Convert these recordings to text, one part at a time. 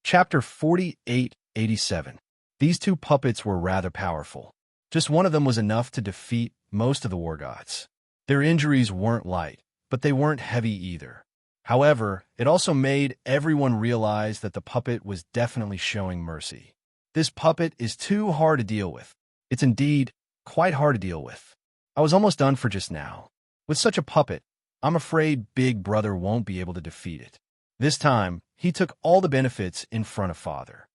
Chapter 4887. These two puppets were rather powerful. Just one of them was enough to defeat most of the war gods. Their injuries weren't light, but they weren't heavy either. However, it also made everyone realize that the puppet was definitely showing mercy. This puppet is too hard to deal with. It's indeed quite hard to deal with. I was almost done for just now. With such a puppet, I'm afraid Big Brother won't be able to defeat it. This time, he took all the benefits in front of Father.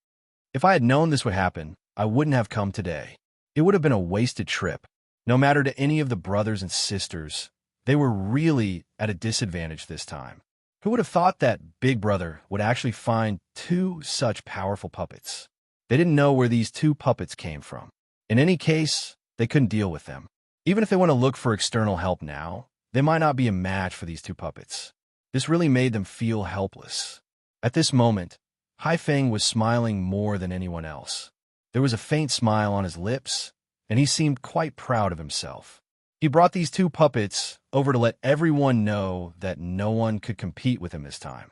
If I had known this would happen, I wouldn't have come today. It would have been a wasted trip. No matter to any of the brothers and sisters, they were really at a disadvantage this time. Who would have thought that Big Brother would actually find two such powerful puppets? They didn't know where these two puppets came from. In any case, they couldn't deal with them. Even if they want to look for external help now, they might not be a match for these two puppets. This really made them feel helpless. At this moment, Haifeng was smiling more than anyone else. There was a faint smile on his lips, and he seemed quite proud of himself. He brought these two puppets over to let everyone know that no one could compete with him this time.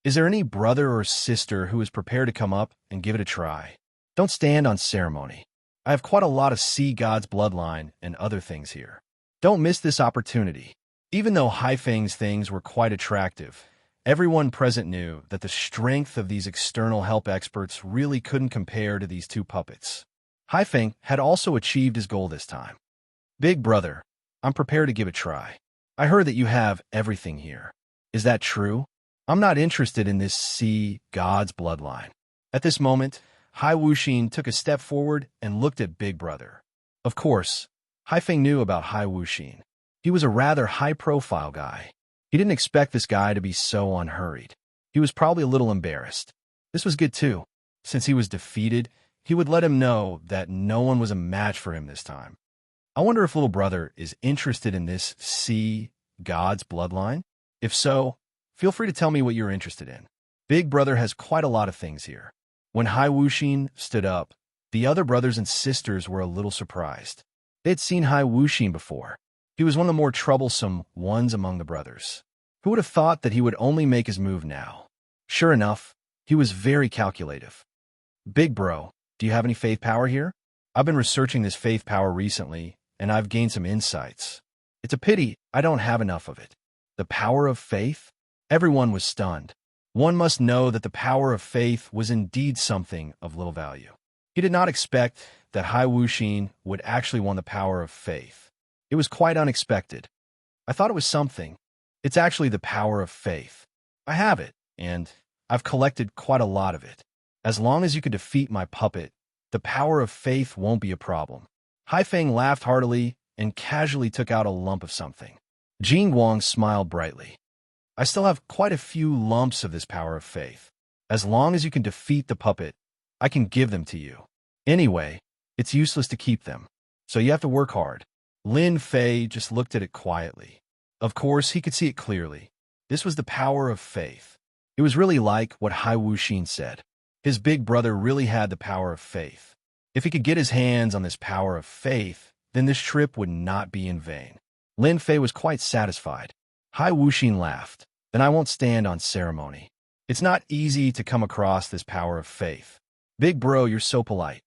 Is there any brother or sister who is prepared to come up and give it a try? Don't stand on ceremony. I have quite a lot of sea god's bloodline and other things here. Don't miss this opportunity. Even though Haifeng's things were quite attractive, everyone present knew that the strength of these external help experts really couldn't compare to these two puppets. Haifeng had also achieved his goal this time. Big Brother, I'm prepared to give it a try. I heard that you have everything here. Is that true? I'm not interested in this sea god's bloodline. At this moment, Hai Wuxin took a step forward and looked at Big Brother. Of course, Haifeng knew about Hai Wuxin. He was a rather high-profile guy. He didn't expect this guy to be so unhurried. He was probably a little embarrassed. This was good too. Since he was defeated, he would let him know that no one was a match for him this time. I wonder if little brother is interested in this sea god's bloodline? If so, feel free to tell me what you're interested in. Big Brother has quite a lot of things here. When Hai Wuxin stood up, the other brothers and sisters were a little surprised. They had seen Hai Wuxin before. He was one of the more troublesome ones among the brothers. Who would have thought that he would only make his move now? Sure enough, he was very calculative. Big Bro, do you have any faith power here? I've been researching this faith power recently, and I've gained some insights. It's a pity I don't have enough of it. The power of faith? Everyone was stunned. One must know that the power of faith was indeed something of little value. He did not expect that Hai Wuxin would actually want the power of faith. It was quite unexpected. I thought it was something. It's actually the power of faith. I have it, and I've collected quite a lot of it. As long as you can defeat my puppet, the power of faith won't be a problem. Haifeng laughed heartily and casually took out a lump of something. Jing Guang smiled brightly. I still have quite a few lumps of this power of faith. As long as you can defeat the puppet, I can give them to you. Anyway, it's useless to keep them, so you have to work hard. Lin Fei just looked at it quietly. Of course, he could see it clearly. This was the power of faith. It was really like what Hai Wuxin said. His big brother really had the power of faith. If he could get his hands on this power of faith, then this trip would not be in vain. Lin Fei was quite satisfied. Hai Wuxin laughed. Then I won't stand on ceremony. It's not easy to come across this power of faith. Big Bro, you're so polite.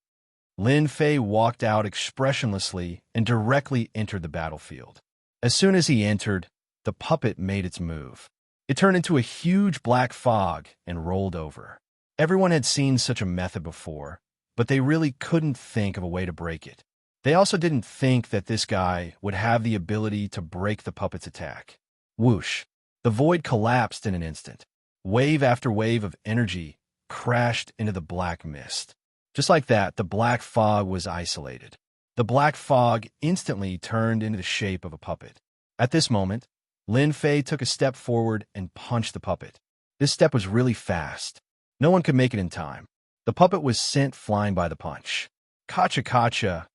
Lin Fei walked out expressionlessly and directly entered the battlefield. As soon as he entered, the puppet made its move. It turned into a huge black fog and rolled over. Everyone had seen such a method before, but they really couldn't think of a way to break it. They also didn't think that this guy would have the ability to break the puppet's attack. Whoosh! The void collapsed in an instant. Wave after wave of energy crashed into the black mist. Just like that, the black fog was isolated. The black fog instantly turned into the shape of a puppet. At this moment, Lin Fei took a step forward and punched the puppet. This step was really fast. No one could make it in time. The puppet was sent flying by the punch. Kacha.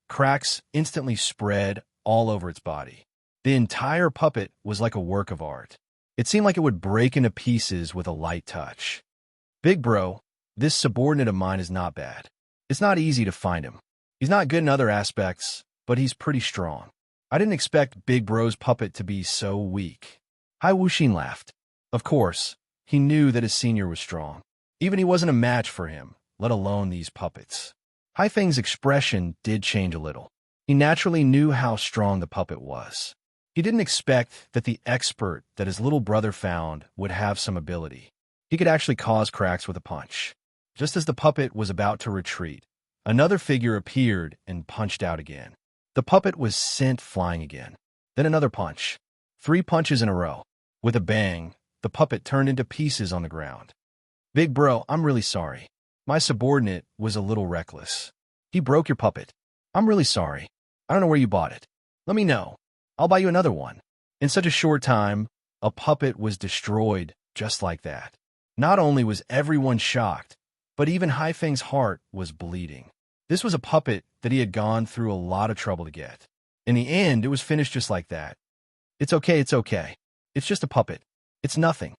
Cracks instantly spread all over its body. The entire puppet was like a work of art. It seemed like it would break into pieces with a light touch. Big Bro, this subordinate of mine is not bad. It's not easy to find him. He's not good in other aspects, but he's pretty strong. I didn't expect Big Bro's puppet to be so weak. Hai Wuxin laughed. Of course, he knew that his senior was strong. Even he wasn't a match for him, let alone these puppets. Haifeng's expression did change a little. He naturally knew how strong the puppet was. He didn't expect that the expert that his little brother found would have some ability. He could actually cause cracks with a punch. Just as the puppet was about to retreat, another figure appeared and punched out again. The puppet was sent flying again. Then another punch. 3 punches in a row. With a bang, the puppet turned into pieces on the ground. Big bro, I'm really sorry. My subordinate was a little reckless. He broke your puppet. I'm really sorry. I don't know where you bought it. Let me know. I'll buy you another one. In such a short time, a puppet was destroyed just like that. Not only was everyone shocked, but even Haifeng's heart was bleeding. This was a puppet that he had gone through a lot of trouble to get. In the end, it was finished just like that. It's okay, it's okay. It's just a puppet. It's nothing.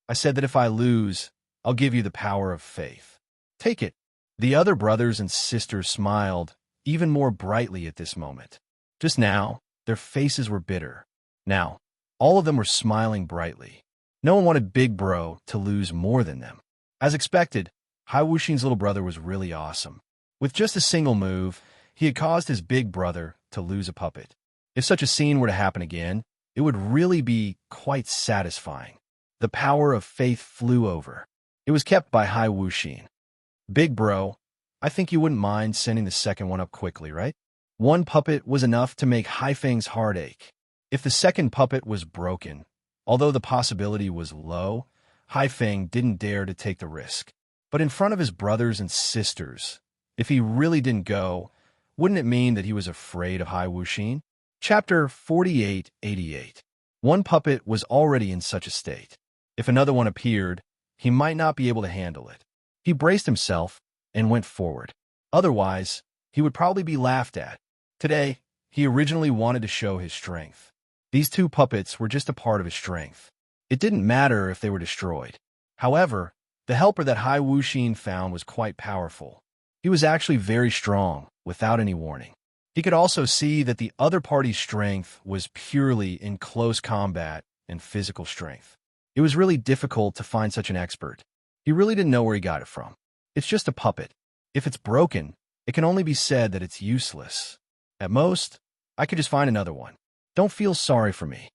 I said that if I lose, I'll give you the power of faith. Take it. The other brothers and sisters smiled even more brightly at this moment. Just now, their faces were bitter. Now, all of them were smiling brightly. No one wanted Big Bro to lose more than them. As expected, Hai Wuxin's little brother was really awesome. With just a single move, he had caused his big brother to lose a puppet. If such a scene were to happen again, it would really be quite satisfying. The power of faith flew over. It was kept by Hai Wuxin. Big Bro, I think you wouldn't mind sending the second one up quickly, right? One puppet was enough to make Haifeng's heart ache. If the second puppet was broken, although the possibility was low, Haifeng didn't dare to take the risk. But in front of his brothers and sisters, if he really didn't go, wouldn't it mean that he was afraid of Hai Wuxin? Chapter 4888. One puppet was already in such a state. If another one appeared, he might not be able to handle it. He braced himself and went forward. Otherwise, he would probably be laughed at. Today, he originally wanted to show his strength. These 2 puppets were just a part of his strength. It didn't matter if they were destroyed. However, the helper that Hai Wuxin found was quite powerful. He was actually very strong, without any warning. He could also see that the other party's strength was purely in close combat and physical strength. It was really difficult to find such an expert. He really didn't know where he got it from. It's just a puppet. If it's broken, it can only be said that it's useless. At most, I could just find another one. Don't feel sorry for me.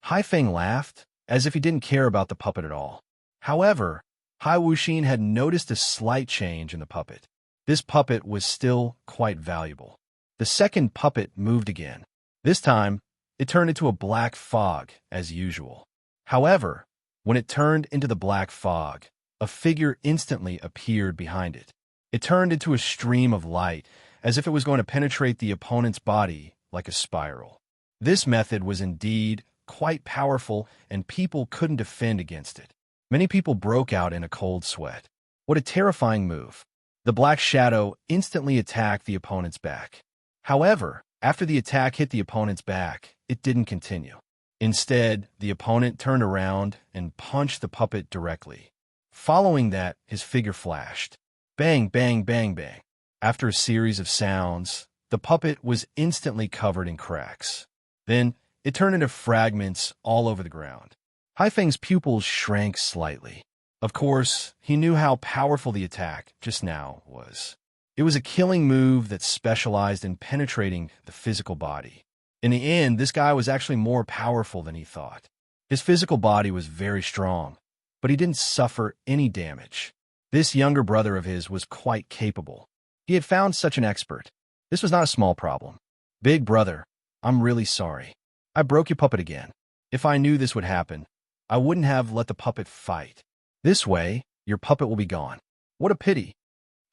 Haifeng laughed, as if he didn't care about the puppet at all. However, Hai Wuxin had noticed a slight change in the puppet. This puppet was still quite valuable. The second puppet moved again. This time, it turned into a black fog, as usual. However, when it turned into the black fog, a figure instantly appeared behind it. It turned into a stream of light, as if it was going to penetrate the opponent's body like a spiral. This method was indeed quite powerful, and people couldn't defend against it. Many people broke out in a cold sweat. What a terrifying move. The black shadow instantly attacked the opponent's back. However, after the attack hit the opponent's back, it didn't continue. Instead, the opponent turned around and punched the puppet directly. Following that, his figure flashed. Bang, bang, bang, bang. After a series of sounds, the puppet was instantly covered in cracks. Then, it turned into fragments all over the ground. Haifeng's pupils shrank slightly. Of course, he knew how powerful the attack just now was. It was a killing move that specialized in penetrating the physical body. In the end, this guy was actually more powerful than he thought. His physical body was very strong, but he didn't suffer any damage. This younger brother of his was quite capable. He had found such an expert. This was not a small problem. Big brother, I'm really sorry. I broke your puppet again. If I knew this would happen, I wouldn't have let the puppet fight. This way, your puppet will be gone. What a pity.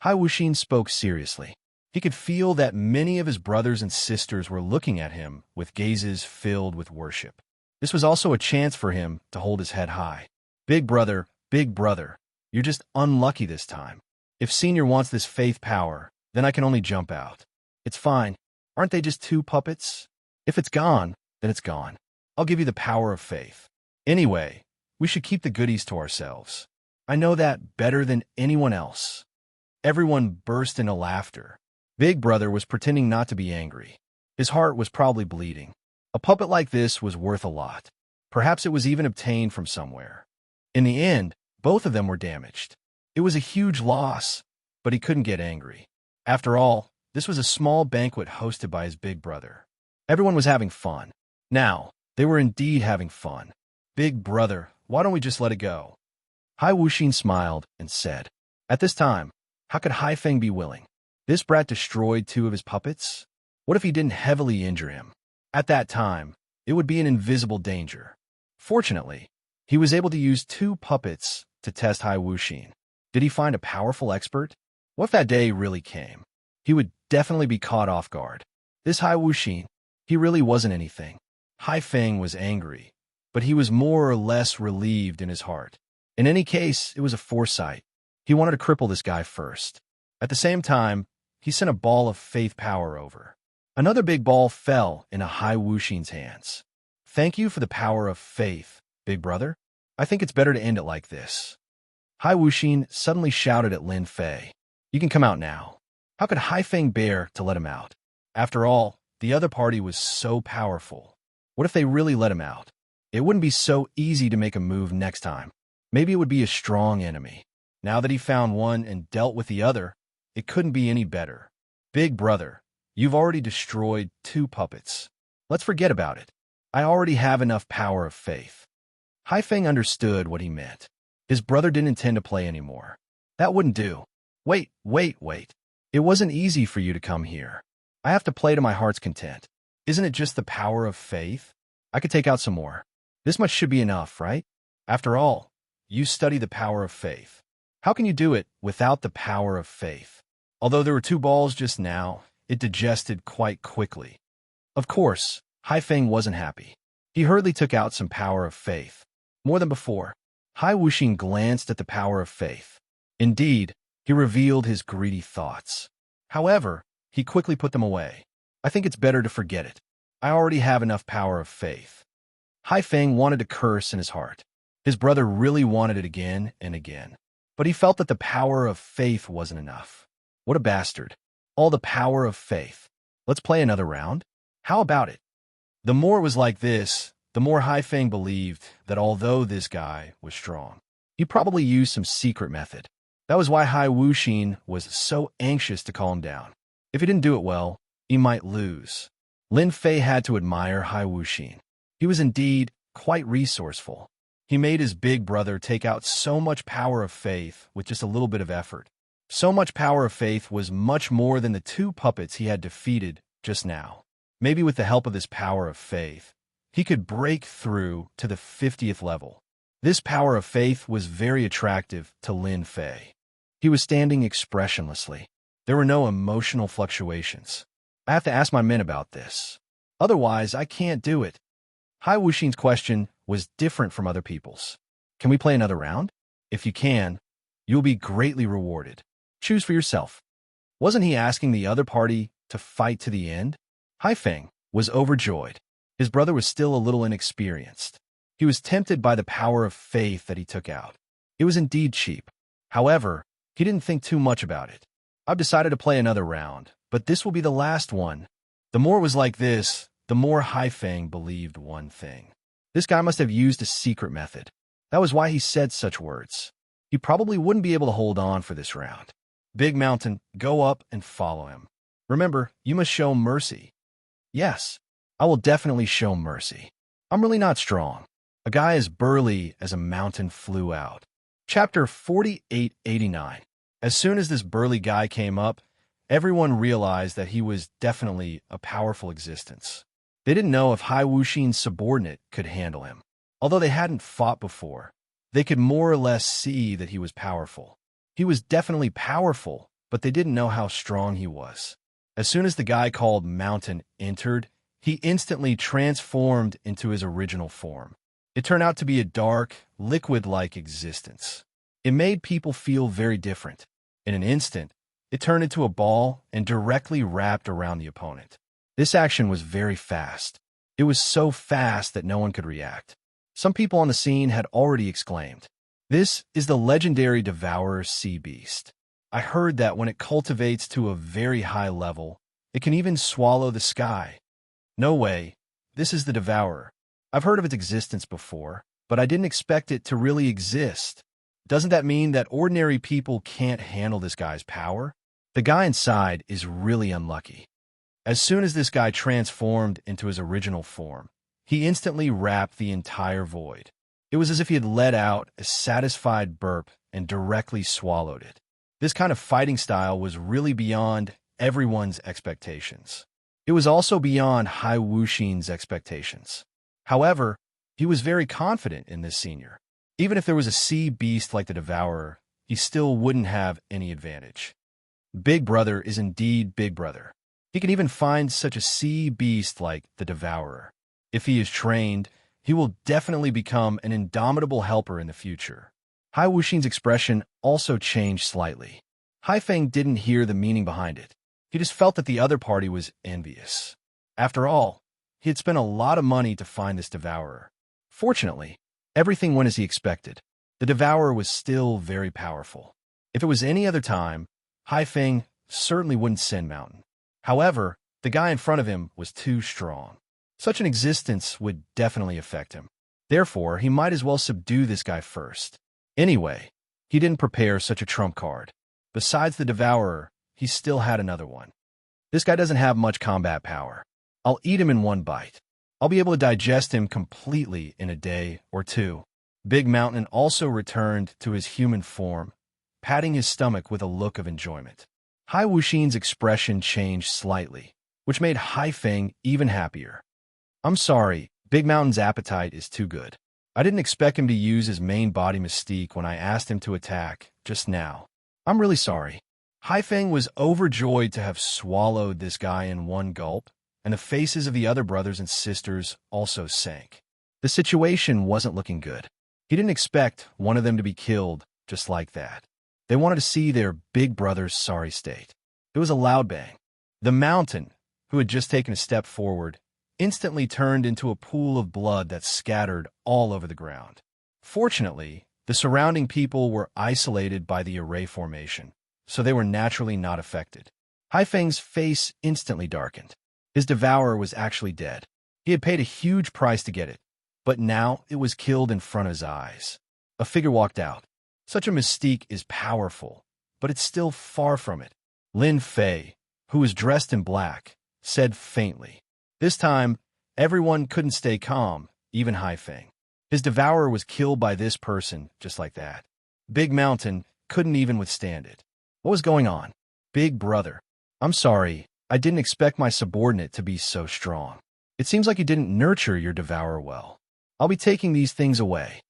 Hai Wuxin spoke seriously. He could feel that many of his brothers and sisters were looking at him with gazes filled with worship. This was also a chance for him to hold his head high. Big brother, you're just unlucky this time. If Senior wants this faith power, then I can only jump out. It's fine. Aren't they just 2 puppets? If it's gone, then it's gone. I'll give you the power of faith. Anyway, we should keep the goodies to ourselves. I know that better than anyone else. Everyone burst into laughter. Big brother was pretending not to be angry. His heart was probably bleeding. A puppet like this was worth a lot. Perhaps it was even obtained from somewhere. In the end, both of them were damaged. It was a huge loss, but he couldn't get angry. After all, this was a small banquet hosted by his big brother. Everyone was having fun. Now, they were indeed having fun. Big brother, why don't we just let it go? Hai Wuxin smiled and said, at this time, how could Hai Feng be willing? This brat destroyed 2 of his puppets? What if he didn't heavily injure him? At that time, it would be an invisible danger. Fortunately, he was able to use 2 puppets to test Hai Wuxin. Did he find a powerful expert? What if that day really came? He would definitely be caught off guard. This Hai Wuxin, he really wasn't anything. Hai Feng was angry, but he was more or less relieved in his heart. In any case, it was a foresight. He wanted to cripple this guy first. At the same time, he sent a ball of faith power over. Another big ball fell into Hai Wuxin's hands. Thank you for the power of faith, big brother. I think it's better to end it like this. Hai Wuxin suddenly shouted at Lin Fei. You can come out now. How could Hai Feng bear to let him out? After all, the other party was so powerful. What if they really let him out? It wouldn't be so easy to make a move next time. Maybe it would be a strong enemy. Now that he found one and dealt with the other, it couldn't be any better. Big brother, you've already destroyed 2 puppets. Let's forget about it. I already have enough power of faith. Hai Feng understood what he meant. His brother didn't intend to play anymore. That wouldn't do. Wait. It wasn't easy for you to come here. I have to play to my heart's content. Isn't it just the power of faith? I could take out some more. This much should be enough, right? After all, you study the power of faith. How can you do it without the power of faith? Although there were 2 balls just now, it digested quite quickly. Of course, Hai Feng wasn't happy. He hurriedly took out some power of faith. More than before, Hai Wuxin glanced at the power of faith. Indeed, he revealed his greedy thoughts. However, he quickly put them away. I think it's better to forget it. I already have enough power of faith. Hai Feng wanted to curse in his heart. His brother really wanted it again and again. But he felt that the power of faith wasn't enough. What a bastard. All the power of faith. Let's play another round? How about it? The more it was like this, the more Hai Feng believed that although this guy was strong, he probably used some secret method. That was why Hai Wuxin was so anxious to calm down. If he didn't do it well, he might lose. Lin Fei had to admire Hai Wuxin. He was indeed quite resourceful. He made his big brother take out so much power of faith with just a little bit of effort. So much power of faith was much more than the 2 puppets he had defeated just now. Maybe with the help of this power of faith, he could break through to the 50th level. This power of faith was very attractive to Lin Fei. He was standing expressionlessly. There were no emotional fluctuations. I have to ask my men about this. Otherwise, I can't do it. Hai Wuxin's question was different from other people's. Can we play another round? If you can, you'll be greatly rewarded. Choose for yourself. Wasn't he asking the other party to fight to the end? Hai Feng was overjoyed. His brother was still a little inexperienced. He was tempted by the power of faith that he took out. It was indeed cheap. However, he didn't think too much about it. I've decided to play another round, but this will be the last one. The more it was like this, the more Hai Feng believed one thing. This guy must have used a secret method. That was why he said such words. He probably wouldn't be able to hold on for this round. Big Mountain, go up and follow him. Remember, you must show mercy. Yes, I will definitely show mercy. I'm really not strong. A guy as burly as a mountain flew out. Chapter 4889. As soon as this burly guy came up, everyone realized that he was definitely a powerful existence. They didn't know if Hai Wuxin's subordinate could handle him. Although they hadn't fought before, they could more or less see that he was powerful. He was definitely powerful, but they didn't know how strong he was. As soon as the guy called Mountain entered, he instantly transformed into his original form. It turned out to be a dark, liquid-like existence. It made people feel very different. In an instant, it turned into a ball and directly wrapped around the opponent. This action was very fast. It was so fast that no one could react. Some people on the scene had already exclaimed, "This is the legendary Devourer sea beast. I heard that when it cultivates to a very high level, it can even swallow the sky." No way. This is the Devourer. I've heard of its existence before, but I didn't expect it to really exist. Doesn't that mean that ordinary people can't handle this guy's power? The guy inside is really unlucky. As soon as this guy transformed into his original form, he instantly wrapped the entire void. It was as if he had let out a satisfied burp and directly swallowed it. This kind of fighting style was really beyond everyone's expectations. It was also beyond Hai Wuxin's expectations. However, he was very confident in this senior. Even if there was a sea beast like the Devourer, he still wouldn't have any advantage. Big Brother is indeed Big Brother. He can even find such a sea beast like the Devourer. If he is trained, he will definitely become an indomitable helper in the future. Hai Wuxin's expression also changed slightly. Hai Feng didn't hear the meaning behind it. He just felt that the other party was envious. After all, he had spent a lot of money to find this Devourer. Fortunately, everything went as he expected. The Devourer was still very powerful. If it was any other time, Hai Feng certainly wouldn't send Mountain. However, the guy in front of him was too strong. Such an existence would definitely affect him. Therefore, he might as well subdue this guy first. Anyway, he didn't prepare such a trump card. Besides the Devourer, he still had another one. This guy doesn't have much combat power. I'll eat him in one bite. I'll be able to digest him completely in a day or two. Big Mountain also returned to his human form, patting his stomach with a look of enjoyment. Hai Wuxin's expression changed slightly, which made Hai Feng even happier. I'm sorry, Big Mountain's appetite is too good. I didn't expect him to use his main body mystique when I asked him to attack just now. I'm really sorry. Hai Feng was overjoyed to have swallowed this guy in one gulp, and the faces of the other brothers and sisters also sank. The situation wasn't looking good. He didn't expect one of them to be killed just like that. They wanted to see their big brother's sorry state. It was a loud bang. The mountain, who had just taken a step forward, instantly turned into a pool of blood that scattered all over the ground. Fortunately, the surrounding people were isolated by the array formation, so they were naturally not affected. Hai Feng's face instantly darkened. His devourer was actually dead. He had paid a huge price to get it, but now it was killed in front of his eyes. A figure walked out. Such a mystique is powerful, but it's still far from it. Lin Fei, who was dressed in black, said faintly. This time, everyone couldn't stay calm, even Hai Feng. His devourer was killed by this person, just like that. Big Mountain couldn't even withstand it. What was going on? Big Brother. I'm sorry, I didn't expect my subordinate to be so strong. It seems like you didn't nurture your devourer well. I'll be taking these things away.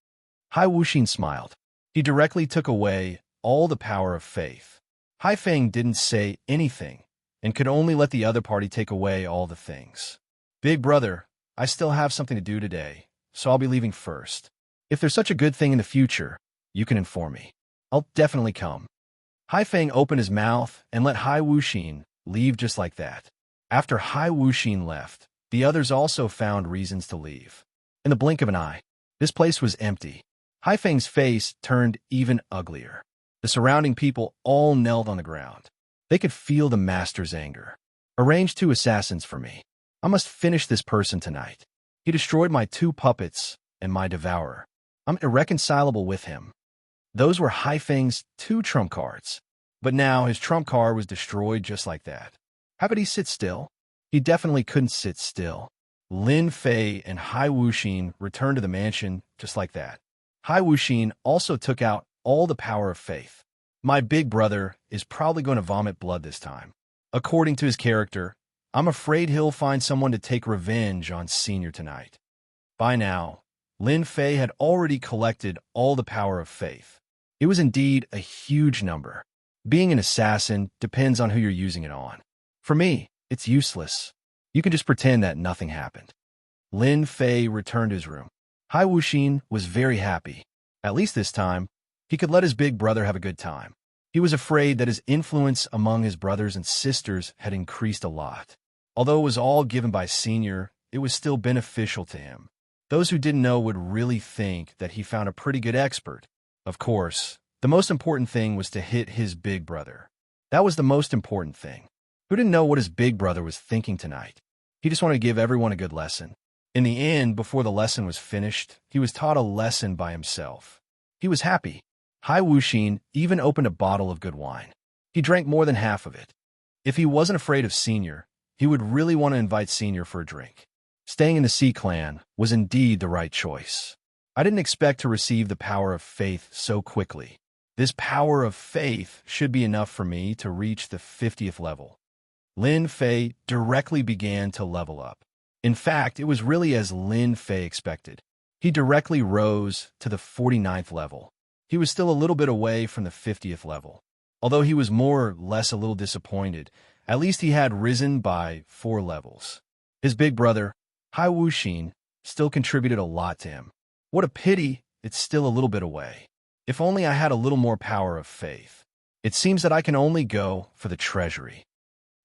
Hai Wuxin smiled. He directly took away all the power of faith. Hai Feng didn't say anything and could only let the other party take away all the things. Big Brother, I still have something to do today, so I'll be leaving first. If there's such a good thing in the future, you can inform me. I'll definitely come. Hai Feng opened his mouth and let Hai Wuxin leave just like that. After Hai Wuxin left, the others also found reasons to leave. In the blink of an eye, this place was empty. Hai Feng's face turned even uglier. The surrounding people all knelt on the ground. They could feel the master's anger. Arrange 2 assassins for me. I must finish this person tonight. He destroyed my 2 puppets and my devourer. I'm irreconcilable with him. Those were Hai Feng's 2 trump cards. But now his trump card was destroyed just like that. How could he sit still? He definitely couldn't sit still. Lin Fei and Hai Wuxin returned to the mansion just like that. Hai Wuxin also took out all the power of faith. My big brother is probably going to vomit blood this time. According to his character, I'm afraid he'll find someone to take revenge on Senior tonight. By now, Lin Fei had already collected all the power of faith. It was indeed a huge number. Being an assassin depends on who you're using it on. For me, it's useless. You can just pretend that nothing happened. Lin Fei returned to his room. Hai Wuxin was very happy. At least this time, he could let his big brother have a good time. He was afraid that his influence among his brothers and sisters had increased a lot. Although it was all given by Senior, it was still beneficial to him. Those who didn't know would really think that he found a pretty good expert. Of course, the most important thing was to hit his big brother. That was the most important thing. Who didn't know what his big brother was thinking tonight? He just wanted to give everyone a good lesson. In the end, before the lesson was finished, he was taught a lesson by himself. He was happy. Hai Wuxin even opened a bottle of good wine. He drank more than half of it. If he wasn't afraid of Senior, he would really want to invite Senior for a drink. Staying in the Sea Clan was indeed the right choice. I didn't expect to receive the power of faith so quickly. This power of faith should be enough for me to reach the 50th level. Lin Fei directly began to level up. In fact, it was really as Lin Fei expected. He directly rose to the 49th level. He was still a little bit away from the 50th level. Although he was more or less a little disappointed, at least he had risen by 4 levels. His big brother, Hai Wuxin, still contributed a lot to him. What a pity it's still a little bit away. If only I had a little more power of faith. It seems that I can only go for the treasury.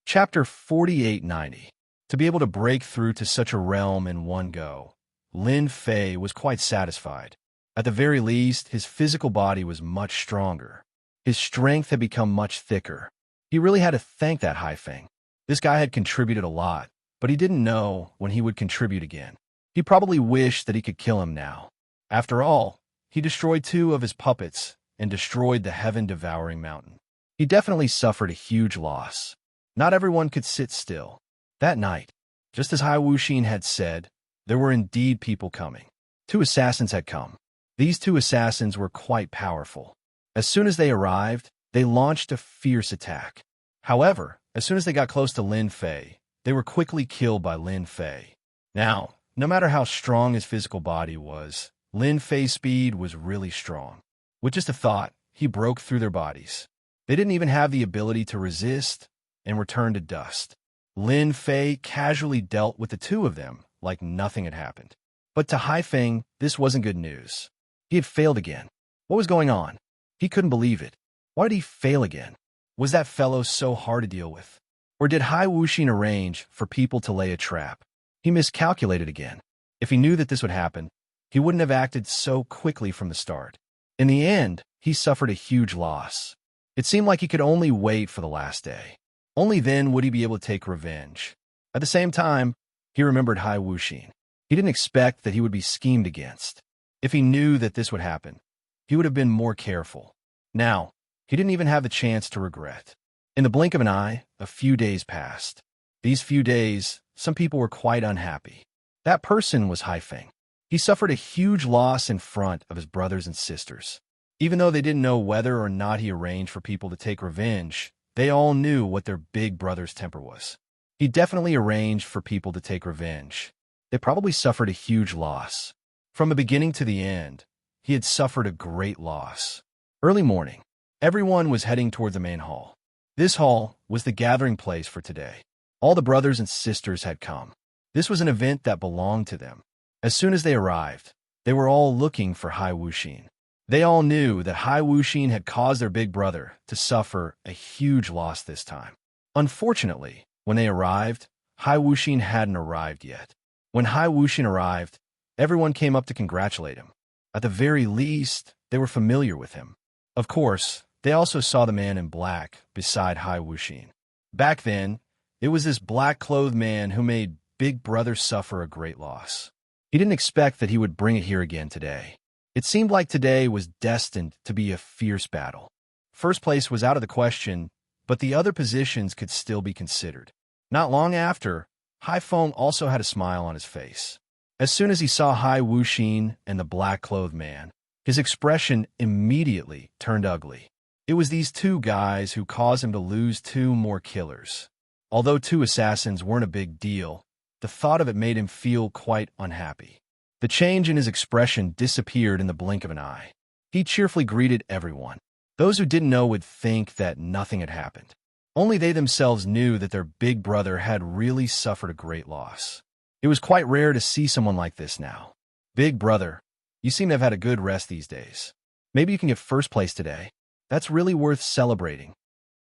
Chapter 4890. To be able to break through to such a realm in one go, Lin Fei was quite satisfied. At the very least, his physical body was much stronger. His strength had become much thicker. He really had to thank that Haifeng. This guy had contributed a lot, but he didn't know when he would contribute again. He probably wished that he could kill him now. After all, he destroyed 2 of his puppets and destroyed the heaven-devouring mountain. He definitely suffered a huge loss. Not everyone could sit still. That night, just as Hai Wuxin had said, there were indeed people coming. 2 assassins had come. These 2 assassins were quite powerful. As soon as they arrived, they launched a fierce attack. However, as soon as they got close to Lin Fei, they were quickly killed by Lin Fei. Now, no matter how strong his physical body was, Lin Fei's speed was really strong. With just a thought, he broke through their bodies. They didn't even have the ability to resist and return to dust. Lin Fei casually dealt with the 2 of them like nothing had happened. But to Haifeng, this wasn't good news. He had failed again. What was going on? He couldn't believe it. Why did he fail again? Was that fellow so hard to deal with? Or did Hai Wuxin arrange for people to lay a trap? He miscalculated again. If he knew that this would happen, he wouldn't have acted so quickly from the start. In the end, he suffered a huge loss. It seemed like he could only wait for the last day. Only then would he be able to take revenge. At the same time, he remembered Hai Wuxin. He didn't expect that he would be schemed against. If he knew that this would happen, he would have been more careful. Now, he didn't even have the chance to regret. In the blink of an eye, a few days passed. These few days, some people were quite unhappy. That person was Haifeng. He suffered a huge loss in front of his brothers and sisters. Even though they didn't know whether or not he arranged for people to take revenge, they all knew what their big brother's temper was. He definitely arranged for people to take revenge. They probably suffered a huge loss. From the beginning to the end, he had suffered a great loss. Early morning, everyone was heading toward the main hall. This hall was the gathering place for today. All the brothers and sisters had come. This was an event that belonged to them. As soon as they arrived, they were all looking for Hai Wuxin. They all knew that Hai Wuxin had caused their big brother to suffer a huge loss this time. Unfortunately, when they arrived, Hai Wuxin hadn't arrived yet. When Hai Wuxin arrived, everyone came up to congratulate him. At the very least, they were familiar with him. Of course, they also saw the man in black beside Hai Wuxin. Back then, it was this black-clothed man who made Big Brother suffer a great loss. He didn't expect that he would bring it here again today. It seemed like today was destined to be a fierce battle. First place was out of the question, but the other positions could still be considered. Not long after, Haifeng also had a smile on his face. As soon as he saw Hai Wuxin and the black-clothed man, his expression immediately turned ugly. It was these 2 guys who caused him to lose 2 more killers. Although 2 assassins weren't a big deal, the thought of it made him feel quite unhappy. The change in his expression disappeared in the blink of an eye. He cheerfully greeted everyone. Those who didn't know would think that nothing had happened. Only they themselves knew that their big brother had really suffered a great loss. It was quite rare to see someone like this now. Big brother, you seem to have had a good rest these days. Maybe you can get first place today. That's really worth celebrating.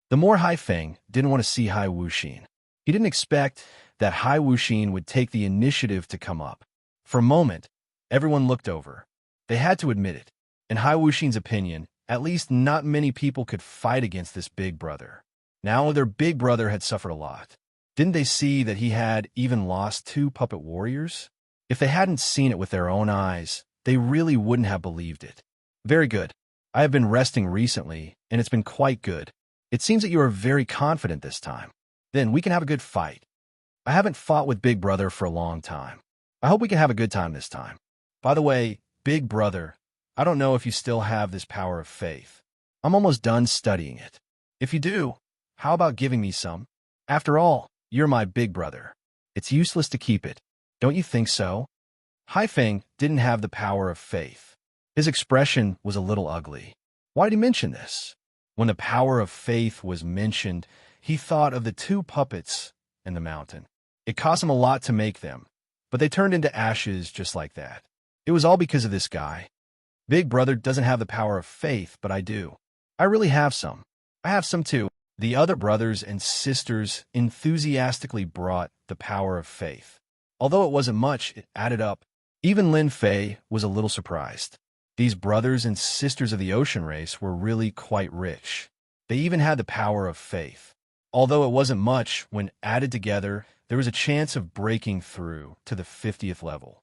The more Haifeng didn't want to see Hai Wuxin. He didn't expect that Hai Wuxin would take the initiative to come up. For a moment, everyone looked over. They had to admit it. In Hai Wuxin's opinion, at least not many people could fight against this big brother. Now their big brother had suffered a lot. Didn't they see that he had even lost 2 puppet warriors? If they hadn't seen it with their own eyes, they really wouldn't have believed it. Very good. I have been resting recently, and it's been quite good. It seems that you are very confident this time. Then we can have a good fight. I haven't fought with Big Brother for a long time. I hope we can have a good time this time. By the way, Big Brother, I don't know if you still have this power of faith. I'm almost done studying it. If you do, how about giving me some? After all, you're my big brother. It's useless to keep it. Don't you think so? Haifeng didn't have the power of faith. His expression was a little ugly. Why did he mention this? When the power of faith was mentioned, he thought of the two puppets and the mountain. It cost him a lot to make them, but they turned into ashes just like that. It was all because of this guy. Big Brother doesn't have the power of faith, but I do. I really have some. I have some too. The other brothers and sisters enthusiastically brought the power of faith. Although it wasn't much, it added up. Even Lin Fei was a little surprised. These brothers and sisters of the ocean race were really quite rich. They even had the power of faith. Although it wasn't much, when added together, there was a chance of breaking through to the 50th level.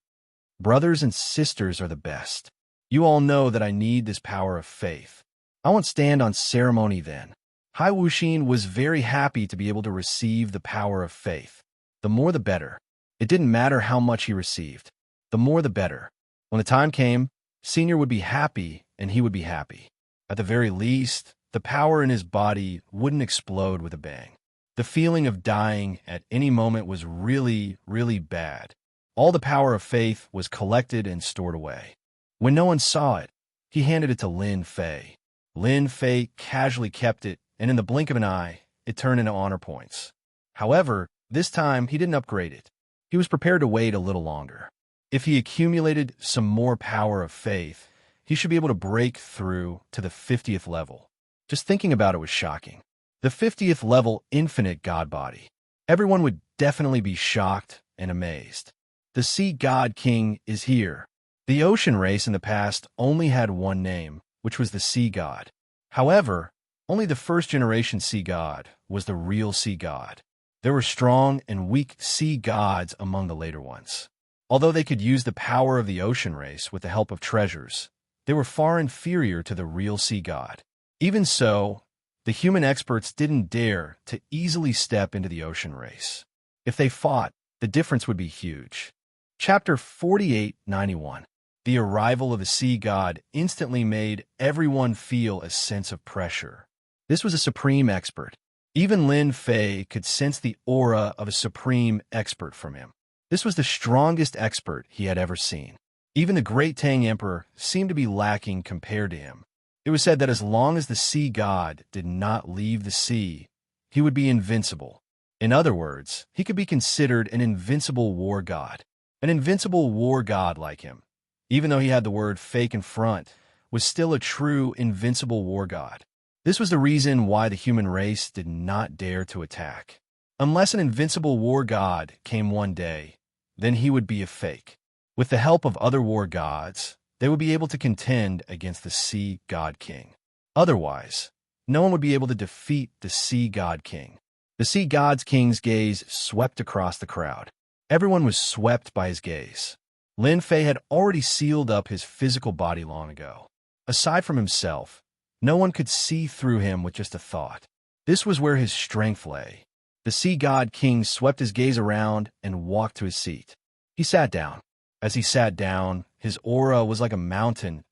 Brothers and sisters are the best. You all know that I need this power of faith. I won't stand on ceremony then. Hai Wuxin was very happy to be able to receive the power of faith. The more the better. It didn't matter how much he received. The more the better. When the time came, Senior would be happy and he would be happy. At the very least, the power in his body wouldn't explode with a bang. The feeling of dying at any moment was really, really bad. All the power of faith was collected and stored away. When no one saw it, he handed it to Lin Fei. Lin Fei casually kept it, and in the blink of an eye, it turned into honor points. However, this time he didn't upgrade it. He was prepared to wait a little longer. If he accumulated some more power of faith, he should be able to break through to the 50th level. Just thinking about it was shocking. The 50th level infinite god body. Everyone would definitely be shocked and amazed. The Sea God King is here. The ocean race in the past only had one name, which was the Sea God. However, only the first generation Sea God was the real Sea God. There were strong and weak sea gods among the later ones. Although they could use the power of the ocean race with the help of treasures, they were far inferior to the real sea god. Even so, the human experts didn't dare to easily step into the ocean race. If they fought, the difference would be huge. Chapter 4891. The arrival of the sea god instantly made everyone feel a sense of pressure. This was a supreme expert. Even Lin Fei could sense the aura of a supreme expert from him. This was the strongest expert he had ever seen. Even the great Tang Emperor seemed to be lacking compared to him. It was said that as long as the sea god did not leave the sea, he would be invincible. In other words, he could be considered an invincible war god. An invincible war god like him, even though he had the word fake in front, was still a true invincible war god. This was the reason why the human race did not dare to attack. Unless an invincible war god came one day, then he would be a fake. With the help of other war gods, they would be able to contend against the Sea God King. Otherwise, no one would be able to defeat the Sea God King. The Sea God King's gaze swept across the crowd. Everyone was swept by his gaze. Lin Fei had already sealed up his physical body long ago. Aside from himself, no one could see through him with just a thought. This was where his strength lay. The Sea God King swept his gaze around and walked to his seat. He sat down. As he sat down, his aura was like a mountain,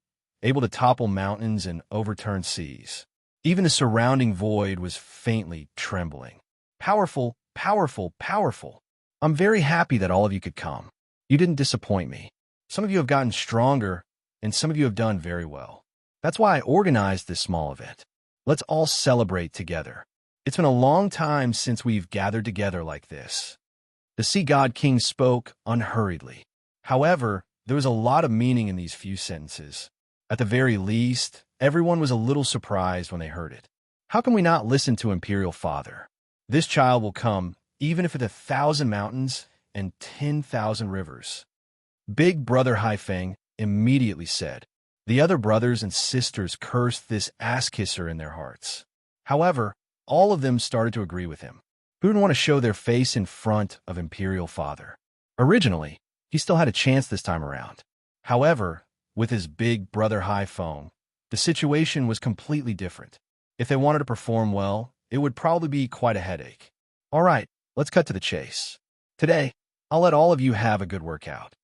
able to topple mountains and overturn seas. Even the surrounding void was faintly trembling. Powerful, powerful, powerful. I'm very happy that all of you could come. You didn't disappoint me. Some of you have gotten stronger, and some of you have done very well. That's why I organized this small event. Let's all celebrate together. It's been a long time since we've gathered together like this. The Sea God King spoke unhurriedly. However, there was a lot of meaning in these few sentences. At the very least, everyone was a little surprised when they heard it. How can we not listen to Imperial Father? This child will come, even if it's 1,000 mountains and 10,000 rivers. Big Brother Haifeng immediately said. The other brothers and sisters cursed this ass-kisser in their hearts. However, all of them started to agree with him. Who didn't want to show their face in front of Imperial Father? Originally, he still had a chance this time around. However, with his big brother Haifeng, The situation was completely different. If they wanted to perform well, it would probably be quite a headache. All right, let's cut to the chase. Today, I'll let all of you have a good workout.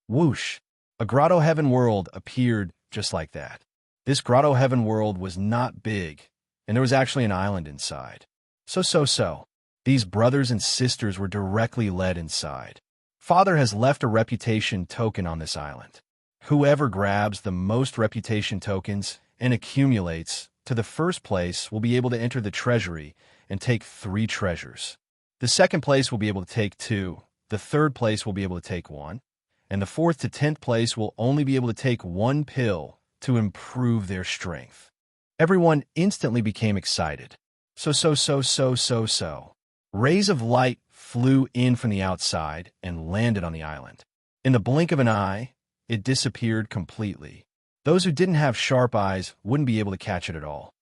Whoosh! A grotto heaven world appeared just like that. This grotto heaven world was not big, and there was actually an island inside. So. These brothers and sisters were directly led inside. Father has left a reputation token on this island. Whoever grabs the most reputation tokens and accumulates to the first place will be able to enter the treasury and take 3 treasures. The second place will be able to take 2, the third place will be able to take 1, and the 4th to 10th place will only be able to take 1 pill to improve their strength. Everyone instantly became excited. So. Rays of light flew in from the outside and landed on the island. In the blink of an eye, it disappeared completely. Those who didn't have sharp eyes wouldn't be able to catch it at all.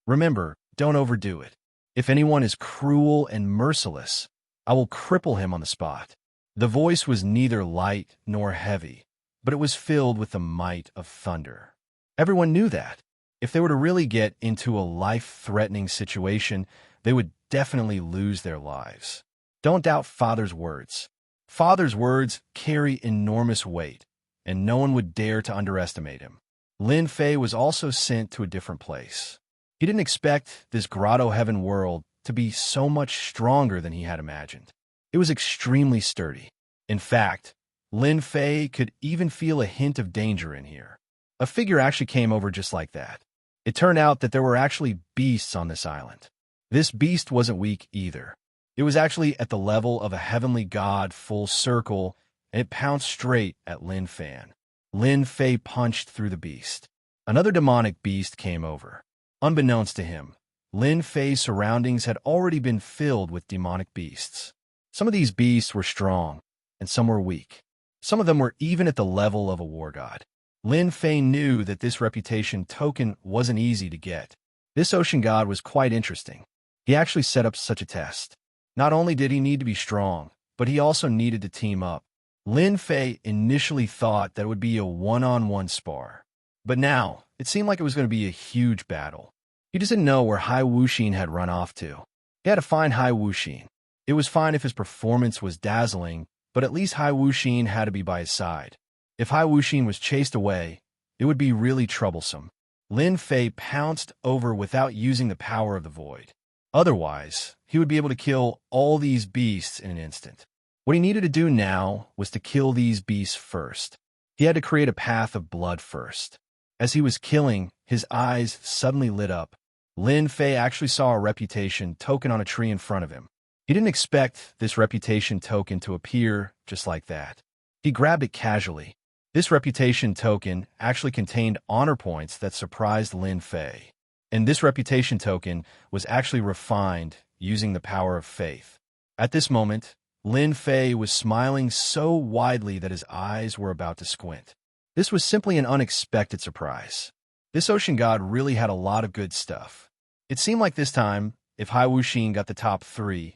Remember, don't overdo it. If anyone is cruel and merciless, I will cripple him on the spot. The voice was neither light nor heavy, but it was filled with the might of thunder. Everyone knew that. If they were to really get into a life-threatening situation, they would definitely lose their lives. Don't doubt Father's words. Father's words carry enormous weight, and no one would dare to underestimate him. Lin Fei was also sent to a different place. He didn't expect this grotto heaven world to be so much stronger than he had imagined. It was extremely sturdy. In fact, Lin Fei could even feel a hint of danger in here. A figure actually came over just like that. It turned out that there were actually beasts on this island. This beast wasn't weak either. It was actually at the level of a heavenly god full circle, and it pounced straight at Lin Fan. Lin Fei punched through the beast. Another demonic beast came over. Unbeknownst to him, Lin Fei's surroundings had already been filled with demonic beasts. Some of these beasts were strong, and some were weak. Some of them were even at the level of a war god. Lin Fei knew that this reputation token wasn't easy to get. This ocean god was quite interesting. He actually set up such a test. Not only did he need to be strong, but he also needed to team up. Lin Fei initially thought that it would be a one-on-one spar. But now, it seemed like it was going to be a huge battle. He just didn't know where Hai Wuxin had run off to. He had to find Hai Wuxin. It was fine if his performance was dazzling, but at least Hai Wuxin had to be by his side. If Hai Wuxin was chased away, it would be really troublesome. Lin Fei pounced over without using the power of the void. Otherwise, he would be able to kill all these beasts in an instant. What he needed to do now was to kill these beasts first. He had to create a path of blood first. As he was killing, his eyes suddenly lit up. Lin Fei actually saw a reputation token on a tree in front of him. He didn't expect this reputation token to appear just like that. He grabbed it casually. This reputation token actually contained honor points that surprised Lin Fei. And this reputation token was actually refined using the power of faith. At this moment, Lin Fei was smiling so widely that his eyes were about to squint. This was simply an unexpected surprise. This ocean god really had a lot of good stuff. It seemed like this time, if Hai Wuxin got the top 3,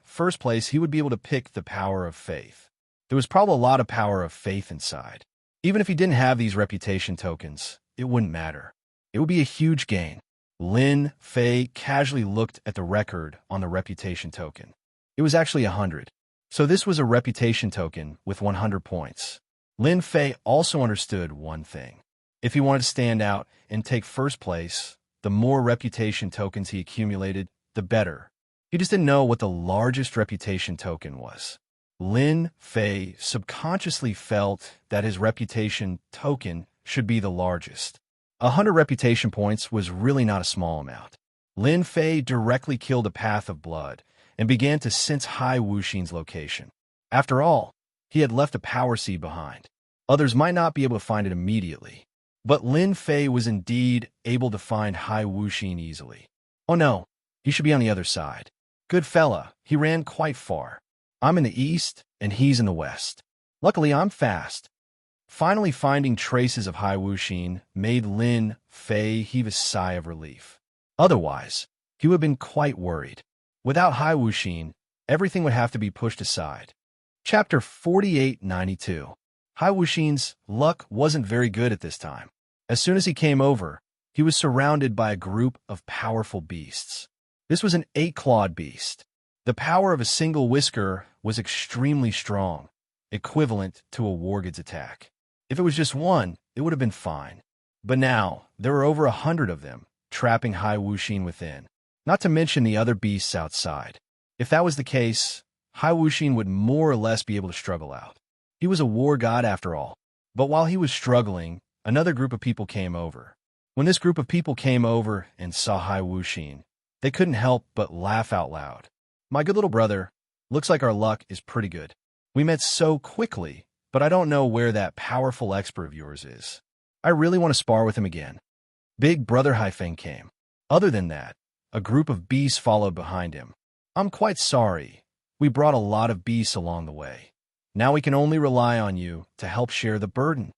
first place, he would be able to pick the power of faith. There was probably a lot of power of faith inside. Even if he didn't have these reputation tokens, it wouldn't matter. It would be a huge gain. Lin Fei casually looked at the record on the reputation token. It was actually 100. So this was a reputation token with 100 points. Lin Fei also understood one thing. If he wanted to stand out and take first place, the more reputation tokens he accumulated, the better. He just didn't know what the largest reputation token was. Lin Fei subconsciously felt that his reputation token should be the largest. 100 reputation points was really not a small amount. Lin Fei directly killed a path of blood and began to sense Hai Wuxin's location. After all, he had left a power seed behind. Others might not be able to find it immediately, but Lin Fei was indeed able to find Hai Wuxin easily. Oh no, he should be on the other side. Good fella, he ran quite far. I'm in the east, and he's in the west. Luckily, I'm fast. Finally finding traces of Hai Wuxin made Lin Fei heave a sigh of relief. Otherwise, he would have been quite worried. Without Hai Wuxin, everything would have to be pushed aside. Chapter 4892. Hai Wuxin's luck wasn't very good at this time. As soon as he came over, he was surrounded by a group of powerful beasts. This was an 8-clawed beast. The power of a single whisker was extremely strong, equivalent to a wargid's attack. If it was just one, it would have been fine. But now, there were over 100 of them, trapping Hai Wuxin within, not to mention the other beasts outside. If that was the case, Hai Wuxin would more or less be able to struggle out. He was a war god after all. But while he was struggling, another group of people came over. When this group of people came over and saw Hai Wuxin, they couldn't help but laugh out loud. "My good little brother, looks like our luck is pretty good. We met so quickly, but I don't know where that powerful expert of yours is. I really want to spar with him again." Big brother Haifeng came. Other than that, a group of beasts followed behind him. "I'm quite sorry. We brought a lot of beasts along the way. Now we can only rely on you to help share the burden."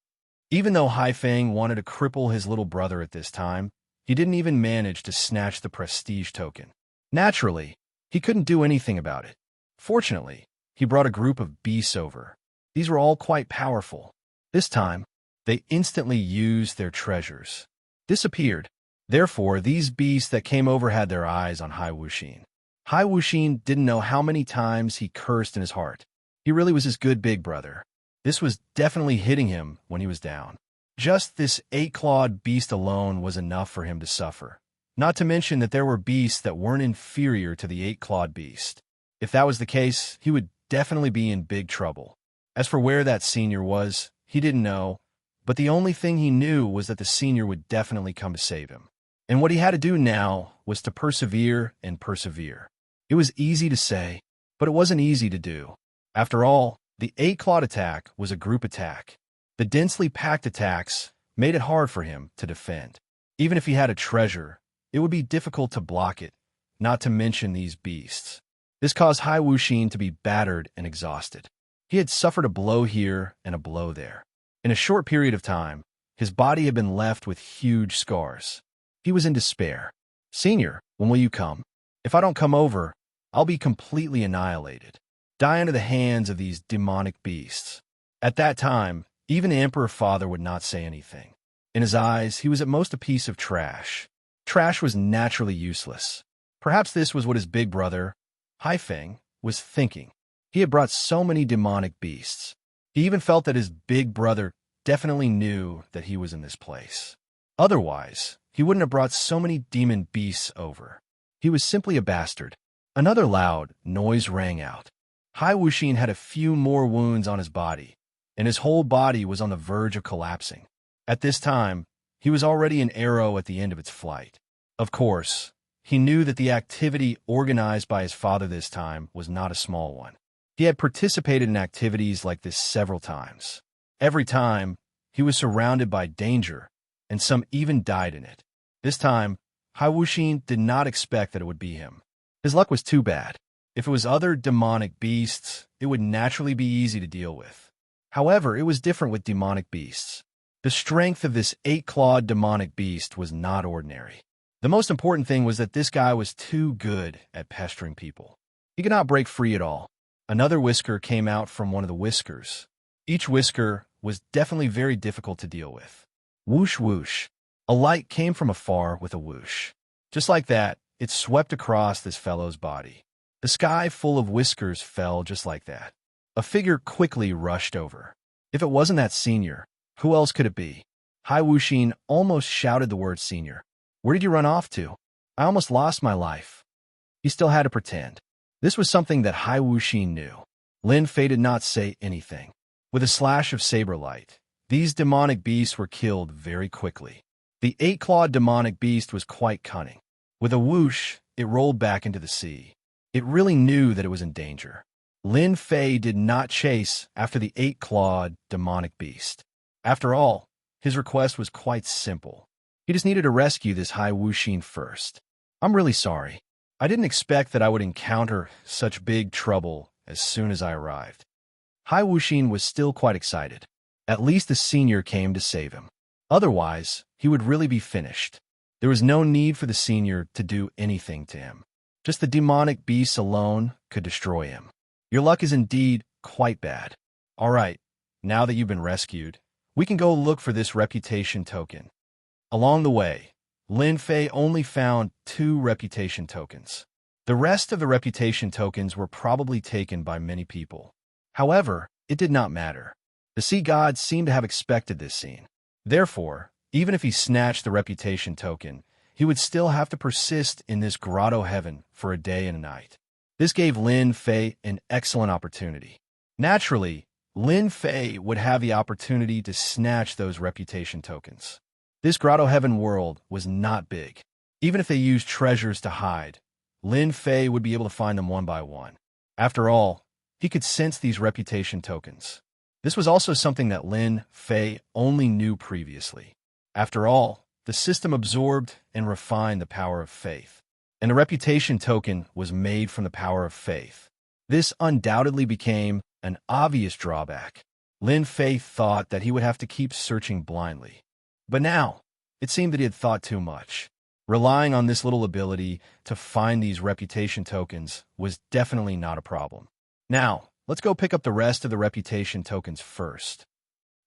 Even though Haifeng wanted to cripple his little brother at this time, he didn't even manage to snatch the prestige token. Naturally, he couldn't do anything about it. Fortunately, he brought a group of beasts over. These were all quite powerful. This time, they instantly used their treasures. Disappeared. Therefore, these beasts that came over had their eyes on Hai Wuxin. Hai Wuxin didn't know how many times he cursed in his heart. He really was his good big brother. This was definitely hitting him when he was down. Just this 8-clawed beast alone was enough for him to suffer. Not to mention that there were beasts that weren't inferior to the 8-clawed beast. If that was the case, he would definitely be in big trouble. As for where that senior was, he didn't know, but the only thing he knew was that the senior would definitely come to save him. And what he had to do now was to persevere and persevere. It was easy to say, but it wasn't easy to do. After all, the 8-clawed attack was a group attack. The densely packed attacks made it hard for him to defend. Even if he had a treasure, it would be difficult to block it, not to mention these beasts. This caused Hai Wuxin to be battered and exhausted. He had suffered a blow here and a blow there. In a short period of time, his body had been left with huge scars. He was in despair. "Senior, when will you come? If I don't come over, I'll be completely annihilated. Die under the hands of these demonic beasts." At that time, even Emperor Father would not say anything. In his eyes, he was at most a piece of trash. Trash was naturally useless. Perhaps this was what his big brother, Haifeng, was thinking. He had brought so many demonic beasts. He even felt that his big brother definitely knew that he was in this place. Otherwise, he wouldn't have brought so many demon beasts over. He was simply a bastard. Another loud noise rang out. Hai Wuxin had a few more wounds on his body, and his whole body was on the verge of collapsing. At this time, he was already an arrow at the end of its flight. Of course, he knew that the activity organized by his father this time was not a small one. He had participated in activities like this several times. Every time, he was surrounded by danger, and some even died in it. This time, Hai Wuxin did not expect that it would be him. His luck was too bad. If it was other demonic beasts, it would naturally be easy to deal with. However, it was different with demonic beasts. The strength of this 8-clawed demonic beast was not ordinary. The most important thing was that this guy was too good at pestering people. He could not break free at all. Another whisker came out from one of the whiskers. Each whisker was definitely very difficult to deal with. Whoosh whoosh. A light came from afar with a whoosh. Just like that, it swept across this fellow's body. The sky full of whiskers fell just like that. A figure quickly rushed over. If it wasn't that senior, who else could it be? Hai Wuxin almost shouted the word senior. "Where did you run off to? I almost lost my life." He still had to pretend. This was something that Hai Wuxin knew. Lin Fei did not say anything. With a slash of saber light, these demonic beasts were killed very quickly. The 8-clawed demonic beast was quite cunning. With a whoosh, it rolled back into the sea. It really knew that it was in danger. Lin Fei did not chase after the 8-clawed demonic beast. After all, his request was quite simple. He just needed to rescue this Hai Wuxin first. "I'm really sorry. I didn't expect that I would encounter such big trouble as soon as I arrived." Hai Wuxin was still quite excited. At least the senior came to save him. Otherwise, he would really be finished. There was no need for the senior to do anything to him. Just the demonic beasts alone could destroy him. Your luck is indeed quite bad. All right, now that you've been rescued, we can go look for this reputation token. Along the way, Lin Fei only found 2 reputation tokens. The rest of the reputation tokens were probably taken by many people. However, it did not matter. The sea gods seemed to have expected this scene. Therefore, even if he snatched the reputation token, he would still have to persist in this grotto heaven for a day and a night. This gave Lin Fei an excellent opportunity. Naturally, Lin Fei would have the opportunity to snatch those reputation tokens. This grotto heaven world was not big. Even if they used treasures to hide, Lin Fei would be able to find them one by one. After all, he could sense these reputation tokens. This was also something that Lin Fei only knew previously. After all, the system absorbed and refined the power of faith, and the reputation token was made from the power of faith. This undoubtedly became an obvious drawback. Lin Fei thought that he would have to keep searching blindly. But now, it seemed that he had thought too much. Relying on this little ability to find these reputation tokens was definitely not a problem. Now, let's go pick up the rest of the reputation tokens first.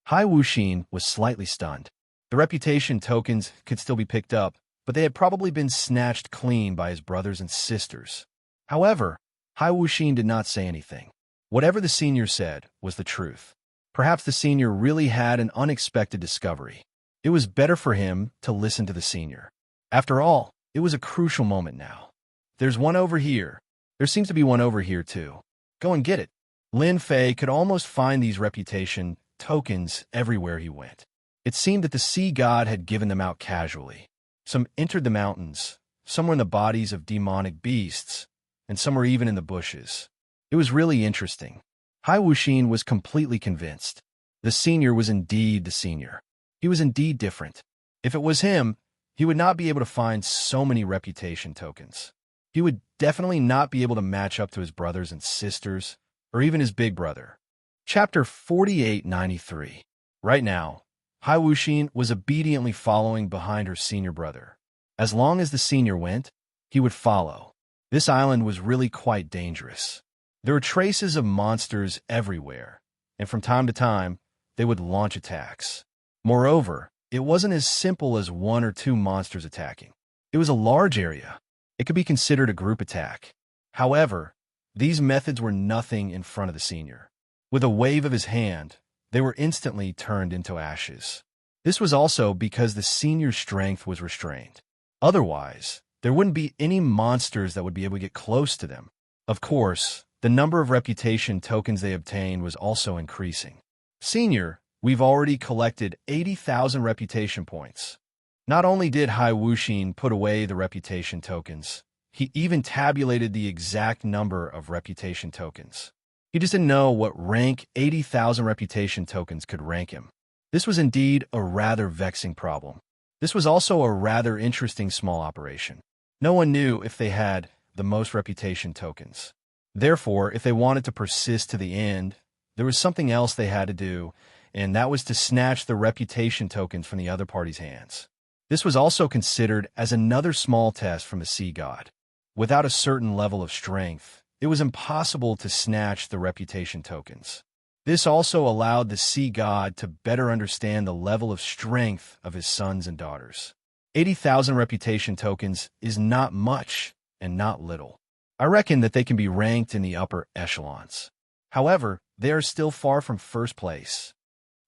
Hai Wuxin was slightly stunned. The reputation tokens could still be picked up, but they had probably been snatched clean by his brothers and sisters. However, Hai Wuxin did not say anything. Whatever the senior said was the truth. Perhaps the senior really had an unexpected discovery. It was better for him to listen to the senior. After all, it was a crucial moment now. There's one over here. There seems to be one over here too. Go and get it. Lin Fei could almost find these reputation tokens everywhere he went. It seemed that the sea god had given them out casually. Some entered the mountains, some were in the bodies of demonic beasts, and some were even in the bushes. It was really interesting. Hai Wuxin was completely convinced. The senior was indeed the senior. He was indeed different. If it was him, he would not be able to find so many reputation tokens. He would definitely not be able to match up to his brothers and sisters, or even his big brother. Chapter 4893. Right now, Hai Wuxin was obediently following behind her senior brother. As long as the senior went, he would follow. This island was really quite dangerous. There were traces of monsters everywhere, and from time to time, they would launch attacks. Moreover, it wasn't as simple as 1 or 2 monsters attacking. It was a large area. It could be considered a group attack. However, these methods were nothing in front of the senior. With a wave of his hand, they were instantly turned into ashes. This was also because the senior's strength was restrained. Otherwise, there wouldn't be any monsters that would be able to get close to them. Of course, the number of reputation tokens they obtained was also increasing. Senior, we've already collected 80,000 reputation points. Not only did Hai Wuxin put away the reputation tokens, he even tabulated the exact number of reputation tokens. He just didn't know what rank 80,000 reputation tokens could rank him. This was indeed a rather vexing problem. This was also a rather interesting small operation. No one knew if they had the most reputation tokens. Therefore, if they wanted to persist to the end, there was something else they had to do, and that was to snatch the reputation tokens from the other party's hands. This was also considered as another small test from the sea god. Without a certain level of strength, it was impossible to snatch the reputation tokens. This also allowed the sea god to better understand the level of strength of his sons and daughters. 80,000 reputation tokens is not much and not little. I reckon that they can be ranked in the upper echelons. However, they are still far from first place.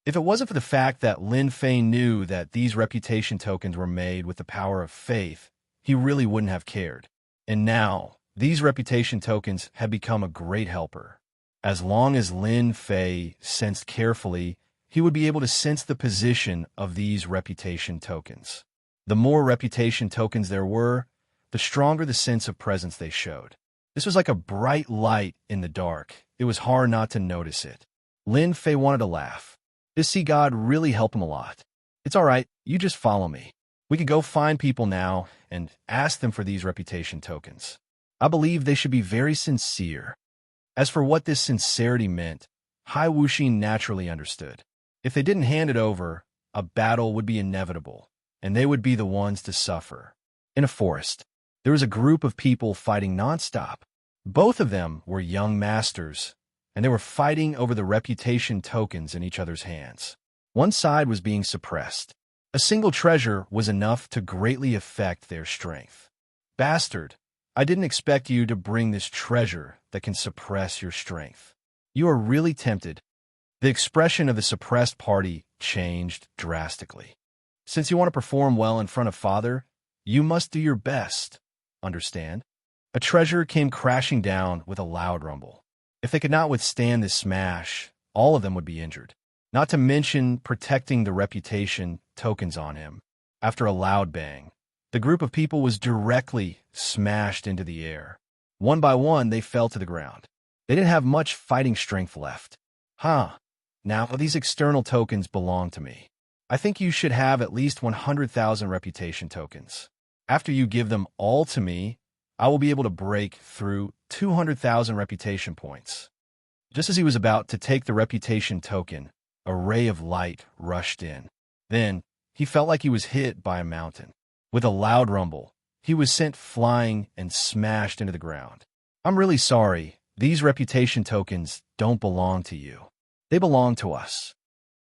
If it wasn't for the fact that Lin Fei knew that these reputation tokens were made with the power of faith, he really wouldn't have cared. And now, these reputation tokens had become a great helper. As long as Lin Fei sensed carefully, he would be able to sense the position of these reputation tokens. The more reputation tokens there were, the stronger the sense of presence they showed. This was like a bright light in the dark. It was hard not to notice it. Lin Fei wanted to laugh. This sea god really helped him a lot. It's all right, you just follow me. We could go find people now and ask them for these reputation tokens. I believe they should be very sincere. As for what this sincerity meant, Hai Wuxin naturally understood. If they didn't hand it over, a battle would be inevitable, and they would be the ones to suffer. In a forest, there was a group of people fighting nonstop. Both of them were young masters, and they were fighting over the reputation tokens in each other's hands. One side was being suppressed. A single treasure was enough to greatly affect their strength. Bastard, I didn't expect you to bring this treasure that can suppress your strength. You are really tempted. The expression of the suppressed party changed drastically. Since you want to perform well in front of Father, you must do your best. Understand? A treasure came crashing down with a loud rumble. If they could not withstand this smash, all of them would be injured. Not to mention protecting the reputation tokens on him. After a loud bang, the group of people was directly smashed into the air. One by one, they fell to the ground. They didn't have much fighting strength left. Now these external tokens belong to me. I think you should have at least 100,000 reputation tokens. After you give them all to me, I will be able to break through 200,000 reputation points. Just as he was about to take the reputation token, a ray of light rushed in. Then, he felt like he was hit by a mountain. With a loud rumble, he was sent flying and smashed into the ground. I'm really sorry, these reputation tokens don't belong to you. They belong to us.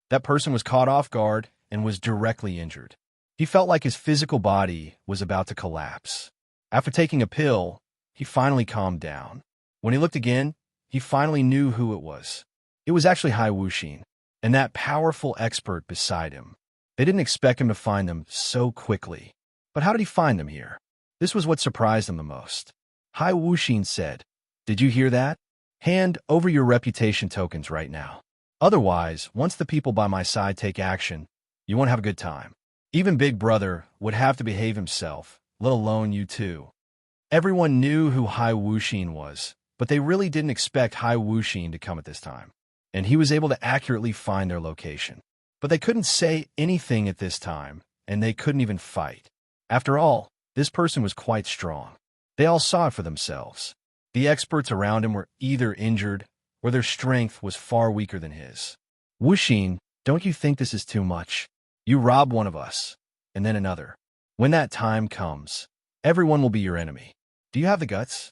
That person was caught off guard and was directly injured. He felt like his physical body was about to collapse. After taking a pill, he finally calmed down. When he looked again, he finally knew who it was. It was actually Hai Wuxin, and that powerful expert beside him. They didn't expect him to find them so quickly. But how did he find them here? This was what surprised them the most. Hai Wuxin said, "Did you hear that? Hand over your reputation tokens right now. Otherwise, once the people by my side take action, you won't have a good time. Even Big Brother would have to behave himself, let alone you too." Everyone knew who Hai Wuxin was, but they really didn't expect Hai Wuxin to come at this time. And he was able to accurately find their location. But they couldn't say anything at this time, and they couldn't even fight. After all, this person was quite strong. They all saw it for themselves. The experts around him were either injured, or their strength was far weaker than his. "Wuxin, don't you think this is too much? You rob one of us, and then another. When that time comes, everyone will be your enemy. Do you have the guts?"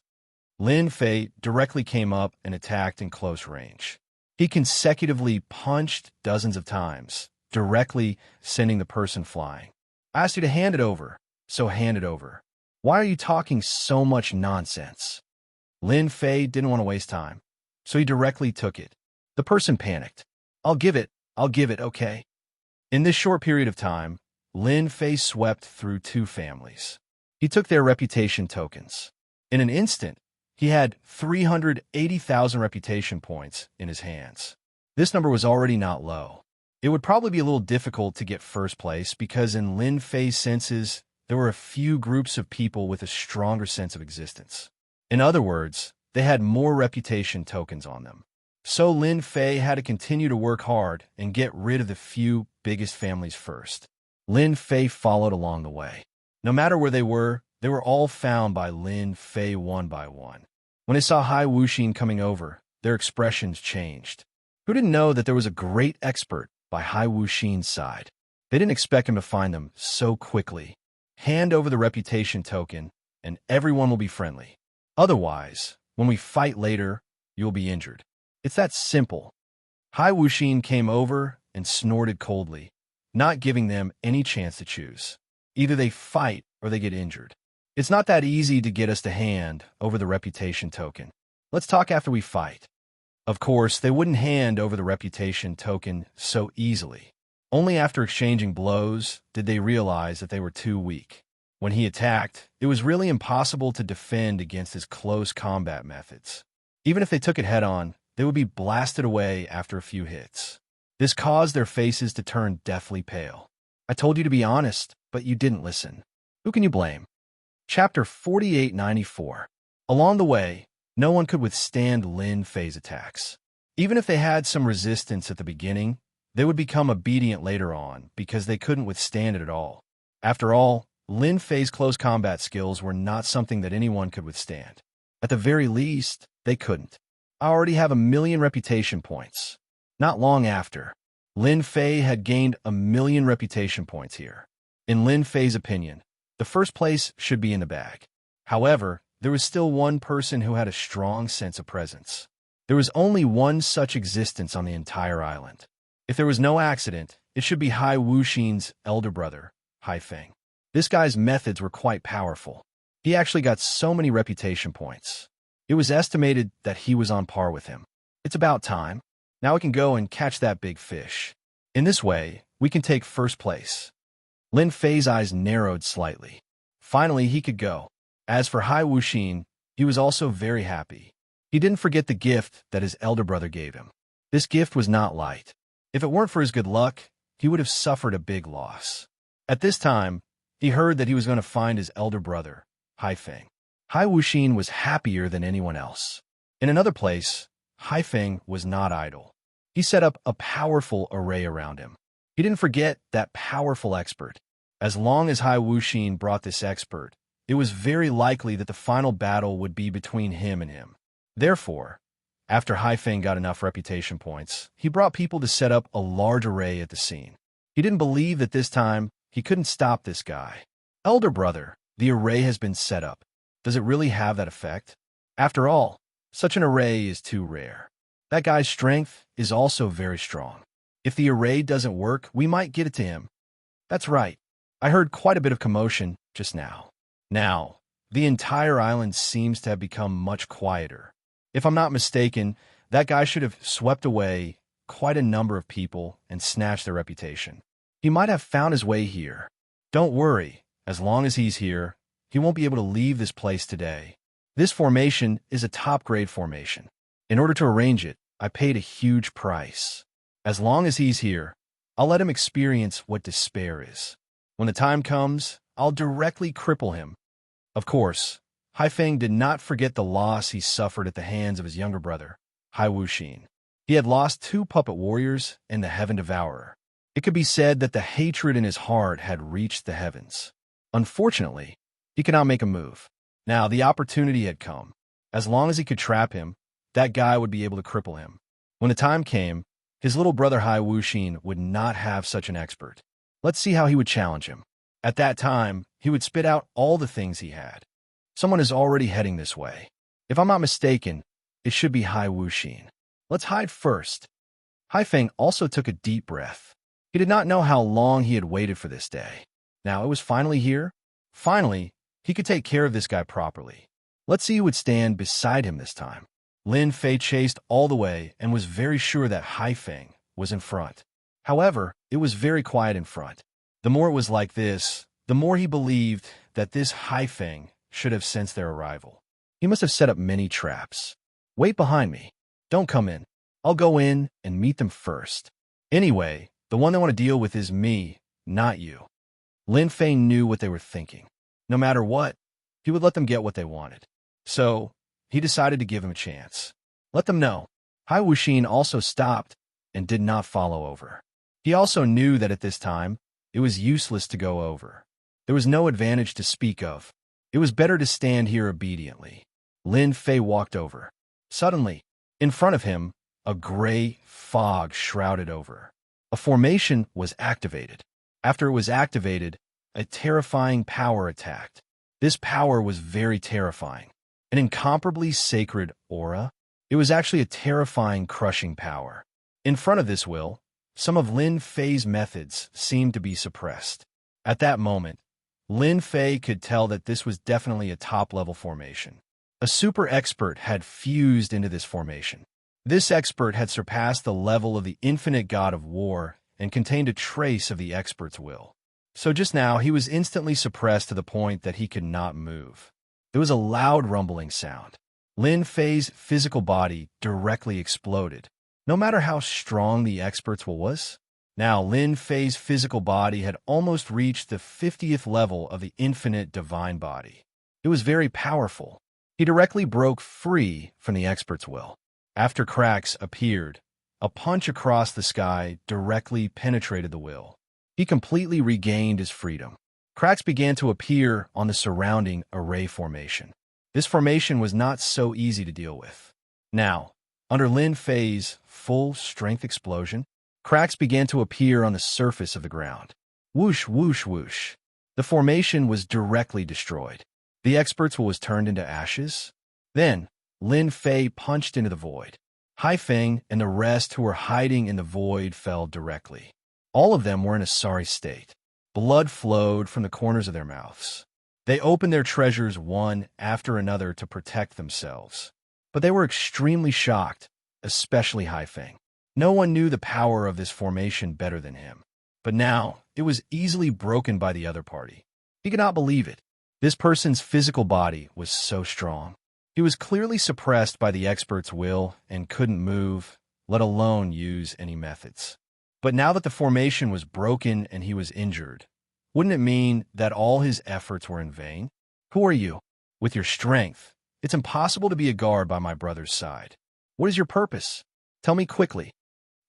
Lin Fei directly came up and attacked in close range. He consecutively punched dozens of times, directly sending the person flying. "I asked you to hand it over, so hand it over. Why are you talking so much nonsense?" Lin Fei didn't want to waste time, so he directly took it. The person panicked. I'll give it, okay?" In this short period of time, Lin Fei swept through 2 families. He took their reputation tokens. In an instant, he had 380,000 reputation points in his hands. This number was already not low. It would probably be a little difficult to get first place because in Lin Fei's senses, there were a few groups of people with a stronger sense of existence. In other words, they had more reputation tokens on them. So Lin Fei had to continue to work hard and get rid of the few biggest families first. Lin Fei followed along the way. No matter where they were all found by Lin Fei one by one. When they saw Hai Wuxin coming over, their expressions changed. Who didn't know that there was a great expert by Hai Wuxin's side? They didn't expect him to find them so quickly. Hand over the reputation token, and everyone will be friendly. Otherwise, when we fight later, you will be injured. It's that simple. Hai Wuxin came over and snorted coldly, not giving them any chance to choose. Either they fight or they get injured. It's not that easy to get us to hand over the reputation token. Let's talk after we fight. Of course, they wouldn't hand over the reputation token so easily. Only after exchanging blows did they realize that they were too weak. When he attacked, it was really impossible to defend against his close combat methods. Even if they took it head-on, they would be blasted away after a few hits. This caused their faces to turn deathly pale. I told you to be honest, but you didn't listen. Who can you blame? Chapter 4894. Along the way, no one could withstand Lin Fei's attacks. Even if they had some resistance at the beginning, they would become obedient later on because they couldn't withstand it at all. After all, Lin Fei's close combat skills were not something that anyone could withstand. At the very least, they couldn't. I already have 1,000,000 reputation points. Not long after, Lin Fei had gained 1,000,000 reputation points here. In Lin Fei's opinion, the first place should be in the bag. However, there was still one person who had a strong sense of presence. There was only one such existence on the entire island. If there was no accident, It should be Hai Wuxin's elder brother, Hai Feng. This guy's methods were quite powerful. He actually got so many reputation points. It was estimated that he was on par with him. It's about time. Now we can go and catch that big fish. In this way, we can take first place. Lin Fei's eyes narrowed slightly. Finally, he could go. As for Hai Wuxin, he was also very happy. He didn't forget the gift that his elder brother gave him. This gift was not light. If it weren't for his good luck, he would have suffered a big loss. At this time, he heard that he was going to find his elder brother, Hai Feng. Hai Wuxin was happier than anyone else. In another place, Hai Feng was not idle. He set up a powerful array around him. He didn't forget that powerful expert. As long as Hai Wuxin brought this expert, it was very likely that the final battle would be between him and him. Therefore, after Hai Feng got enough reputation points, he brought people to set up a large array at the scene. He didn't believe that this time he couldn't stop this guy. Elder brother, the array has been set up. Does it really have that effect? After all, such an array is too rare. That guy's strength is also very strong. If the array doesn't work, we might get it to him. That's right. I heard quite a bit of commotion just now. Now, the entire island seems to have become much quieter. If I'm not mistaken, that guy should have swept away quite a number of people and snatched their reputation. He might have found his way here. Don't worry, as long as he's here, he won't be able to leave this place today. This formation is a top-grade formation. In order to arrange it, I paid a huge price. As long as he's here, I'll let him experience what despair is. When the time comes, I'll directly cripple him. Of course, Hai Feng did not forget the loss he suffered at the hands of his younger brother, Hai Wuxin. He had lost 2 puppet warriors and the Heaven Devourer. It could be said that the hatred in his heart had reached the heavens. Unfortunately, he could not make a move. Now, the opportunity had come. As long as he could trap him, that guy would be able to cripple him. When the time came, his little brother Hai Wuxin would not have such an expert. Let's see how he would challenge him. At that time, he would spit out all the things he had. Someone is already heading this way. If I'm not mistaken, it should be Hai Wuxin. Let's hide first. Hai Feng also took a deep breath. He did not know how long he had waited for this day. Now it was finally here. Finally, he could take care of this guy properly. Let's see who would stand beside him this time. Lin Fei chased all the way and was very sure that Hai Feng was in front. However, it was very quiet in front. The more it was like this, the more he believed that this Hai Feng should have sensed their arrival. He must have set up many traps. Wait behind me. Don't come in. I'll go in and meet them first. Anyway, the one they want to deal with is me, not you. Lin Fei knew what they were thinking. No matter what, he would let them get what they wanted. So, he decided to give him a chance. Let them know. Hai Wuxin also stopped and did not follow over. He also knew that at this time, it was useless to go over. There was no advantage to speak of. It was better to stand here obediently. Lin Fei walked over. Suddenly, in front of him, a gray fog shrouded over. A formation was activated. After it was activated, a terrifying power attacked. This power was very terrifying. An incomparably sacred aura. It was actually a terrifying, crushing power. In front of this will, some of Lin Fei's methods seemed to be suppressed. At that moment, Lin Fei could tell that this was definitely a top-level formation. A super expert had fused into this formation. This expert had surpassed the level of the infinite god of war and contained a trace of the expert's will. So just now, he was instantly suppressed to the point that he could not move. There was a loud rumbling sound. Lin Fei's physical body directly exploded, no matter how strong the expert's will was. Now, Lin Fei's physical body had almost reached the 50th level of the infinite divine body. It was very powerful. He directly broke free from the expert's will. After cracks appeared, a punch across the sky directly penetrated the will. He completely regained his freedom. Cracks began to appear on the surrounding array formation. This formation was not so easy to deal with. Now, under Lin Fei's full-strength explosion, cracks began to appear on the surface of the ground. Whoosh, whoosh, whoosh. The formation was directly destroyed. The expert's will was turned into ashes. Then, Lin Fei punched into the void. Hai Feng and the rest who were hiding in the void fell directly. All of them were in a sorry state. Blood flowed from the corners of their mouths. They opened their treasures one after another to protect themselves. But they were extremely shocked, especially Haifeng. No one knew the power of this formation better than him. But now, it was easily broken by the other party. He could not believe it. This person's physical body was so strong. He was clearly suppressed by the expert's will and couldn't move, let alone use any methods. But now that the formation was broken and he was injured, wouldn't it mean that all his efforts were in vain? Who are you? With your strength, it's impossible to be a guard by my brother's side. What is your purpose? Tell me quickly.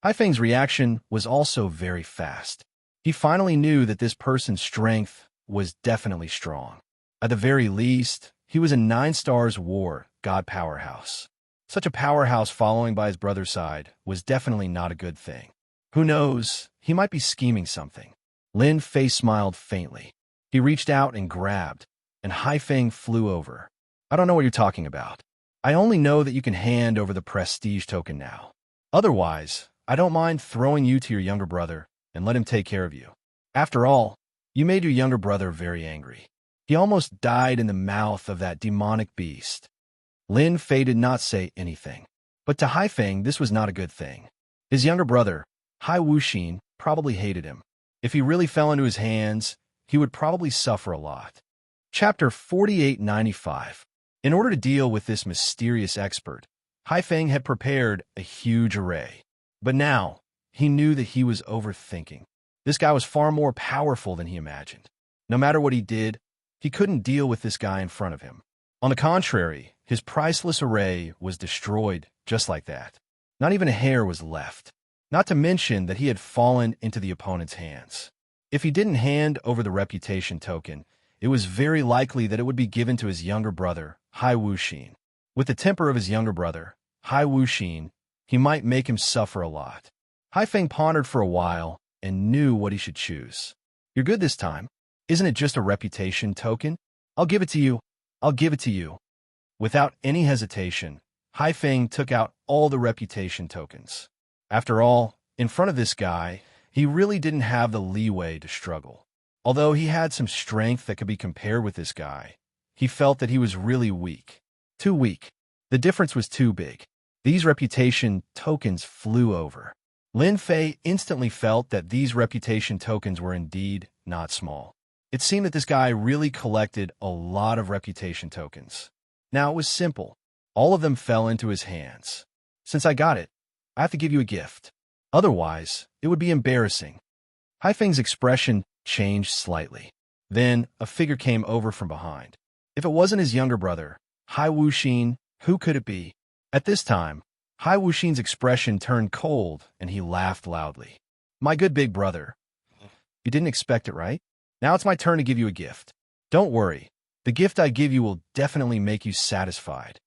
Haifeng's reaction was also very fast. He finally knew that this person's strength was definitely strong. At the very least, he was a 9 stars war god powerhouse. Such a powerhouse following by his brother's side was definitely not a good thing. Who knows, he might be scheming something. Lin Fei smiled faintly. He reached out and grabbed, and Haifeng flew over. I don't know what you're talking about. I only know that you can hand over the prestige token now. Otherwise, I don't mind throwing you to your younger brother and let him take care of you. After all, you made your younger brother very angry. He almost died in the mouth of that demonic beast. Lin Fei did not say anything. But to Haifeng, this was not a good thing. His younger brother, Hai Wuxin, probably hated him. If he really fell into his hands, he would probably suffer a lot. Chapter 4895. In order to deal with this mysterious expert, Haifeng had prepared a huge array. But now, he knew that he was overthinking. This guy was far more powerful than he imagined. No matter what he did, he couldn't deal with this guy in front of him. On the contrary, his priceless array was destroyed just like that. Not even a hair was left. Not to mention that he had fallen into the opponent's hands. If he didn't hand over the reputation token, it was very likely that it would be given to his younger brother, Hai Wuxin. With the temper of his younger brother, Hai Wuxin, he might make him suffer a lot. Haifeng pondered for a while and knew what he should choose. You're good this time. Isn't it just a reputation token? I'll give it to you. I'll give it to you. Without any hesitation, Haifeng took out all the reputation tokens. After all, in front of this guy, he really didn't have the leeway to struggle. Although he had some strength that could be compared with this guy, he felt that he was really weak. Too weak. The difference was too big. These reputation tokens flew over. Lin Fei instantly felt that these reputation tokens were indeed not small. It seemed that this guy really collected a lot of reputation tokens. Now it was simple. All of them fell into his hands. Since I got it, I have to give you a gift. Otherwise, it would be embarrassing. Haifeng's expression changed slightly. Then, a figure came over from behind. If it wasn't his younger brother, Hai Wuxin, who could it be? At this time, Hai Wuxin's expression turned cold and he laughed loudly. My good big brother. You didn't expect it, right? Now it's my turn to give you a gift. Don't worry. The gift I give you will definitely make you satisfied.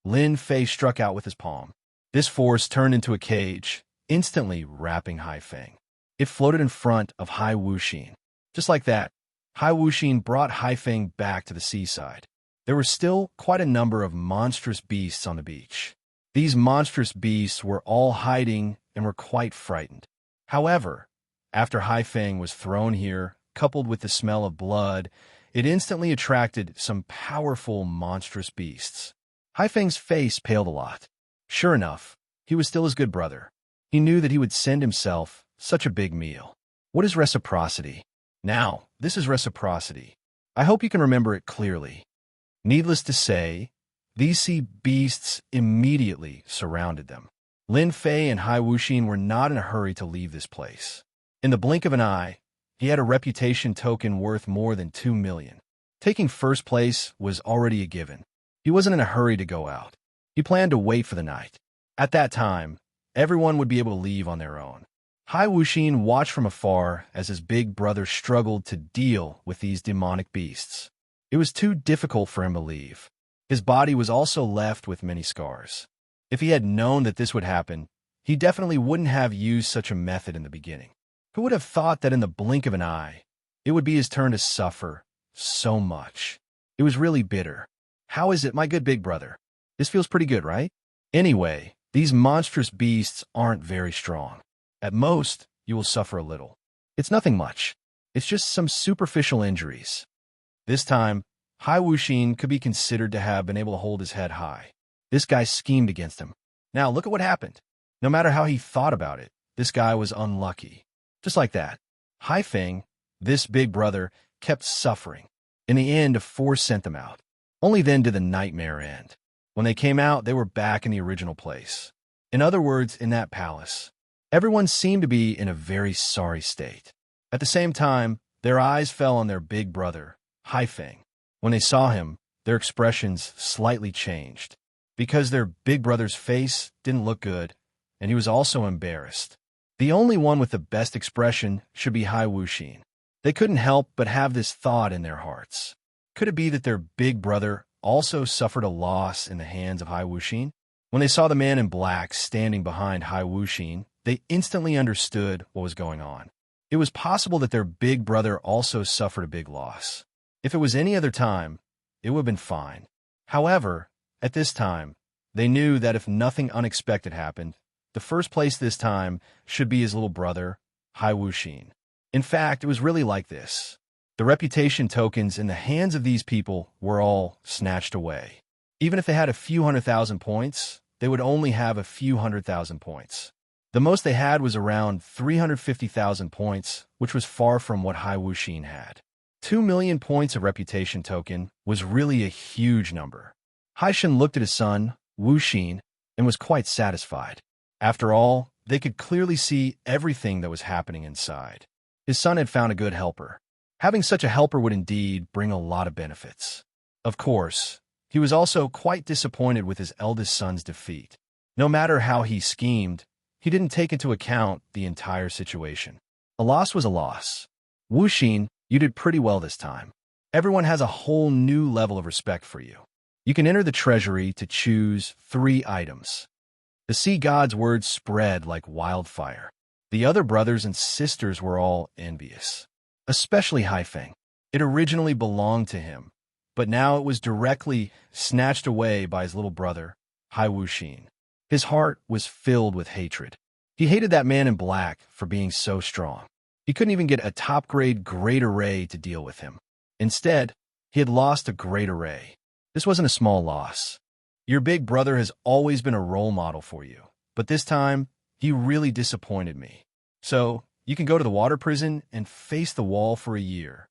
Lin Fei struck out with his palm. This force turned into a cage, instantly wrapping Haifeng. It floated in front of Hai Wuxin. Just like that, Hai Wuxin brought Haifeng back to the seaside. There were still quite a number of monstrous beasts on the beach. These monstrous beasts were all hiding and were quite frightened. However, after Haifeng was thrown here, coupled with the smell of blood, it instantly attracted some powerful monstrous beasts. Haifeng's face paled a lot. Sure enough, he was still his good brother. He knew that he would send himself such a big meal. What is reciprocity? Now, this is reciprocity. I hope you can remember it clearly. Needless to say, these sea beasts immediately surrounded them. Lin Fei and Hai Wuxin were not in a hurry to leave this place. In the blink of an eye, he had a reputation token worth more than 2 million. Taking first place was already a given. He wasn't in a hurry to go out. He planned to wait for the night. At that time, everyone would be able to leave on their own. Hai Wuxin watched from afar as his big brother struggled to deal with these demonic beasts. It was too difficult for him to leave. His body was also left with many scars. If he had known that this would happen, he definitely wouldn't have used such a method in the beginning. Who would have thought that in the blink of an eye, it would be his turn to suffer so much? It was really bitter. How is it, my good big brother? This feels pretty good, right? Anyway, these monstrous beasts aren't very strong. At most, you will suffer a little. It's nothing much. It's just some superficial injuries. This time, Hai Wuxin could be considered to have been able to hold his head high. This guy schemed against him. Now look at what happened. No matter how he thought about it, this guy was unlucky. Just like that. Hai Feng, this big brother, kept suffering. In the end, a force sent them out. Only then did the nightmare end. When they came out, they were back in the original place. In other words, in that palace. Everyone seemed to be in a very sorry state. At the same time, their eyes fell on their big brother, Hai Feng. When they saw him, their expressions slightly changed. Because their big brother's face didn't look good, and he was also embarrassed. The only one with the best expression should be Hai Wuxin. They couldn't help but have this thought in their hearts. Could it be that their big brother also suffered a loss in the hands of Hai Wuxin? When they saw the man in black standing behind Hai Wuxin, they instantly understood what was going on. It was possible that their big brother also suffered a big loss. If it was any other time, it would have been fine. However, at this time, they knew that if nothing unexpected happened, the first place this time should be his little brother, Hai Wuxin. In fact, it was really like this. The reputation tokens in the hands of these people were all snatched away. Even if they had a few 100,000 points, they would only have a few 100,000 points. The most they had was around 350,000 points, which was far from what Hai Wuxin had. 2 million points of reputation token was really a huge number. Hai Shen looked at his son, Wuxin, and was quite satisfied. After all, they could clearly see everything that was happening inside. His son had found a good helper. Having such a helper would indeed bring a lot of benefits. Of course, he was also quite disappointed with his eldest son's defeat. No matter how he schemed, he didn't take into account the entire situation. A loss was a loss. Wuxin, you did pretty well this time. Everyone has a whole new level of respect for you. You can enter the treasury to choose 3 items. The sea god's words spread like wildfire. The other brothers and sisters were all envious, especially Hai Feng. It originally belonged to him, but now it was directly snatched away by his little brother, Hai Wuxin. His heart was filled with hatred. He hated that man in black for being so strong. He couldn't even get a top-grade great array to deal with him. Instead, he had lost a great array. This wasn't a small loss. Your big brother has always been a role model for you, but this time, he really disappointed me. So, you can go to the water prison and face the wall for a year.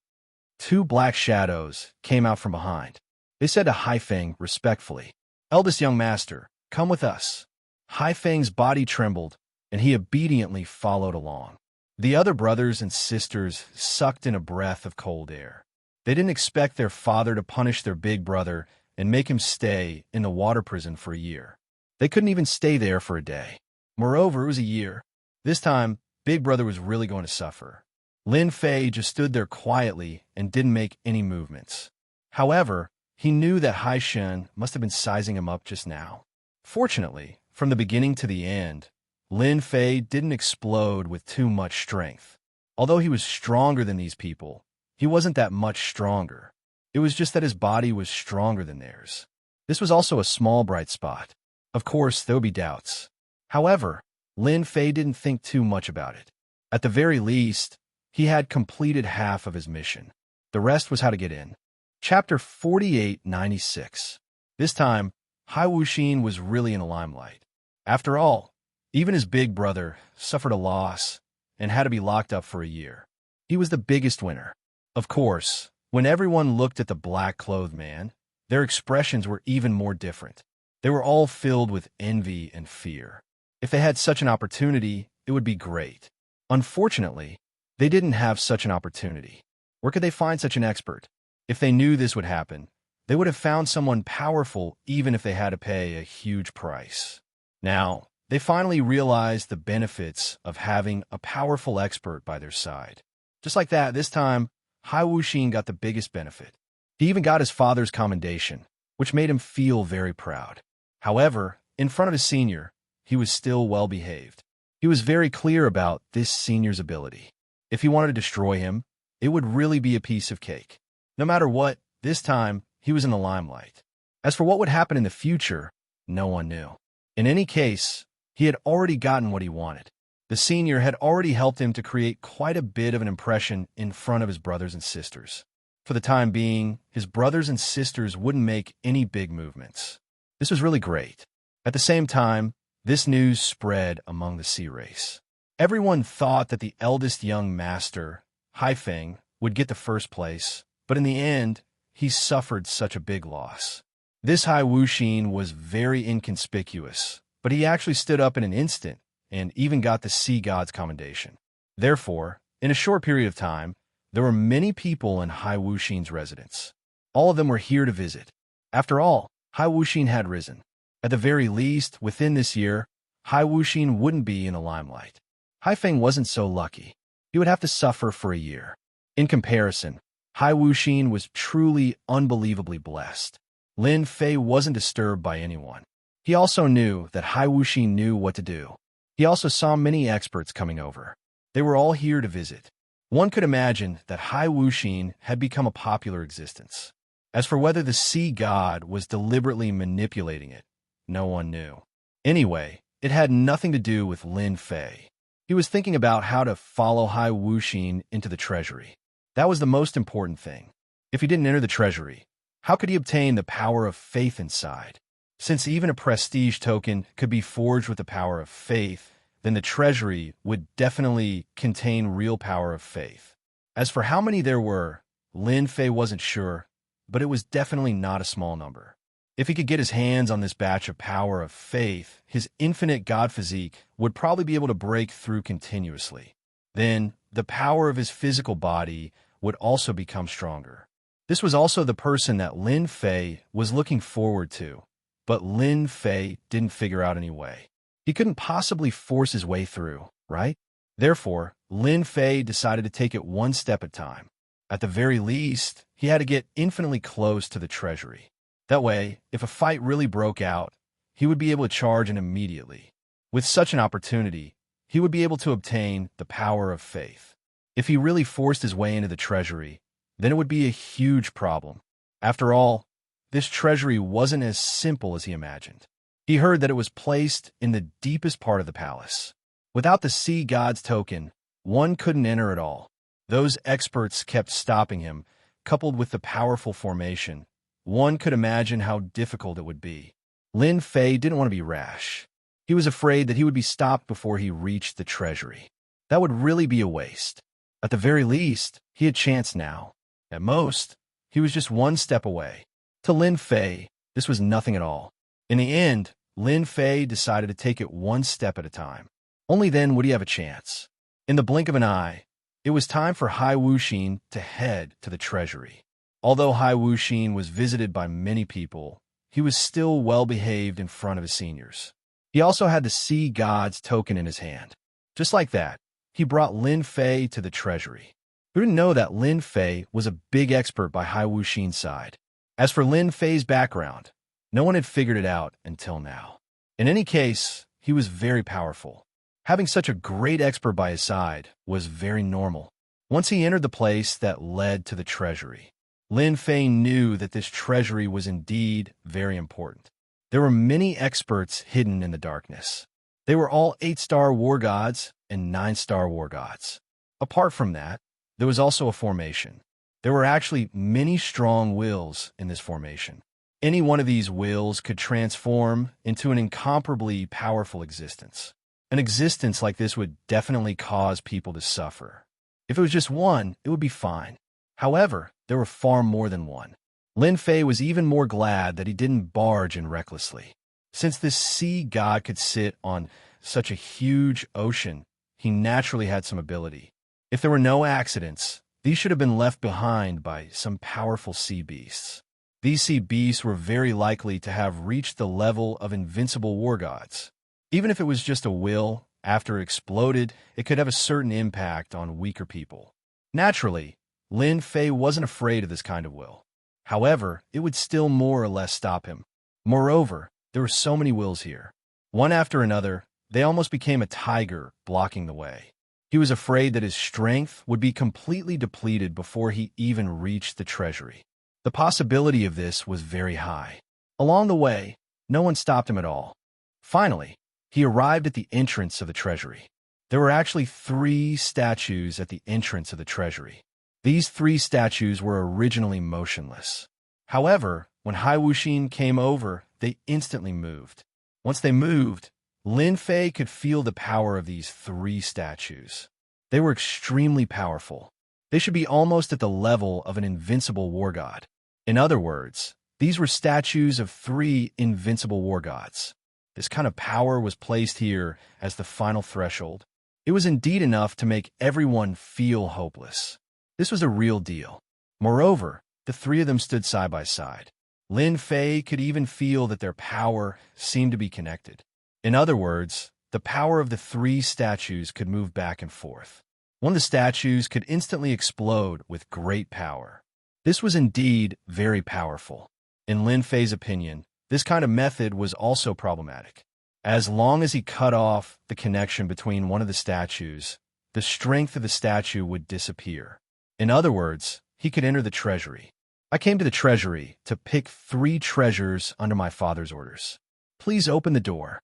2 black shadows came out from behind. They said to Hai Feng respectfully, "Eldest young master, come with us." Hai Feng's body trembled, and he obediently followed along. The other brothers and sisters sucked in a breath of cold air. They didn't expect their father to punish their big brother and make him stay in the water prison for a year. They couldn't even stay there for a day. Moreover, it was a year. This time, big brother was really going to suffer. Lin Fei just stood there quietly and didn't make any movements. However, he knew that Hai Shen must have been sizing him up just now. Fortunately, from the beginning to the end, Lin Fei didn't explode with too much strength. Although he was stronger than these people, he wasn't that much stronger. It was just that his body was stronger than theirs. This was also a small bright spot. Of course, there would be doubts. However, Lin Fei didn't think too much about it. At the very least, he had completed half of his mission. The rest was how to get in. Chapter 4896. This time, Hai Wuxin was really in the limelight. After all, even his big brother suffered a loss and had to be locked up for a year. He was the biggest winner. Of course, when everyone looked at the black-clothed man, their expressions were even more different. They were all filled with envy and fear. If they had such an opportunity, it would be great. Unfortunately, they didn't have such an opportunity. Where could they find such an expert? If they knew this would happen, they would have found someone powerful even if they had to pay a huge price. Now, they finally realized the benefits of having a powerful expert by their side. Just like that, this time, Hai Wuxin got the biggest benefit. He even got his father's commendation, which made him feel very proud. However, in front of his senior, he was still well-behaved. He was very clear about this senior's ability. If he wanted to destroy him, it would really be a piece of cake. No matter what, this time, he was in the limelight. As for what would happen in the future, no one knew. In any case, he had already gotten what he wanted. The senior had already helped him to create quite a bit of an impression in front of his brothers and sisters. For the time being, his brothers and sisters wouldn't make any big movements. This was really great. At the same time, this news spread among the sea race. Everyone thought that the eldest young master, Haifeng, would get the first place, but in the end, he suffered such a big loss. This Hai Wuxin was very inconspicuous, but he actually stood up in an instant and even got the sea god's commendation. Therefore, in a short period of time, there were many people in Hai Wuxin's residence. All of them were here to visit. After all, Hai Wuxin had risen. At the very least, within this year, Hai Wuxin wouldn't be in the limelight. Haifeng wasn't so lucky. He would have to suffer for a year. In comparison, Hai Wuxin was truly unbelievably blessed. Lin Fei wasn't disturbed by anyone. He also knew that Hai Wuxin knew what to do. He also saw many experts coming over. They were all here to visit. One could imagine that Hai Wuxin had become a popular existence. As for whether the sea god was deliberately manipulating it, no one knew. Anyway, it had nothing to do with Lin Fei. He was thinking about how to follow Hai Wuxin into the treasury. That was the most important thing. If he didn't enter the treasury, how could he obtain the power of faith inside? Since even a prestige token could be forged with the power of faith, then the treasury would definitely contain real power of faith. As for how many there were, Lin Fei wasn't sure, but it was definitely not a small number. If he could get his hands on this batch of power of faith, his infinite god physique would probably be able to break through continuously. Then, the power of his physical body would also become stronger. This was also the person that Lin Fei was looking forward to. But Lin Fei didn't figure out any way. He couldn't possibly force his way through, right? Therefore, Lin Fei decided to take it one step at a time. At the very least, he had to get infinitely close to the treasury. That way, if a fight really broke out, he would be able to charge in immediately. With such an opportunity, he would be able to obtain the power of faith. If he really forced his way into the treasury, then it would be a huge problem. After all, this treasury wasn't as simple as he imagined. He heard that it was placed in the deepest part of the palace. Without the sea god's token, one couldn't enter at all. Those experts kept stopping him, coupled with the powerful formation. One could imagine how difficult it would be. Lin Fei didn't want to be rash. He was afraid that he would be stopped before he reached the treasury. That would really be a waste. At the very least, he had chance now. At most, he was just one step away. To Lin Fei, this was nothing at all. In the end, Lin Fei decided to take it one step at a time. Only then would he have a chance. In the blink of an eye, it was time for Hai Wuxin to head to the treasury. Although Hai Wuxin was visited by many people, he was still well-behaved in front of his seniors. He also had the sea god's token in his hand. Just like that, he brought Lin Fei to the treasury. Who didn't know that Lin Fei was a big expert by Hai Wuxin's side? As for Lin Fei's background, no one had figured it out until now. In any case, he was very powerful. Having such a great expert by his side was very normal. Once he entered the place that led to the treasury, Lin Fei knew that this treasury was indeed very important. There were many experts hidden in the darkness. They were all 8-star war gods and 9-star war gods. Apart from that, there was also a formation. There were actually many strong wills in this formation. Any one of these wills could transform into an incomparably powerful existence. An existence like this would definitely cause people to suffer. If it was just one, it would be fine. However, there were far more than one. Lin Fei was even more glad that he didn't barge in recklessly. Since this sea god could sit on such a huge ocean, he naturally had some ability. If there were no accidents, these should have been left behind by some powerful sea beasts. These sea beasts were very likely to have reached the level of invincible war gods. Even if it was just a will, after it exploded, it could have a certain impact on weaker people. Naturally, Lin Fei wasn't afraid of this kind of will. However, it would still more or less stop him. Moreover, there were so many wills here. One after another, they almost became a tiger blocking the way. He was afraid that his strength would be completely depleted before he even reached the treasury. The possibility of this was very high. Along the way, no one stopped him at all. Finally, he arrived at the entrance of the treasury. There were actually 3 statues at the entrance of the treasury. These 3 statues were originally motionless. However, when Hai Wuxin came over, they instantly moved. Once they moved, Lin Fei could feel the power of these 3 statues. They were extremely powerful. They should be almost at the level of an invincible war god. In other words, these were statues of 3 invincible war gods. This kind of power was placed here as the final threshold. It was indeed enough to make everyone feel hopeless. This was a real deal. Moreover, the 3 of them stood side by side. Lin Fei could even feel that their power seemed to be connected. In other words, the power of the 3 statues could move back and forth. One of the statues could instantly explode with great power. This was indeed very powerful. In Lin Fei's opinion, this kind of method was also problematic. As long as he cut off the connection between one of the statues, the strength of the statue would disappear. In other words, he could enter the treasury. I came to the treasury to pick 3 treasures under my father's orders. Please open the door.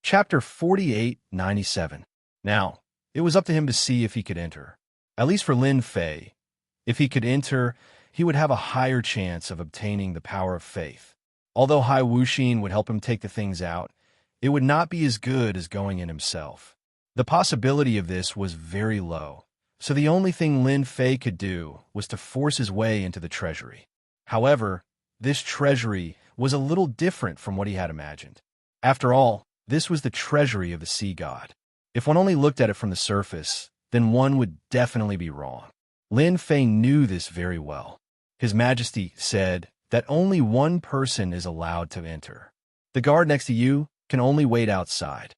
Chapter 4897. Now, it was up to him to see if he could enter. At least for Lin Fei, if he could enter, he would have a higher chance of obtaining the power of faith. Although Hai Wuxin would help him take the things out, it would not be as good as going in himself. The possibility of this was very low, so the only thing Lin Fei could do was to force his way into the treasury. However, this treasury was a little different from what he had imagined. After all, this was the treasury of the sea god. If one only looked at it from the surface, then one would definitely be wrong. Lin Fei knew this very well. His Majesty said that only one person is allowed to enter. The guard next to you can only wait outside.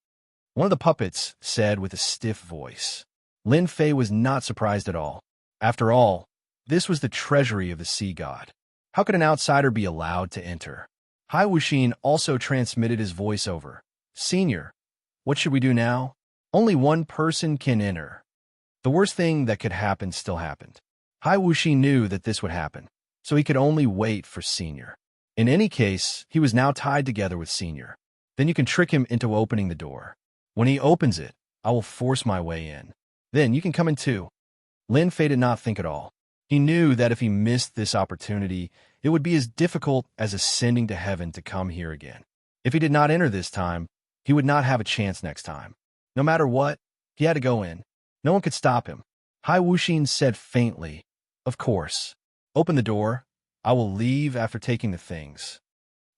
One of the puppets said with a stiff voice. Lin Fei was not surprised at all. After all, this was the treasury of the sea god. How could an outsider be allowed to enter? Hai Wuxin also transmitted his voice over. Senior, what should we do now? Only one person can enter. The worst thing that could happen still happened. Hai Wuxin knew that this would happen, so he could only wait for Senior. In any case, he was now tied together with Senior. Then you can trick him into opening the door. When he opens it, I will force my way in. Then you can come in too. Lin Fei did not think at all. He knew that if he missed this opportunity, it would be as difficult as ascending to heaven to come here again. If he did not enter this time, he would not have a chance next time. No matter what, he had to go in. No one could stop him. Hai Wuxin said faintly, "Of course. Open the door. I will leave after taking the things."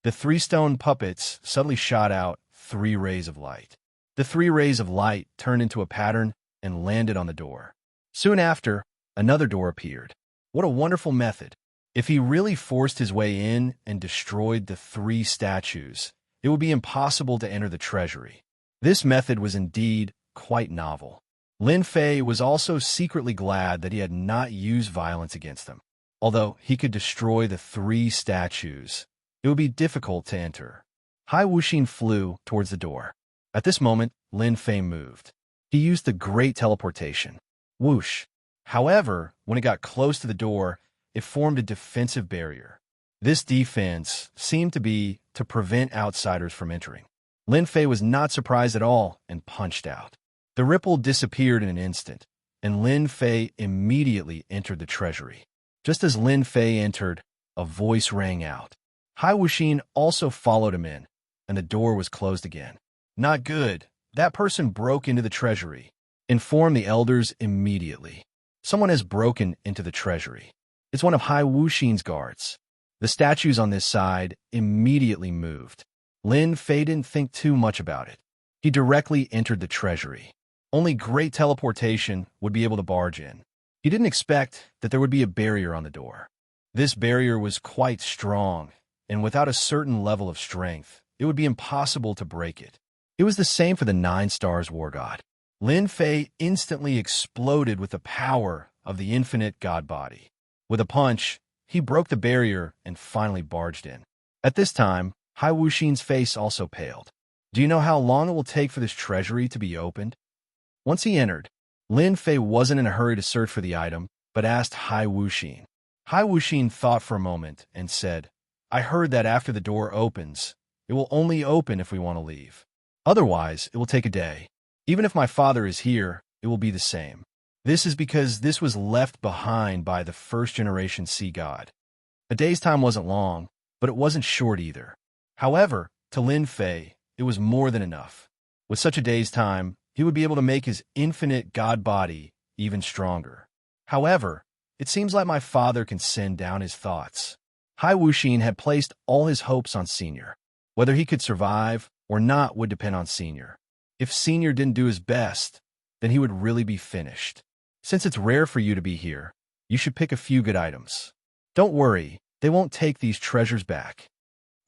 The 3 stone puppets suddenly shot out 3 rays of light. The 3 rays of light turned into a pattern and landed on the door. Soon after, another door appeared. What a wonderful method. If he really forced his way in and destroyed the 3 statues, it would be impossible to enter the treasury. This method was indeed quite novel. Lin Fei was also secretly glad that he had not used violence against them. Although he could destroy the 3 statues, it would be difficult to enter. Hai Wuxin flew towards the door. At this moment, Lin Fei moved. He used the great teleportation. Whoosh! However, when it got close to the door, it formed a defensive barrier. This defense seemed to be to prevent outsiders from entering. Lin Fei was not surprised at all and punched out. The ripple disappeared in an instant, and Lin Fei immediately entered the treasury. Just as Lin Fei entered, a voice rang out. Hai Wuxin also followed him in, and the door was closed again. Not good. That person broke into the treasury. Inform the elders immediately. Someone has broken into the treasury. It's one of Hai Wuxin's guards. The statues on this side immediately moved. Lin Fei didn't think too much about it. He directly entered the treasury. Only great teleportation would be able to barge in. He didn't expect that there would be a barrier on the door. This barrier was quite strong, and without a certain level of strength, it would be impossible to break it. It was the same for the 9 stars war god. Lin Fei instantly exploded with the power of the infinite god body. With a punch, he broke the barrier and finally barged in. At this time, Hai Wuxin's face also paled. Do you know how long it will take for this treasury to be opened? Once he entered, Lin Fei wasn't in a hurry to search for the item, but asked Hai Wuxin. Hai Wuxin thought for a moment and said, I heard that after the door opens, it will only open if we want to leave. Otherwise, it will take a day. Even if my father is here, it will be the same. This is because this was left behind by the first-generation sea god. A day's time wasn't long, but it wasn't short either. However, to Lin Fei, it was more than enough. With such a day's time, he would be able to make his infinite god body even stronger. However, it seems like my father can send down his thoughts. Hai Wuxin had placed all his hopes on Senior. Whether he could survive or not would depend on Senior. If Senior didn't do his best, then he would really be finished. Since it's rare for you to be here, you should pick a few good items. Don't worry, they won't take these treasures back.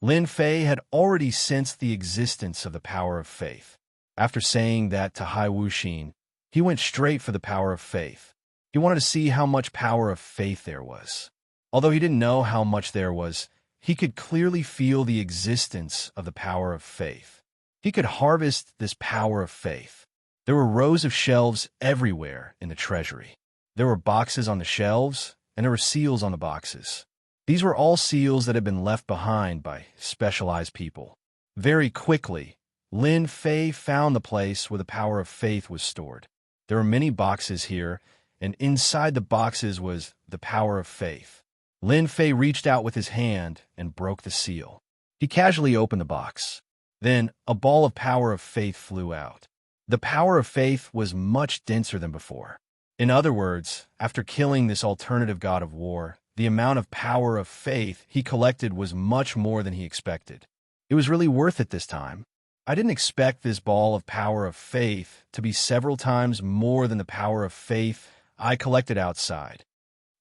Lin Fei had already sensed the existence of the power of faith. After saying that to Hai Wuxin, he went straight for the power of faith. He wanted to see how much power of faith there was. Although he didn't know how much there was, he could clearly feel the existence of the power of faith. He could harvest this power of faith. There were rows of shelves everywhere in the treasury. There were boxes on the shelves, and there were seals on the boxes. These were all seals that had been left behind by specialized people. Very quickly, Lin Fei found the place where the power of faith was stored. There were many boxes here, and inside the boxes was the power of faith. Lin Fei reached out with his hand and broke the seal. He casually opened the box. Then, a ball of power of faith flew out. The power of faith was much denser than before. In other words, after killing this alternative god of war, the amount of power of faith he collected was much more than he expected. It was really worth it this time. I didn't expect this ball of power of faith to be several times more than the power of faith I collected outside.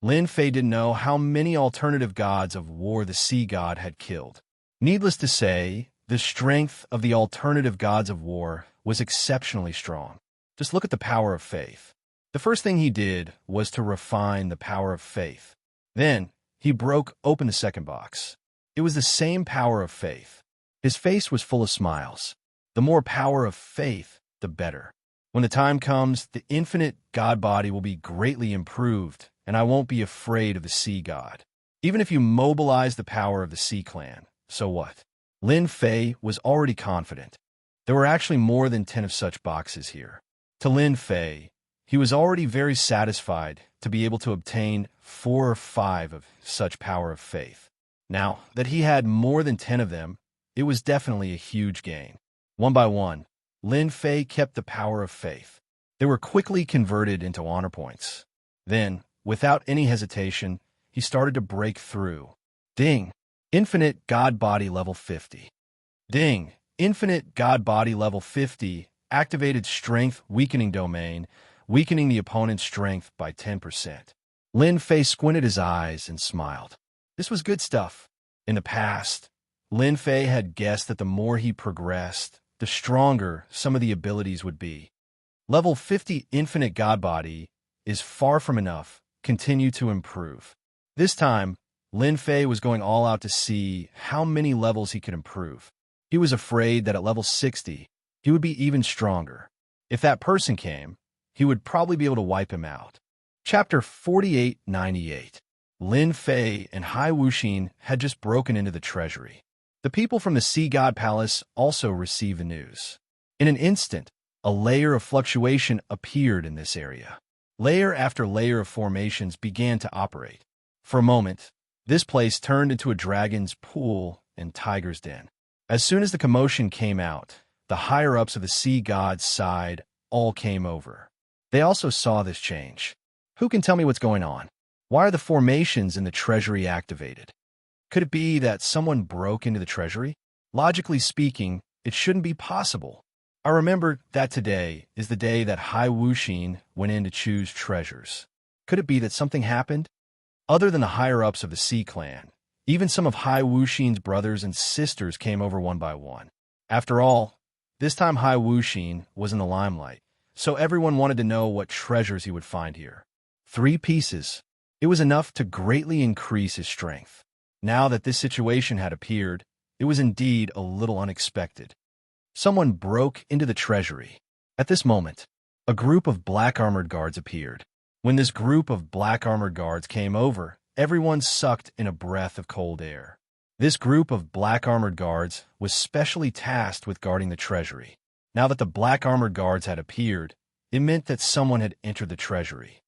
Lin Fei didn't know how many alternative gods of war the sea god had killed. Needless to say, the strength of the alternative gods of war was exceptionally strong. Just look at the power of faith. The first thing he did was to refine the power of faith. Then, he broke open the second box. It was the same power of faith. His face was full of smiles. The more power of faith, the better. When the time comes, the infinite god body will be greatly improved, and I won't be afraid of the sea god. Even if you mobilize the power of the sea clan, so what? Lin Fei was already confident. There were actually more than 10 of such boxes here. To Lin Fei, he was already very satisfied to be able to obtain 4 or 5 of such power of faith. Now that he had more than 10 of them, it was definitely a huge gain. One by one, Lin Fei kept the power of faith. They were quickly converted into honor points. Then, without any hesitation, he started to break through. Ding! Infinite God Body level 50. Ding! Infinite God Body level 50 activated Strength Weakening Domain, weakening the opponent's strength by 10%. Lin Fei squinted his eyes and smiled. This was good stuff. In the past, Lin Fei had guessed that the more he progressed, the stronger some of the abilities would be. Level 50 Infinite God Body is far from enough. Continue to improve. This time, Lin Fei was going all out to see how many levels he could improve. He was afraid that at level 60, he would be even stronger. If that person came, he would probably be able to wipe him out. Chapter 4898. Lin Fei and Hai Wuxin had just broken into the treasury. The people from the Sea God Palace also received the news. In an instant, a layer of fluctuation appeared in this area. Layer after layer of formations began to operate. For a moment, this place turned into a dragon's pool and tiger's den. As soon as the commotion came out, the higher-ups of the sea god's side all came over. They also saw this change. Who can tell me what's going on? Why are the formations in the treasury activated? Could it be that someone broke into the treasury? Logically speaking, it shouldn't be possible. I remember that today is the day that Hai Wuxin went in to choose treasures. Could it be that something happened? Other than the higher-ups of the Sea Clan, even some of Hai Wuxin's brothers and sisters came over one by one. After all, this time Hai Wuxin was in the limelight, so everyone wanted to know what treasures he would find here. 3 pieces. It was enough to greatly increase his strength. Now that this situation had appeared, it was indeed a little unexpected. Someone broke into the treasury. At this moment, a group of black-armored guards appeared. When this group of black-armored guards came over, everyone sucked in a breath of cold air. This group of black-armored guards was specially tasked with guarding the treasury. Now that the black armored guards had appeared, it meant that someone had entered the treasury.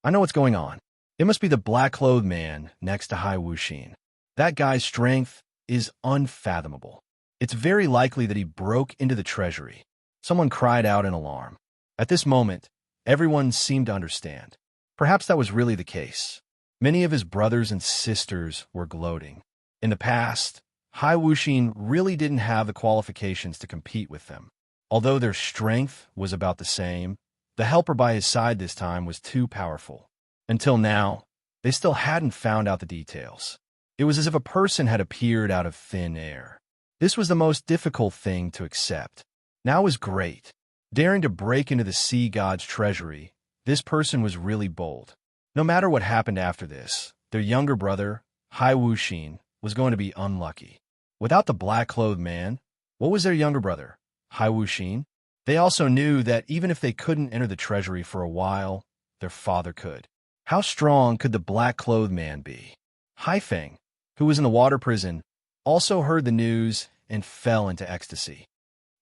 I know what's going on. It must be the black-clothed man next to Hai Wuxin. That guy's strength is unfathomable. It's very likely that he broke into the treasury. Someone cried out in alarm. At this moment, everyone seemed to understand. Perhaps that was really the case. Many of his brothers and sisters were gloating. In the past, Hai Wuxin really didn't have the qualifications to compete with them. Although their strength was about the same, the helper by his side this time was too powerful. Until now, they still hadn't found out the details. It was as if a person had appeared out of thin air. This was the most difficult thing to accept. Now was great. Daring to break into the sea god's treasury, this person was really bold. No matter what happened after this, their younger brother, Hai Wuxin, was going to be unlucky. Without the black-clothed man, what was their younger brother, Hai Wuxin? They also knew that even if they couldn't enter the treasury for a while, their father could. How strong could the black-clothed man be? Hai Feng, who was in the water prison, also heard the news and fell into ecstasy.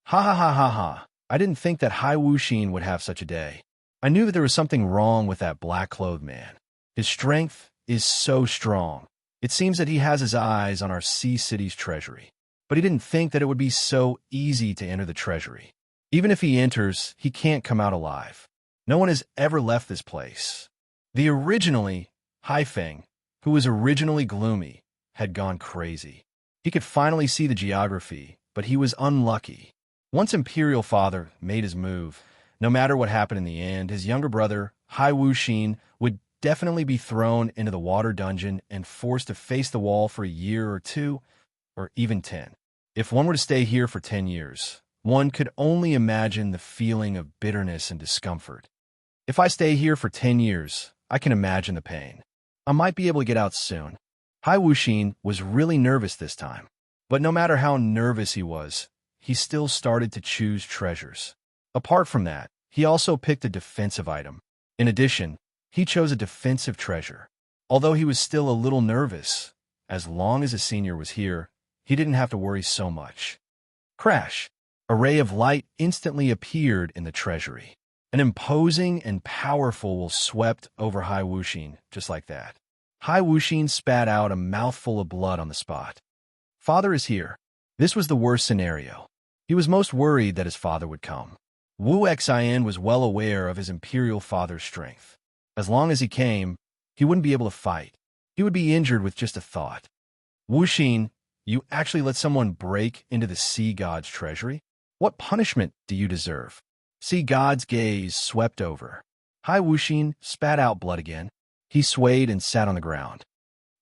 Ha ha ha ha ha. I didn't think that Hai Wuxin would have such a day. I knew that there was something wrong with that black-clothed man. His strength is so strong. It seems that he has his eyes on our sea city's treasury. But he didn't think that it would be so easy to enter the treasury. Even if he enters, he can't come out alive. No one has ever left this place. The originally Hai Feng, who was originally gloomy, had gone crazy. He could finally see the geography, but he was unlucky. Once Imperial Father made his move, no matter what happened in the end, his younger brother, Hai Wuxin, would definitely be thrown into the water dungeon and forced to face the wall for a year or two, or even 10. If one were to stay here for 10 years, one could only imagine the feeling of bitterness and discomfort. If I stay here for 10 years, I can imagine the pain. I might be able to get out soon. Hai Wuxin was really nervous this time. But no matter how nervous he still started to choose treasures. Apart from that, he also picked a defensive item. In addition, he chose a defensive treasure. Although he was still a little nervous, as long as his senior was here, he didn't have to worry so much. Crash! A ray of light instantly appeared in the treasury. An imposing and powerful will swept over Hai Wuxin, just like that. Hai Wuxin spat out a mouthful of blood on the spot. Father is here. This was the worst scenario. He was most worried that his father would come. Wu Xian was well aware of his imperial father's strength. As long as he came, he wouldn't be able to fight. He would be injured with just a thought. Wuxin, you actually let someone break into the sea god's treasury? What punishment do you deserve? Sea god's gaze swept over. Hai Wuxin spat out blood again. He swayed and sat on the ground.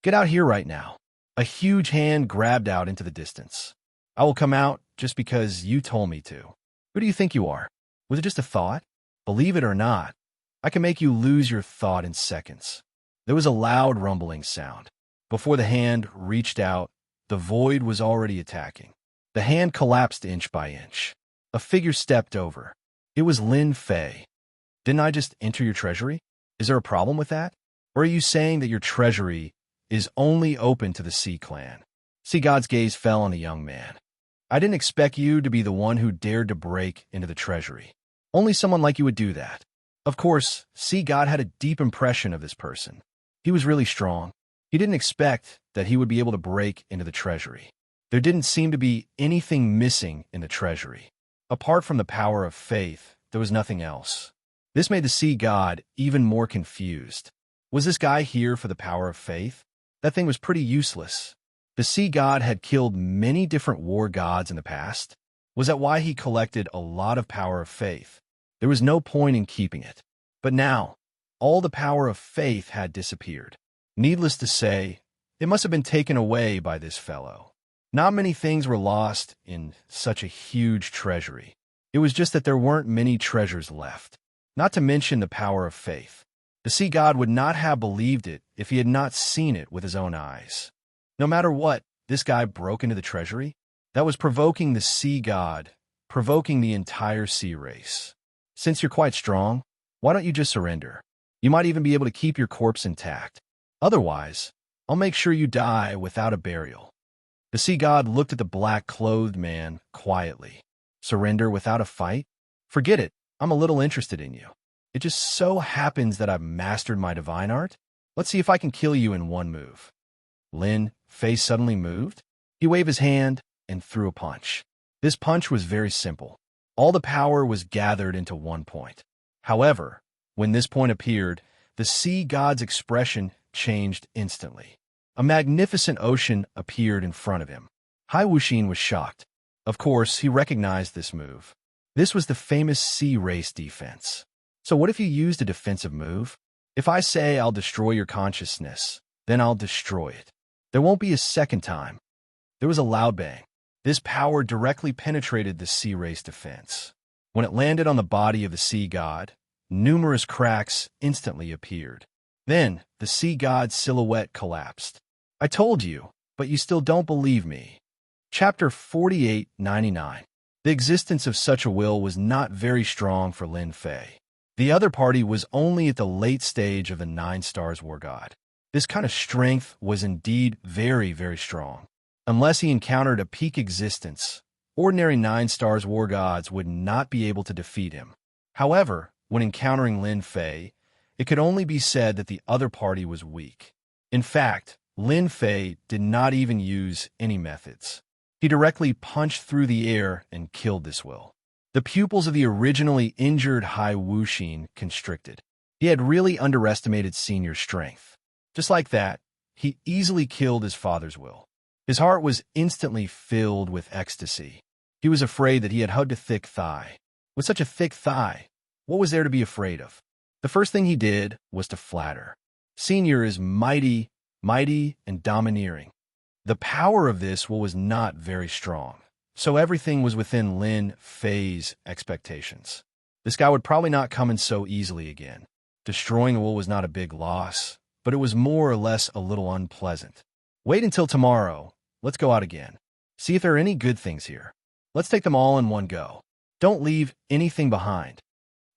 Get out here right now. A huge hand grabbed out into the distance. I will come out just because you told me to. Who do you think you are? Was it just a thought? Believe it or not, I can make you lose your thought in seconds. There was a loud rumbling sound. Before the hand reached out, the void was already attacking. The hand collapsed inch by inch. A figure stepped over. It was Lin Fei. Didn't I just enter your treasury? Is there a problem with that? Or are you saying that your treasury is only open to the Sea Clan? Sea God's gaze fell on the young man. I didn't expect you to be the one who dared to break into the treasury. Only someone like you would do that. Of course, Sea God had a deep impression of this person. He was really strong. He didn't expect that he would be able to break into the treasury. There didn't seem to be anything missing in the treasury. Apart from the power of faith, there was nothing else. This made the Sea God even more confused. Was this guy here for the power of faith? That thing was pretty useless. The Sea God had killed many different war gods in the past. Was that why he collected a lot of power of faith? There was no point in keeping it. But now, all the power of faith had disappeared. Needless to say, it must have been taken away by this fellow. Not many things were lost in such a huge treasury. It was just that there weren't many treasures left. Not to mention the power of faith. The Sea God would not have believed it if he had not seen it with his own eyes. No matter what, this guy broke into the treasury. That was provoking the Sea God, provoking the entire sea race. Since you're quite strong, why don't you just surrender? You might even be able to keep your corpse intact. Otherwise, I'll make sure you die without a burial. The Sea God looked at the black-clothed man quietly. Surrender without a fight? Forget it. I'm a little interested in you. It just so happens that I've mastered my divine art. Let's see if I can kill you in one move. Lin Fei suddenly moved. He waved his hand and threw a punch. This punch was very simple. All the power was gathered into one point. However, when this point appeared, the sea god's expression changed instantly. A magnificent ocean appeared in front of him. Hai Wuxin was shocked. Of course, he recognized this move. This was the famous sea race defense. So what if you used a defensive move? If I say I'll destroy your consciousness, then I'll destroy it. There won't be a second time. There was a loud bang. This power directly penetrated the sea race defense. When it landed on the body of the sea god, numerous cracks instantly appeared. Then, the sea god's silhouette collapsed. I told you, but you still don't believe me. Chapter 4899. The existence of such a will was not very strong for Lin Fei. The other party was only at the late stage of the 9 Stars War God. This kind of strength was indeed very, very strong. Unless he encountered a peak existence, ordinary 9 Stars War Gods would not be able to defeat him. However, when encountering Lin Fei, it could only be said that the other party was weak. In fact, Lin Fei did not even use any methods. He directly punched through the air and killed this will. The pupils of the originally injured Hai Wuxin constricted. He had really underestimated Senior's strength. Just like that, he easily killed his father's will. His heart was instantly filled with ecstasy. He was afraid that he had hugged a thick thigh. With such a thick thigh, what was there to be afraid of? The first thing he did was to flatter. Senior is mighty, and domineering. The power of this will was not very strong, so everything was within Lin Fei's expectations. This guy would probably not come in so easily again. Destroying the will was not a big loss, but it was more or less a little unpleasant. Wait until tomorrow. Let's go out again. See if there are any good things here. Let's take them all in one go. Don't leave anything behind.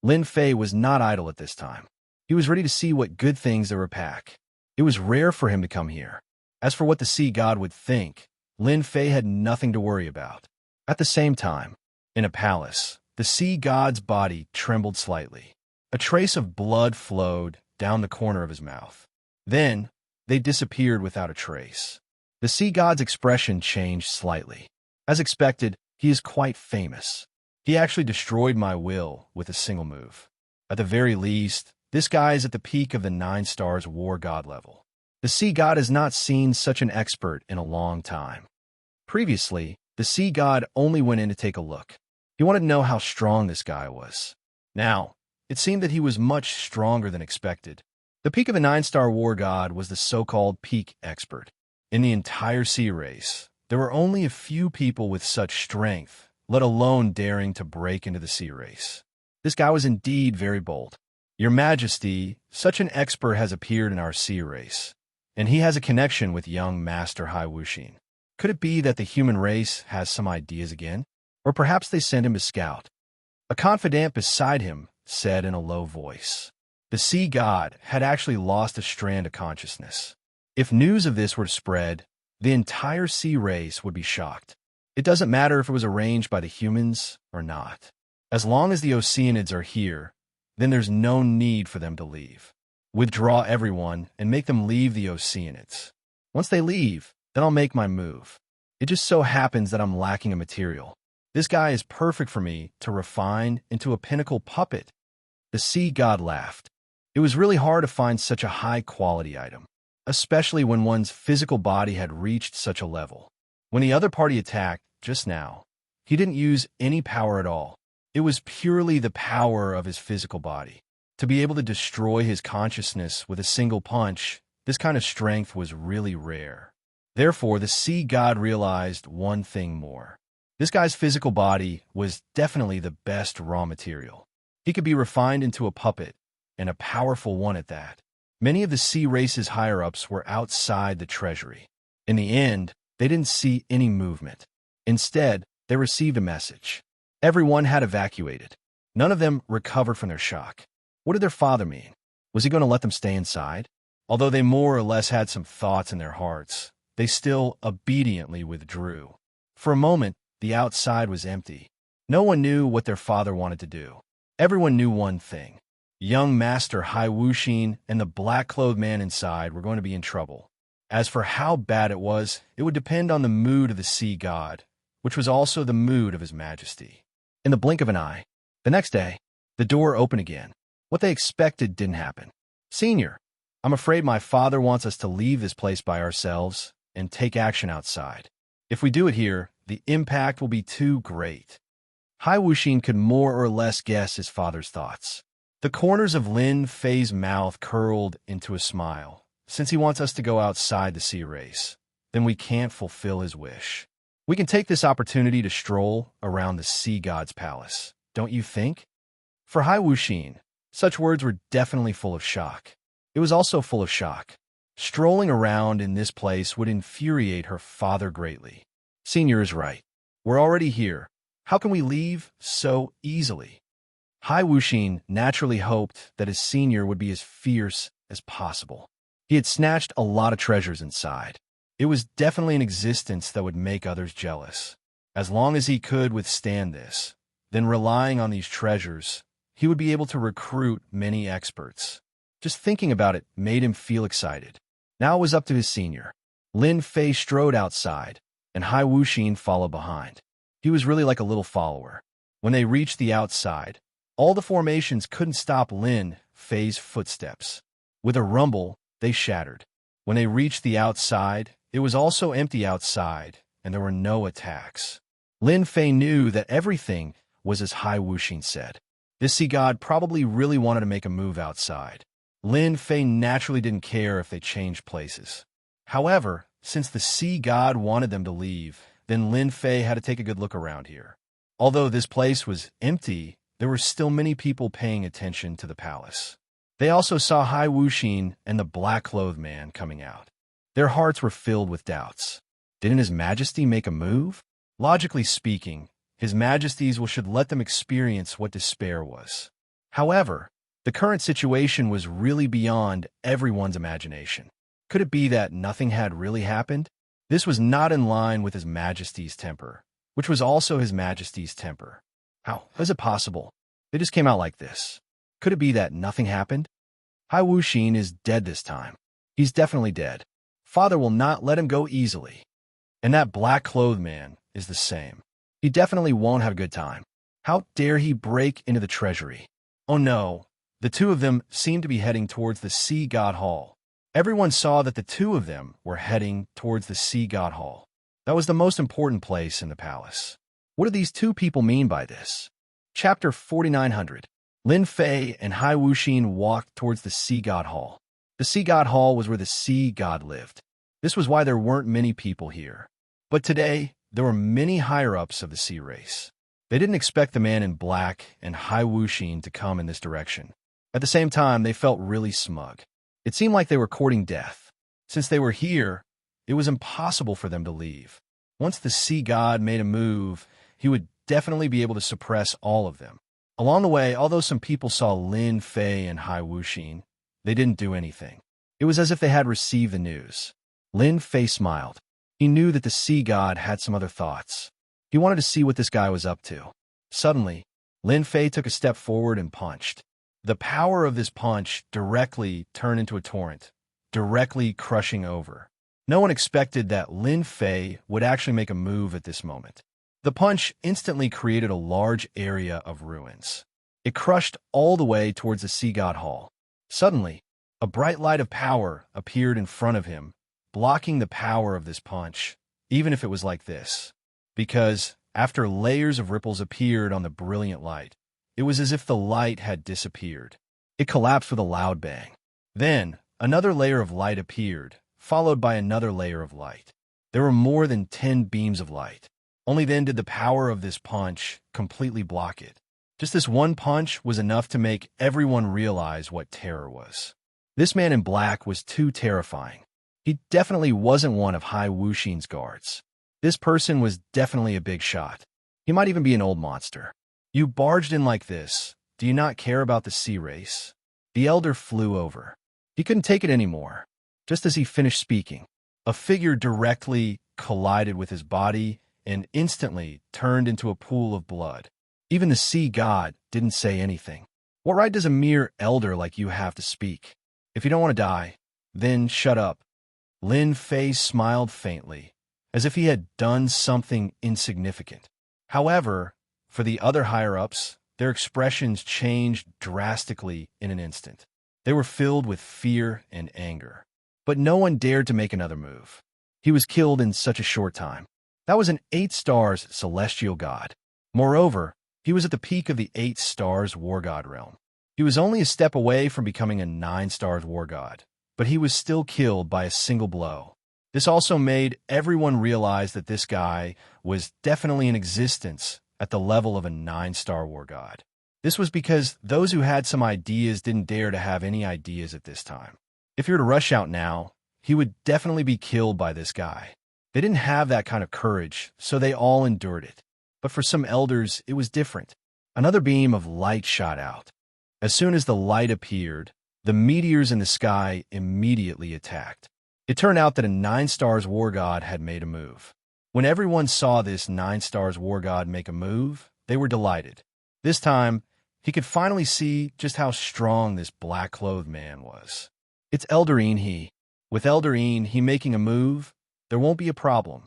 Lin Fei was not idle at this time. He was ready to see what good things there were packed. It was rare for him to come here. As for what the sea god would think, Lin Fei had nothing to worry about. At the same time, in a palace, the sea god's body trembled slightly. A trace of blood flowed down the corner of his mouth. Then, they disappeared without a trace. The sea god's expression changed slightly. As expected, he is quite famous. He actually destroyed my will with a single move. At the very least, this guy is at the peak of the 9 Stars War God level. The sea god has not seen such an expert in a long time. Previously, the sea god only went in to take a look. He wanted to know how strong this guy was. Now, it seemed that he was much stronger than expected. The peak of the 9-star war god was the so-called peak expert. In the entire sea race, there were only a few people with such strength, let alone daring to break into the sea race. This guy was indeed very bold. Your Majesty, such an expert has appeared in our sea race, and he has a connection with young Master Hai Wuxin. Could it be that the human race has some ideas again? Or perhaps they sent him to scout? A confidant beside him said in a low voice. The sea god had actually lost a strand of consciousness. If news of this were to spread, the entire sea race would be shocked. It doesn't matter if it was arranged by the humans or not. As long as the Oceanids are here, then there's no need for them to leave. Withdraw everyone and make them leave the Oceanids. Once they leave, then I'll make my move. It just so happens that I'm lacking a material. This guy is perfect for me to refine into a pinnacle puppet. The sea god laughed. It was really hard to find such a high-quality item, especially when one's physical body had reached such a level. When the other party attacked, just now, he didn't use any power at all. It was purely the power of his physical body. To be able to destroy his consciousness with a single punch, this kind of strength was really rare. Therefore, the sea god realized one thing more. This guy's physical body was definitely the best raw material. He could be refined into a puppet, and a powerful one at that. Many of the sea race's higher-ups were outside the treasury. In the end, they didn't see any movement. Instead, they received a message. Everyone had evacuated. None of them recovered from their shock. What did their father mean? Was he going to let them stay inside? Although they more or less had some thoughts in their hearts, they still obediently withdrew. For a moment, the outside was empty. No one knew what their father wanted to do. Everyone knew one thing. Young Master Hai Wuxin and the black-clothed man inside were going to be in trouble. As for how bad it would depend on the mood of the sea god, which was also the mood of his majesty. In the blink of an eye, the next day, the door opened again. What they expected didn't happen. "Senior, I'm afraid my father wants us to leave this place by ourselves and take action outside. If we do it here, the impact will be too great." Hai Wuxin could more or less guess his father's thoughts. The corners of Lin Fei's mouth curled into a smile. "Since he wants us to go outside the sea race, then we can't fulfill his wish. We can take this opportunity to stroll around the sea god's palace, don't you think?" For Hai Wuxin, such words were definitely full of shock. It was also full of shock. Strolling around in this place would infuriate her father greatly. "Senior is right. We're already here. How can we leave so easily?" Hai Wuxin naturally hoped that his senior would be as fierce as possible. He had snatched a lot of treasures inside. It was definitely an existence that would make others jealous. As long as he could withstand this, then relying on these treasures, he would be able to recruit many experts. Just thinking about it made him feel excited. Now it was up to his senior. Lin Fei strode outside, and Hai Wuxin followed behind. He was really like a little follower. When they reached the outside, all the formations couldn't stop Lin Fei's footsteps. With a rumble, they shattered. When they reached the outside, it was also empty outside, and there were no attacks. Lin Fei knew that everything was as Hai Wuxin said. This sea god probably really wanted to make a move outside. Lin Fei naturally didn't care if they changed places. However, since the sea god wanted them to leave, then Lin Fei had to take a good look around here. Although this place was empty, there were still many people paying attention to the palace. They also saw Hai Wuxin and the black-clothed man coming out. Their hearts were filled with doubts. Didn't His Majesty make a move? Logically speaking, His Majesties should let them experience what despair was. However, the current situation was really beyond everyone's imagination. Could it be that nothing had really happened? This was not in line with His Majesty's temper, which was also His Majesty's temper. How is it possible? They just came out like this. Could it be that nothing happened? Hai Wuxin is dead this time. He's definitely dead. Father will not let him go easily. And that black-clothed man is the same. He definitely won't have a good time. How dare he break into the treasury? Oh no, the two of them seemed to be heading towards the Sea God Hall. Everyone saw that the two of them were heading towards the Sea God Hall. That was the most important place in the palace. What do these two people mean by this? Chapter 4900. Lin Fei and Hai Wuxin walked towards the Sea God Hall. The Sea God Hall was where the sea god lived. This was why there weren't many people here. But today, there were many higher-ups of the sea race. They didn't expect the man in black and Hai Wuxin to come in this direction. At the same time, they felt really smug. It seemed like they were courting death. Since they were here, it was impossible for them to leave. Once the sea god made a move, he would definitely be able to suppress all of them. Along the way, although some people saw Lin Fei and Hai Wuxin, they didn't do anything. It was as if they had received the news. Lin Fei smiled. He knew that the sea god had some other thoughts. He wanted to see what this guy was up to. Suddenly, Lin Fei took a step forward and punched. The power of this punch directly turned into a torrent, directly crushing over. No one expected that Lin Fei would actually make a move at this moment. The punch instantly created a large area of ruins. It crushed all the way towards the Sea God Hall. Suddenly, a bright light of power appeared in front of him, blocking the power of this punch, even if it was like this. Because, after layers of ripples appeared on the brilliant light, it was as if the light had disappeared. It collapsed with a loud bang. Then, another layer of light appeared, followed by another layer of light. There were more than 10 beams of light. Only then did the power of this punch completely block it. Just this one punch was enough to make everyone realize what terror was. This man in black was too terrifying. He definitely wasn't one of Hai Wuxin's guards. This person was definitely a big shot. He might even be an old monster. You barged in like this. Do you not care about the sea race? The elder flew over. He couldn't take it anymore. Just as he finished speaking, a figure directly collided with his body and instantly turned into a pool of blood. Even the sea god didn't say anything. What right does a mere elder like you have to speak? If you don't want to die, then shut up. Lin Fei smiled faintly, as if he had done something insignificant. However, for the other higher-ups, their expressions changed drastically in an instant. They were filled with fear and anger. But no one dared to make another move. He was killed in such a short time. That was an 8 stars celestial god. Moreover, he was at the peak of the 8 stars war god realm. He was only a step away from becoming a 9 stars war god, but he was still killed by a single blow. This also made everyone realize that this guy was definitely in existence at the level of a 9-star war god. This was because those who had some ideas didn't dare to have any ideas at this time. If he were to rush out now, he would definitely be killed by this guy. They didn't have that kind of courage, so they all endured it. But for some elders, it was different. Another beam of light shot out. As soon as the light appeared, the meteors in the sky immediately attacked. It turned out that a 9 stars war god had made a move. When everyone saw this 9 stars war god make a move, they were delighted. This time, he could finally see just how strong this black-clothed man was. It's Elder He. With Elder He making a move, there won't be a problem.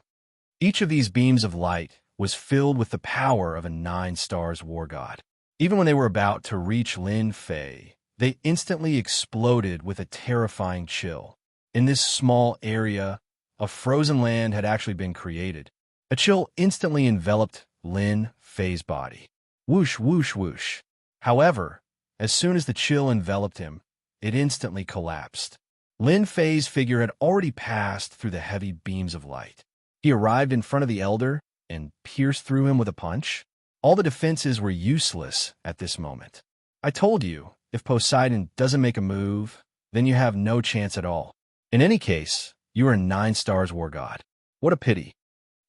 Each of these beams of light was filled with the power of a 9 stars war god. Even when they were about to reach Lin Fei, they instantly exploded with a terrifying chill. In this small area, a frozen land had actually been created. A chill instantly enveloped Lin Fei's body. Whoosh, whoosh, whoosh. However, as soon as the chill enveloped him, it instantly collapsed. Lin Fei's figure had already passed through the heavy beams of light. He arrived in front of the elder and pierced through him with a punch. All the defenses were useless at this moment. I told you, if Poseidon doesn't make a move, then you have no chance at all. In any case, you are a 9 stars war god. What a pity.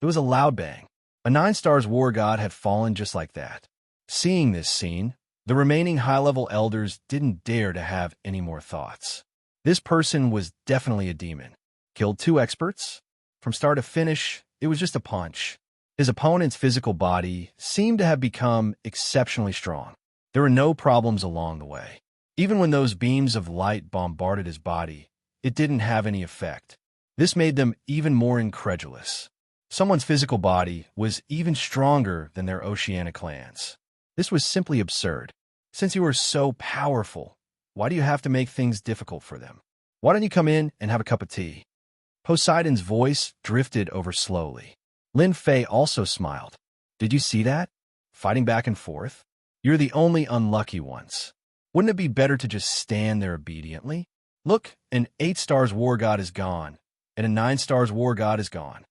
It was a loud bang. A 9 stars war god had fallen just like that. Seeing this scene, the remaining high-level elders didn't dare to have any more thoughts. This person was definitely a demon. Killed 2 experts. From start to finish, it was just a punch. His opponent's physical body seemed to have become exceptionally strong. There were no problems along the way. Even when those beams of light bombarded his body, it didn't have any effect. This made them even more incredulous. Someone's physical body was even stronger than their oceanic clans. This was simply absurd. Since you are so powerful, why do you have to make things difficult for them? Why don't you come in and have a cup of tea? Poseidon's voice drifted over slowly. Lin Fei also smiled. Did you see that? Fighting back and forth? You're the only unlucky ones. Wouldn't it be better to just stand there obediently? Look, an 8 stars war god is gone, and a 9 stars war god is gone.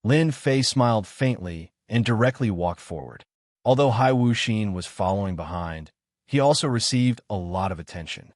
Lin Fei smiled faintly and directly walked forward. Although Hai Wuxin was following behind, he also received a lot of attention.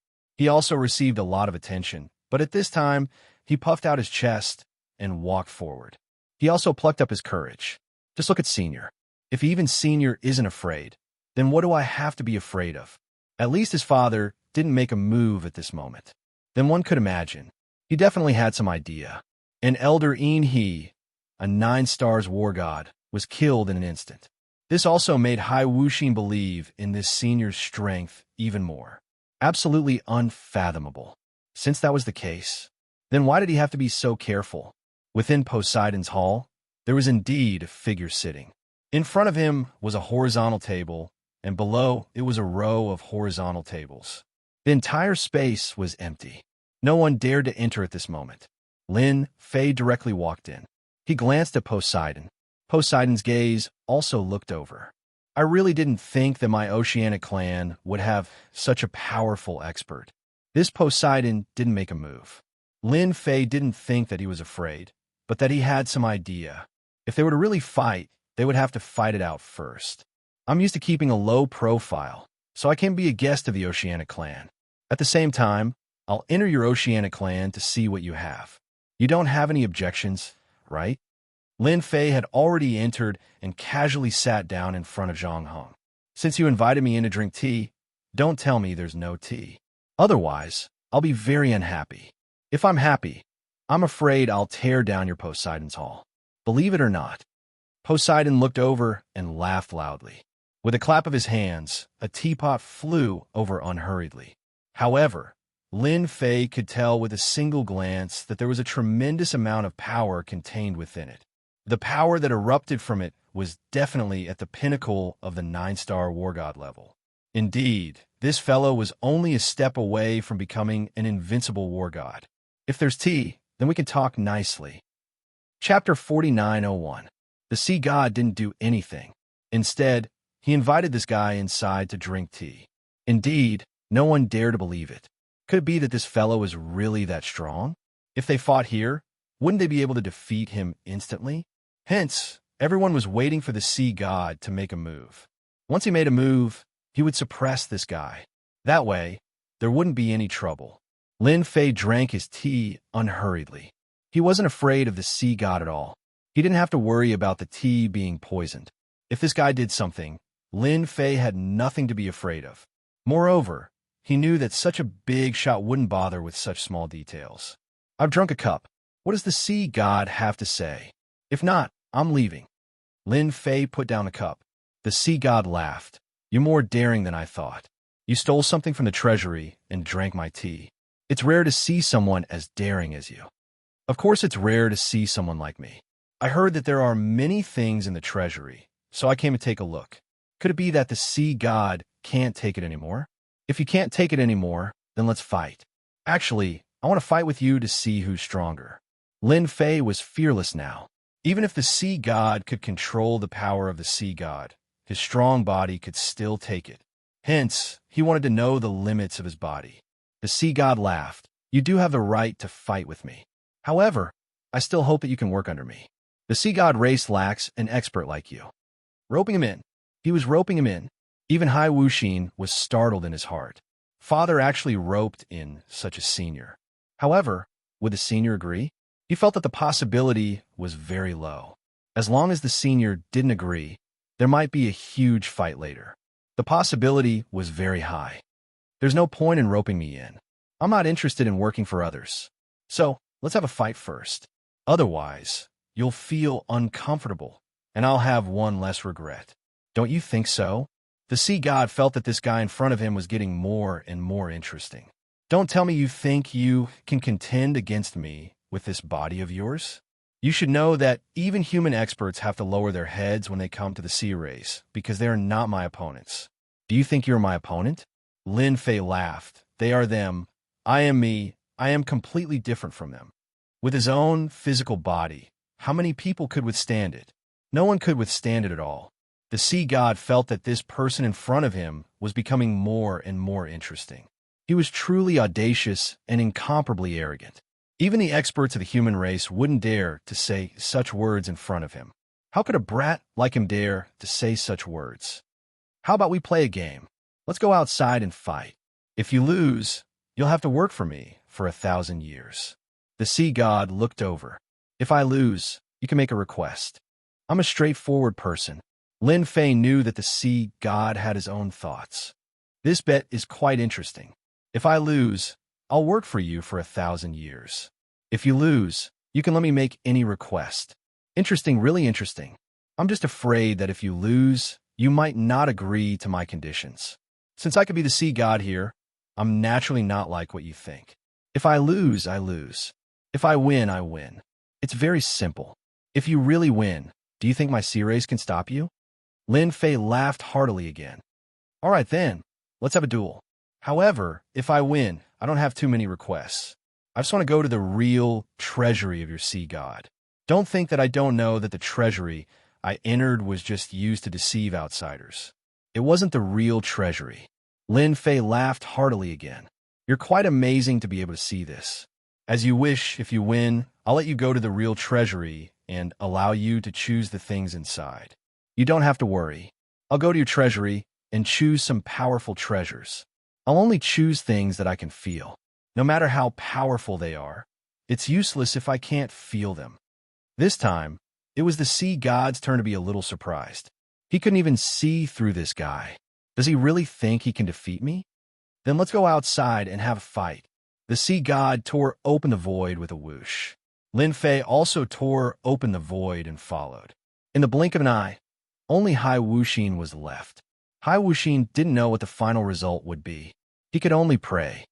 But at this time, he puffed out his chest and walked forward. He also plucked up his courage. Just look at Senior. If even Senior isn't afraid, then what do I have to be afraid of? At least his father didn't make a move at this moment. Then one could imagine. He definitely had some idea. An Elder He, a 9 stars war god, was killed in an instant. This also made Hai Wuxin believe in this Senior's strength even more. Absolutely unfathomable. Since that was the case, then why did he have to be so careful? Within Poseidon's hall, there was indeed a figure sitting. In front of him was a horizontal table, and below it was a row of horizontal tables. The entire space was empty. No one dared to enter at this moment. Lin Fei directly walked in. He glanced at Poseidon. Poseidon's gaze also looked over. I really didn't think that my oceanic clan would have such a powerful expert. This Poseidon didn't make a move. Lin Fei didn't think that he was afraid, but that he had some idea. If they were to really fight, they would have to fight it out first. I'm used to keeping a low profile, so I can be a guest of the Oceanic clan. At the same time, I'll enter your Oceanic clan to see what you have. You don't have any objections, right? Lin Fei had already entered and casually sat down in front of Zhang Heng. Since you invited me in to drink tea, don't tell me there's no tea. Otherwise, I'll be very unhappy. If I'm happy, I'm afraid I'll tear down your Poseidon's hall. Believe it or not. Poseidon looked over and laughed loudly. With a clap of his hands, a teapot flew over unhurriedly. However, Lin Fei could tell with a single glance that there was a tremendous amount of power contained within it. The power that erupted from it was definitely at the pinnacle of the 9-star war god level. Indeed, this fellow was only a step away from becoming an invincible war god. If there's tea, then we can talk nicely. Chapter 4901. The sea god didn't do anything. Instead, he invited this guy inside to drink tea. Indeed, no one dared to believe it. Could it be that this fellow is really that strong? If they fought here, wouldn't they be able to defeat him instantly? Hence, everyone was waiting for the sea god to make a move. Once he made a move, he would suppress this guy. That way, there wouldn't be any trouble. Lin Fei drank his tea unhurriedly. He wasn't afraid of the sea god at all. He didn't have to worry about the tea being poisoned. If this guy did something, Lin Fei had nothing to be afraid of. Moreover, he knew that such a big shot wouldn't bother with such small details. I've drunk a cup. What does the sea god have to say? If not, I'm leaving. Lin Fei put down the cup. The sea god laughed. You're more daring than I thought. You stole something from the treasury and drank my tea. It's rare to see someone as daring as you. Of course it's rare to see someone like me. I heard that there are many things in the treasury, so I came to take a look. Could it be that the sea god can't take it anymore? If you can't take it anymore, then let's fight. Actually, I want to fight with you to see who's stronger. Lin Fei was fearless now. Even if the sea god could control the power of the sea god, his strong body could still take it. Hence, he wanted to know the limits of his body. The sea god laughed. You do have the right to fight with me. However, I still hope that you can work under me. The sea god Race lacks an expert like you. Roping him in. He was roping him in. Even Hai Wuxin was startled in his heart. Father actually roped in such a senior. However, would the senior agree? He felt that the possibility was very low. As long as the senior didn't agree, there might be a huge fight later. The possibility was very high. There's no point in roping me in. I'm not interested in working for others. So, let's have a fight first. Otherwise, you'll feel uncomfortable, and I'll have one less regret. Don't you think so? The sea god felt that this guy in front of him was getting more and more interesting. Don't tell me you think you can contend against me with this body of yours? You should know that even human experts have to lower their heads when they come to the sea race, because they are not my opponents. Do you think you're my opponent? Lin Fei laughed. They are them. I am me. I am completely different from them. With his own physical body, how many people could withstand it? No one could withstand it at all. The sea god felt that this person in front of him was becoming more and more interesting. He was truly audacious and incomparably arrogant. Even the experts of the human race wouldn't dare to say such words in front of him. How could a brat like him dare to say such words? How about we play a game? Let's go outside and fight. If you lose, you'll have to work for me for 1,000 years. The sea god looked over. If I lose, you can make a request. I'm a straightforward person. Lin Fei knew that the sea god had his own thoughts. This bet is quite interesting. If I lose, I'll work for you for 1,000 years. If you lose, you can let me make any request. Interesting, really interesting. I'm just afraid that if you lose, you might not agree to my conditions. Since I could be the sea god here, I'm naturally not like what you think. If I lose, I lose. If I win, I win. It's very simple. If you really win, do you think my sea race can stop you? Lin Fei laughed heartily again. All right then, let's have a duel. However, if I win, I don't have too many requests. I just want to go to the real treasury of your sea god. Don't think that I don't know that the treasury I entered was just used to deceive outsiders. It wasn't the real treasury. Lin Fei laughed heartily again. You're quite amazing to be able to see this. As you wish, if you win, I'll let you go to the real treasury and allow you to choose the things inside. You don't have to worry. I'll go to your treasury and choose some powerful treasures. I'll only choose things that I can feel. No matter how powerful they are, it's useless if I can't feel them. This time, it was the sea god's turn to be a little surprised. He couldn't even see through this guy. Does he really think he can defeat me? Then let's go outside and have a fight. The sea god tore open the void with a whoosh. Lin Fei also tore open the void and followed. In the blink of an eye, only Hai Wuxin was left. Hai Wuxin didn't know what the final result would be. He could only pray.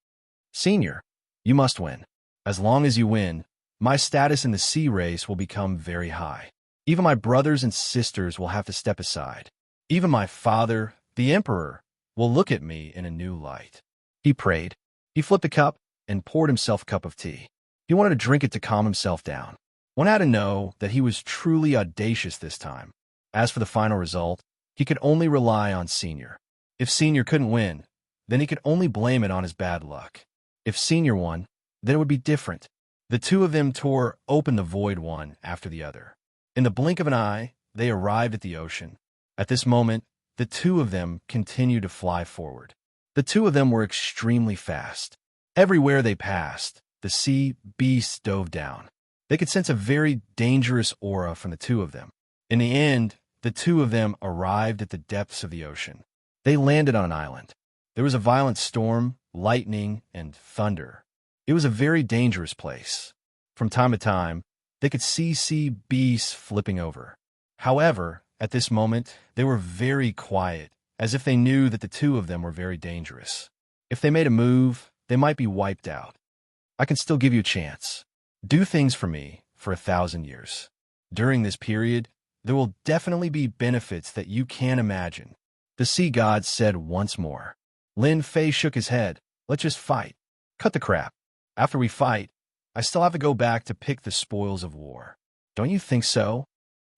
Senior, you must win. As long as you win, my status in the sea race will become very high. Even my brothers and sisters will have to step aside. Even my father, the emperor, will look at me in a new light. He prayed. He flipped a cup and poured himself a cup of tea. He wanted to drink it to calm himself down. One had to know that he was truly audacious this time. As for the final result, he could only rely on Senior. If Senior couldn't win, then he could only blame it on his bad luck. If Senior won, then it would be different. The two of them tore open the void one after the other. In the blink of an eye, they arrived at the ocean. At this moment, the two of them continued to fly forward. The two of them were extremely fast. Everywhere they passed, the sea beasts dove down. They could sense a very dangerous aura from the two of them. In the end, the two of them arrived at the depths of the ocean. They landed on an island. There was a violent storm, lightning, and thunder. It was a very dangerous place. From time to time, they could see sea beasts flipping over. However, at this moment, they were very quiet, as if they knew that the two of them were very dangerous. If they made a move, they might be wiped out. I can still give you a chance. Do things for me for 1,000 years. During this period, there will definitely be benefits that you can't imagine. The sea god said once more. Lin Fei shook his head. Let's just fight. Cut the crap. After we fight, I still have to go back to pick the spoils of war. Don't you think so?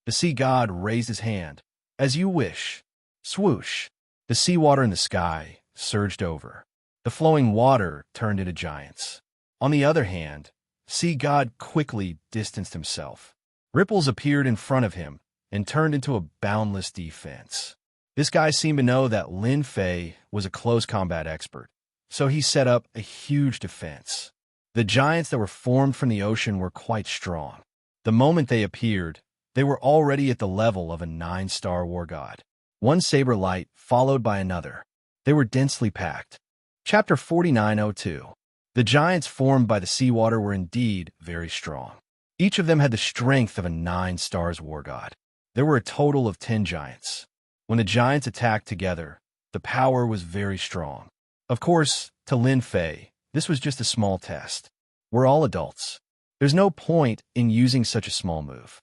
The sea god raised his hand. As you wish. Swoosh. The seawater in the sky surged over. The flowing water turned into giants. On the other hand, sea god quickly distanced himself. Ripples appeared in front of him and turned into a boundless defense. This guy seemed to know that Lin Fei was a close combat expert, so he set up a huge defense. The giants that were formed from the ocean were quite strong. The moment they appeared, they were already at the level of a 9-star war god. One saber light followed by another. They were densely packed. Chapter 4902. The giants formed by the seawater were indeed very strong. Each of them had the strength of a 9-star war god. There were a total of 10 giants. When the giants attacked together, the power was very strong. Of course, to Lin Fei, this was just a small test. We're all adults. There's no point in using such a small move.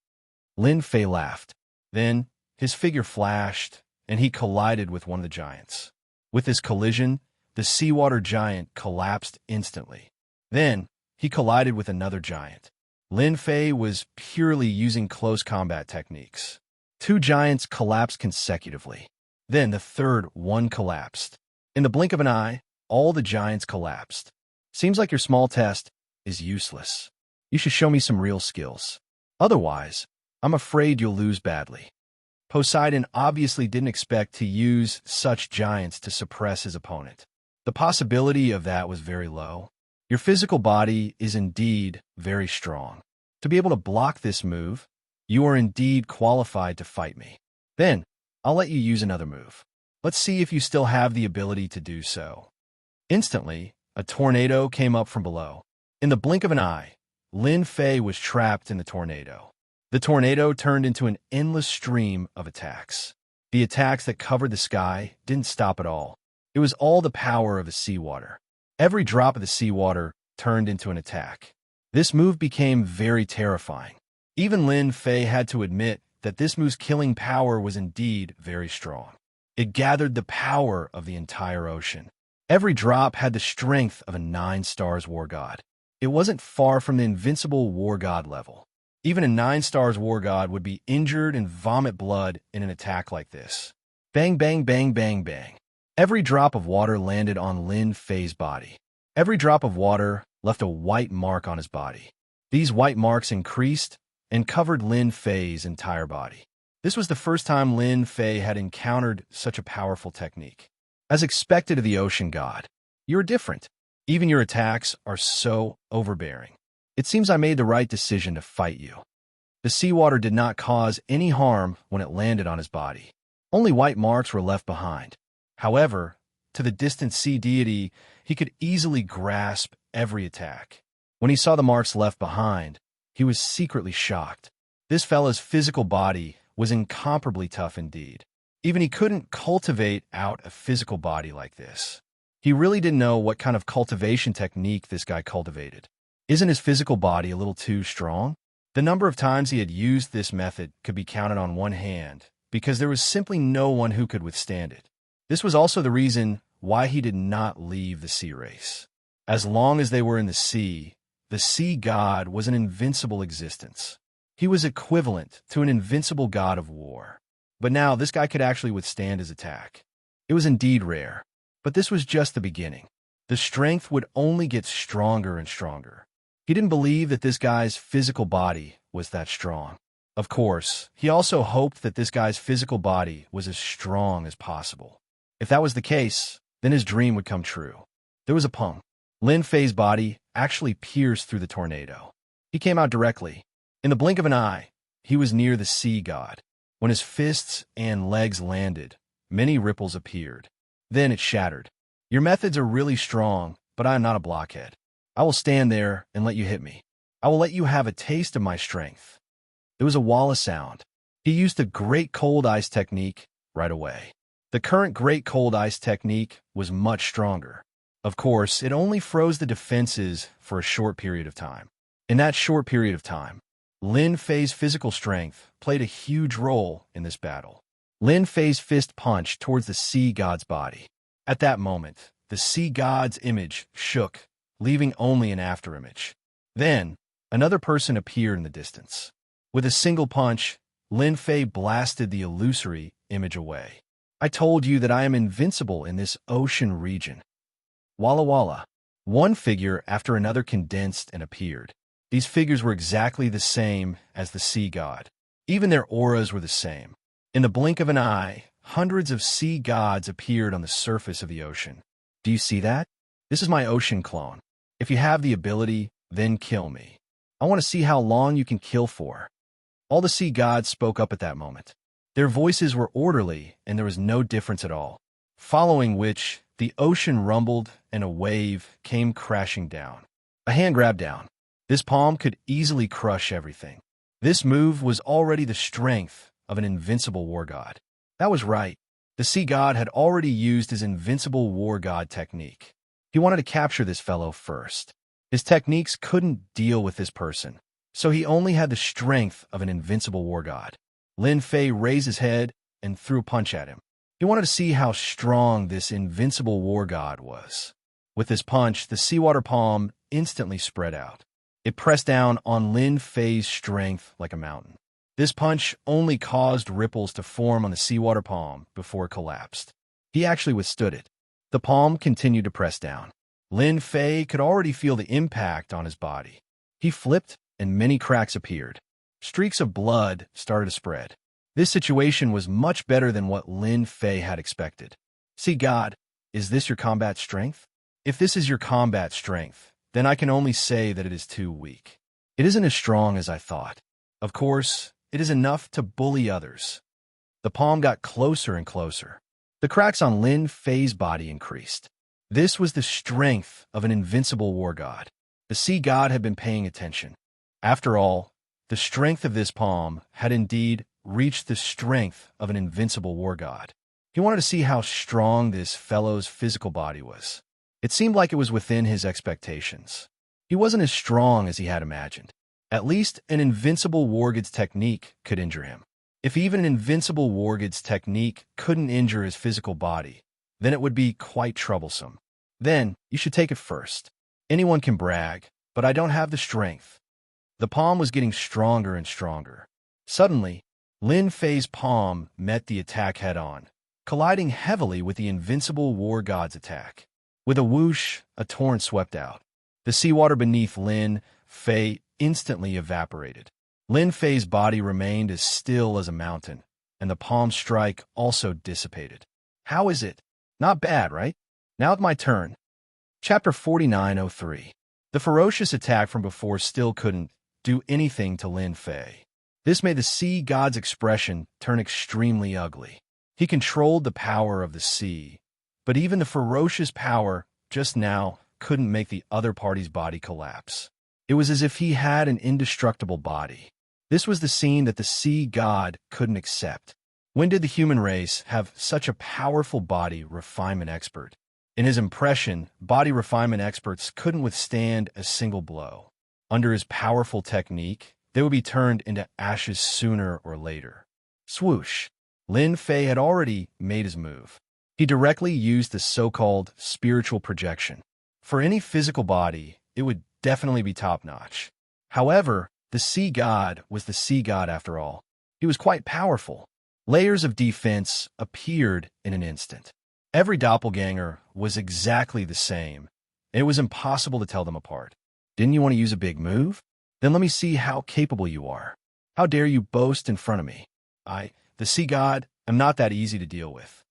Lin Fei laughed. Then, his figure flashed, and he collided with one of the giants. With this collision, the seawater giant collapsed instantly. Then, he collided with another giant. Lin Fei was purely using close combat techniques. 2 giants collapsed consecutively. Then the third one collapsed. In the blink of an eye, all the giants collapsed. Seems like your small test is useless. You should show me some real skills. Otherwise, I'm afraid you'll lose badly. Poseidon obviously didn't expect to use such giants to suppress his opponent. The possibility of that was very low. Your physical body is indeed very strong. To be able to block this move, you are indeed qualified to fight me. Then, I'll let you use another move. Let's see if you still have the ability to do so. Instantly, a tornado came up from below. In the blink of an eye, Lin Fei was trapped in the tornado. The tornado turned into an endless stream of attacks. The attacks that covered the sky didn't stop at all. It was all the power of the seawater. Every drop of the seawater turned into an attack. This move became very terrifying. Even Lin Fei had to admit that this move's killing power was indeed very strong. It gathered the power of the entire ocean. Every drop had the strength of a 9-star war god. It wasn't far from the invincible war god level. Even a 9-star war god would be injured and vomit blood in an attack like this. Bang, bang, bang, bang, bang. Every drop of water landed on Lin Fei's body. Every drop of water left a white mark on his body. These white marks increased and covered Lin Fei's entire body. This was the first time Lin Fei had encountered such a powerful technique. As expected of the ocean god, you're different. Even your attacks are so overbearing. It seems I made the right decision to fight you. The seawater did not cause any harm when it landed on his body. Only white marks were left behind. However, to the distant sea deity, he could easily grasp every attack. When he saw the marks left behind, he was secretly shocked. This fella's physical body was incomparably tough indeed. Even he couldn't cultivate out a physical body like this. He really didn't know what kind of cultivation technique this guy cultivated. Isn't his physical body a little too strong? The number of times he had used this method could be counted on one hand, because there was simply no one who could withstand it. This was also the reason why he did not leave the sea race. As long as they were in the sea god was an invincible existence. He was equivalent to an invincible god of war. But now this guy could actually withstand his attack. It was indeed rare, but this was just the beginning. The strength would only get stronger and stronger. He didn't believe that this guy's physical body was that strong. Of course, he also hoped that this guy's physical body was as strong as possible. If that was the case, then his dream would come true. There was a pump. Lin Fei's body actually pierced through the tornado. He came out directly. In the blink of an eye, he was near the sea god. When his fists and legs landed, many ripples appeared. Then it shattered. Your methods are really strong, but I am not a blockhead. I will stand there and let you hit me. I will let you have a taste of my strength. There was a wall of sound. He used the Great Cold Ice technique right away. The current Great Cold Ice technique was much stronger. Of course, it only froze the defenses for a short period of time. In that short period of time, Lin Fei's physical strength played a huge role in this battle. Lin Fei's fist punched towards the sea god's body. At that moment, the sea god's image shook, leaving only an afterimage. Then, another person appeared in the distance. With a single punch, Lin Fei blasted the illusory image away. I told you that I am invincible in this ocean region. Walla Walla. One figure after another condensed and appeared. These figures were exactly the same as the sea god. Even their auras were the same. In the blink of an eye, hundreds of sea gods appeared on the surface of the ocean. Do you see that? This is my ocean clone. If you have the ability, then kill me. I want to see how long you can kill for. All the sea gods spoke up at that moment. Their voices were orderly, and there was no difference at all. Following which, the ocean rumbled, and a wave came crashing down. A hand grabbed down. This palm could easily crush everything. This move was already the strength of an invincible war god. That was right. The sea god had already used his invincible war god technique. He wanted to capture this fellow first. His techniques couldn't deal with this person, so he only had the strength of an invincible war god. Lin Fei raised his head and threw a punch at him. He wanted to see how strong this invincible war god was. With this punch, the seawater palm instantly spread out. It pressed down on Lin Fei's strength like a mountain. This punch only caused ripples to form on the seawater palm before it collapsed. He actually withstood it. The palm continued to press down. Lin Fei could already feel the impact on his body. He flipped, and many cracks appeared. Streaks of blood started to spread. This situation was much better than what Lin Fei had expected. See, God, is this your combat strength? If this is your combat strength, then I can only say that it is too weak. It isn't as strong as I thought. Of course, it is enough to bully others. The palm got closer and closer. The cracks on Lin Fei's body increased. This was the strength of an invincible war god. The sea god had been paying attention. After all, the strength of this palm had indeed reached the strength of an invincible war god. He wanted to see how strong this fellow's physical body was. It seemed like it was within his expectations. He wasn't as strong as he had imagined. At least an invincible war god's technique could injure him. If even an invincible war god's technique couldn't injure his physical body, then it would be quite troublesome. Then, you should take it first. Anyone can brag, but I don't have the strength. The palm was getting stronger and stronger. Suddenly, Lin Fei's palm met the attack head-on, colliding heavily with the invincible war god's attack. With a whoosh, a torrent swept out. The seawater beneath Lin Fei instantly evaporated. Lin Fei's body remained as still as a mountain, and the palm strike also dissipated. How is it? Not bad, right? Now it's my turn. Chapter 4903. The ferocious attack from before still couldn't do anything to Lin Fei. This made the sea god's expression turn extremely ugly. He controlled the power of the sea, but even the ferocious power just now couldn't make the other party's body collapse. It was as if he had an indestructible body. This was the scene that the sea god couldn't accept. When did the human race have such a powerful body refinement expert? In his impression, body refinement experts couldn't withstand a single blow. Under his powerful technique, they would be turned into ashes sooner or later. Swoosh! Lin Fei had already made his move. He directly used the so-called spiritual projection. For any physical body, it would definitely be top-notch. However, the sea god was the sea god after all. He was quite powerful. Layers of defense appeared in an instant. Every doppelganger was exactly the same, and it was impossible to tell them apart. Didn't you want to use a big move? Then let me see how capable you are. How dare you boast in front of me? The sea god, am not that easy to deal with.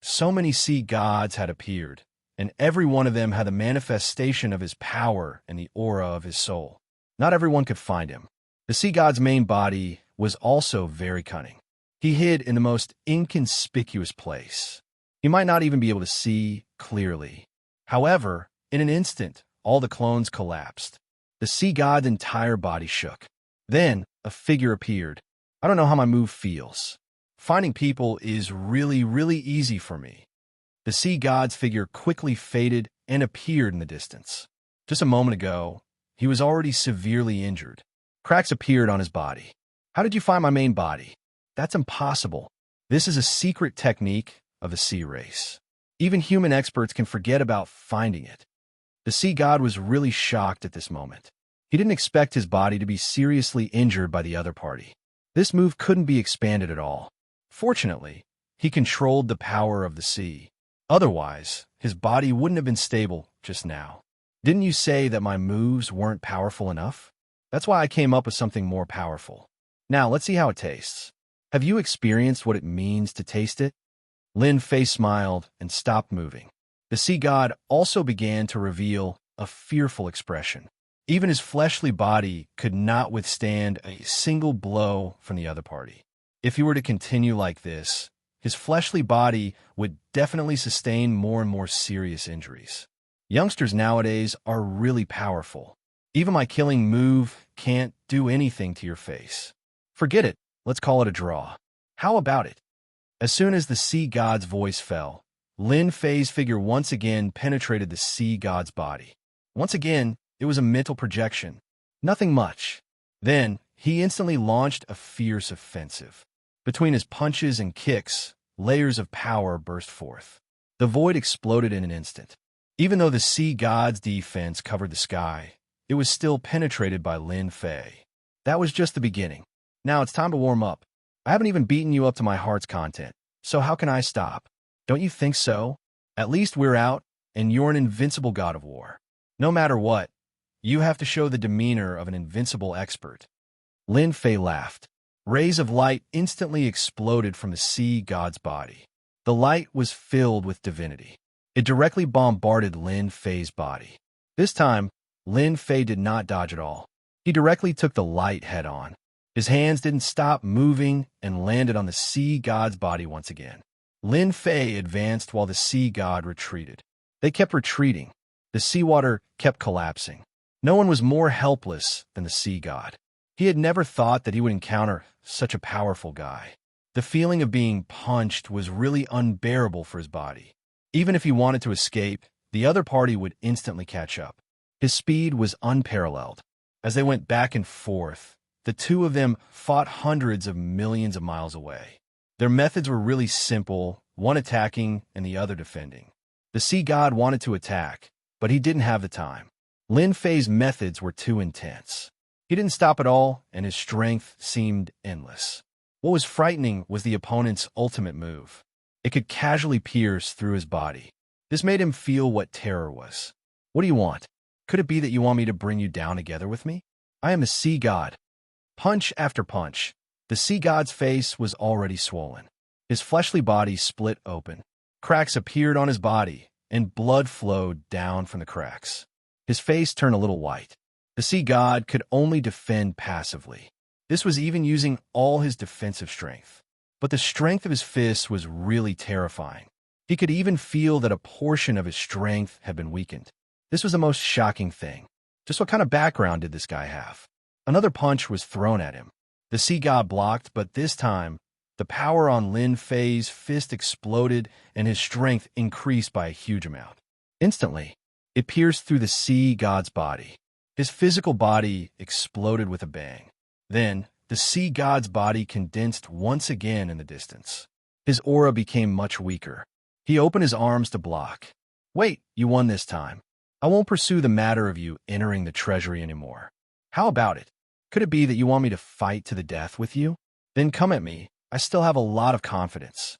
So many sea gods had appeared, and every one of them had the manifestation of his power and the aura of his soul. Not everyone could find him. The sea god's main body was also very cunning. He hid in the most inconspicuous place. He might not even be able to see clearly. However, in an instant, all the clones collapsed. The sea god's entire body shook. Then, a figure appeared. I don't know how my move feels. Finding people is really easy for me. The sea god's figure quickly faded and appeared in the distance. Just a moment ago, he was already severely injured. Cracks appeared on his body. How did you find my main body? That's impossible. This is a secret technique of the sea race. Even human experts can forget about finding it. The sea god was really shocked at this moment. He didn't expect his body to be seriously injured by the other party. This move couldn't be expanded at all. Fortunately, he controlled the power of the sea. Otherwise, his body wouldn't have been stable just now. Didn't you say that my moves weren't powerful enough? That's why I came up with something more powerful. Now, let's see how it tastes. Have you experienced what it means to taste it? Lin Fei smiled and stopped moving. The sea god also began to reveal a fearful expression. Even his fleshly body could not withstand a single blow from the other party. If he were to continue like this, his fleshly body would definitely sustain more and more serious injuries. Youngsters nowadays are really powerful. Even my killing move can't do anything to your face. Forget it. Let's call it a draw. How about it? As soon as the sea god's voice fell, Lin Fei's figure once again penetrated the sea god's body. Once again, it was a mental projection. Nothing much. Then, he instantly launched a fierce offensive. Between his punches and kicks, layers of power burst forth. The void exploded in an instant. Even though the sea god's defense covered the sky, it was still penetrated by Lin Fei. That was just the beginning. Now it's time to warm up. I haven't even beaten you up to my heart's content, so how can I stop? Don't you think so? At least we're out, and you're an invincible god of war. No matter what, you have to show the demeanor of an invincible expert. Lin Fei laughed. Rays of light instantly exploded from the sea god's body. The light was filled with divinity. It directly bombarded Lin Fei's body. This time, Lin Fei did not dodge at all. He directly took the light head-on. His hands didn't stop moving and landed on the sea god's body once again. Lin Fei advanced while the sea god retreated. They kept retreating. The seawater kept collapsing. No one was more helpless than the sea god. He had never thought that he would encounter such a powerful guy. The feeling of being punched was really unbearable for his body. Even if he wanted to escape, the other party would instantly catch up. His speed was unparalleled. As they went back and forth, the two of them fought hundreds of millions of miles away. Their methods were really simple, one attacking and the other defending. The sea god wanted to attack, but he didn't have the time. Lin Fei's methods were too intense. He didn't stop at all, and his strength seemed endless. What was frightening was the opponent's ultimate move. It could casually pierce through his body. This made him feel what terror was. What do you want? Could it be that you want me to bring you down together with me? I am the sea god. Punch after punch. The sea god's face was already swollen. His fleshly body split open. Cracks appeared on his body, and blood flowed down from the cracks. His face turned a little white. The sea god could only defend passively. This was even using all his defensive strength. But the strength of his fists was really terrifying. He could even feel that a portion of his strength had been weakened. This was the most shocking thing. Just what kind of background did this guy have? Another punch was thrown at him. The sea god blocked, but this time, The power on Lin Fei's fist exploded, and his strength increased by a huge amount. Instantly, it pierced through the sea god's body. His physical body exploded with a bang. Then, the sea god's body condensed once again in the distance. His aura became much weaker. He opened his arms to block. Wait, you won this time. I won't pursue the matter of you entering the treasury anymore. How about it? Could it be that you want me to fight to the death with you? Then come at me. I still have a lot of confidence.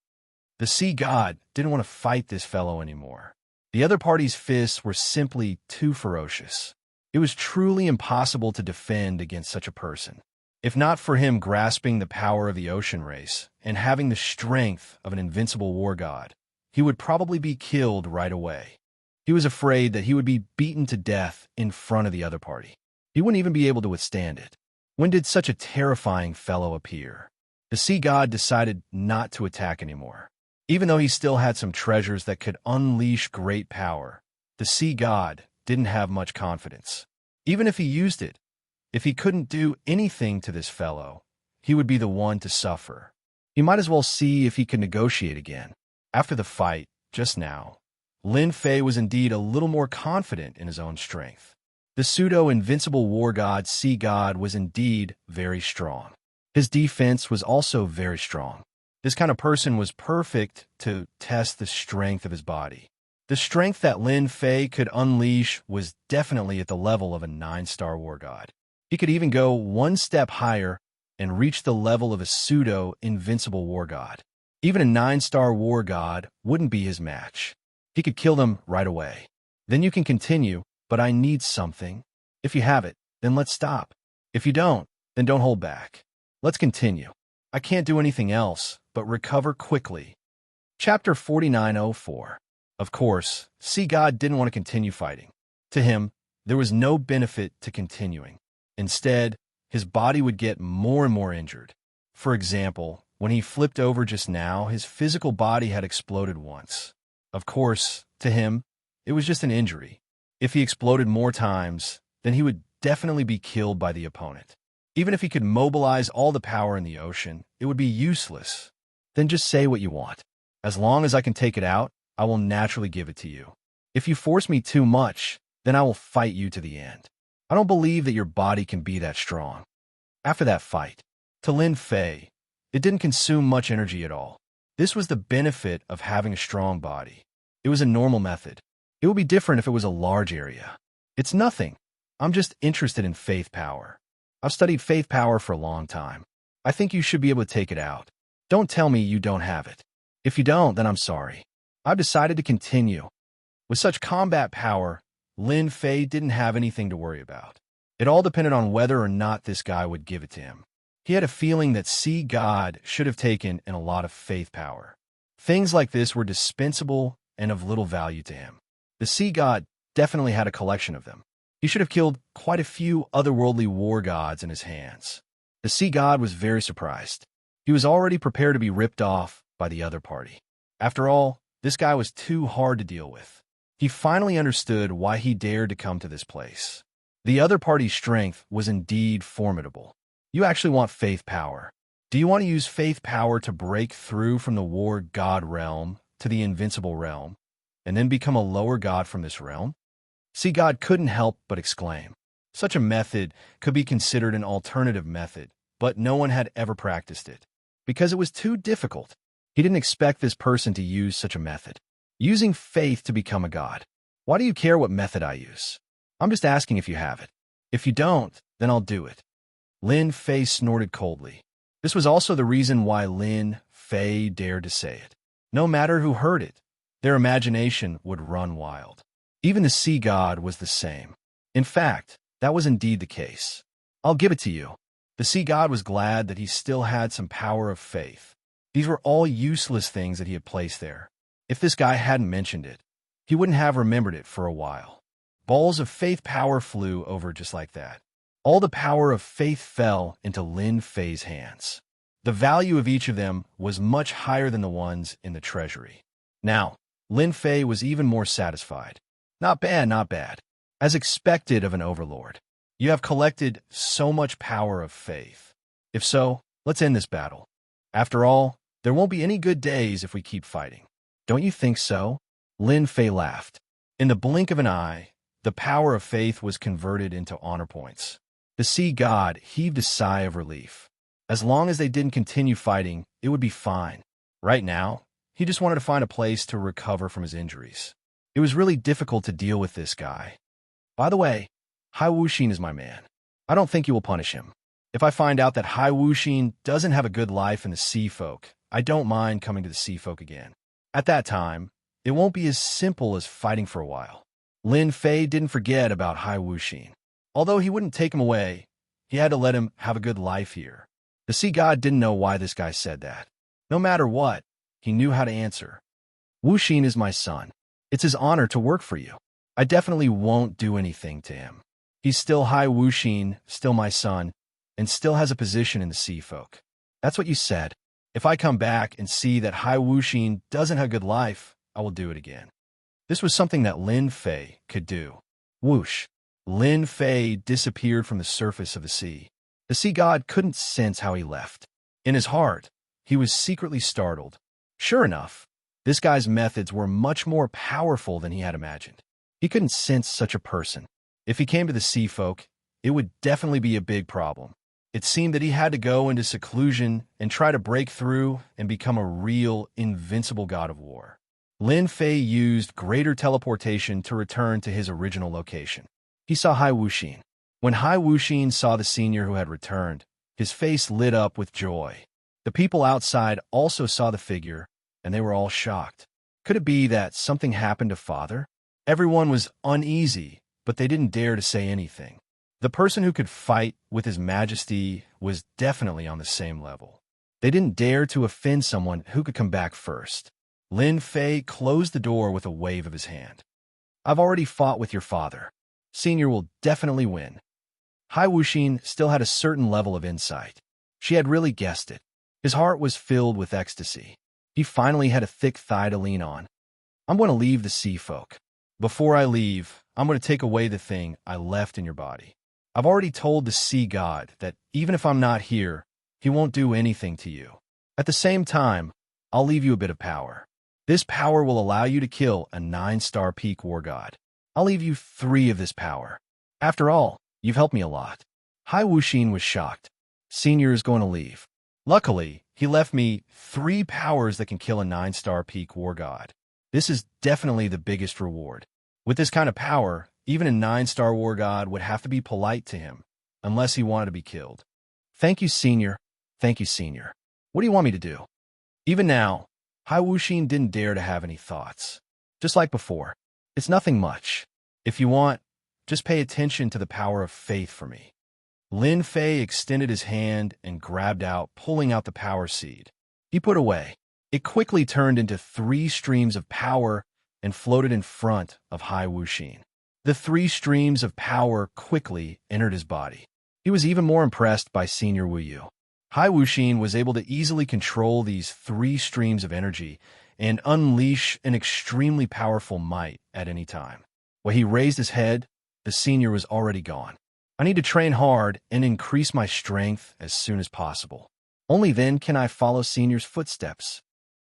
The sea god didn't want to fight this fellow anymore. The other party's fists were simply too ferocious. It was truly impossible to defend against such a person. If not for him grasping the power of the ocean race and having the strength of an invincible war god, he would probably be killed right away. He was afraid that he would be beaten to death in front of the other party. He wouldn't even be able to withstand it. When did such a terrifying fellow appear? The sea god decided not to attack anymore. Even though he still had some treasures that could unleash great power, the sea god didn't have much confidence. Even if he used it, if he couldn't do anything to this fellow, he would be the one to suffer. He might as well see if he could negotiate again. After the fight, just now, Lin Fei was indeed a little more confident in his own strength. The pseudo-invincible war god, sea god, was indeed very strong. His defense was also very strong. This kind of person was perfect to test the strength of his body. The strength that Lin Fei could unleash was definitely at the level of a 9-star war god. He could even go one step higher and reach the level of a pseudo-invincible war god. Even a 9-star war god wouldn't be his match. He could kill them right away. Then you can continue, but I need something. If you have it, then let's stop. If you don't, then don't hold back. Let's continue. I can't do anything else but recover quickly. Chapter 4904. Of course, Sea God didn't want to continue fighting. To him, there was no benefit to continuing. Instead, his body would get more and more injured. For example, when he flipped over just now, his physical body had exploded once. Of course, to him, it was just an injury. If he exploded more times, then he would definitely be killed by the opponent. Even if he could mobilize all the power in the ocean, it would be useless. Then just say what you want. As long as I can take it out, I will naturally give it to you. If you force me too much, then I will fight you to the end. I don't believe that your body can be that strong. After that fight, to Lin Fei, it didn't consume much energy at all. This was the benefit of having a strong body. It was a normal method. It would be different if it was a large area. It's nothing. I'm just interested in faith power. I've studied faith power for a long time. I think you should be able to take it out. Don't tell me you don't have it. If you don't, then I'm sorry. I've decided to continue. With such combat power, Lin Fei didn't have anything to worry about. It all depended on whether or not this guy would give it to him. He had a feeling that Sea God should have taken in a lot of faith power. Things like this were dispensable and of little value to him. The Sea God definitely had a collection of them. He should have killed quite a few otherworldly war gods in his hands. The Sea God was very surprised. He was already prepared to be ripped off by the other party. After all, this guy was too hard to deal with. He finally understood why he dared to come to this place. The other party's strength was indeed formidable. You actually want faith power. Do you want to use faith power to break through from the war god realm to the invincible realm, and then become a lower god from this realm? Sea God couldn't help but exclaim. Such a method could be considered an alternative method, but no one had ever practiced it, because it was too difficult. He didn't expect this person to use such a method. Using faith to become a god. Why do you care what method I use? I'm just asking if you have it. If you don't, then I'll do it. Lin Fei snorted coldly. This was also the reason why Lin Fei dared to say it. No matter who heard it, their imagination would run wild. Even the sea god was the same. In fact, that was indeed the case. I'll give it to you. The sea god was glad that he still had some power of faith. These were all useless things that he had placed there. If this guy hadn't mentioned it, he wouldn't have remembered it for a while. Balls of faith power flew over just like that. All the power of faith fell into Lin Fei's hands. The value of each of them was much higher than the ones in the treasury. Now, Lin Fei was even more satisfied. Not bad, not bad. As expected of an overlord. You have collected so much power of faith. If so, let's end this battle. After all, there won't be any good days if we keep fighting. Don't you think so? Lin Fei laughed. In the blink of an eye, the power of faith was converted into honor points. The sea god heaved a sigh of relief. As long as they didn't continue fighting, it would be fine. Right now, he just wanted to find a place to recover from his injuries. It was really difficult to deal with this guy. By the way, Hai Wuxin is my man. I don't think you will punish him. If I find out that Hai Wuxin doesn't have a good life in the sea folk, I don't mind coming to the sea folk again. At that time, it won't be as simple as fighting for a while. Lin Fei didn't forget about Hai Wuxin. Although he wouldn't take him away, he had to let him have a good life here. The sea god didn't know why this guy said that. No matter what, he knew how to answer. Wuxin is my son. It's his honor to work for you. I definitely won't do anything to him. He's still Hai Wuxin, still my son, and still has a position in the sea folk. That's what you said. If I come back and see that Hai Wuxin doesn't have a good life, I will do it again. This was something that Lin Fei could do. Whoosh! Lin Fei disappeared from the surface of the sea. The sea god couldn't sense how he left. In his heart, he was secretly startled. Sure enough, this guy's methods were much more powerful than he had imagined. He couldn't sense such a person. If he came to the sea folk, it would definitely be a big problem. It seemed that he had to go into seclusion and try to break through and become a real, invincible god of war. Lin Fei used greater teleportation to return to his original location. He saw Hai Wuxin. When Hai Wuxin saw the senior who had returned, his face lit up with joy. The people outside also saw the figure, and they were all shocked. Could it be that something happened to father? Everyone was uneasy, but they didn't dare to say anything. The person who could fight with his majesty was definitely on the same level. They didn't dare to offend someone who could come back first. Lin Fei closed the door with a wave of his hand. I've already fought with your father. Senior will definitely win. Hai Wuxin still had a certain level of insight. She had really guessed it. His heart was filled with ecstasy. He finally had a thick thigh to lean on. I'm going to leave the sea folk. Before I leave, I'm going to take away the thing I left in your body. I've already told the sea god that even if I'm not here, he won't do anything to you. At the same time, I'll leave you a bit of power. This power will allow you to kill a 9-star peak war god. I'll leave you 3 of this power. After all, you've helped me a lot. Hai Wuxin was shocked. Senior is going to leave. Luckily, he left me 3 powers that can kill a 9-star peak war god. This is definitely the biggest reward. With this kind of power, even a 9-star war god would have to be polite to him, unless he wanted to be killed. Thank you, Senior. Thank you, Senior. What do you want me to do? Even now, Hai Wuxin didn't dare to have any thoughts. Just like before, it's nothing much. If you want, just pay attention to the power of faith for me. Lin Fei extended his hand and grabbed out, pulling out the power seed. He put away. It quickly turned into 3 streams of power and floated in front of Hai Wuxin. The 3 streams of power quickly entered his body. He was even more impressed by Senior Wu Yu. Hai Wuxin was able to easily control these 3 streams of energy and unleash an extremely powerful might at any time. When he raised his head, the senior was already gone. I need to train hard and increase my strength as soon as possible. Only then can I follow Senior's footsteps.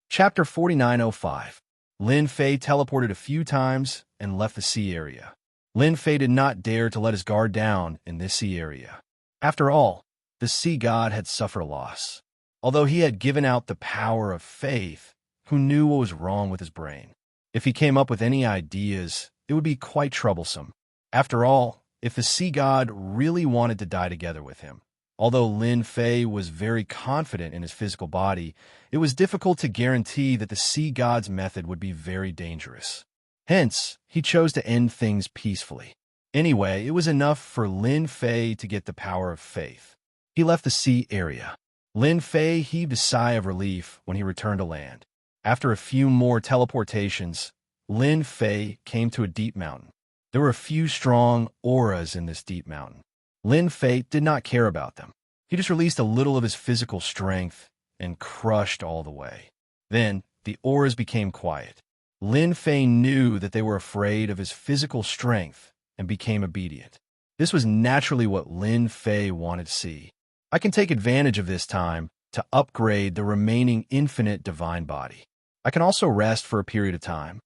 Chapter 4905. Lin Fei teleported a few times and left the sea area. Lin Fei did not dare to let his guard down in this sea area. After all, the sea god had suffered a loss. Although he had given out the power of faith, who knew what was wrong with his brain? If he came up with any ideas, it would be quite troublesome. After all, if the sea god really wanted to die together with him, although Lin Fei was very confident in his physical body, it was difficult to guarantee that the sea god's method would be very dangerous. Hence, he chose to end things peacefully. Anyway, it was enough for Lin Fei to get the power of faith. He left the sea area. Lin Fei heaved a sigh of relief when he returned to land. After a few more teleportations, Lin Fei came to a deep mountain. There were a few strong auras in this deep mountain. Lin Fei did not care about them. He just released a little of his physical strength and crushed all the way. Then, the auras became quiet. Lin Fei knew that they were afraid of his physical strength and became obedient. This was naturally what Lin Fei wanted to see. I can take advantage of this time to upgrade the remaining infinite divine body. I can also rest for a period of time.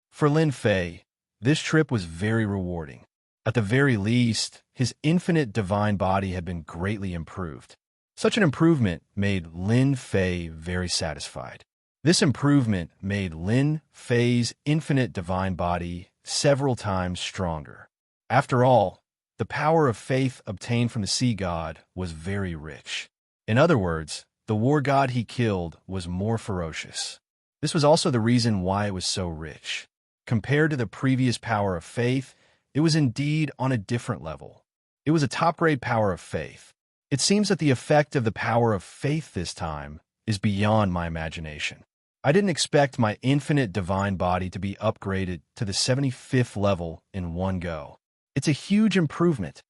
For Lin Fei, this trip was very rewarding. At the very least, his infinite divine body had been greatly improved. Such an improvement made Lin Fei very satisfied. This improvement made Lin Fei's infinite divine body several times stronger. After all, the power of faith obtained from the sea god was very rich. In other words, the war god he killed was more ferocious. This was also the reason why it was so rich. Compared to the previous power of faith, it was indeed on a different level. It was a top-grade power of faith. It seems that the effect of the power of faith this time is beyond my imagination. I didn't expect my infinite divine body to be upgraded to the 75th level in one go. It's a huge improvement.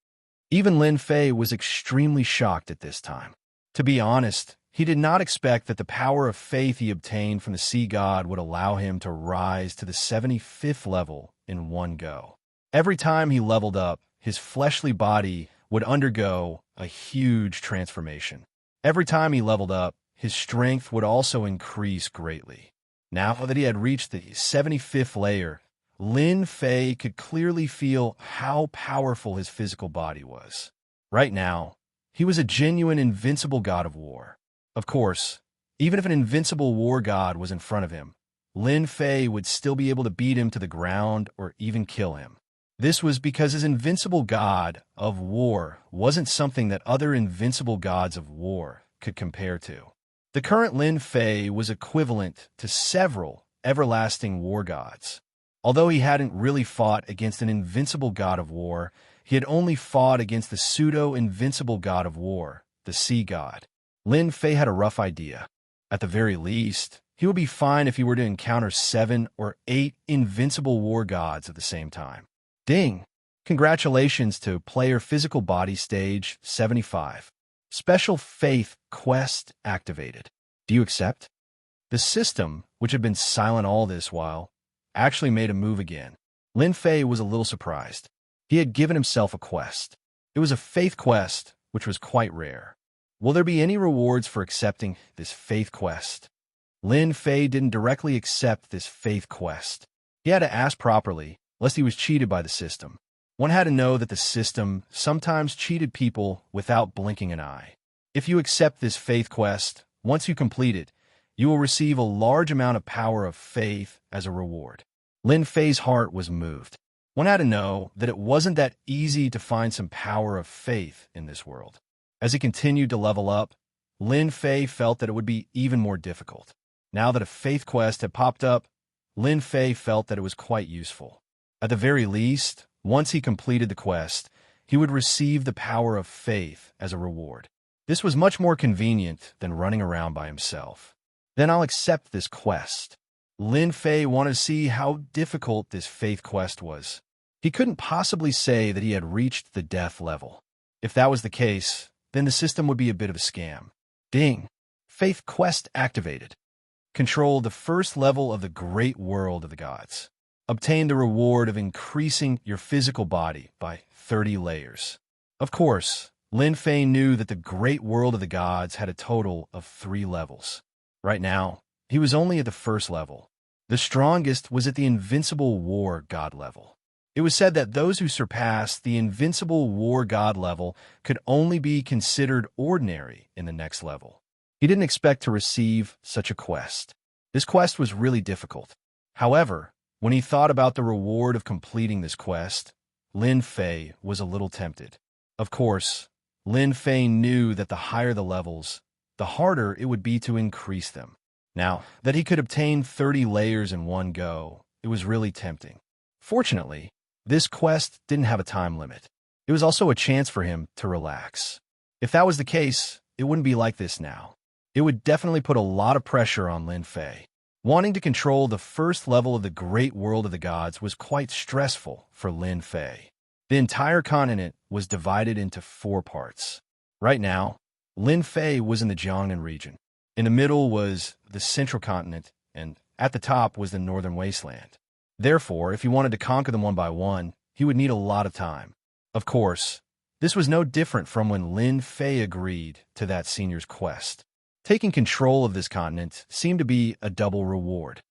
Even Lin Fei was extremely shocked at this time. To be honest, he did not expect that the power of faith he obtained from the sea god would allow him to rise to the 75th level in one go. Every time he leveled up, his fleshly body would undergo a huge transformation. Every time he leveled up, his strength would also increase greatly. Now that he had reached the 75th layer, Lin Fei could clearly feel how powerful his physical body was. Right now, he was a genuine invincible god of war. Of course, even if an invincible war god was in front of him, Lin Fei would still be able to beat him to the ground or even kill him. This was because his invincible god of war wasn't something that other invincible gods of war could compare to. The current Lin Fei was equivalent to several everlasting war gods. Although he hadn't really fought against an invincible god of war, he had only fought against the pseudo-invincible god of war, the sea god. Lin Fei had a rough idea. At the very least, he would be fine if he were to encounter 7 or 8 invincible war gods at the same time. Ding! Congratulations to player physical body stage 75. Special faith quest activated. Do you accept? The system, which had been silent all this while, actually made a move again. Lin Fei was a little surprised. He had given himself a quest. It was a faith quest, which was quite rare. Will there be any rewards for accepting this faith quest? Lin Fei didn't directly accept this faith quest. He had to ask properly, lest he was cheated by the system. One had to know that the system sometimes cheated people without blinking an eye. If you accept this faith quest, once you complete it, you will receive a large amount of power of faith as a reward. Lin Fei's heart was moved. One had to know that it wasn't that easy to find some power of faith in this world. As he continued to level up, Lin Fei felt that it would be even more difficult. Now that a faith quest had popped up, Lin Fei felt that it was quite useful. At the very least, once he completed the quest, he would receive the power of faith as a reward. This was much more convenient than running around by himself. Then I'll accept this quest. Lin Fei wanted to see how difficult this faith quest was. He couldn't possibly say that he had reached the death level. If that was the case, then the system would be a bit of a scam. Ding! Faith quest activated. Control the first level of the great world of the gods. Obtain the reward of increasing your physical body by 30 layers. Of course, Lin Fei knew that the great world of the gods had a total of 3 levels. Right now, he was only at the first level. The strongest was at the invincible war god level. It was said that those who surpassed the invincible war god level could only be considered ordinary in the next level. He didn't expect to receive such a quest. This quest was really difficult. However, when he thought about the reward of completing this quest, Lin Fei was a little tempted. Of course, Lin Fei knew that the higher the levels, the harder it would be to increase them. Now, that he could obtain 30 layers in one go, it was really tempting. Fortunately, this quest didn't have a time limit. It was also a chance for him to relax. If that was the case, it wouldn't be like this now. It would definitely put a lot of pressure on Lin Fei. Wanting to control the first level of the great world of the gods was quite stressful for Lin Fei. The entire continent was divided into 4 parts. Right now, Lin Fei was in the Jiangnan region. In the middle was the central continent, and at the top was the northern wasteland. Therefore, if he wanted to conquer them one by one, he would need a lot of time. Of course, this was no different from when Lin Fei agreed to that senior's quest. Taking control of this continent seemed to be a double reward.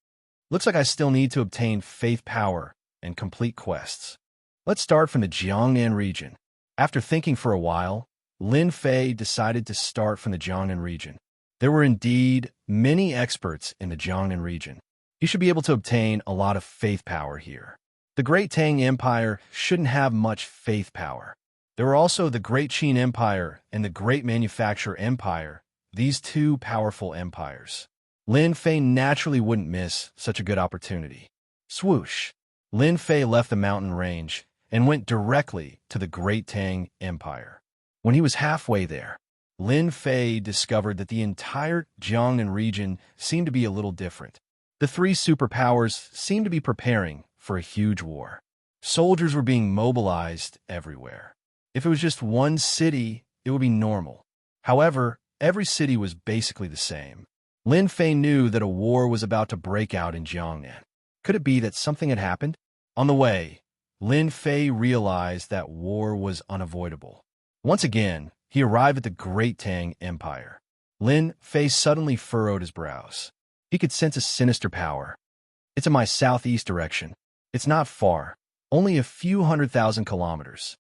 Looks like I still need to obtain faith power and complete quests. Let's start from the Jiangnan region. After thinking for a while, Lin Fei decided to start from the Jiangnan region. There were indeed many experts in the Jiangnan region. He should be able to obtain a lot of faith power here. The Great Tang Empire shouldn't have much faith power. There were also the Great Qin Empire and the Great Manufacturer Empire, these two powerful empires. Lin Fei naturally wouldn't miss such a good opportunity. Swoosh! Lin Fei left the mountain range and went directly to the Great Tang Empire. When he was halfway there, Lin Fei discovered that the entire Jiangnan region seemed to be a little different. The three superpowers seemed to be preparing for a huge war. Soldiers were being mobilized everywhere. If it was just one city, it would be normal. However, every city was basically the same. Lin Fei knew that a war was about to break out in Jiangnan. Could it be that something had happened? On the way, Lin Fei realized that war was unavoidable. Once again, he arrived at the Great Tang Empire. Lin Fei suddenly furrowed his brows. He could sense a sinister power. It's in my southeast direction. It's not far, only a few 100,000 kilometers.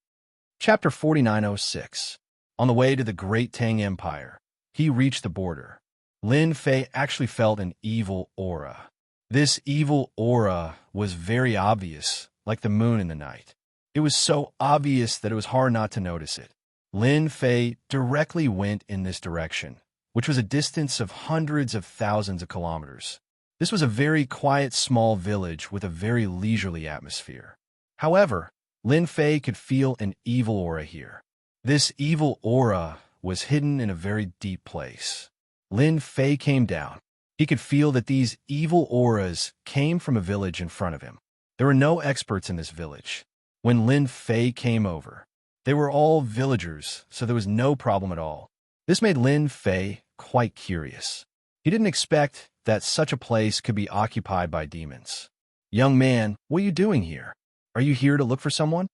Chapter 4906. On the way to the Great Tang Empire, he reached the border. Lin Fei actually felt an evil aura. This evil aura was very obvious, like the moon in the night. It was so obvious that it was hard not to notice it. Lin Fei directly went in this direction, which was a distance of hundreds of thousands of kilometers. This was a very quiet, small village with a very leisurely atmosphere. However, Lin Fei could feel an evil aura here. This evil aura was hidden in a very deep place. Lin Fei came down. He could feel that these evil auras came from a village in front of him. There were no experts in this village. When Lin Fei came over, they were all villagers, so there was no problem at all. This made Lin Fei quite curious. He didn't expect that such a place could be occupied by demons. Young man, what are you doing here? Are you here to look for someone?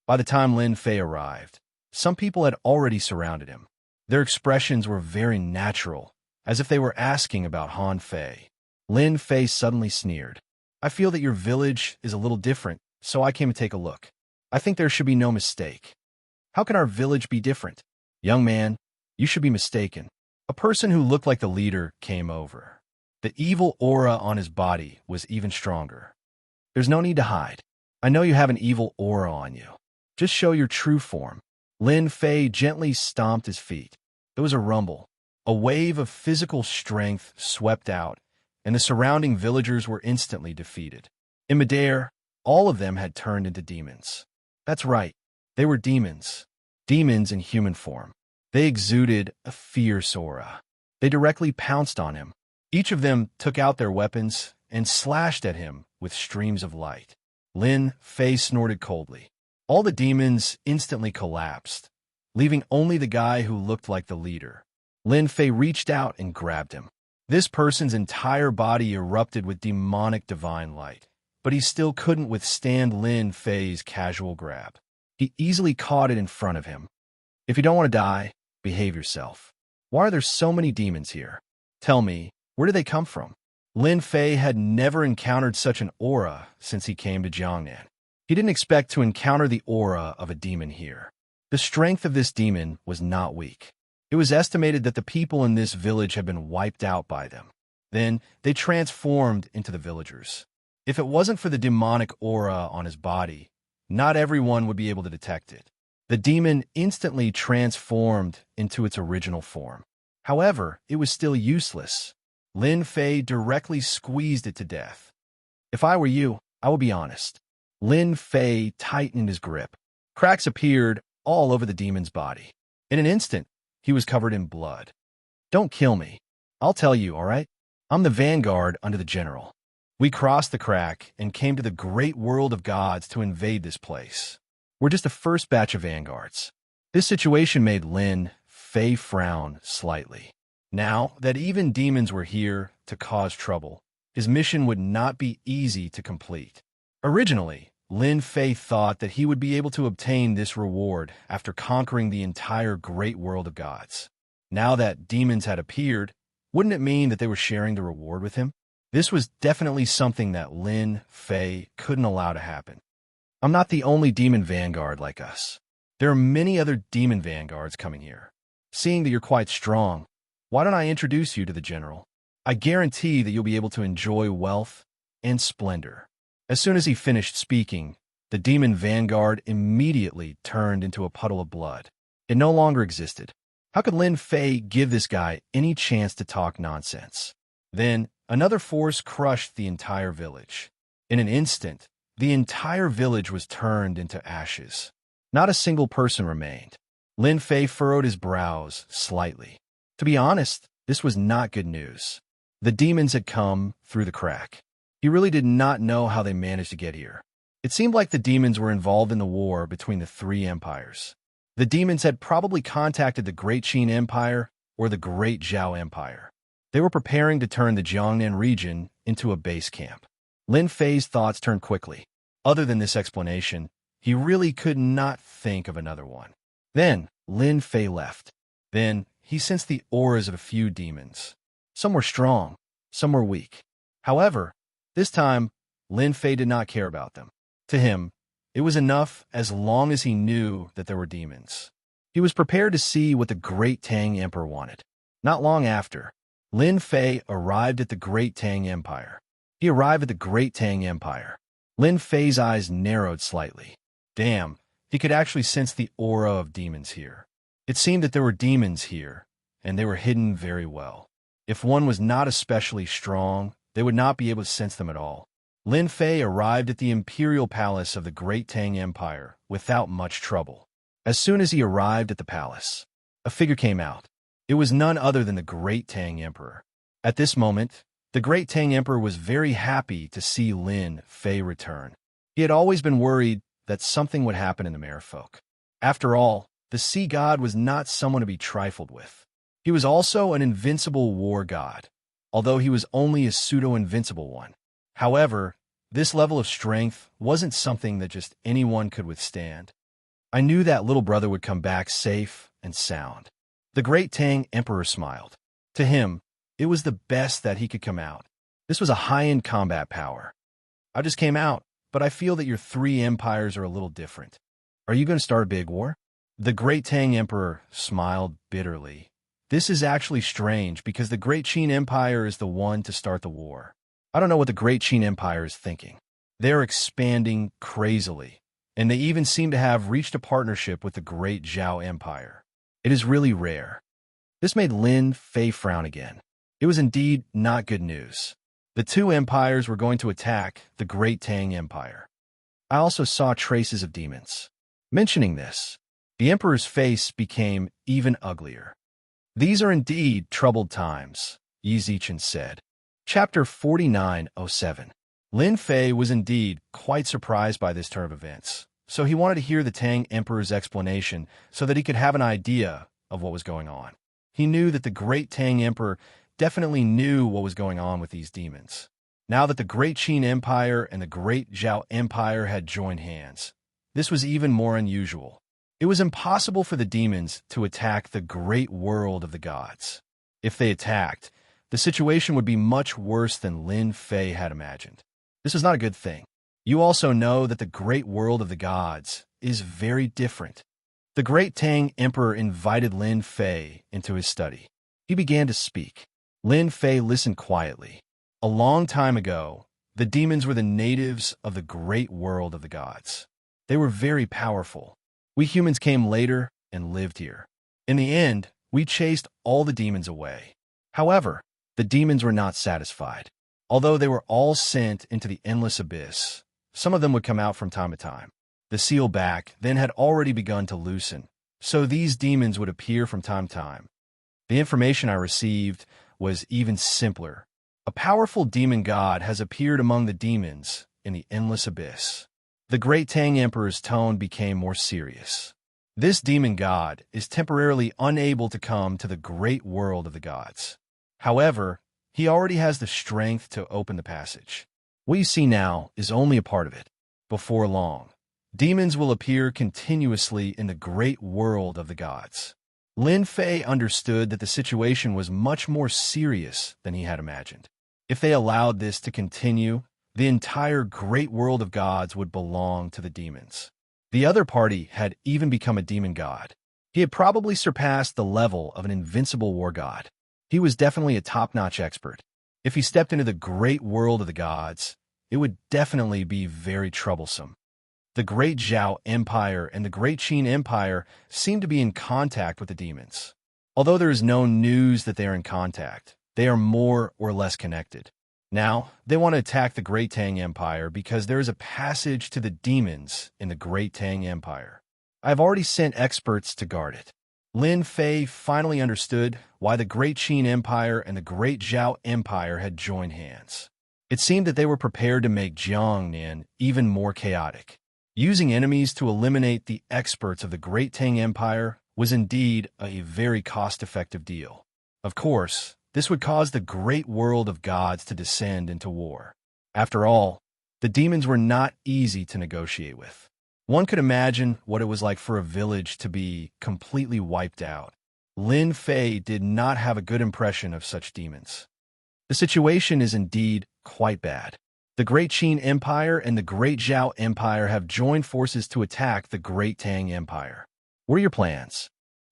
By the time Lin Fei arrived, some people had already surrounded him. Their expressions were very natural, as if they were asking about Han Fei. Lin Fei suddenly sneered. I feel that your village is a little different, so I came to take a look. I think there should be no mistake. How can our village be different? Young man, you should be mistaken. A person who looked like the leader came over. The evil aura on his body was even stronger. There's no need to hide. I know you have an evil aura on you. Just show your true form. Lin Fei gently stomped his feet. There was a rumble. A wave of physical strength swept out, and the surrounding villagers were instantly defeated. In midair, all of them had turned into demons. That's right, they were demons. Demons in human form. They exuded a fierce aura. They directly pounced on him. Each of them took out their weapons and slashed at him with streams of light. Lin Fei snorted coldly. All the demons instantly collapsed, leaving only the guy who looked like the leader. Lin Fei reached out and grabbed him. This person's entire body erupted with demonic divine light, but he still couldn't withstand Lin Fei's casual grab. He easily caught it in front of him. If you don't want to die, behave yourself. Why are there so many demons here? Tell me, where do they come from? Lin Fei had never encountered such an aura since he came to Jiangnan. He didn't expect to encounter the aura of a demon here. The strength of this demon was not weak. It was estimated that the people in this village had been wiped out by them. Then they transformed into the villagers. If it wasn't for the demonic aura on his body, not everyone would be able to detect it. The demon instantly transformed into its original form. However, it was still useless. Lin Fei directly squeezed it to death. If I were you, I would be honest. Lin Fei tightened his grip. Cracks appeared all over the demon's body. In an instant, he was covered in blood. Don't kill me. I'll tell you, all right? I'm the vanguard under the general. We crossed the crack and came to the great world of gods to invade this place. We're just the first batch of vanguards. This situation made Lin Fei frown slightly. Now that even demons were here to cause trouble, his mission would not be easy to complete. Originally, Lin Fei thought that he would be able to obtain this reward after conquering the entire great world of gods. Now that demons had appeared, Wouldn't it mean that they were sharing the reward with him? This was definitely something that Lin Fei couldn't allow to happen. I'm not the only demon vanguard like us. There are many other demon vanguards coming here. Seeing that you're quite strong, why don't I introduce you to the general? I guarantee that you'll be able to enjoy wealth and splendor. As soon as he finished speaking, the demon vanguard immediately turned into a puddle of blood. It no longer existed. How could Lin Fei give this guy any chance to talk nonsense? Then, another force crushed the entire village. In an instant, the entire village was turned into ashes. Not a single person remained. Lin Fei furrowed his brows slightly. To be honest, this was not good news. The demons had come through the crack. He really did not know how they managed to get here. It seemed like the demons were involved in the war between the three empires. The demons had probably contacted the Great Qin Empire or the Great Zhao Empire. They were preparing to turn the Jiangnan region into a base camp. Lin Fei's thoughts turned quickly. Other than this explanation, he really could not think of another one. Then, Lin Fei left. Then, he sensed the auras of a few demons. Some were strong, some were weak. However, this time, Lin Fei did not care about them. To him, it was enough as long as he knew that there were demons. He was prepared to see what the Great Tang Emperor wanted. Not long after, Lin Fei arrived at the Great Tang Empire. He arrived at the Great Tang Empire. Lin Fei's eyes narrowed slightly. Damn, he could actually sense the aura of demons here. It seemed that there were demons here, and they were hidden very well. If one was not especially strong, they would not be able to sense them at all. Lin Fei arrived at the imperial palace of the Great Tang Empire without much trouble. As soon as he arrived at the palace, a figure came out. It was none other than the Great Tang Emperor. At this moment, the Great Tang Emperor was very happy to see Lin Fei return. He had always been worried that something would happen in the merfolk. After all, the sea god was not someone to be trifled with. He was also an invincible war god, although he was only a pseudo-invincible one. However, this level of strength wasn't something that just anyone could withstand. I knew that little brother would come back safe and sound. The Great Tang Emperor smiled. To him, it was the best that he could come out. This was a high-end combat power. I just came out, but I feel that your three empires are a little different. Are you going to start a big war? The Great Tang Emperor smiled bitterly. This is actually strange because the Great Qin Empire is the one to start the war. I don't know what the Great Qin Empire is thinking. They're expanding crazily, and they even seem to have reached a partnership with the Great Zhao Empire. It is really rare. This made Lin Fei frown again. It was indeed not good news. The two empires were going to attack the Great Tang Empire. I also saw traces of demons. Mentioning this, the emperor's face became even uglier. These are indeed troubled times, Yi Zichen said. Chapter 4907. Lin Fei was indeed quite surprised by this turn of events, so he wanted to hear the Tang Emperor's explanation so that he could have an idea of what was going on. He knew that the Great Tang Emperor definitely knew what was going on with these demons. Now that the Great Qin Empire and the Great Zhao Empire had joined hands, this was even more unusual. It was impossible for the demons to attack the great world of the gods. If they attacked, the situation would be much worse than Lin Fei had imagined. This was not a good thing. You also know that the great world of the gods is very different. The Great Tang Emperor invited Lin Fei into his study. He began to speak. Lin Fei listened quietly. A long time ago, the demons were the natives of the great world of the gods. They were very powerful. We humans came later and lived here. In the end, we chased all the demons away. However, the demons were not satisfied. Although they were all sent into the endless abyss, some of them would come out from time to time. The seal back then had already begun to loosen, so these demons would appear from time to time. The information I received was even simpler. A powerful demon god has appeared among the demons in the endless abyss. The Great Tang Emperor's tone became more serious. This demon god is temporarily unable to come to the great world of the gods. However, he already has the strength to open the passage. What you see now is only a part of it. Before long, demons will appear continuously in the great world of the gods. Lin Fei understood that the situation was much more serious than he had imagined. If they allowed this to continue, the entire great world of gods would belong to the demons. The other party had even become a demon god. He had probably surpassed the level of an invincible war god. He was definitely a top-notch expert. If he stepped into the great world of the gods, it would definitely be very troublesome. The Great Zhao Empire and the Great Qin Empire seem to be in contact with the demons. Although there is no news that they are in contact, they are more or less connected. Now, they want to attack the Great Tang Empire because there is a passage to the demons in the Great Tang Empire. I have already sent experts to guard it. Lin Fei finally understood why the Great Qin Empire and the Great Zhao Empire had joined hands. It seemed that they were prepared to make Jiangnan even more chaotic. Using enemies to eliminate the experts of the Great Tang Empire was indeed a very cost-effective deal. Of course, this would cause the great world of gods to descend into war. After all, the demons were not easy to negotiate with. One could imagine what it was like for a village to be completely wiped out. Lin Fei did not have a good impression of such demons. The situation is indeed quite bad. The Great Qin Empire and the Great Zhao Empire have joined forces to attack the Great Tang Empire. What are your plans?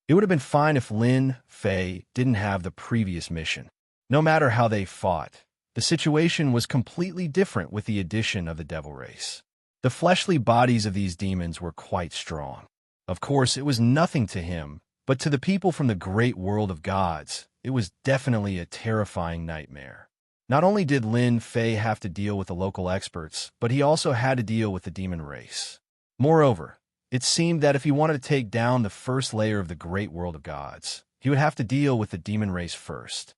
It would have been fine if Lin Fei didn't have the previous mission. No matter how they fought, the situation was completely different with the addition of the devil race. The fleshly bodies of these demons were quite strong. Of course, it was nothing to him, but to the people from the great world of gods, it was definitely a terrifying nightmare. Not only did Lin Fei have to deal with the local experts, but he also had to deal with the demon race. Moreover, it seemed that if he wanted to take down the first layer of the great world of gods, he would have to deal with the demon race first.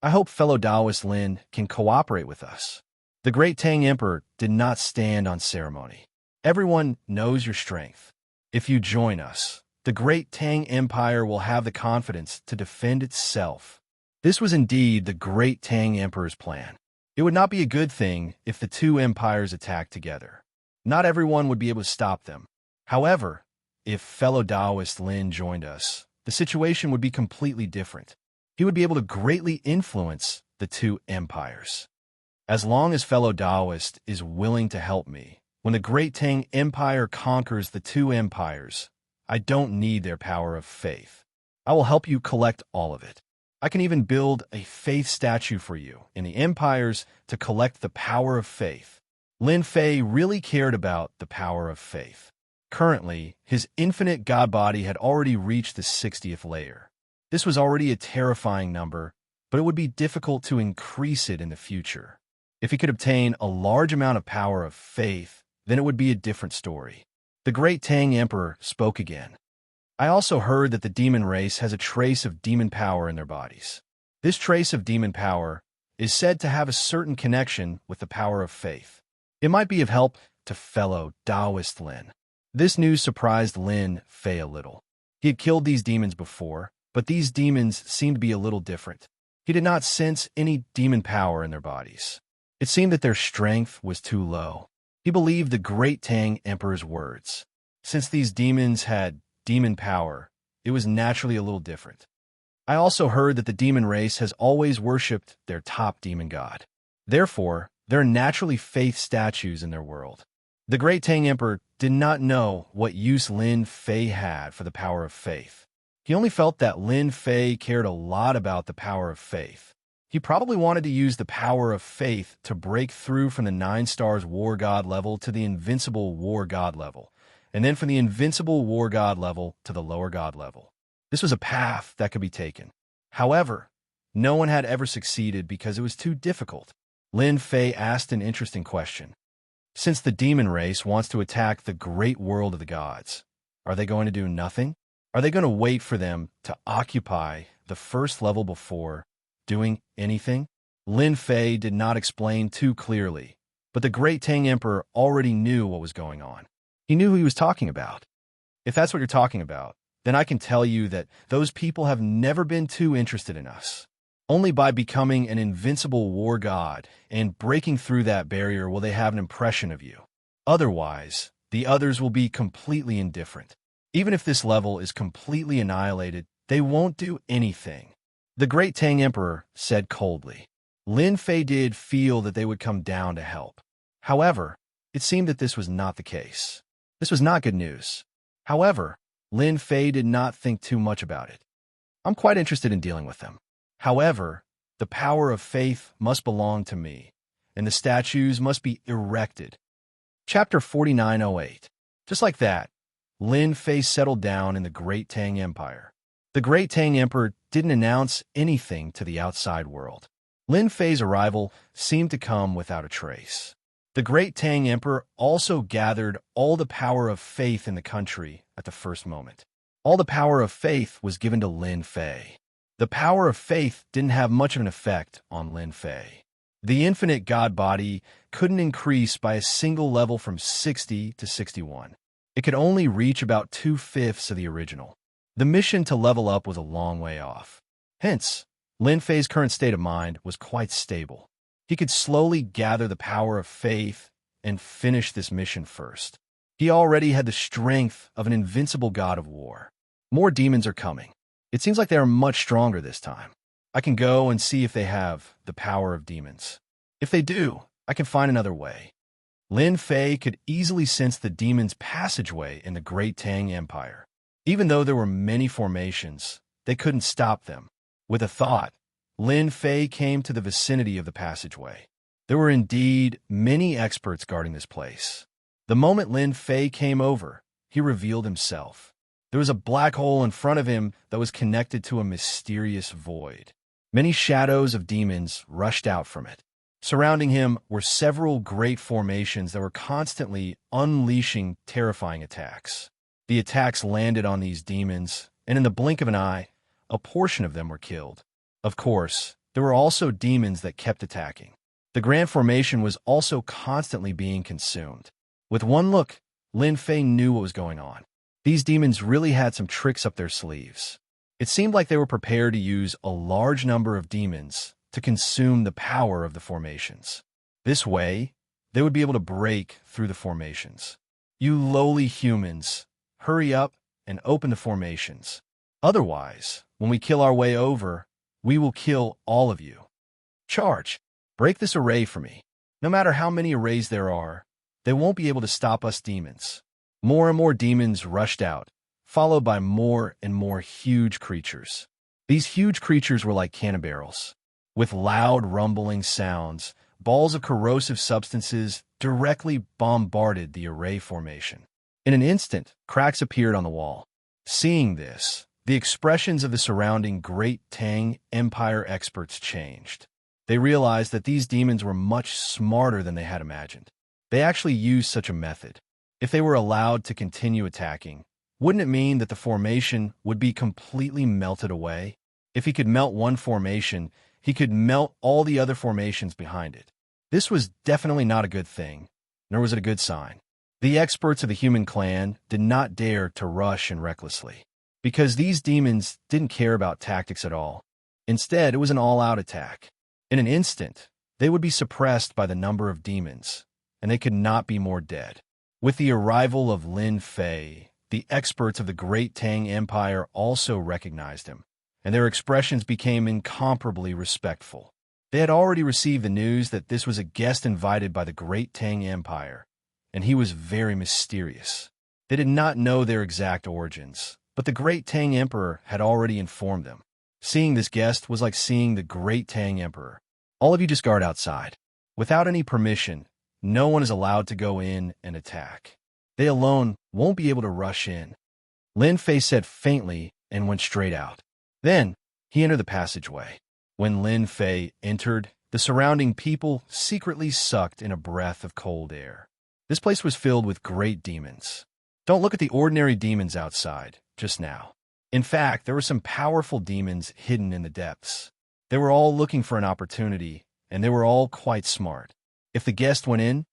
I hope fellow Taoist Lin can cooperate with us. The Great Tang Emperor did not stand on ceremony. Everyone knows your strength. If you join us, the Great Tang Empire will have the confidence to defend itself. This was indeed the Great Tang Emperor's plan. It would not be a good thing if the two empires attacked together. Not everyone would be able to stop them. However, if fellow Taoist Lin joined us, the situation would be completely different. He would be able to greatly influence the two empires. As long as fellow Taoist is willing to help me, when the Great Tang Empire conquers the two empires, I don't need their power of faith. I will help you collect all of it. I can even build a faith statue for you in the empires to collect the power of faith. Lin Fei really cared about the power of faith. Currently, his infinite god body had already reached the 60th layer. This was already a terrifying number, but it would be difficult to increase it in the future. If he could obtain a large amount of power of faith, then it would be a different story. The Great Tang Emperor spoke again. I also heard that the demon race has a trace of demon power in their bodies. This trace of demon power is said to have a certain connection with the power of faith. It might be of help to fellow Taoist Lin. This news surprised Lin Fei a little. He had killed these demons before, but these demons seemed to be a little different. He did not sense any demon power in their bodies. It seemed that their strength was too low. He believed the Great Tang Emperor's words. Since these demons had demon power, it was naturally a little different. I also heard that the demon race has always worshipped their top demon god. Therefore, there are naturally faith statues in their world. The Great Tang Emperor did not know what use Lin Fei had for the power of faith. He only felt that Lin Fei cared a lot about the power of faith. He probably wanted to use the power of faith to break through from the 9 stars war god level to the invincible war god level, and then from the invincible war god level to the lower god level. This was a path that could be taken. However, no one had ever succeeded because it was too difficult. Lin Fei asked an interesting question. Since the demon race wants to attack the great world of the gods, are they going to do nothing? Are they going to wait for them to occupy the first level before doing anything? Lin Fei did not explain too clearly, but the Great Tang Emperor already knew what was going on. He knew who he was talking about. If that's what you're talking about, then I can tell you that those people have never been too interested in us. Only by becoming an invincible war god and breaking through that barrier will they have an impression of you. Otherwise, the others will be completely indifferent. Even if this level is completely annihilated, They won't do anything, the great Tang Emperor said coldly. Lin Fei did feel that they would come down to help. However, it seemed that this was not the case. This was not good news. However, Lin Fei did not think too much about it. I'm quite interested in dealing with them. However, the power of faith must belong to me, and the statues must be erected. Chapter 4908. Just like that, Lin Fei settled down in the Great Tang Empire. The Great Tang Emperor didn't announce anything to the outside world. Lin Fei's arrival seemed to come without a trace. The Great Tang Emperor also gathered all the power of faith in the country at the first moment. All the power of faith was given to Lin Fei. The power of faith didn't have much of an effect on Lin Fei. The infinite god body couldn't increase by a single level from 60 to 61. It could only reach about 2/5 of the original. The mission to level up was a long way off. Hence, Lin Fei's current state of mind was quite stable. He could slowly gather the power of faith and finish this mission first. He already had the strength of an invincible god of war. More demons are coming. It seems like they are much stronger this time. I can go and see if they have the power of demons. If they do, I can find another way. Lin Fei could easily sense the demons' passageway in the Great Tang Empire. Even though there were many formations, they couldn't stop them. With a thought, Lin Fei came to the vicinity of the passageway. There were indeed many experts guarding this place. The moment Lin Fei came over, he revealed himself. There was a black hole in front of him that was connected to a mysterious void. Many shadows of demons rushed out from it. Surrounding him were several great formations that were constantly unleashing terrifying attacks. The attacks landed on these demons, and in the blink of an eye, a portion of them were killed. Of course, there were also demons that kept attacking. The Grand Formation was also constantly being consumed. With one look, Lin Fei knew what was going on. These demons really had some tricks up their sleeves. It seemed like they were prepared to use a large number of demons to consume the power of the formations. This way, they would be able to break through the formations. You lowly humans, hurry up and open the formations. Otherwise, when we kill our way over, we will kill all of you. Charge! Break this array for me. No matter how many arrays there are, they won't be able to stop us demons. More and more demons rushed out, followed by more and more huge creatures. These huge creatures were like cannon barrels. With loud rumbling sounds, balls of corrosive substances directly bombarded the array formation. In an instant, cracks appeared on the wall. Seeing this, the expressions of the surrounding Great Tang Empire experts changed. They realized that these demons were much smarter than they had imagined. They actually used such a method. If they were allowed to continue attacking, wouldn't it mean that the formation would be completely melted away? If he could melt one formation, he could melt all the other formations behind it. This was definitely not a good thing, nor was it a good sign. The experts of the human clan did not dare to rush in recklessly, because these demons didn't care about tactics at all. Instead, it was an all-out attack. In an instant, they would be suppressed by the number of demons, and they could not be more dead. With the arrival of Lin Fei, the experts of the Great Tang Empire also recognized him, and their expressions became incomparably respectful. They had already received the news that this was a guest invited by the Great Tang Empire, and he was very mysterious. They did not know their exact origins, but the Great Tang Emperor had already informed them. Seeing this guest was like seeing the Great Tang Emperor. All of you just guard outside. Without any permission, no one is allowed to go in and attack. They alone won't be able to rush in. Lin Fei said faintly and went straight out. Then, he entered the passageway. When Lin Fei entered, the surrounding people secretly sucked in a breath of cold air. This place was filled with great demons. Don't look at the ordinary demons outside, just now. In fact, there were some powerful demons hidden in the depths. They were all looking for an opportunity, and they were all quite smart. If the guest went in,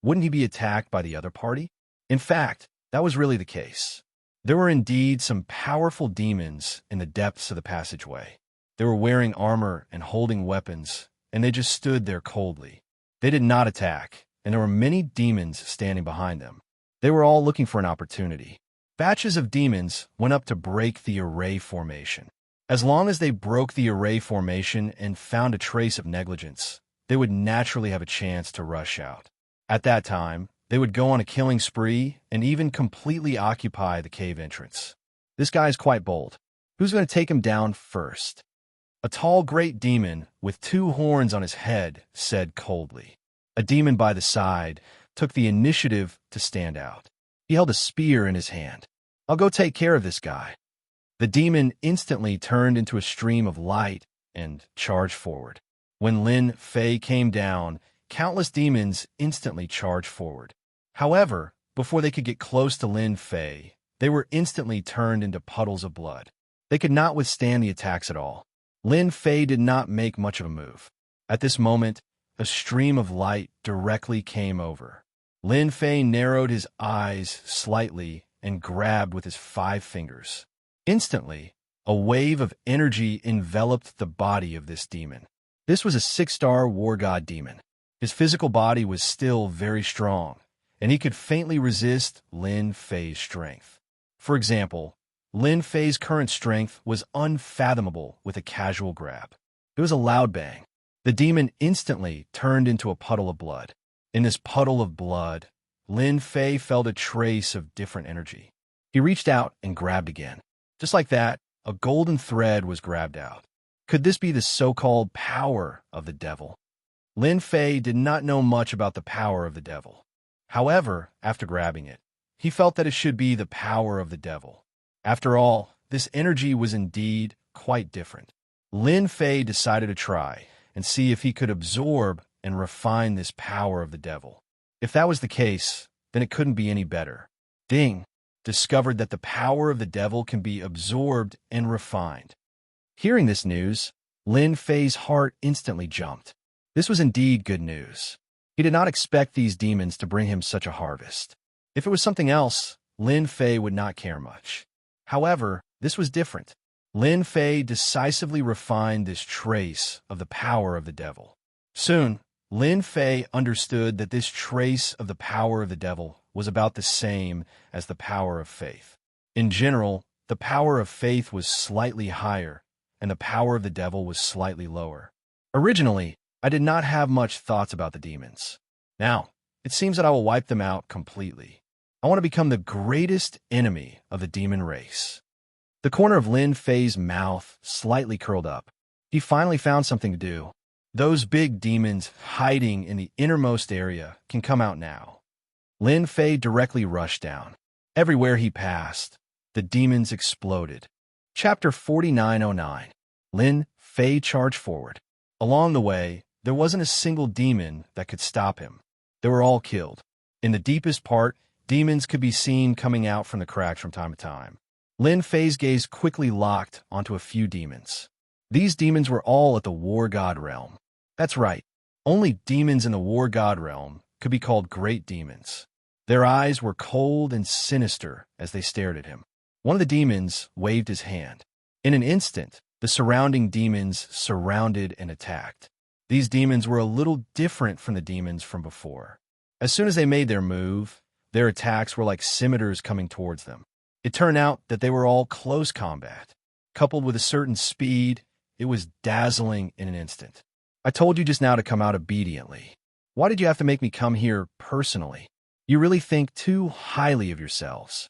wouldn't he be attacked by the other party? In fact, that was really the case. There were indeed some powerful demons in the depths of the passageway. They were wearing armor and holding weapons, and they just stood there coldly. They did not attack, and there were many demons standing behind them. They were all looking for an opportunity. Batches of demons went up to break the array formation. As long as they broke the array formation and found a trace of negligence, they would naturally have a chance to rush out. At that time, they would go on a killing spree and even completely occupy the cave entrance. This guy is quite bold. Who's going to take him down first? A tall great demon with 2 horns on his head said coldly. A demon by the side took the initiative to stand out. He held a spear in his hand. I'll go take care of this guy. The demon instantly turned into a stream of light and charged forward. When Lin Fei came down, countless demons instantly charged forward. However, before they could get close to Lin Fei, they were instantly turned into puddles of blood. They could not withstand the attacks at all. Lin Fei did not make much of a move. At this moment, a stream of light directly came over. Lin Fei narrowed his eyes slightly and grabbed with his 5 fingers. Instantly, a wave of energy enveloped the body of this demon. This was a 6-star war god demon. His physical body was still very strong, and he could faintly resist Lin Fei's strength. For example, Lin Fei's current strength was unfathomable with a casual grab. It was a loud bang. The demon instantly turned into a puddle of blood. In this puddle of blood, Lin Fei felt a trace of different energy. He reached out and grabbed again. Just like that, a golden thread was grabbed out. Could this be the so-called power of the devil? Lin Fei did not know much about the power of the devil. However, after grabbing it, he felt that it should be the power of the devil. After all, this energy was indeed quite different. Lin Fei decided to try and see if he could absorb and refine this power of the devil. If that was the case, then it couldn't be any better. Ding discovered that the power of the devil can be absorbed and refined. Hearing this news, Lin Fei's heart instantly jumped. This was indeed good news. He did not expect these demons to bring him such a harvest. If it was something else, Lin Fei would not care much. However, this was different. Lin Fei decisively refined this trace of the power of the devil. Soon, Lin Fei understood that this trace of the power of the devil was about the same as the power of faith. In general, the power of faith was slightly higher, and the power of the devil was slightly lower. Originally, I did not have much thoughts about the demons. Now, it seems that I will wipe them out completely. I want to become the greatest enemy of the demon race. The corner of Lin Fei's mouth slightly curled up. He finally found something to do. Those big demons hiding in the innermost area can come out now. Lin Fei directly rushed down. Everywhere he passed, the demons exploded. Chapter 4909. Lin Fei charged forward. Along the way, there wasn't a single demon that could stop him. They were all killed. In the deepest part, demons could be seen coming out from the cracks from time to time. Lin Fei's gaze quickly locked onto a few demons. These demons were all at the war god realm. That's right. Only demons in the war god realm could be called great demons. Their eyes were cold and sinister as they stared at him. One of the demons waved his hand. In an instant, the surrounding demons surrounded and attacked. These demons were a little different from the demons from before. As soon as they made their move, their attacks were like scimitars coming towards them. It turned out that they were all close combat. Coupled with a certain speed, it was dazzling in an instant. I told you just now to come out obediently. Why did you have to make me come here personally? You really think too highly of yourselves.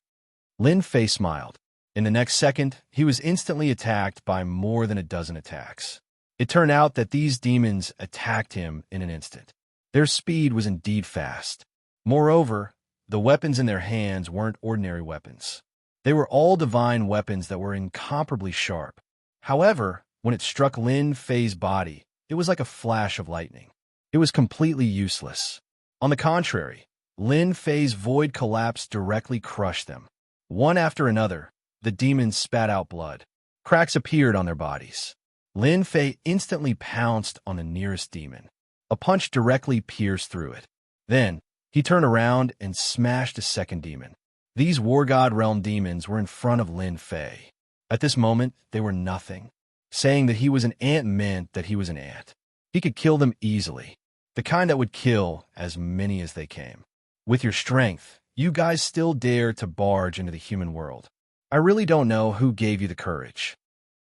Lin Fei smiled. In the next second, he was instantly attacked by more than a dozen attacks. It turned out that these demons attacked him in an instant. Their speed was indeed fast. Moreover, the weapons in their hands weren't ordinary weapons. They were all divine weapons that were incomparably sharp. However, when it struck Lin Fei's body, it was like a flash of lightning. It was completely useless. On the contrary, Lin Fei's void collapse directly crushed them. One after another, the demons spat out blood. Cracks appeared on their bodies. Lin Fei instantly pounced on the nearest demon. A punch directly pierced through it. Then, he turned around and smashed a second demon. These War God Realm demons were in front of Lin Fei. At this moment, they were nothing. Saying that he was an ant meant that he was an ant. He could kill them easily. The kind that would kill as many as they came. With your strength, You guys still dare to barge into the human world. I really don't know who gave you the courage.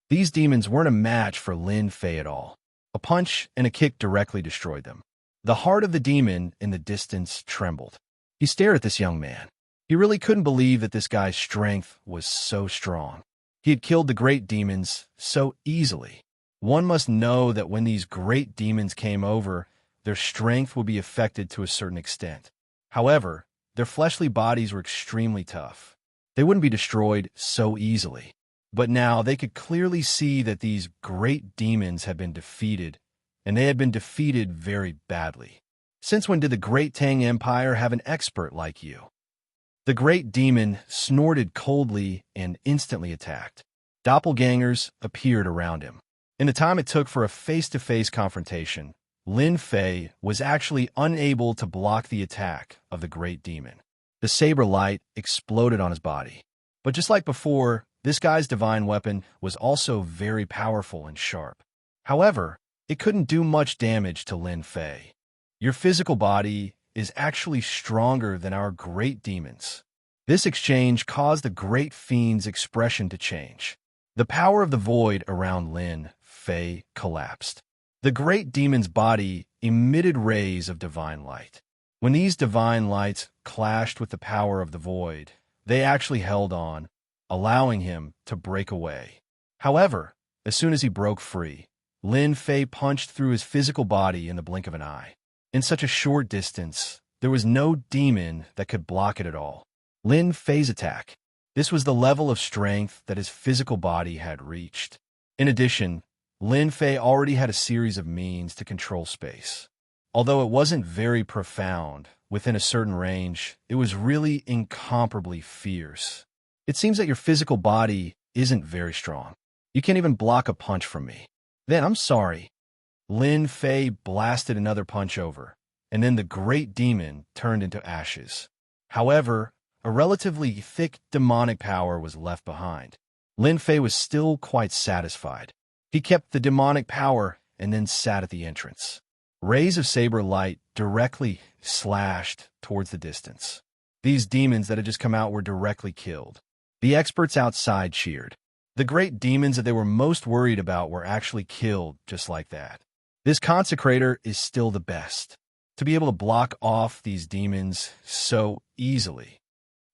These demons weren't a match for Lin Fei at all. A punch and a kick directly destroyed them. The heart of the demon in the distance trembled. He stared at this young man. He really couldn't believe that this guy's strength was so strong. He had killed the great demons so easily. One must know that when these great demons came over, their strength would be affected to a certain extent. However, their fleshly bodies were extremely tough. They wouldn't be destroyed so easily. But now they could clearly see that these great demons had been defeated, and they had been defeated very badly. Since when did the Great Tang Empire have an expert like you? The great demon snorted coldly and instantly attacked. Doppelgangers appeared around him. In the time it took for a face-to-face confrontation, Lin Fei was actually unable to block the attack of the great demon. The saber light exploded on his body. But just like before, this guy's divine weapon was also very powerful and sharp. However, it couldn't do much damage to Lin Fei. Your physical body is actually stronger than our great demons. This exchange caused the great fiend's expression to change. The power of the void around Lin Fei collapsed. The great demon's body emitted rays of divine light. When these divine lights clashed with the power of the void, they actually held on, allowing him to break away. However, as soon as he broke free, Lin Fei punched through his physical body in the blink of an eye. In such a short distance, there was no demon that could block it at all. Lin Fei's attack. This was the level of strength that his physical body had reached. In addition, Lin Fei already had a series of means to control space. Although it wasn't very profound, within a certain range, it was really incomparably fierce. It seems that your physical body isn't very strong. You can't even block a punch from me. Then I'm sorry. Lin Fei blasted another punch over, and then the great demon turned into ashes. However, a relatively thick demonic power was left behind. Lin Fei was still quite satisfied. He kept the demonic power and then sat at the entrance. Rays of saber light directly slashed towards the distance. These demons that had just come out were directly killed. The experts outside cheered. The great demons that they were most worried about were actually killed just like that. This consecrator is still the best. To be able to block off these demons so easily.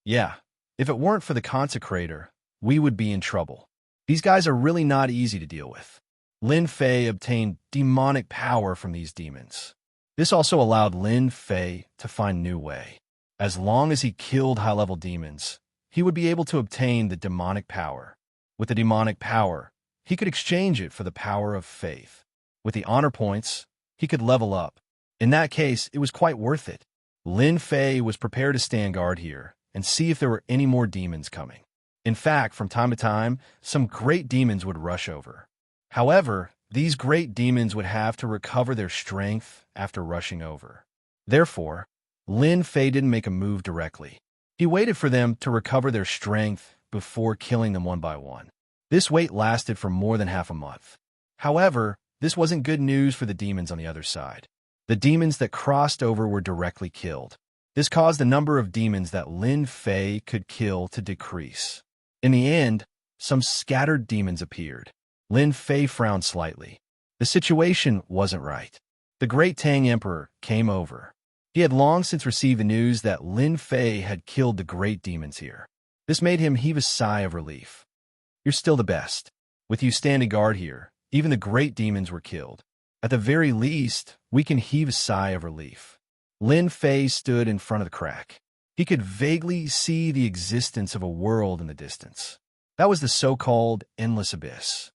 Yeah, if it weren't for the consecrator, we would be in trouble. These guys are really not easy to deal with. Lin Fei obtained demonic power from these demons. This also allowed Lin Fei to find new way. As long as he killed high-level demons, he would be able to obtain the demonic power. With the demonic power, he could exchange it for the power of faith. With the honor points, he could level up. In that case, it was quite worth it. Lin Fei was prepared to stand guard here and see if there were any more demons coming. In fact, from time to time, some great demons would rush over. However, these great demons would have to recover their strength after rushing over. Therefore, Lin Fei didn't make a move directly. He waited for them to recover their strength before killing them one by one. This wait lasted for more than half a month. However, this wasn't good news for the demons on the other side. The demons that crossed over were directly killed. This caused the number of demons that Lin Fei could kill to decrease. In the end, some scattered demons appeared. Lin Fei frowned slightly. The situation wasn't right. The Great Tang Emperor came over. He had long since received the news that Lin Fei had killed the great demons here. This made him heave a sigh of relief. You're still the best. With you standing guard here, even the great demons were killed. At the very least, we can heave a sigh of relief. Lin Fei stood in front of the crack. He could vaguely see the existence of a world in the distance. That was the so-called Endless Abyss.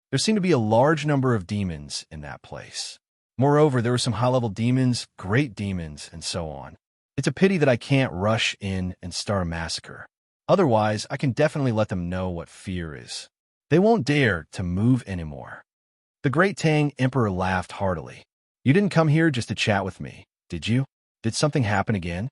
There seemed to be a large number of demons in that place. Moreover, there were some high-level demons, great demons, and so on. It's a pity that I can't rush in and start a massacre. Otherwise, I can definitely let them know what fear is. They won't dare to move anymore. The Great Tang Emperor laughed heartily. You didn't come here just to chat with me, did you? Did something happen again?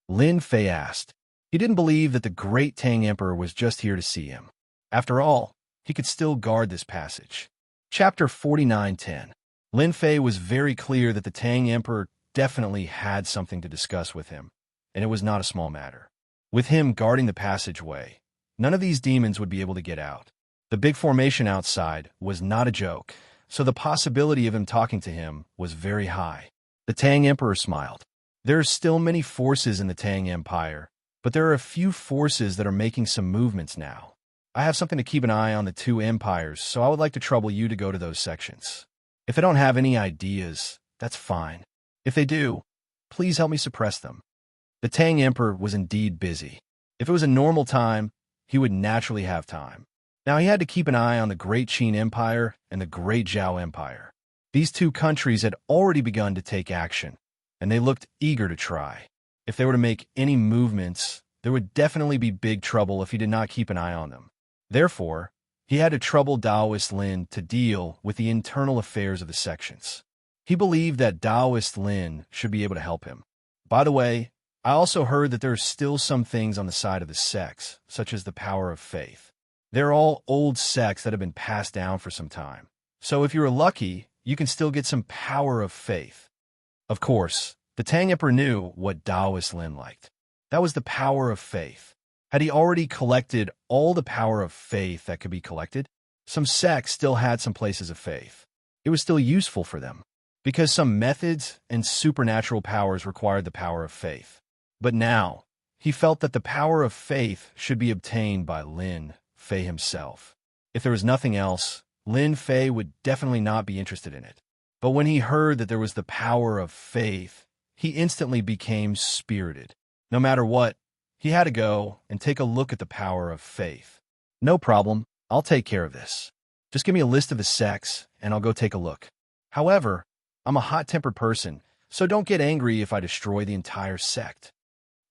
Lin Fei asked. He didn't believe that the Great Tang Emperor was just here to see him. After all, he could still guard this passage. Chapter 49:10. Lin Fei was very clear that the Tang Emperor definitely had something to discuss with him, and it was not a small matter. With him guarding the passageway, none of these demons would be able to get out. The big formation outside was not a joke, so the possibility of him talking to him was very high. The Tang Emperor smiled. There are still many forces in the Tang Empire, but there are a few forces that are making some movements now. I have something to keep an eye on the two empires, so I would like to trouble you to go to those sections. If they don't have any ideas, that's fine. If they do, please help me suppress them. The Tang Emperor was indeed busy. If it was a normal time, he would naturally have time. Now he had to keep an eye on the Great Qin Empire and the Great Zhao Empire. These two countries had already begun to take action, and they looked eager to try. If they were to make any movements, there would definitely be big trouble if he did not keep an eye on them. Therefore, he had to trouble Taoist Lin to deal with the internal affairs of the sections. He believed that Taoist Lin should be able to help him. By the way, I also heard that there are still some things on the side of the sects, such as the power of faith. They're all old sects that have been passed down for some time. So if you're lucky, you can still get some power of faith. Of course, the Tang Emperor knew what Taoist Lin liked. That was the power of faith. Had he already collected all the power of faith that could be collected? Some sects still had some places of faith. It was still useful for them, because some methods and supernatural powers required the power of faith. But now, he felt that the power of faith should be obtained by Lin Fei himself. If there was nothing else, Lin Fei would definitely not be interested in it. But when he heard that there was the power of faith, he instantly became spirited. No matter what, he had to go and take a look at the power of faith. No problem, I'll take care of this. Just give me a list of the sects, and I'll go take a look. However, I'm a hot-tempered person, so don't get angry if I destroy the entire sect.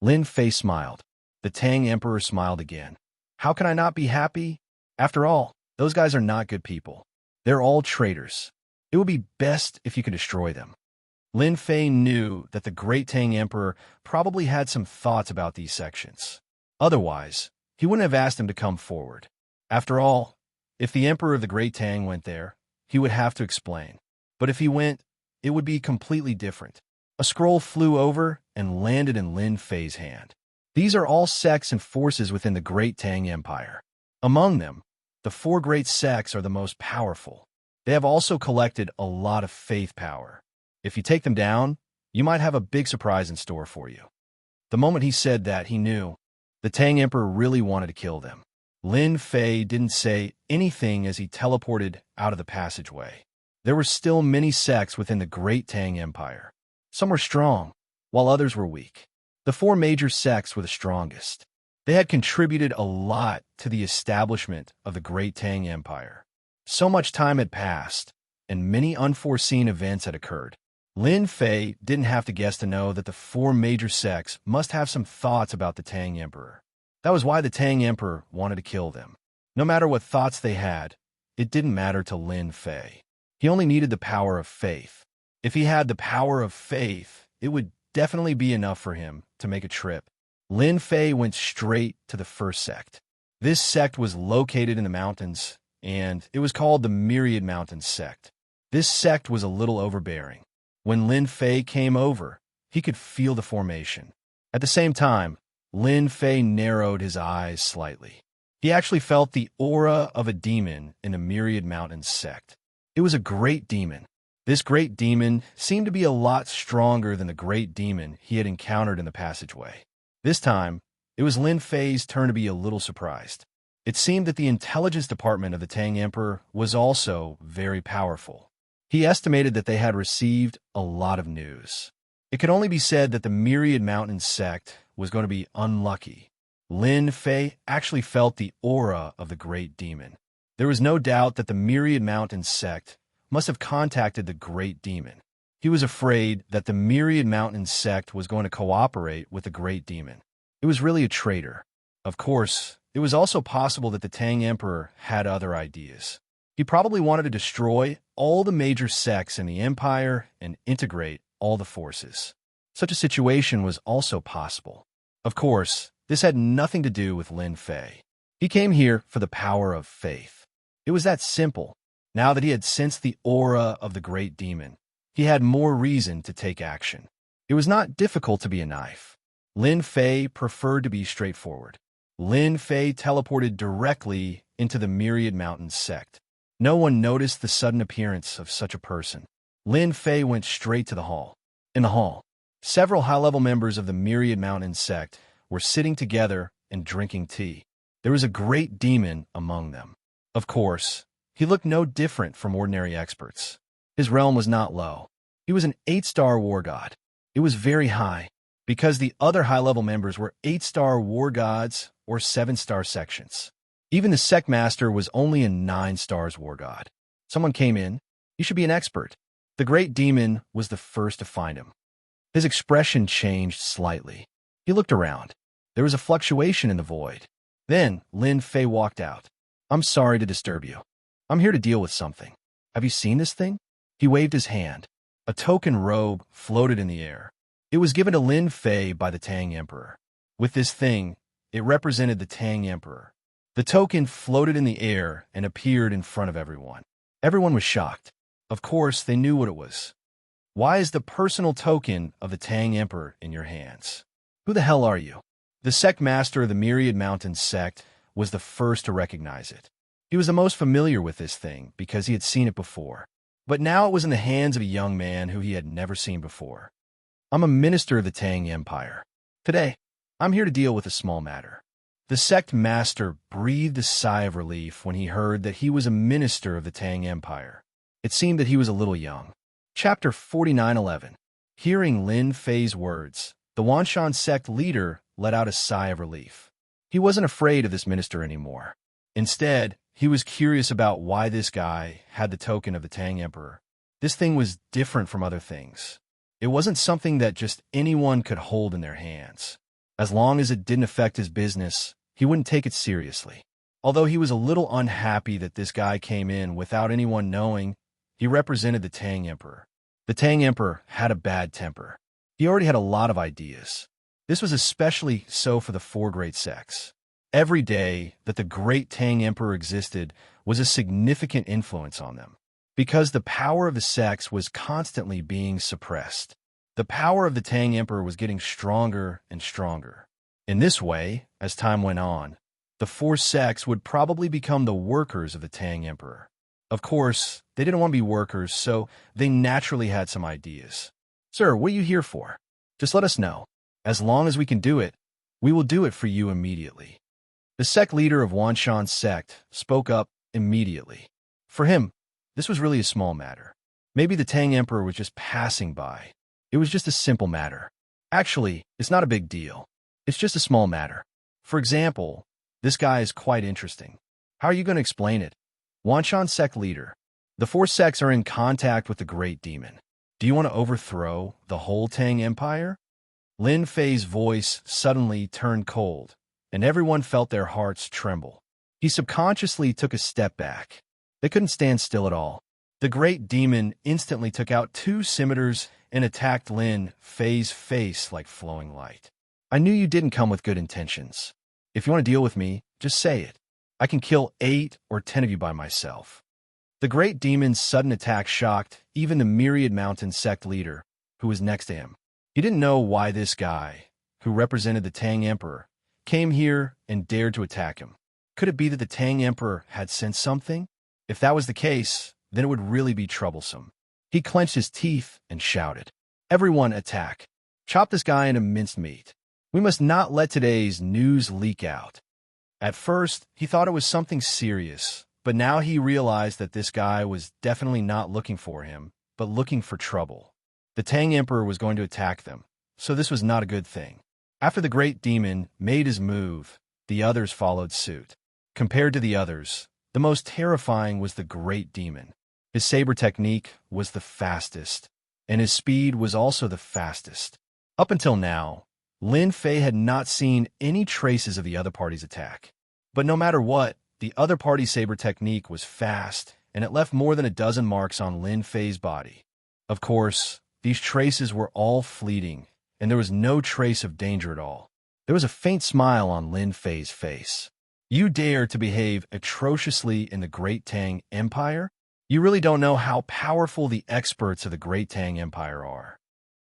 Lin Fei smiled. The Tang Emperor smiled again. How can I not be happy? After all, those guys are not good people. They're all traitors. It would be best if you could destroy them. Lin Fei knew that the Great Tang Emperor probably had some thoughts about these sections. Otherwise, he wouldn't have asked him to come forward. After all, if the Emperor of the Great Tang went there, he would have to explain. But if he went, it would be completely different. A scroll flew over and landed in Lin Fei's hand. These are all sects and forces within the Great Tang Empire. Among them, the four great sects are the most powerful. They have also collected a lot of faith power. If you take them down, you might have a big surprise in store for you. The moment he said that, he knew the Tang Emperor really wanted to kill them. Lin Fei didn't say anything as he teleported out of the passageway. There were still many sects within the Great Tang Empire. Some were strong, while others were weak. The four major sects were the strongest. They had contributed a lot to the establishment of the Great Tang Empire. So much time had passed, and many unforeseen events had occurred. Lin Fei didn't have to guess to know that the four major sects must have some thoughts about the Tang Emperor. That was why the Tang Emperor wanted to kill them. No matter what thoughts they had, it didn't matter to Lin Fei. He only needed the power of faith. If he had the power of faith, it would definitely be enough for him to make a trip. Lin Fei went straight to the first sect. This sect was located in the mountains, and it was called the Myriad Mountains sect. This sect was a little overbearing. When Lin Fei came over, he could feel the formation. At the same time, Lin Fei narrowed his eyes slightly. He actually felt the aura of a demon in the Myriad Mountains sect. It was a great demon. This great demon seemed to be a lot stronger than the great demon he had encountered in the passageway. This time, it was Lin Fei's turn to be a little surprised. It seemed that the intelligence department of the Tang Emperor was also very powerful. He estimated that they had received a lot of news. It could only be said that the Myriad Mountains sect was going to be unlucky. Lin Fei actually felt the aura of the great demon. There was no doubt that the Myriad Mountains sect must have contacted the great demon. He was afraid that the Myriad Mountains sect was going to cooperate with the great demon. It was really a traitor. Of course, it was also possible that the Tang Emperor had other ideas. He probably wanted to destroy all the major sects in the empire and integrate all the forces. Such a situation was also possible. Of course, this had nothing to do with Lin Fei. He came here for the power of faith. It was that simple. Now that he had sensed the aura of the great demon, he had more reason to take action. It was not difficult to be a knife. Lin Fei preferred to be straightforward. Lin Fei teleported directly into the Myriad Mountains sect. No one noticed the sudden appearance of such a person. Lin Fei went straight to the hall. In the hall, several high-level members of the Myriad Mountains sect were sitting together and drinking tea. There was a great demon among them. Of course, he looked no different from ordinary experts. His realm was not low. He was an 8-star war god. It was very high, because the other high-level members were 8-star war gods or 7-star sections. Even the sect master was only a 9 stars war god. Someone came in. He should be an expert. The great demon was the first to find him. His expression changed slightly. He looked around. There was a fluctuation in the void. Then Lin Fei walked out. "I'm sorry to disturb you. I'm here to deal with something. Have you seen this thing?" He waved his hand. A token robe floated in the air. It was given to Lin Fei by the Tang Emperor. With this thing, it represented the Tang Emperor. The token floated in the air and appeared in front of everyone. Everyone was shocked. Of course, they knew what it was. Why is the personal token of the Tang Emperor in your hands? Who the hell are you? The sect master of the Myriad Mountains sect was the first to recognize it. He was the most familiar with this thing because he had seen it before. But now it was in the hands of a young man who he had never seen before. "I'm a minister of the Tang Empire. Today, I'm here to deal with a small matter." The sect master breathed a sigh of relief when he heard that he was a minister of the Tang Empire. It seemed that he was a little young. Chapter 49:11. Hearing Lin Fei's words, the Wanshan sect leader let out a sigh of relief. He wasn't afraid of this minister anymore. Instead, he was curious about why this guy had the token of the Tang Emperor. This thing was different from other things. It wasn't something that just anyone could hold in their hands. As long as it didn't affect his business, he wouldn't take it seriously. Although he was a little unhappy that this guy came in without anyone knowing, he represented the Tang Emperor. The Tang Emperor had a bad temper. He already had a lot of ideas. This was especially so for the 4 great sects. Every day that the great Tang Emperor existed was a significant influence on them, because the power of the sects was constantly being suppressed. The power of the Tang Emperor was getting stronger and stronger. In this way, as time went on, the 4 sects would probably become the workers of the Tang Emperor. Of course, they didn't want to be workers, so they naturally had some ideas. "Sir, what are you here for? Just let us know. As long as we can do it, we will do it for you immediately." The sect leader of Wanshan sect spoke up immediately. For him, this was really a small matter. Maybe the Tang Emperor was just passing by. It was just a simple matter. Actually, it's not a big deal. It's just a small matter. For example, this guy is quite interesting. How are you going to explain it? Wanshan sect leader. The 4 sects are in contact with the great demon. Do you want to overthrow the whole Tang Empire? Lin Fei's voice suddenly turned cold, and everyone felt their hearts tremble. He subconsciously took a step back. They couldn't stand still at all. The great demon instantly took out 2 scimitars and attacked Lin Fei's face like flowing light. "I knew you didn't come with good intentions. If you want to deal with me, just say it. I can kill 8 or 10 of you by myself." The great demon's sudden attack shocked even the Myriad Mountain sect leader, who was next to him. He didn't know why this guy, who represented the Tang Emperor, came here and dared to attack him. Could it be that the Tang Emperor had sensed something? If that was the case, then it would really be troublesome. He clenched his teeth and shouted, "Everyone attack! Chop this guy into minced meat. We must not let today's news leak out." At first, he thought it was something serious, but now he realized that this guy was definitely not looking for him, but looking for trouble. The Tang Emperor was going to attack them, so this was not a good thing. After the great demon made his move, the others followed suit. Compared to the others, the most terrifying was the great demon. His saber technique was the fastest, and his speed was also the fastest. Up until now, Lin Fei had not seen any traces of the other party's attack. But no matter what, the other party's saber technique was fast, and it left more than a dozen marks on Lin Fei's body. Of course, these traces were all fleeting, and there was no trace of danger at all. There was a faint smile on Lin Fei's face. "You dare to behave atrociously in the Great Tang Empire? You really don't know how powerful the experts of the Great Tang Empire are."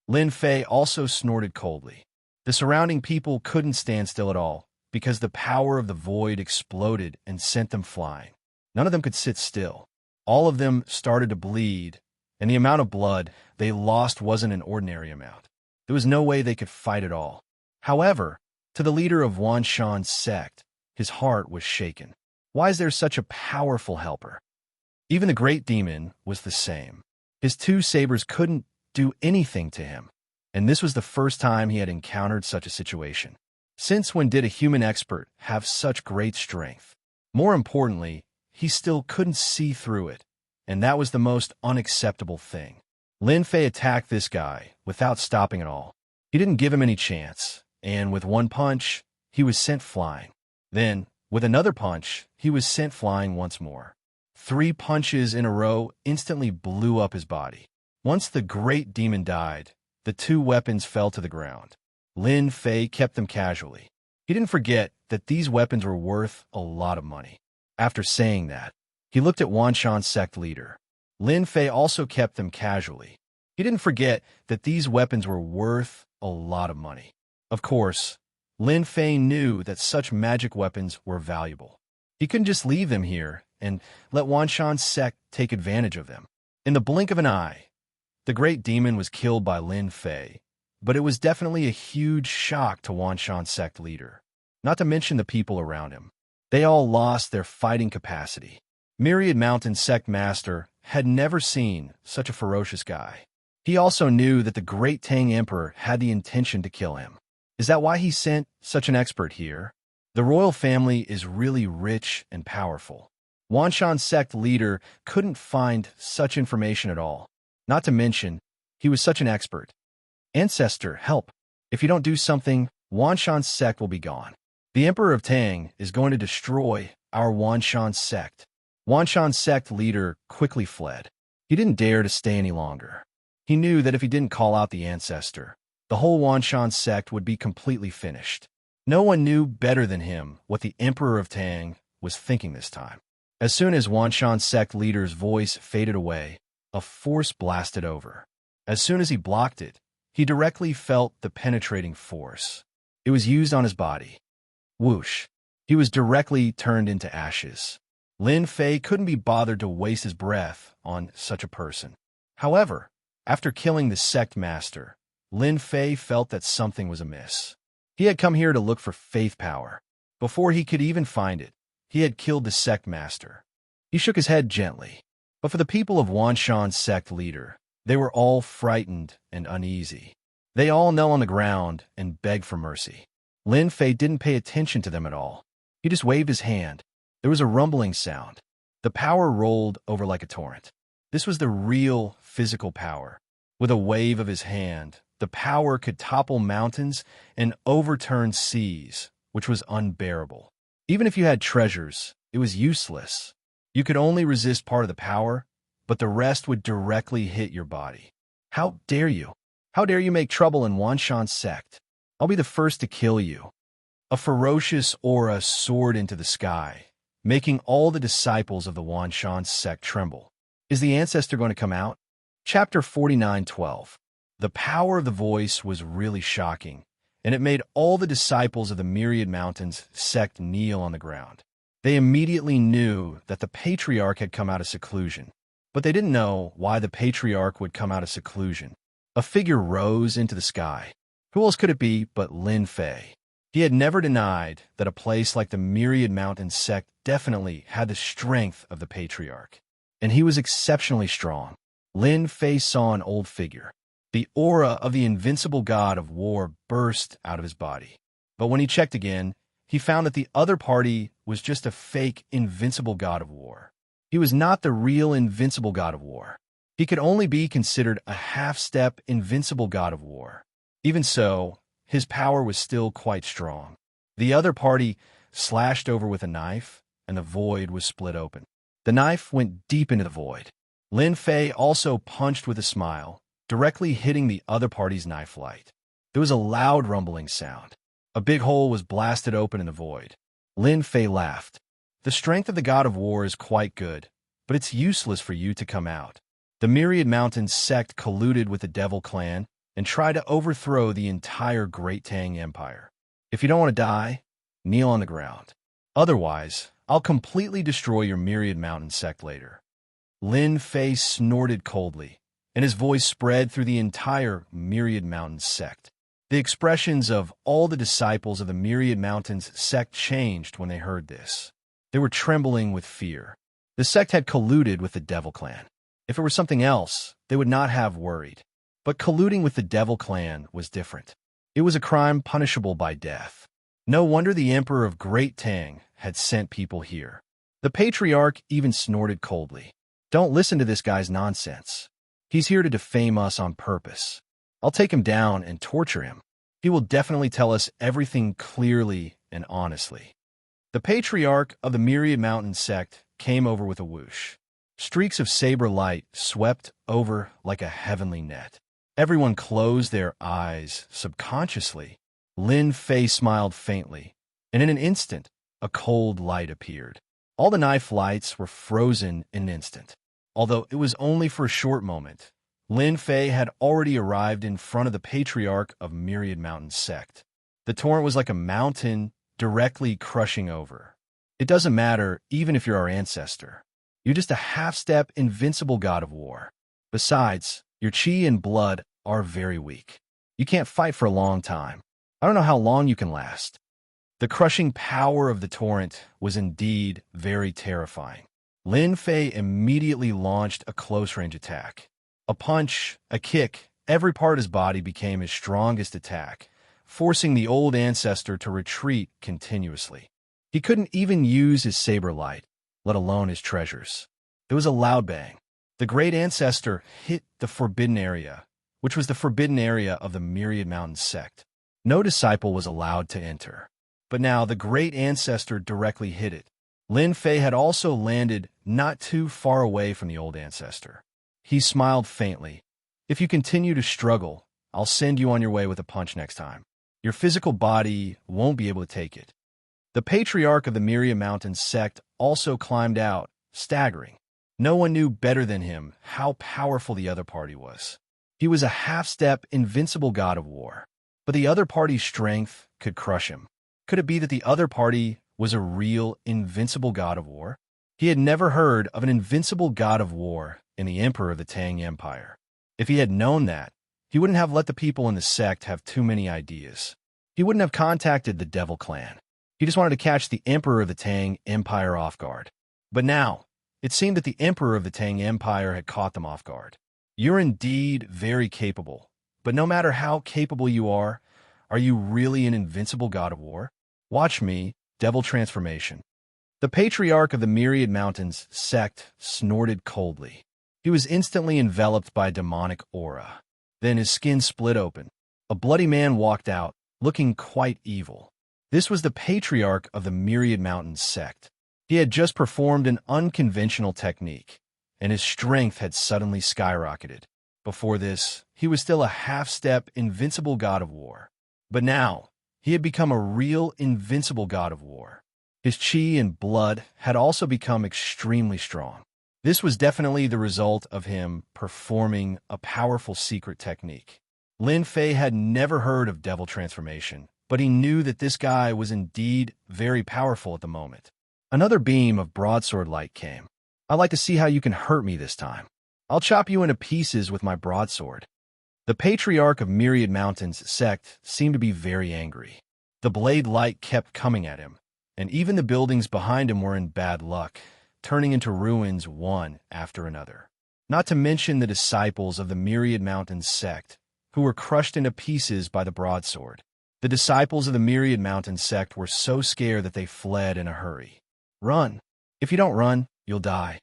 Lin Fei also snorted coldly. The surrounding people couldn't stand still at all, because the power of the void exploded and sent them flying. None of them could sit still. All of them started to bleed, and the amount of blood they lost wasn't an ordinary amount. There was no way they could fight at all. However, to the leader of Wan Shan's sect, his heart was shaken. Why is there such a powerful helper? Even the great demon was the same. His two sabers couldn't do anything to him, and this was the first time he had encountered such a situation. Since when did a human expert have such great strength? More importantly, he still couldn't see through it, and that was the most unacceptable thing. Lin Fei attacked this guy without stopping at all. He didn't give him any chance, and with one punch, he was sent flying. Then, with another punch, he was sent flying once more. 3 punches in a row instantly blew up his body. Once the great demon died, the 2 weapons fell to the ground. Lin Fei kept them casually. He didn't forget that these weapons were worth a lot of money. After saying that, he looked at Wan Shan's sect leader. Lin Fei also kept them casually. He didn't forget that these weapons were worth a lot of money. Of course, Lin Fei knew that such magic weapons were valuable. He couldn't just leave them here and let Wan Shan's sect take advantage of them. In the blink of an eye, the great demon was killed by Lin Fei, but it was definitely a huge shock to Wan Shan's sect leader, not to mention the people around him. They all lost their fighting capacity. Myriad Mountain sect master had never seen such a ferocious guy. He also knew that the great Tang Emperor had the intention to kill him. Is that why he sent such an expert here? The royal family is really rich and powerful. Wan Shan's sect leader couldn't find such information at all. Not to mention, he was such an expert. Ancestor, help. If you don't do something, Wan Shan's sect will be gone. The Emperor of Tang is going to destroy our Wan Shan sect. Wan Shan's sect leader quickly fled. He didn't dare to stay any longer. He knew that if he didn't call out the ancestor, the whole Wan Shan sect would be completely finished. No one knew better than him what the Emperor of Tang was thinking this time. As soon as Wan Shan sect leader's voice faded away, a force blasted over. As soon as he blocked it, he directly felt the penetrating force. It was used on his body. Whoosh! He was directly turned into ashes. Lin Fei couldn't be bothered to waste his breath on such a person. However, after killing the sect master, Lin Fei felt that something was amiss. He had come here to look for faith power. Before he could even find it, he had killed the sect master. He shook his head gently. But for the people of Wan Shan's sect leader, they were all frightened and uneasy. They all knelt on the ground and begged for mercy. Lin Fei didn't pay attention to them at all. He just waved his hand. There was a rumbling sound. The power rolled over like a torrent. This was the real physical power. With a wave of his hand, the power could topple mountains and overturn seas, which was unbearable. Even if you had treasures, it was useless. You could only resist part of the power, but the rest would directly hit your body. How dare you? How dare you make trouble in Wan Shan's sect? I'll be the first to kill you. A ferocious aura soared into the sky, making all the disciples of the Wan Shan sect tremble. Is the ancestor going to come out? Chapter 49:12. The power of the voice was really shocking, and it made all the disciples of the Myriad Mountains sect kneel on the ground. They immediately knew that the patriarch had come out of seclusion, but they didn't know why the patriarch would come out of seclusion. A figure rose into the sky. Who else could it be but Lin Fei? He had never denied that a place like the Myriad Mountain sect definitely had the strength of the patriarch, and he was exceptionally strong. Lin Fei saw an old figure. The aura of the invincible god of war burst out of his body. But when he checked again, he found that the other party was just a fake invincible god of war. He was not the real invincible god of war. He could only be considered a half-step invincible god of war. Even so, his power was still quite strong. The other party slashed over with a knife, and the void was split open. The knife went deep into the void. Lin Fei also punched with a smile, directly hitting the other party's knife light. There was a loud rumbling sound. A big hole was blasted open in the void. Lin Fei laughed. The strength of the god of war is quite good, but it's useless for you to come out. The Myriad Mountain sect colluded with the Devil Clan and try to overthrow the entire Great Tang Empire. If you don't want to die, kneel on the ground. Otherwise, I'll completely destroy your Myriad Mountain sect later. Lin Fei snorted coldly, and his voice spread through the entire Myriad Mountain sect. The expressions of all the disciples of the Myriad Mountains sect changed when they heard this. They were trembling with fear. The sect had colluded with the Devil Clan. If it were something else, they would not have worried. But colluding with the Devil Clan was different. It was a crime punishable by death. No wonder the Emperor of Great Tang had sent people here. The Patriarch even snorted coldly. Don't listen to this guy's nonsense. He's here to defame us on purpose. I'll take him down and torture him. He will definitely tell us everything clearly and honestly. The Patriarch of the Myriad Mountain sect came over with a whoosh. Streaks of saber light swept over like a heavenly net. Everyone closed their eyes subconsciously. Lin Fei smiled faintly, and in an instant, a cold light appeared. All the knife lights were frozen in an instant. Although it was only for a short moment, Lin Fei had already arrived in front of the Patriarch of Myriad Mountain sect. The torrent was like a mountain directly crushing over. It doesn't matter even if you're our ancestor. You're just a half-step invincible god of war. Besides, your chi and blood are very weak. You can't fight for a long time. I don't know how long you can last. The crushing power of the torrent was indeed very terrifying. Lin Fei immediately launched a close-range attack. A punch, a kick, every part of his body became his strongest attack, forcing the old ancestor to retreat continuously. He couldn't even use his saber light, let alone his treasures. There was a loud bang. The great ancestor hit the forbidden area, which was the forbidden area of the Myriad Mountain sect. No disciple was allowed to enter. But now the great ancestor directly hit it. Lin Fei had also landed not too far away from the old ancestor. He smiled faintly. If you continue to struggle, I'll send you on your way with a punch next time. Your physical body won't be able to take it. The Patriarch of the Myriad Mountain sect also climbed out, staggering. No one knew better than him how powerful the other party was. He was a half-step invincible god of war. But the other party's strength could crush him. Could it be that the other party was a real invincible god of war? He had never heard of an invincible god of war in the Emperor of the Tang Empire. If he had known that, he wouldn't have let the people in the sect have too many ideas. He wouldn't have contacted the Devil Clan. He just wanted to catch the Emperor of the Tang Empire off guard. But now, it seemed that the Emperor of the Tang Empire had caught them off guard. You're indeed very capable. But no matter how capable you are you really an invincible god of war? Watch me, Devil Transformation. The Patriarch of the Myriad Mountains sect snorted coldly. He was instantly enveloped by a demonic aura. Then his skin split open. A bloody man walked out, looking quite evil. This was the Patriarch of the Myriad Mountains sect. He had just performed an unconventional technique, and his strength had suddenly skyrocketed. Before this, he was still a half-step invincible god of war. But now, he had become a real invincible god of war. His chi and blood had also become extremely strong. This was definitely the result of him performing a powerful secret technique. Lin Fei had never heard of Devil Transformation, but he knew that this guy was indeed very powerful at the moment. Another beam of broadsword light came. I'd like to see how you can hurt me this time. I'll chop you into pieces with my broadsword. The Patriarch of Myriad Mountains sect seemed to be very angry. The blade light kept coming at him, and even the buildings behind him were in bad luck, turning into ruins one after another. Not to mention the disciples of the Myriad Mountains sect, who were crushed into pieces by the broadsword. The disciples of the Myriad Mountains sect were so scared that they fled in a hurry. Run! If you don't run, you'll die.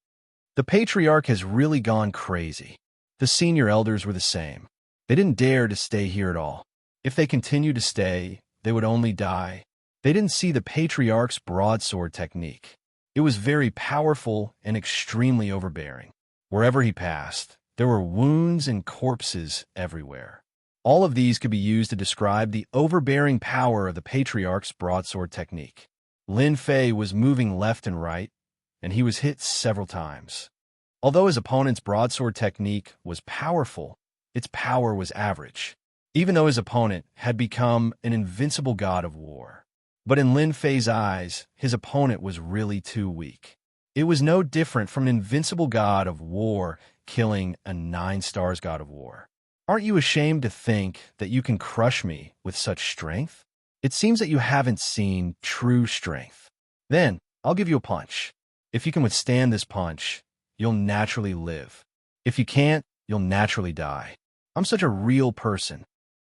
The Patriarch has really gone crazy. The senior elders were the same. They didn't dare to stay here at all. If they continued to stay, they would only die. They didn't see the Patriarch's broadsword technique. It was very powerful and extremely overbearing. Wherever he passed, there were wounds and corpses everywhere. All of these could be used to describe the overbearing power of the Patriarch's broadsword technique. Lin Fei was moving left and right, and he was hit several times. Although his opponent's broadsword technique was powerful, its power was average. even though his opponent had become an invincible god of war. But in Lin Fei's eyes, his opponent was really too weak. It was no different from an invincible god of war killing a 9 stars god of war. Aren't you ashamed to think that you can crush me with such strength? It seems that you haven't seen true strength. Then, I'll give you a punch. If you can withstand this punch, you'll naturally live. If you can't, you'll naturally die. I'm such a real person.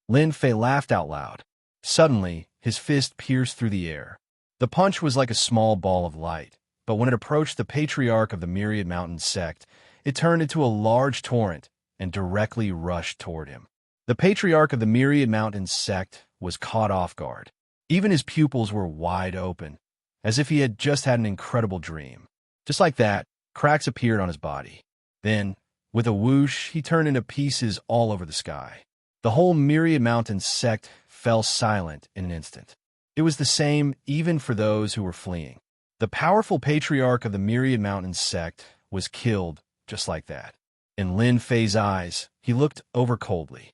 Lin Fei laughed out loud. Suddenly, his fist pierced through the air. The punch was like a small ball of light, but when it approached the patriarch of the Myriad Mountain sect, it turned into a large torrent and directly rushed toward him. The patriarch of the Myriad Mountain sect was caught off guard. Even his pupils were wide open, as if he had just had an incredible dream. Just like that, cracks appeared on his body. Then, with a whoosh, he turned into pieces all over the sky. The whole Myriad Mountain sect fell silent in an instant. It was the same even for those who were fleeing. The powerful patriarch of the Myriad Mountain sect was killed just like that. In Lin Fei's eyes, he looked over coldly.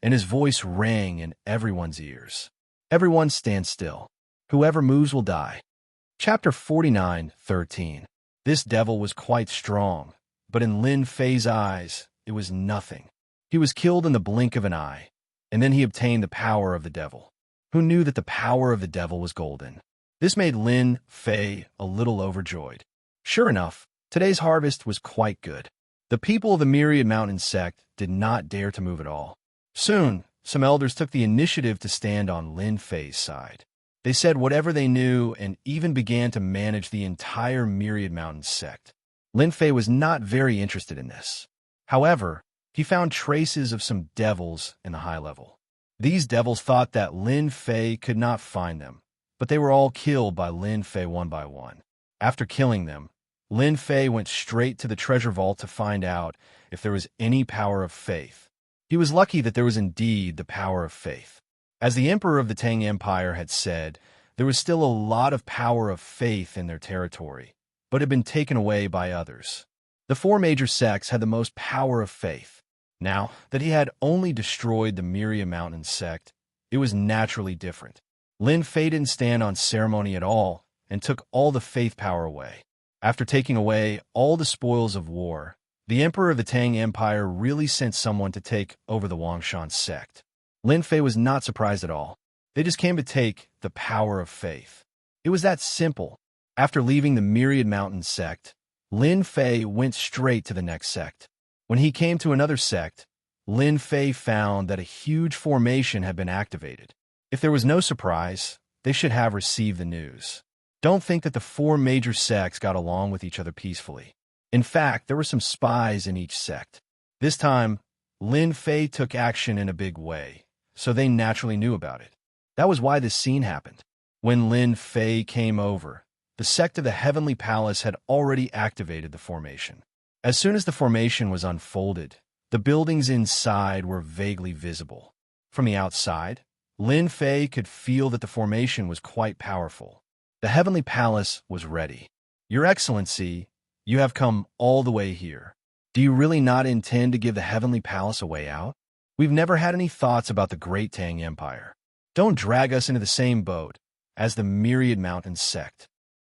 And his voice rang in everyone's ears. Everyone stand still. Whoever moves will die. Chapter 49:13. This devil was quite strong, but in Lin Fei's eyes, it was nothing. He was killed in the blink of an eye, and then he obtained the power of the devil. Who knew that the power of the devil was golden? This made Lin Fei a little overjoyed. Sure enough, today's harvest was quite good. The people of the Myriad Mountain sect did not dare to move at all. Soon, some elders took the initiative to stand on Lin Fei's side. They said whatever they knew and even began to manage the entire Myriad Mountain sect. Lin Fei was not very interested in this. However, he found traces of some devils in the high level. These devils thought that Lin Fei could not find them, but they were all killed by Lin Fei one by one. After killing them, Lin Fei went straight to the treasure vault to find out if there was any power of faith. He was lucky that there was indeed the power of faith. As the emperor of the Tang Empire had said, there was still a lot of power of faith in their territory, but had been taken away by others. The 4 major sects had the most power of faith. Now that he had only destroyed the Myriad Mountain sect, it was naturally different. Lin Fei didn't stand on ceremony at all and took all the faith power away. After taking away all the spoils of war, the emperor of the Tang Empire really sent someone to take over the Wangshan sect. Lin Fei was not surprised at all. They just came to take the power of faith. It was that simple. After leaving the Myriad Mountain sect, Lin Fei went straight to the next sect. When he came to another sect, Lin Fei found that a huge formation had been activated. If there was no surprise, they should have received the news. Don't think that the 4 major sects got along with each other peacefully. In fact, there were some spies in each sect. This time, Lin Fei took action in a big way, so they naturally knew about it. That was why this scene happened. When Lin Fei came over, the sect of the Heavenly Palace had already activated the formation. As soon as the formation was unfolded, the buildings inside were vaguely visible. From the outside, Lin Fei could feel that the formation was quite powerful. The Heavenly Palace was ready. Your Excellency, you have come all the way here. Do you really not intend to give the Heavenly Palace a way out? We've never had any thoughts about the Great Tang Empire. Don't drag us into the same boat as the Myriad Mountain sect.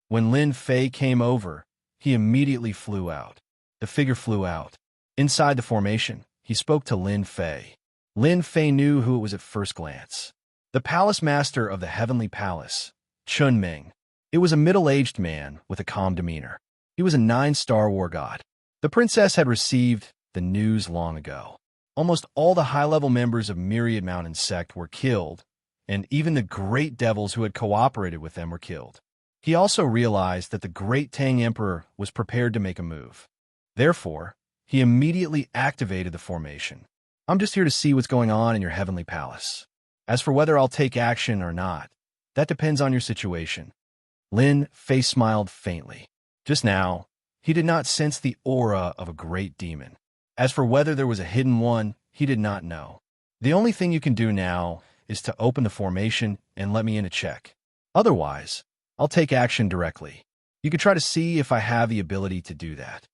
When Lin Fei came over, he immediately flew out. The figure flew out. Inside the formation, he spoke to Lin Fei. Lin Fei knew who it was at first glance. The palace master of the Heavenly Palace, Chun Ming. It was a middle-aged man with a calm demeanor. He was a 9-star war god. The princess had received the news long ago. Almost all the high-level members of Myriad Mountain sect were killed, and even the great devils who had cooperated with them were killed. He also realized that the great Tang Emperor was prepared to make a move. Therefore, he immediately activated the formation. I'm just here to see what's going on in your Heavenly Palace. As for whether I'll take action or not, that depends on your situation. Lin Fei smiled faintly. Just now, he did not sense the aura of a great demon. As for whether there was a hidden one, he did not know. The only thing you can do now is to open the formation and let me in to check. Otherwise, I'll take action directly. You can try to see if I have the ability to do that.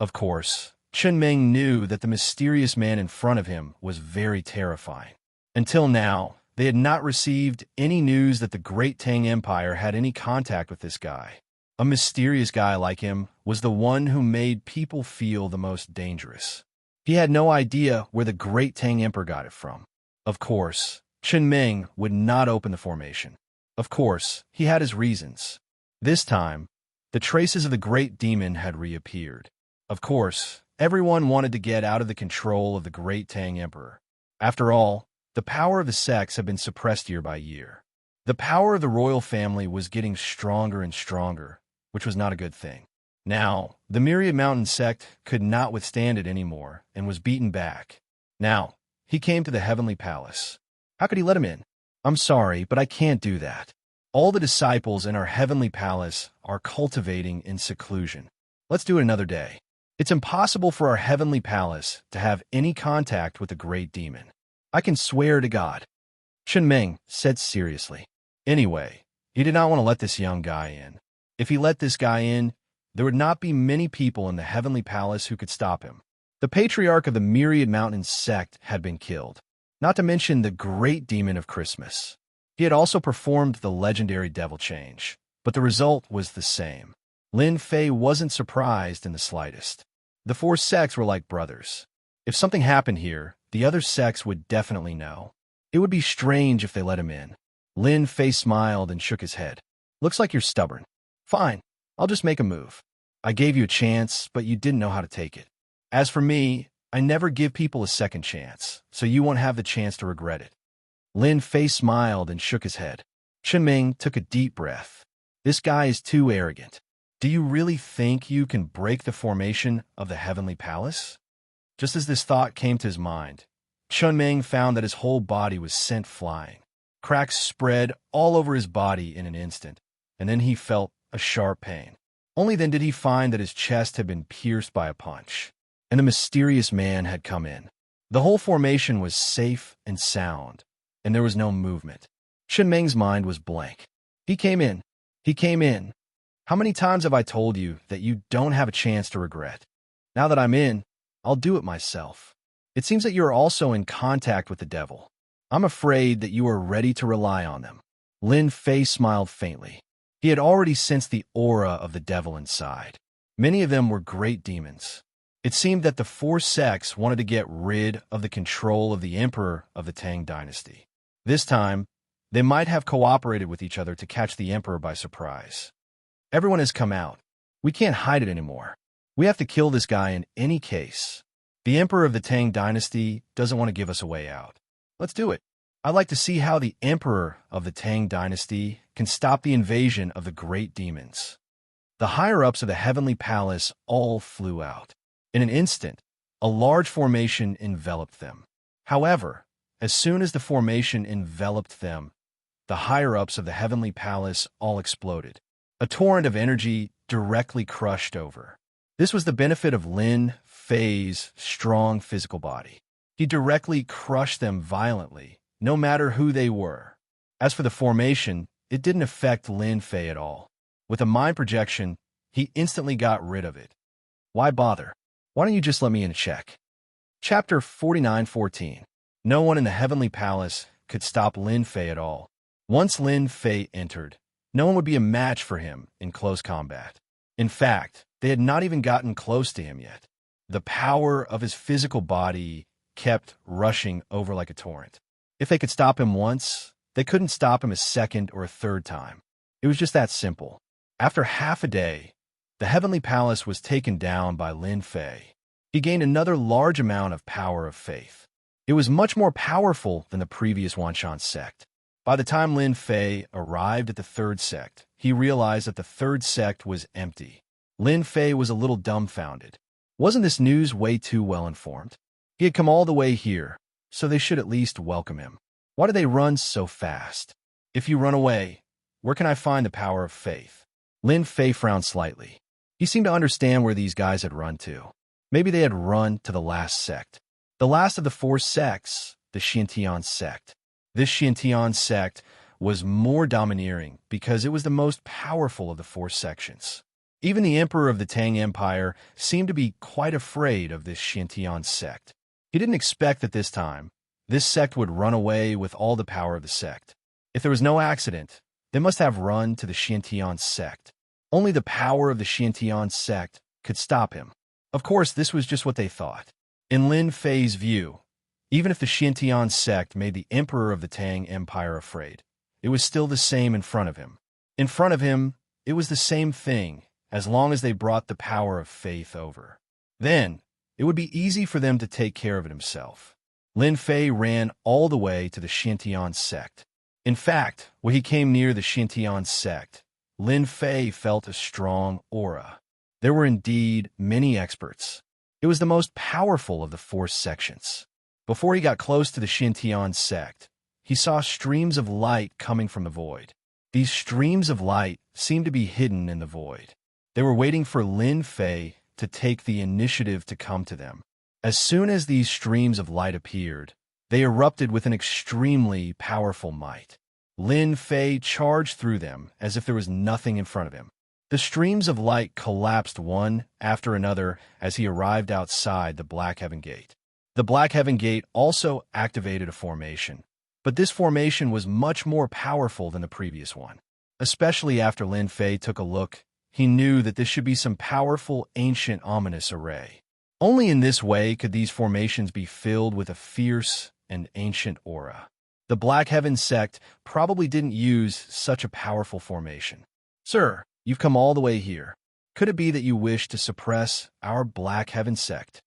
Of course, Ming knew that the mysterious man in front of him was very terrifying. Until now, they had not received any news that the Great Tang Empire had any contact with this guy. A mysterious guy like him was the one who made people feel the most dangerous. He had no idea where the Great Tang Emperor got it from. Of course, Ming would not open the formation. Of course, he had his reasons. This time, the traces of the Great Demon had reappeared. Of course, everyone wanted to get out of the control of the Great Tang Emperor. After all, the power of the sects had been suppressed year by year. The power of the royal family was getting stronger and stronger, which was not a good thing. Now, the Myriad Mountain sect could not withstand it anymore and was beaten back. Now, he came to the Heavenly Palace. How could he let him in? I'm sorry, but I can't do that. All the disciples in our Heavenly Palace are cultivating in seclusion. Let's do it another day. It's impossible for our Heavenly Palace to have any contact with the Great Demon. I can swear to God. Ming said seriously. Anyway, he did not want to let this young guy in. If he let this guy in, there would not be many people in the Heavenly Palace who could stop him. The patriarch of the Myriad Mountain sect had been killed, not to mention the Great Demon of Christmas. He had also performed the legendary devil change, but the result was the same. Lin Fei wasn't surprised in the slightest. The four sects were like brothers. If something happened here, the other sects would definitely know. It would be strange if they let him in. Lin Fei smiled and shook his head. Looks like you're stubborn. Fine, I'll just make a move. I gave you a chance, but you didn't know how to take it. As for me, I never give people a second chance, so you won't have the chance to regret it. Lin Fei smiled and shook his head. Ming took a deep breath. This guy is too arrogant. Do you really think you can break the formation of the Heavenly Palace? Just as this thought came to his mind, Ming found that his whole body was sent flying. Cracks spread all over his body in an instant, and then he felt a sharp pain. Only then did he find that his chest had been pierced by a punch, and a mysterious man had come in. The whole formation was safe and sound, and there was no movement. Ming's mind was blank. He came in. He came in. How many times have I told you that you don't have a chance to regret? Now that I'm in, I'll do it myself. It seems that you are also in contact with the devil. I'm afraid that you are ready to rely on them. Lin Fei smiled faintly. He had already sensed the aura of the devil inside. Many of them were great demons. It seemed that the four sects wanted to get rid of the control of the emperor of the Tang dynasty. This time, they might have cooperated with each other to catch the emperor by surprise. Everyone has come out. We can't hide it anymore. We have to kill this guy in any case. The emperor of the Tang dynasty doesn't want to give us a way out. Let's do it. I'd like to see how the emperor of the Tang dynasty can stop the invasion of the great demons. The higher-ups of the Heavenly Palace all flew out. In an instant, a large formation enveloped them. However, as soon as the formation enveloped them, the higher-ups of the Heavenly Palace all exploded. A torrent of energy directly crushed over. This was the benefit of Lin Fei's strong physical body. He directly crushed them violently, no matter who they were. As for the formation, it didn't affect Lin Fei at all. With a mind projection, he instantly got rid of it. Why bother? Why don't you just let me in a check? Chapter 49:14. No one in the Heavenly Palace could stop Lin Fei at all. Once Lin Fei entered, no one would be a match for him in close combat. In fact, they had not even gotten close to him yet. The power of his physical body kept rushing over like a torrent. If they could stop him once, they couldn't stop him a second or a third time. It was just that simple. After half a day, the Heavenly Palace was taken down by Lin Fei. He gained another large amount of power of faith. It was much more powerful than the previous Wanshan sect. By the time Lin Fei arrived at the third sect, he realized that the third sect was empty. Lin Fei was a little dumbfounded. Wasn't this news way too well informed? He had come all the way here, so they should at least welcome him. Why do they run so fast? If you run away, where can I find the power of faith? Lin Fei frowned slightly. He seemed to understand where these guys had run to. Maybe they had run to the last sect. The last of the four sects, the Xiantian sect. This Xiantian sect was more domineering because it was the most powerful of the four sections. Even the emperor of the Tang Empire seemed to be quite afraid of this Xintian sect. He didn't expect that this time, this sect would run away with all the power of the sect. If there was no accident, they must have run to the Xintian sect. Only the power of the Xintian sect could stop him. Of course, this was just what they thought. In Lin Fei's view, even if the Xintian sect made the emperor of the Tang Empire afraid, it was still the same in front of him. In front of him, it was the same thing, as long as they brought the power of faith over. Then, it would be easy for them to take care of it himself. Lin Fei ran all the way to the Xintian sect. In fact, when he came near the Xintian sect, Lin Fei felt a strong aura. There were indeed many experts. It was the most powerful of the 4 sections. Before he got close to the Xintian sect, he saw streams of light coming from the void. These streams of light seemed to be hidden in the void. They were waiting for Lin Fei to take the initiative to come to them. As soon as these streams of light appeared, they erupted with an extremely powerful might. Lin Fei charged through them as if there was nothing in front of him. The streams of light collapsed one after another as he arrived outside the Black Heaven Gate. The Black Heaven Gate also activated a formation, but this formation was much more powerful than the previous one. Especially after Lin Fei took a look, he knew that this should be some powerful, ancient, ominous array. Only in this way could these formations be filled with a fierce and ancient aura. The Black Heaven sect probably didn't use such a powerful formation. Sir, you've come all the way here. Could it be that you wish to suppress our Black Heaven sect?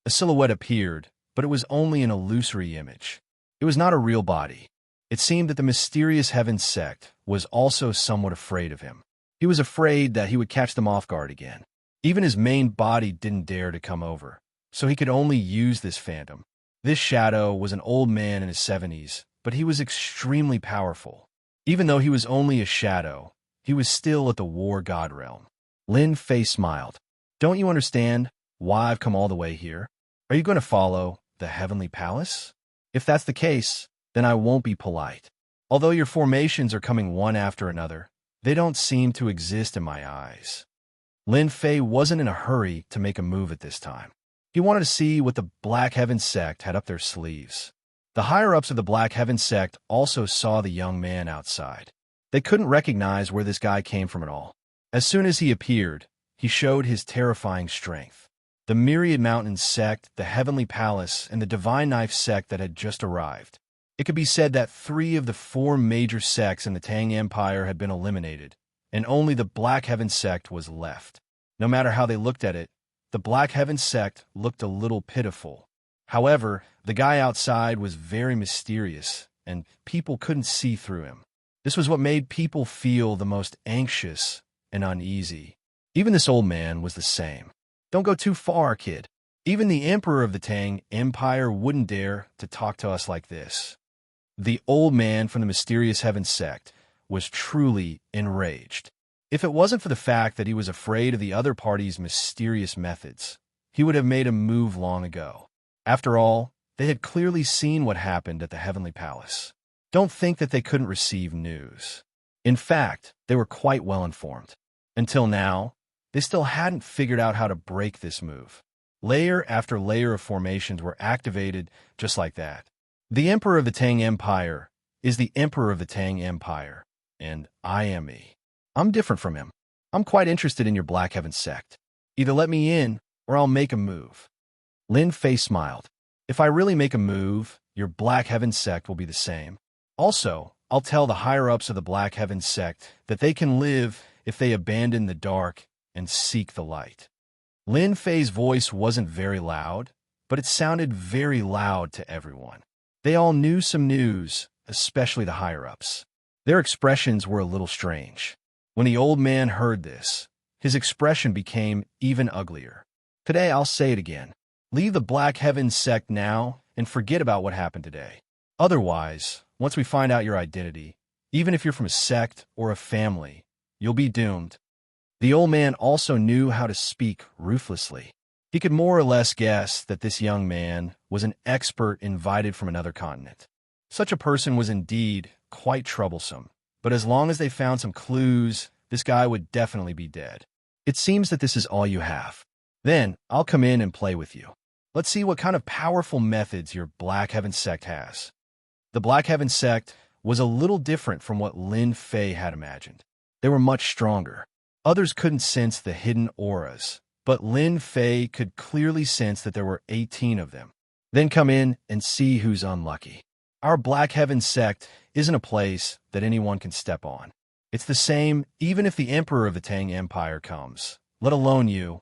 A silhouette appeared, but it was only an illusory image. It was not a real body. It seemed that the mysterious Heaven sect was also somewhat afraid of him. He was afraid that he would catch them off guard again. Even his main body didn't dare to come over, so he could only use this phantom. This shadow was an old man in his 70s, but he was extremely powerful. Even though he was only a shadow, he was still at the War God realm. Lin Fei smiled. Don't you understand why I've come all the way here? Are you going to follow the Heavenly Palace? If that's the case, then I won't be polite. Although your formations are coming one after another, they don't seem to exist in my eyes. Lin Fei wasn't in a hurry to make a move at this time. He wanted to see what the Black Heaven sect had up their sleeves. The higher-ups of the Black Heaven sect also saw the young man outside. They couldn't recognize where this guy came from at all. As soon as he appeared, he showed his terrifying strength. The Myriad Mountains sect, the Heavenly Palace, and the Divine Knife sect that had just arrived. It could be said that 3 of the 4 major sects in the Tang Empire had been eliminated, and only the Black Heaven sect was left. No matter how they looked at it, the Black Heaven sect looked a little pitiful. However, the guy outside was very mysterious, and people couldn't see through him. This was what made people feel the most anxious and uneasy. Even this old man was the same. Don't go too far, kid. Even the emperor of the Tang Empire wouldn't dare to talk to us like this. The old man from the mysterious Heaven sect was truly enraged. If it wasn't for the fact that he was afraid of the other party's mysterious methods, he would have made a move long ago. After all, they had clearly seen what happened at the Heavenly Palace. Don't think that they couldn't receive news. In fact, they were quite well informed. Until now, they still hadn't figured out how to break this move. Layer after layer of formations were activated just like that. The Emperor of the Tang Empire is the Emperor of the Tang Empire, and I am me. I'm different from him. I'm quite interested in your Black Heaven sect. Either let me in, or I'll make a move. Lin Fei smiled. If I really make a move, your Black Heaven sect will be the same. Also, I'll tell the higher-ups of the Black Heaven sect that they can live if they abandon the dark and seek the light. Lin Fei's voice wasn't very loud, but it sounded very loud to everyone. They all knew some news, especially the higher-ups. Their expressions were a little strange. When the old man heard this, his expression became even uglier. Today I'll say it again. Leave the Black Heaven sect now and forget about what happened today. Otherwise, once we find out your identity, even if you're from a sect or a family, you'll be doomed. The old man also knew how to speak ruthlessly. He could more or less guess that this young man was an expert invited from another continent. Such a person was indeed quite troublesome, but as long as they found some clues, this guy would definitely be dead. It seems that this is all you have. Then, I'll come in and play with you. Let's see what kind of powerful methods your Black Heaven sect has. The Black Heaven sect was a little different from what Lin Fei had imagined. They were much stronger. Others couldn't sense the hidden auras, but Lin Fei could clearly sense that there were 18 of them. Then come in and see who's unlucky. Our Black Heaven sect isn't a place that anyone can step on. It's the same even if the Emperor of the Tang Empire comes, let alone you.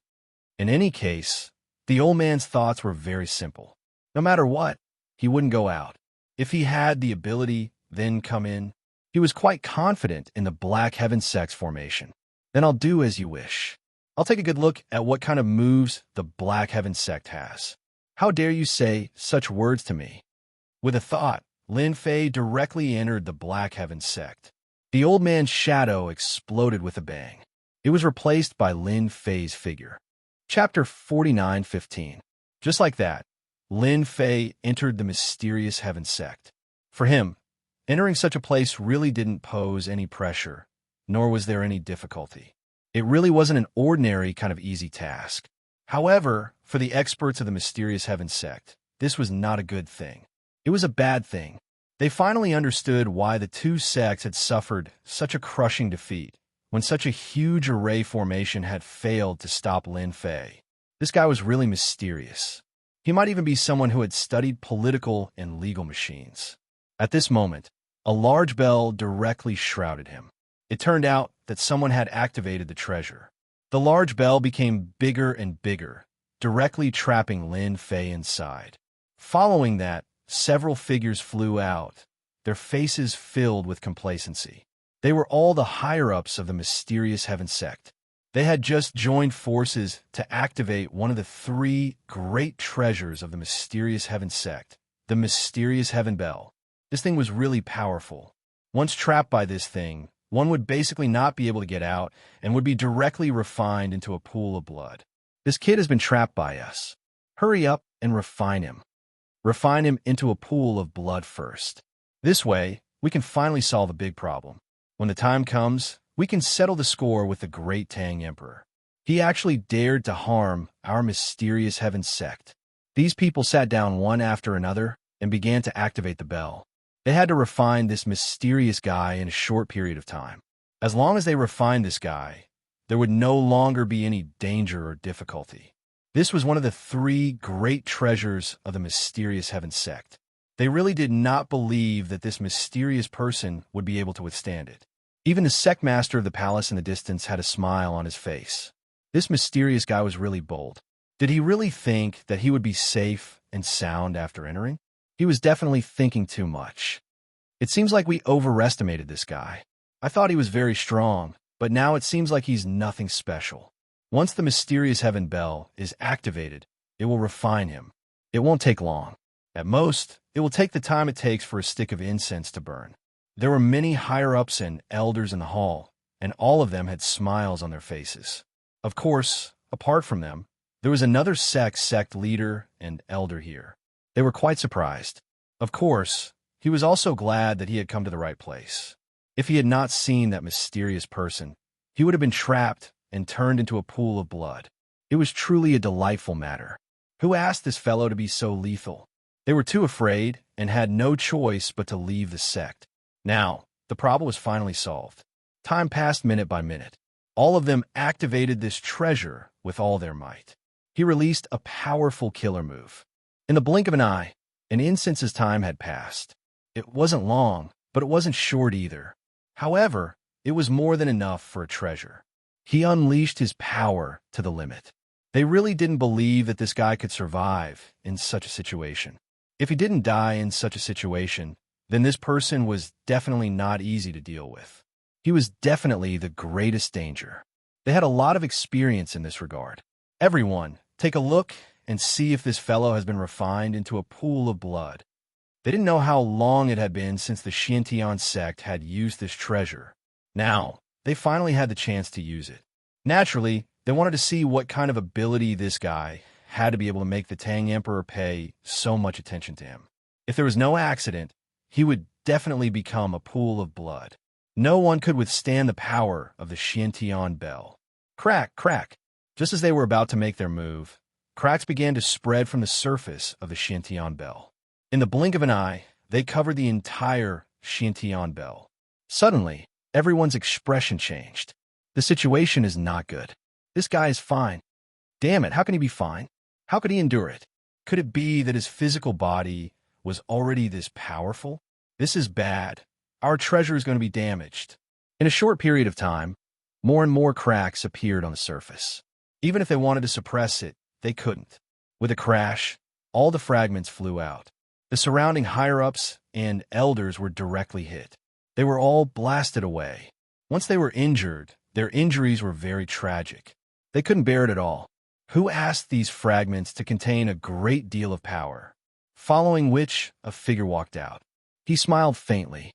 In any case, the old man's thoughts were very simple. No matter what, he wouldn't go out. If he had the ability, then come in. He was quite confident in the Black Heaven sect's formation. Then I'll do as you wish. I'll take a good look at what kind of moves the Black Heaven sect has. How dare you say such words to me? With a thought, Lin Fei directly entered the Black Heaven sect. The old man's shadow exploded with a bang. It was replaced by Lin Fei's figure. Chapter 49:15. Just like that, Lin Fei entered the mysterious Heaven sect. For him, entering such a place really didn't pose any pressure, nor was there any difficulty. It really wasn't an ordinary kind of easy task. However, for the experts of the mysterious Heaven sect, this was not a good thing. It was a bad thing. They finally understood why the two sects had suffered such a crushing defeat when such a huge array formation had failed to stop Lin Fei. This guy was really mysterious. He might even be someone who had studied political and legal machines. At this moment, a large bell directly shrouded him. It turned out that someone had activated the treasure. The large bell became bigger and bigger, directly trapping Lin Fei inside. Following that, several figures flew out, their faces filled with complacency. They were all the higher-ups of the mysterious Heaven sect. They had just joined forces to activate one of the three great treasures of the mysterious Heaven sect, the mysterious Heaven Bell. This thing was really powerful. Once trapped by this thing, one would basically not be able to get out and would be directly refined into a pool of blood. This kid has been trapped by us. Hurry up and refine him. Refine him into a pool of blood first. This way, we can finally solve a big problem. When the time comes, we can settle the score with the great Tang Emperor. He actually dared to harm our mysterious Heaven sect. These people sat down one after another and began to activate the bell. They had to refine this mysterious guy in a short period of time. As long as they refined this guy, there would no longer be any danger or difficulty. This was one of the three great treasures of the mysterious Heaven sect. They really did not believe that this mysterious person would be able to withstand it. Even the sect master of the palace in the distance had a smile on his face. This mysterious guy was really bold. Did he really think that he would be safe and sound after entering? He was definitely thinking too much. It seems like we overestimated this guy. I thought he was very strong, but now it seems like he's nothing special. Once the mysterious Heaven Bell is activated, it will refine him. It won't take long. At most, it will take the time it takes for a stick of incense to burn. There were many higher-ups and elders in the hall, and all of them had smiles on their faces. Of course, apart from them, there was another sect leader and elder here. They were quite surprised. Of course, he was also glad that he had come to the right place. If he had not seen that mysterious person, he would have been trapped and turned into a pool of blood. It was truly a delightful matter. Who asked this fellow to be so lethal? They were too afraid and had no choice but to leave the sect. Now, the problem was finally solved. Time passed minute by minute. All of them activated this treasure with all their might. He released a powerful killer move. In the blink of an eye, an incense's time had passed. It wasn't long, but it wasn't short either. However, it was more than enough for a treasure. He unleashed his power to the limit. They really didn't believe that this guy could survive in such a situation. If he didn't die in such a situation, then this person was definitely not easy to deal with. He was definitely the greatest danger. They had a lot of experience in this regard. Everyone, take a look and see if this fellow has been refined into a pool of blood. They didn't know how long it had been since the Xiantian sect had used this treasure. Now, they finally had the chance to use it. Naturally, they wanted to see what kind of ability this guy had to be able to make the Tang Emperor pay so much attention to him. If there was no accident, he would definitely become a pool of blood. No one could withstand the power of the Xiantian bell. Crack, crack. Just as they were about to make their move, cracks began to spread from the surface of the Shantian bell. In the blink of an eye, they covered the entire Shantian bell. Suddenly, everyone's expression changed. The situation is not good. This guy is fine. Damn it, how can he be fine? How could he endure it? Could it be that his physical body was already this powerful? This is bad. Our treasure is going to be damaged. In a short period of time, more and more cracks appeared on the surface. Even if they wanted to suppress it, they couldn't. With a crash, all the fragments flew out. The surrounding higher-ups and elders were directly hit. They were all blasted away. Once they were injured, their injuries were very tragic. They couldn't bear it at all. Who asked these fragments to contain a great deal of power? Following which, a figure walked out. He smiled faintly.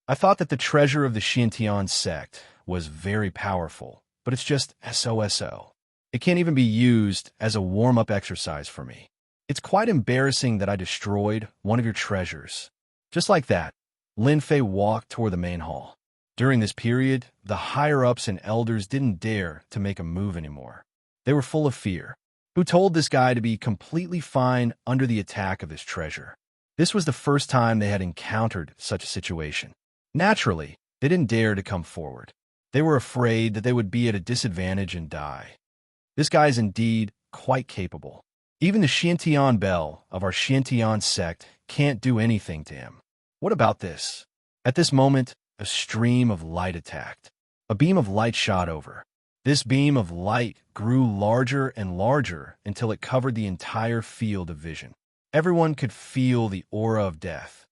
I thought that the treasure of the Shantian sect was very powerful, but it's just SOSO. It can't even be used as a warm-up exercise for me. It's quite embarrassing that I destroyed one of your treasures. Just like that, Lin Fei walked toward the main hall. During this period, the higher-ups and elders didn't dare to make a move anymore. They were full of fear. Who told this guy to be completely fine under the attack of this treasure? This was the first time they had encountered such a situation. Naturally, they didn't dare to come forward. They were afraid that they would be at a disadvantage and die. This guy is indeed quite capable. Even the Shantian bell of our Shantian sect can't do anything to him. What about this? At this moment, a stream of light attacked. A beam of light shot over. This beam of light grew larger and larger until it covered the entire field of vision. Everyone could feel the aura of death.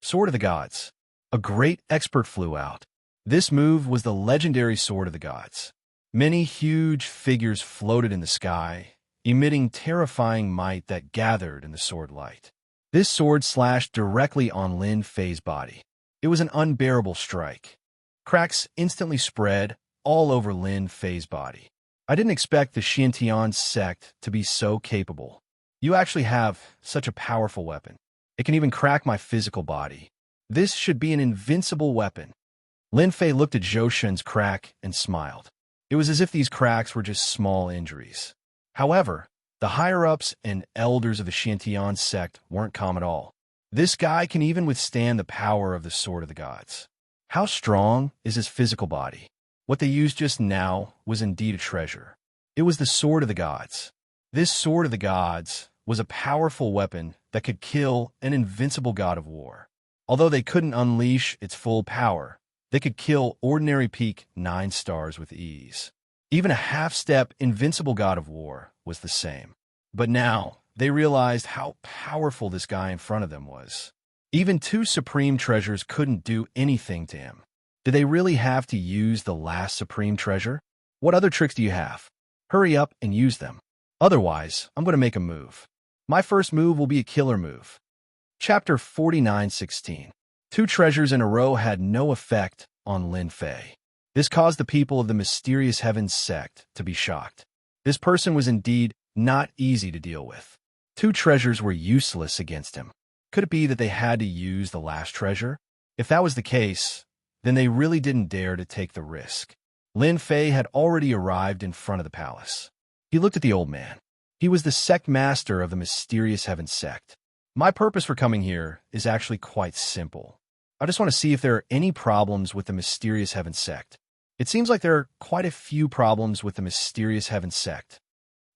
Sword of the Gods. A great expert flew out. This move was the legendary Sword of the Gods. Many huge figures floated in the sky, emitting terrifying might that gathered in the sword light. This sword slashed directly on Lin Fei's body. It was an unbearable strike. Cracks instantly spread all over Lin Fei's body. I didn't expect the Shantian sect to be so capable. You actually have such a powerful weapon. It can even crack my physical body. This should be an invincible weapon. Lin Fei looked at Zhou Shun's crack and smiled. It was as if these cracks were just small injuries. However, the higher-ups and elders of the Shantian sect weren't calm at all. This guy can even withstand the power of the Sword of the Gods. How strong is his physical body? What they used just now was indeed a treasure. It was the Sword of the Gods. This Sword of the Gods was a powerful weapon that could kill an invincible god of war. Although they couldn't unleash its full power, they could kill ordinary peak 9 stars with ease. Even a half-step invincible god of war was the same. But now, they realized how powerful this guy in front of them was. Even 2 supreme treasures couldn't do anything to him. Did they really have to use the last supreme treasure? What other tricks do you have? Hurry up and use them. Otherwise, I'm going to make a move. My first move will be a killer move. Chapter 49:16. 2 treasures in a row had no effect on Lin Fei. This caused the people of the Mysterious Heavens sect to be shocked. This person was indeed not easy to deal with. 2 treasures were useless against him. Could it be that they had to use the last treasure? If that was the case, then they really didn't dare to take the risk. Lin Fei had already arrived in front of the palace. He looked at the old man. He was the sect master of the Mysterious Heavens sect. My purpose for coming here is actually quite simple. I just want to see if there are any problems with the Mysterious Heavens sect. It seems like there are quite a few problems with the Mysterious Heavens sect.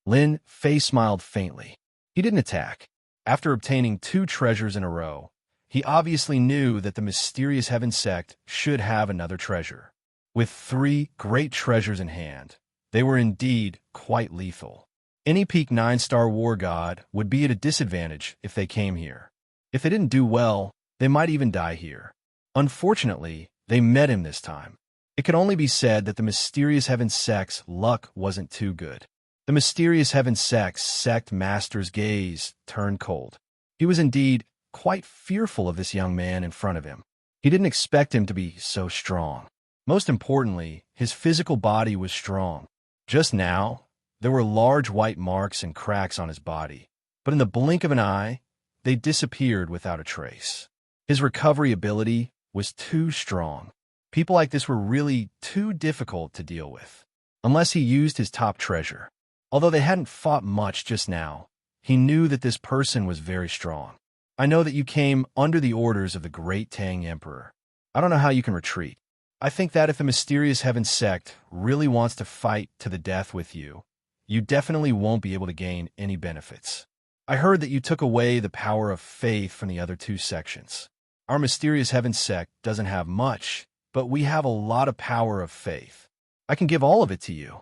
Lin Fei smiled faintly. He didn't attack. After obtaining 2 treasures in a row, he obviously knew that the Mysterious Heavens sect should have another treasure. With 3 great treasures in hand, they were indeed quite lethal. Any peak 9-star war god would be at a disadvantage if they came here. If they didn't do well, they might even die here. Unfortunately, they met him this time. It could only be said that the Mysterious Heavens sect's luck wasn't too good. The Mysterious Heavens sect's sect master's gaze turned cold. He was indeed quite fearful of this young man in front of him. He didn't expect him to be so strong. Most importantly, his physical body was strong. Just now, there were large white marks and cracks on his body, but in the blink of an eye, they disappeared without a trace. His recovery ability was too strong. People like this were really too difficult to deal with. unless he used his top treasure. Although they hadn't fought much just now, he knew that this person was very strong. I know that you came under the orders of the great Tang Emperor. I don't know how you can retreat. I think that if the mysterious Heaven sect really wants to fight to the death with you, you definitely won't be able to gain any benefits. I heard that you took away the power of faith from the other two sections. Our mysterious Heaven sect doesn't have much, but we have a lot of power of faith. I can give all of it to you.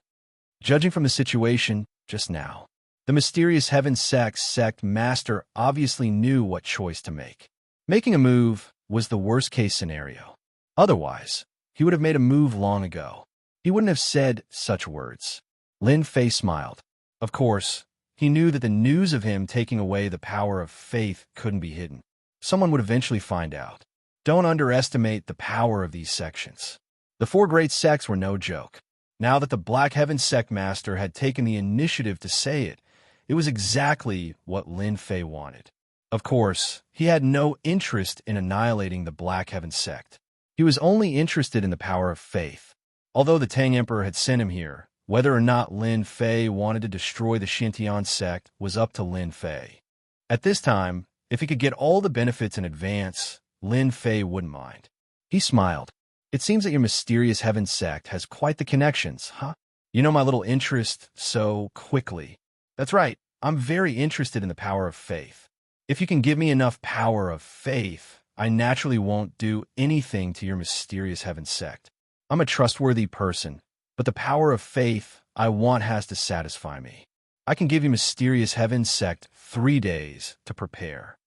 Judging from the situation just now, the mysterious Heaven sect master obviously knew what choice to make. Making a move was the worst-case scenario. Otherwise, he would have made a move long ago. He wouldn't have said such words. Lin Fei smiled. Of course, he knew that the news of him taking away the power of faith couldn't be hidden. Someone would eventually find out. Don't underestimate the power of these sections. The four great sects were no joke. Now that the Black Heaven sect master had taken the initiative to say it, it was exactly what Lin Fei wanted. Of course, he had no interest in annihilating the Black Heaven sect. He was only interested in the power of faith. Although the Tang Emperor had sent him here, whether or not Lin Fei wanted to destroy the Xintian sect was up to Lin Fei. At this time, if he could get all the benefits in advance, Lin Fei wouldn't mind. He smiled. It seems that your mysterious Heaven sect has quite the connections, huh? You know my little interest so quickly. That's right, I'm very interested in the power of faith. If you can give me enough power of faith, I naturally won't do anything to your mysterious Heaven sect. I'm a trustworthy person, but the power of faith I want has to satisfy me. I can give you mysterious Heaven sect 3 days to prepare.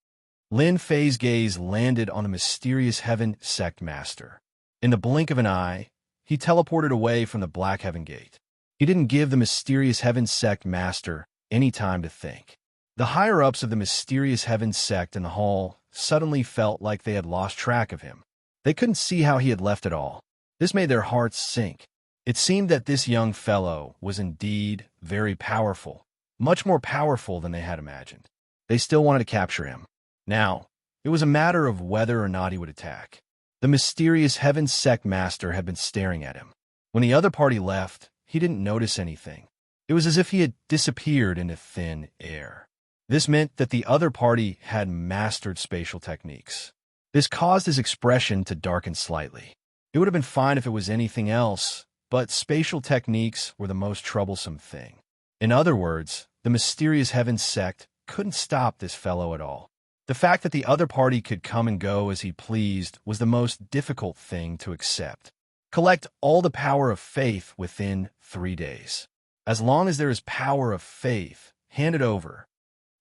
Lin Fei's gaze landed on the mysterious Heaven sect master. In the blink of an eye, he teleported away from the Black Heaven Gate. He didn't give the mysterious Heaven sect master any time to think. The higher-ups of the mysterious Heaven sect in the hall suddenly felt like they had lost track of him. They couldn't see how he had left it all. This made their hearts sink. It seemed that this young fellow was indeed very powerful, much more powerful than they had imagined. They still wanted to capture him. Now, it was a matter of whether or not he would attack. The mysterious Heaven sect master had been staring at him. When the other party left, he didn't notice anything. It was as if he had disappeared into thin air. This meant that the other party had mastered spatial techniques. This caused his expression to darken slightly. It would have been fine if it was anything else, but spatial techniques were the most troublesome thing. In other words, the mysterious Heaven sect couldn't stop this fellow at all. The fact that the other party could come and go as he pleased was the most difficult thing to accept. Collect all the power of faith within 3 days. As long as there is power of faith, hand it over.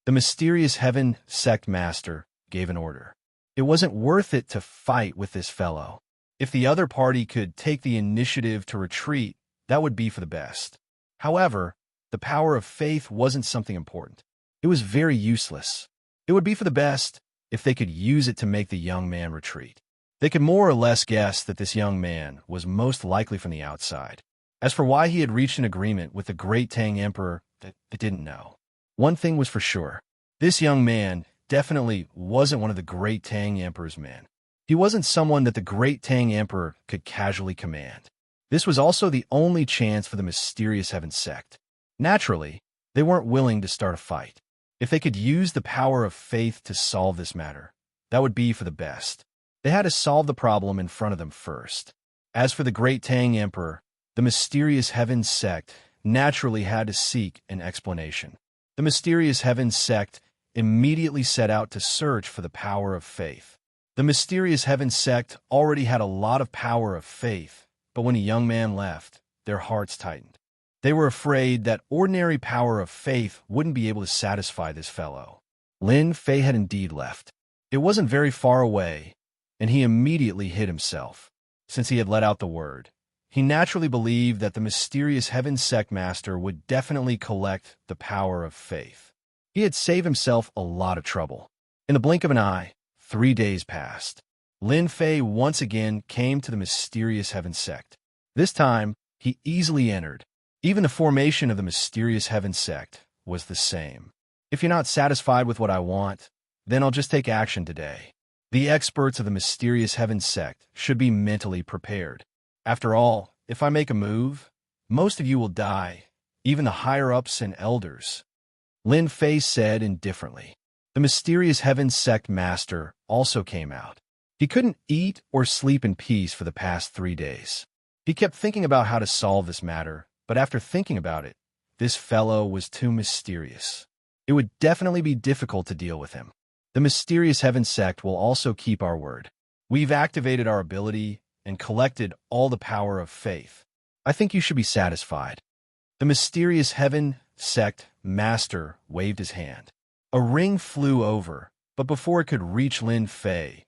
The mysterious Heaven sect master gave an order. It wasn't worth it to fight with this fellow. If the other party could take the initiative to retreat, that would be for the best. However, the power of faith wasn't something important. It was very useless. It would be for the best if they could use it to make the young man retreat. They could more or less guess that this young man was most likely from the outside. As for why he had reached an agreement with the great Tang Emperor, they didn't know. One thing was for sure. This young man definitely wasn't one of the great Tang Emperor's men. He wasn't someone that the great Tang Emperor could casually command. This was also the only chance for the mysterious Heaven sect. Naturally, they weren't willing to start a fight. If they could use the power of faith to solve this matter, that would be for the best. They had to solve the problem in front of them first. As for the great Tang Emperor, the mysterious Heaven sect naturally had to seek an explanation. The mysterious Heaven sect immediately set out to search for the power of faith. The mysterious Heaven sect already had a lot of power of faith, but when a young man left, their hearts tightened. They were afraid that ordinary power of faith wouldn't be able to satisfy this fellow. Lin Fei had indeed left. It wasn't very far away, and he immediately hid himself. Since he had let out the word, he naturally believed that the mysterious Heaven sect master would definitely collect the power of faith. He had saved himself a lot of trouble. In the blink of an eye, 3 days passed. Lin Fei once again came to the mysterious Heaven sect. This time, he easily entered. Even the formation of the mysterious Heaven sect was the same. If you're not satisfied with what I want, then I'll just take action today. The experts of the mysterious Heaven sect should be mentally prepared. After all, if I make a move, Most of you will die, even the higher-ups and elders. Lin Fei said indifferently. The mysterious Heaven Sect master also came out. He couldn't eat or sleep in peace for the past 3 days. He kept thinking about how to solve this matter, but after thinking about it, this fellow was too mysterious. It would definitely be difficult to deal with him. The mysterious Heaven Sect will also keep our word. We've activated our ability and collected all the power of faith. I think you should be satisfied. The mysterious Heaven Sect master waved his hand. A ring flew over, but before it could reach Lin Fei,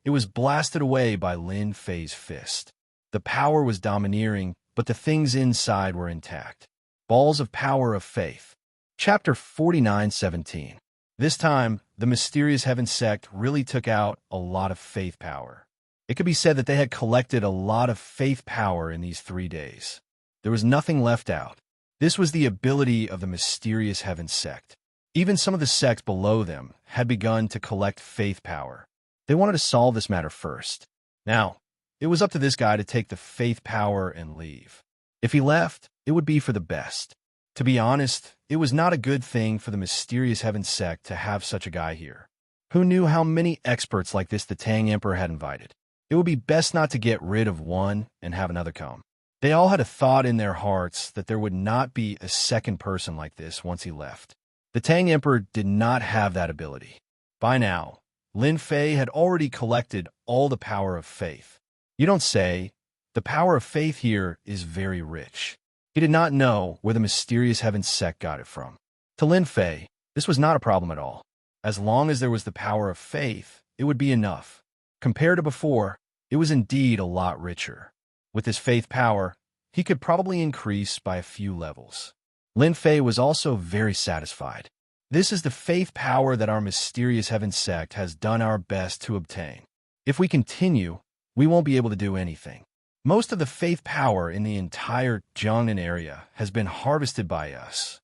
it was blasted away by Lin Fei's fist. The power was domineering, but the things inside were intact. Balls of Power of Faith. Chapter 49:17. This time, the mysterious Heaven Sect really took out a lot of faith power. It could be said that they had collected a lot of faith power in these 3 days. There was nothing left out. This was the ability of the mysterious Heaven Sect. Even some of the sects below them had begun to collect faith power. They wanted to solve this matter first. Now, it was up to this guy to take the faith power and leave. If he left, it would be for the best. To be honest, it was not a good thing for the mysterious Heaven Sect to have such a guy here. Who knew how many experts like this the Tang Emperor had invited? It would be best not to get rid of one and have another come. They all had a thought in their hearts that there would not be a second person like this once he left. The Tang Emperor did not have that ability. By now, Lin Fei had already collected all the power of faith. You don't say. The power of faith here is very rich. He did not know where the mysterious Heaven Sect got it from. To Lin Fei, this was not a problem at all. As long as there was the power of faith, it would be enough. Compared to before, it was indeed a lot richer. With his faith power, he could probably increase by a few levels. Lin Fei was also very satisfied. This is the faith power that our mysterious Heaven Sect has done our best to obtain. If we continue, we won't be able to do anything. Most of the faith power in the entire Jiangnan area has been harvested by us.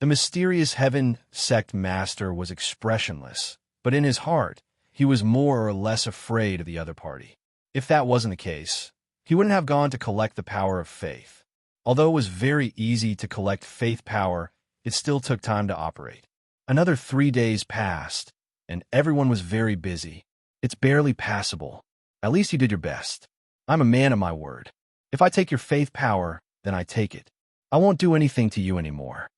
The mysterious Heaven Sect master was expressionless, but in his heart, he was more or less afraid of the other party. If that wasn't the case, he wouldn't have gone to collect the power of faith. Although it was very easy to collect faith power, it still took time to operate. Another 3 days passed, and everyone was very busy. It's barely passable. At least you did your best. I'm a man of my word. If I take your faith power, then I take it. I won't do anything to you anymore.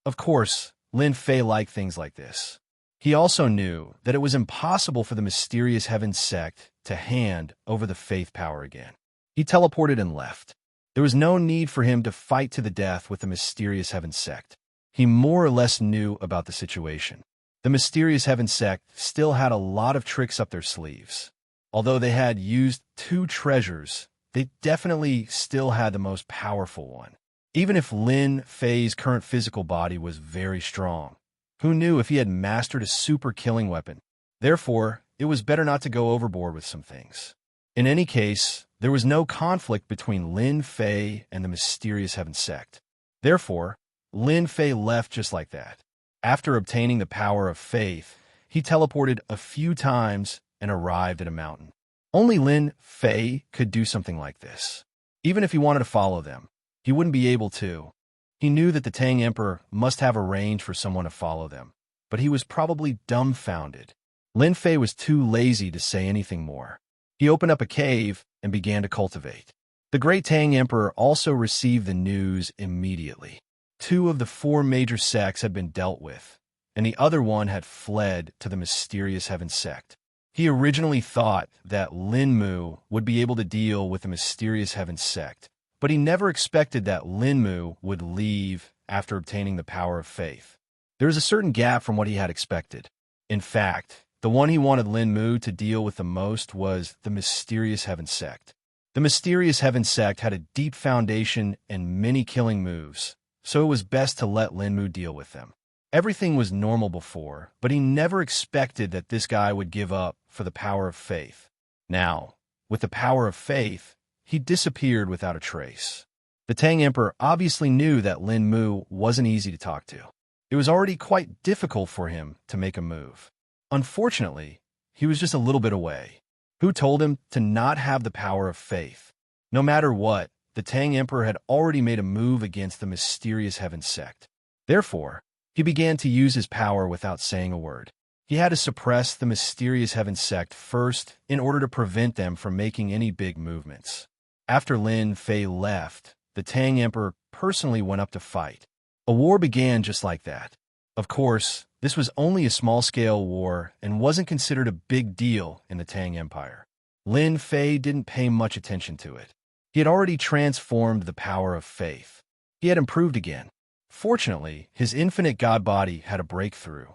Of course, Lin Fei liked things like this. He also knew that it was impossible for the mysterious Heaven Sect to hand over the faith power again. He teleported and left. There was no need for him to fight to the death with the mysterious Heaven Sect. He more or less knew about the situation. The mysterious Heaven Sect still had a lot of tricks up their sleeves. Although they had used 2 treasures, they definitely still had the most powerful one. Even if Lin Fei's current physical body was very strong, who knew if he had mastered a super killing weapon? Therefore, it was better not to go overboard with some things. In any case, there was no conflict between Lin Fei and the mysterious Heaven Sect. Therefore, Lin Fei left just like that. After obtaining the power of faith, he teleported a few times and arrived at a mountain. Only Lin Fei could do something like this. Even if he wanted to follow them, he wouldn't be able to. He knew that the Tang Emperor must have arranged for someone to follow them, but he was probably dumbfounded. Lin Fei was too lazy to say anything more. He opened up a cave and began to cultivate. The great Tang Emperor also received the news immediately. 2 of the 4 major sects had been dealt with, and the other one had fled to the mysterious Heaven Sect. He originally thought that Lin Mu would be able to deal with the mysterious Heaven Sect, but he never expected that Lin Mu would leave after obtaining the power of faith. There was a certain gap from what he had expected. In fact, the one he wanted Lin Mu to deal with the most was the mysterious Heaven Sect. The mysterious Heaven Sect had a deep foundation and many killing moves, so it was best to let Lin Mu deal with them. Everything was normal before, but he never expected that this guy would give up for the power of faith. Now, with the power of faith, he disappeared without a trace. The Tang Emperor obviously knew that Lin Mu wasn't easy to talk to. It was already quite difficult for him to make a move. Unfortunately, he was just a little bit away. Who told him to not have the power of faith? No matter what, the Tang Emperor had already made a move against the mysterious Heaven sect. Therefore, he began to use his power without saying a word. He had to suppress the mysterious Heaven sect first in order to prevent them from making any big movements. After Lin Fei left, the Tang Emperor personally went up to fight. A war began just like that. Of course, this was only a small-scale war and wasn't considered a big deal in the Tang Empire. Lin Fei didn't pay much attention to it. He had already transformed the power of faith. He had improved again. Fortunately, his infinite god body had a breakthrough.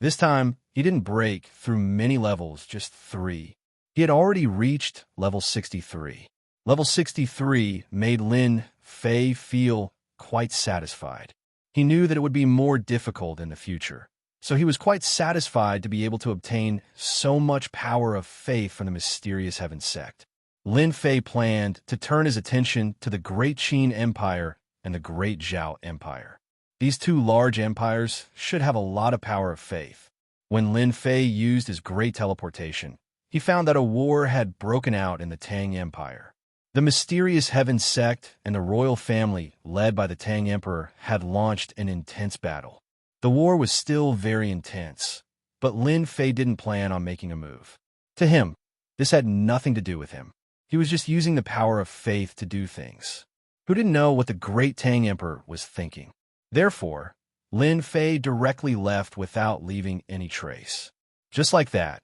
This time, he didn't break through many levels, just 3. He had already reached level 63. Level 63 made Lin Fei feel quite satisfied. He knew that it would be more difficult in the future, so he was quite satisfied to be able to obtain so much power of faith from the mysterious Heaven sect. Lin Fei planned to turn his attention to the Great Qin Empire and the Great Zhao Empire. These two large empires should have a lot of power of faith. When Lin Fei used his great teleportation, he found that a war had broken out in the Tang Empire. The mysterious Heaven sect and the royal family, led by the Tang Emperor, had launched an intense battle. The war was still very intense, but Lin Fei didn't plan on making a move. To him, this had nothing to do with him. He was just using the power of faith to do things. Who didn't know what the great Tang Emperor was thinking? Therefore, Lin Fei directly left without leaving any trace. Just like that,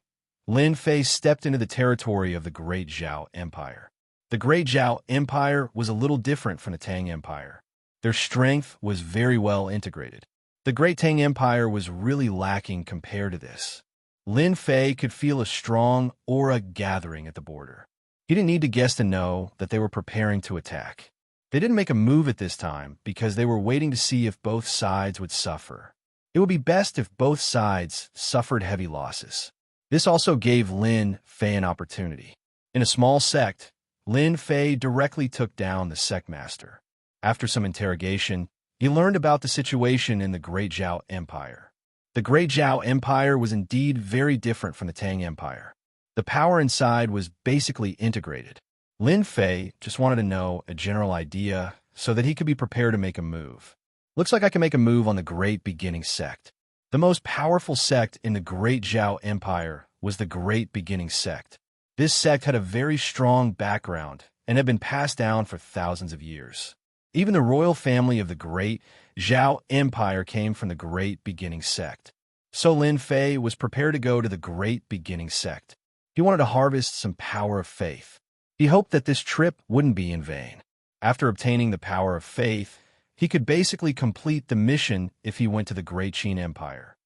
Lin Fei stepped into the territory of the Great Zhao Empire. The Great Zhao Empire was a little different from the Tang Empire. Their strength was very well integrated. The Great Tang Empire was really lacking compared to this. Lin Fei could feel a strong aura gathering at the border. He didn't need to guess to know that they were preparing to attack. They didn't make a move at this time because they were waiting to see if both sides would suffer. It would be best if both sides suffered heavy losses. This also gave Lin Fei an opportunity. In a small sect, Lin Fei directly took down the sect master. After some interrogation, he learned about the situation in the Great Zhao Empire. The Great Zhao Empire was indeed very different from the Tang Empire. The power inside was basically integrated. Lin Fei just wanted to know a general idea so that he could be prepared to make a move. Looks like I can make a move on the Great Beginning sect. The most powerful sect in the Great Zhao Empire was the Great Beginning sect. This sect had a very strong background and had been passed down for thousands of years. Even the royal family of the Great Zhao Empire came from the Great Beginning sect. So Lin Fei was prepared to go to the Great Beginning sect. He wanted to harvest some power of faith. He hoped that this trip wouldn't be in vain. After obtaining the power of faith, he could basically complete the mission if he went to the Great Qin Empire.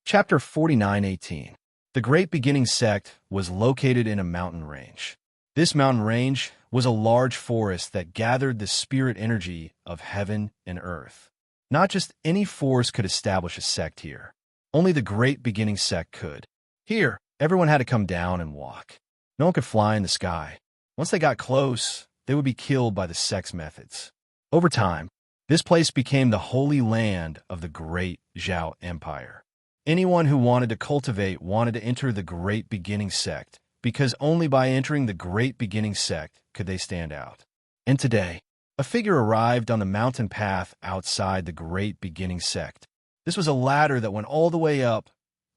Chapter 49:18. The Great Beginning sect was located in a mountain range. This mountain range was a large forest that gathered the spirit energy of heaven and earth. Not just any force could establish a sect here. Only the Great Beginning sect could. Here, everyone had to come down and walk. No one could fly in the sky. Once they got close, they would be killed by the sect's methods. Over time, this place became the holy land of the Great Zhao Empire. Anyone who wanted to cultivate wanted to enter the Great Beginning sect, because only by entering the Great Beginning sect could they stand out. And today, a figure arrived on the mountain path outside the Great Beginning sect. This was a ladder that went all the way up,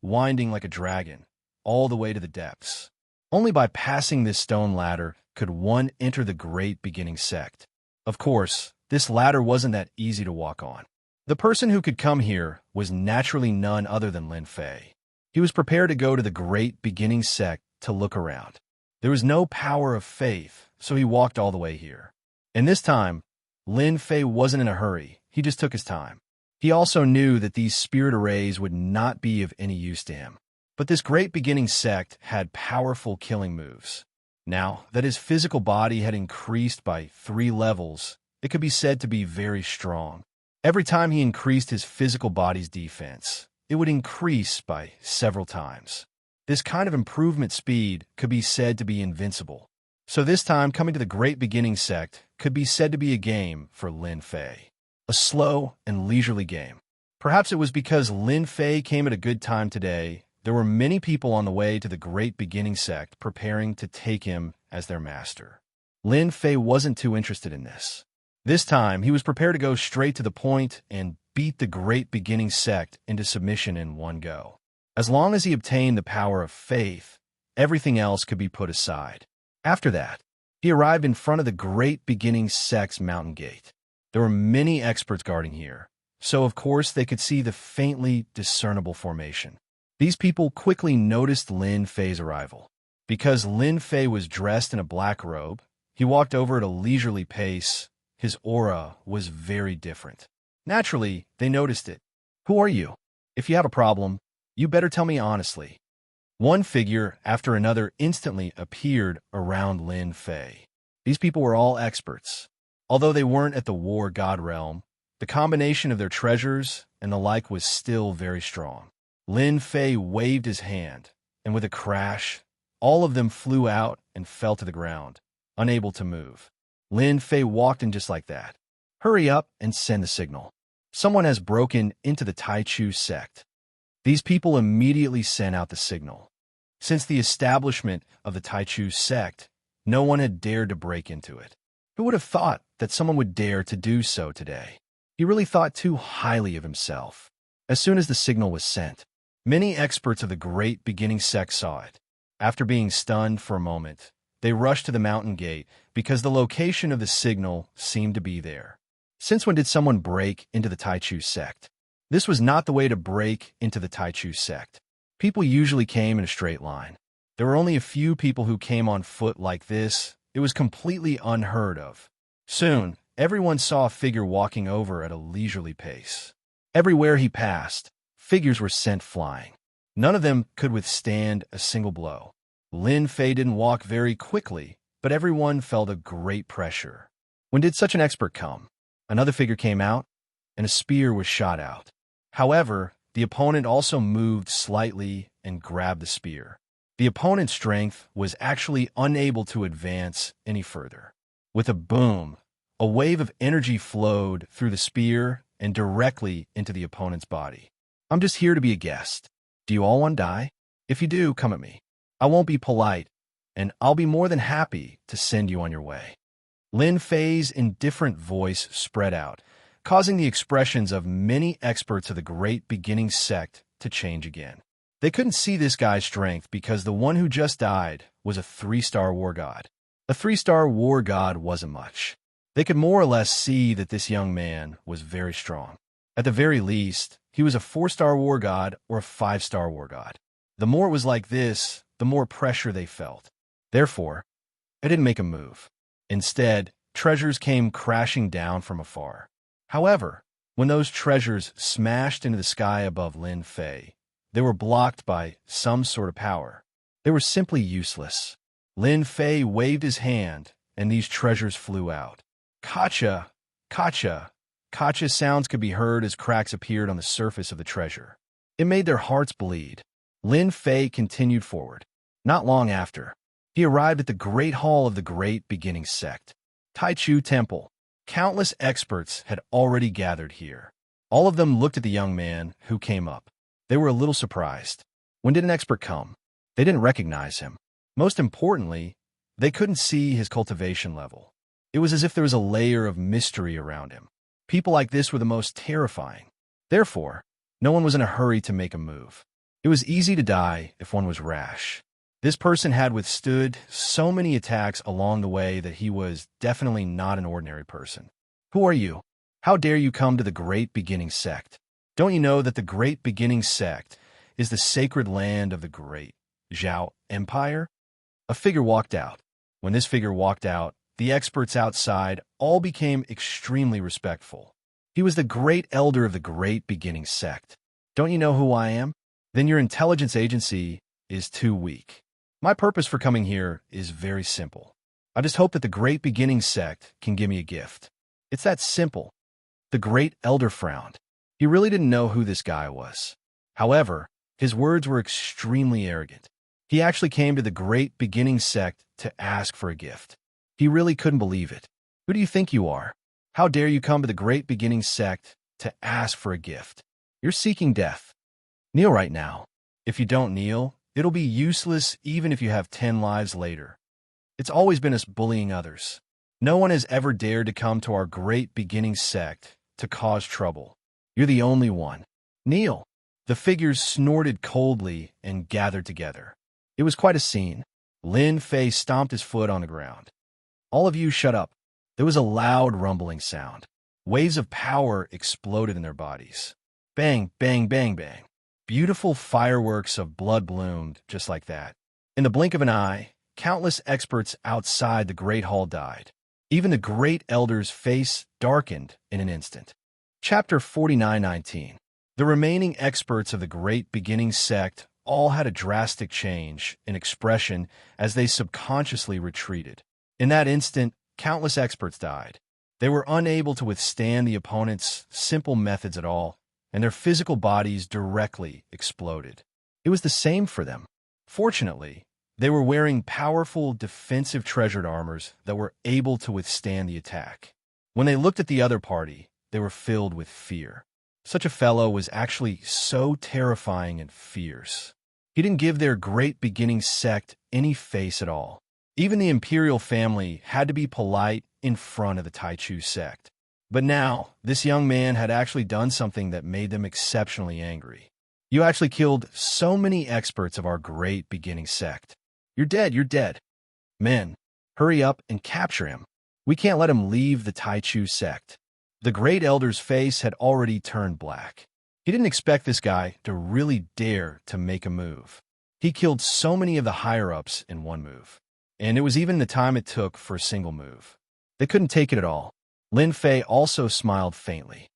winding like a dragon, all the way to the depths. Only by passing this stone ladder could one enter the Great Beginning sect. Of course, this ladder wasn't that easy to walk on. The person who could come here was naturally none other than Lin Fei. He was prepared to go to the Great Beginning sect to look around. There was no power of faith, so he walked all the way here. And this time, Lin Fei wasn't in a hurry. He just took his time. He also knew that these spirit arrays would not be of any use to him. But this Great Beginning sect had powerful killing moves. Now that his physical body had increased by 3 levels, it could be said to be very strong. Every time he increased his physical body's defense, it would increase by several times. This kind of improvement speed could be said to be invincible. So this time, coming to the Great Beginning sect could be said to be a game for Lin Fei. A slow and leisurely game. Perhaps it was because Lin Fei came at a good time today. There were many people on the way to the Great Beginning sect preparing to take him as their master. Lin Fei wasn't too interested in this. This time, he was prepared to go straight to the point and beat the great beginning sect into submission in one go. As long as he obtained the power of faith, everything else could be put aside. After that, he arrived in front of the great beginning sect's mountain gate. There were many experts guarding here, so of course they could see the faintly discernible formation. These people quickly noticed Lin Fei's arrival. Because Lin Fei was dressed in a black robe, he walked over at a leisurely pace. His aura was very different. Naturally, they noticed it. "Who are you? If you have a problem, you better tell me honestly." One figure after another instantly appeared around Lin Fei. These people were all experts. Although they weren't at the war god realm, the combination of their treasures and the like was still very strong. Lin Fei waved his hand, and with a crash, all of them flew out and fell to the ground, unable to move. Lin Fei walked in just like that. "Hurry up and send the signal. Someone has broken into the Tai Chu sect." These people immediately sent out the signal. Since the establishment of the Tai Chu sect, no one had dared to break into it. Who would have thought that someone would dare to do so today? He really thought too highly of himself. As soon as the signal was sent, many experts of the great beginning sect saw it. After being stunned for a moment, they rushed to the mountain gate because the location of the signal seemed to be there. Since when did someone break into the Tai Chu sect? This was not the way to break into the Tai Chu sect. People usually came in a straight line. There were only a few people who came on foot like this. It was completely unheard of. Soon, everyone saw a figure walking over at a leisurely pace. Everywhere he passed, figures were sent flying. None of them could withstand a single blow. Lin Fei didn't walk very quickly, but everyone felt a great pressure. When did such an expert come? Another figure came out, and a spear was shot out. However, the opponent also moved slightly and grabbed the spear. The opponent's strength was actually unable to advance any further. With a boom, a wave of energy flowed through the spear and directly into the opponent's body. "I'm just here to be a guest. Do you all want to die? If you do, come at me. I won't be polite, and I'll be more than happy to send you on your way." Lin Fei's indifferent voice spread out, causing the expressions of many experts of the great beginning sect to change again. They couldn't see this guy's strength because the one who just died was a 3-star war god. A 3-star war god wasn't much. They could more or less see that this young man was very strong. At the very least, he was a 4-star war god or a 5-star war god. The more it was like this, the more pressure they felt. Therefore, they didn't make a move. Instead, treasures came crashing down from afar. However, when those treasures smashed into the sky above Lin Fei, they were blocked by some sort of power. They were simply useless. Lin Fei waved his hand, and these treasures flew out. Kacha, kacha, kacha sounds could be heard as cracks appeared on the surface of the treasure. It made their hearts bleed. Lin Fei continued forward. Not long after, he arrived at the great hall of the great beginning sect, Tai Chu Temple. Countless experts had already gathered here. All of them looked at the young man who came up. They were a little surprised. When did an expert come? They didn't recognize him. Most importantly, they couldn't see his cultivation level. It was as if there was a layer of mystery around him. People like this were the most terrifying. Therefore, no one was in a hurry to make a move. It was easy to die if one was rash. This person had withstood so many attacks along the way that he was definitely not an ordinary person. "Who are you? How dare you come to the great beginning sect? Don't you know that the great beginning sect is the sacred land of the great Zhao Empire?" A figure walked out. When this figure walked out, the experts outside all became extremely respectful. He was the great elder of the great beginning sect. "Don't you know who I am? Then your intelligence agency is too weak. My purpose for coming here is very simple. I just hope that the great beginning sect can give me a gift. It's that simple." The great elder frowned. He really didn't know who this guy was. However, his words were extremely arrogant. He actually came to the great beginning sect to ask for a gift. He really couldn't believe it. "Who do you think you are? How dare you come to the great beginning sect to ask for a gift? You're seeking death. Kneel right now. If you don't kneel, it'll be useless even if you have 10 lives later." It's always been us bullying others. No one has ever dared to come to our great beginning sect to cause trouble. You're the only one. Kneel. The figures snorted coldly and gathered together. It was quite a scene. Lin Fei stomped his foot on the ground. All of you shut up. There was a loud rumbling sound. Waves of power exploded in their bodies. Bang, bang, bang, bang. Beautiful fireworks of blood bloomed just like that. In the blink of an eye, countless experts outside the Great Hall died. Even the Great Elder's face darkened in an instant. Chapter 49:19. The remaining experts of the Great Beginning sect all had a drastic change in expression as they subconsciously retreated. In that instant, countless experts died. They were unable to withstand the opponent's simple methods at all, and their physical bodies directly exploded. It was the same for them. Fortunately, they were wearing powerful defensive treasured armors that were able to withstand the attack. When they looked at the other party, they were filled with fear. Such a fellow was actually so terrifying and fierce. He didn't give their Great Beginning sect any face at all. Even the imperial family had to be polite in front of the Taichu sect. But now, this young man had actually done something that made them exceptionally angry. You actually killed so many experts of our Great Beginning sect. You're dead, you're dead. Men, hurry up and capture him. We can't let him leave the Taichu sect. The Great Elder's face had already turned black. He didn't expect this guy to really dare to make a move. He killed so many of the higher-ups in one move. And it was even the time it took for a single move. They couldn't take it at all. Lin Fei also smiled faintly.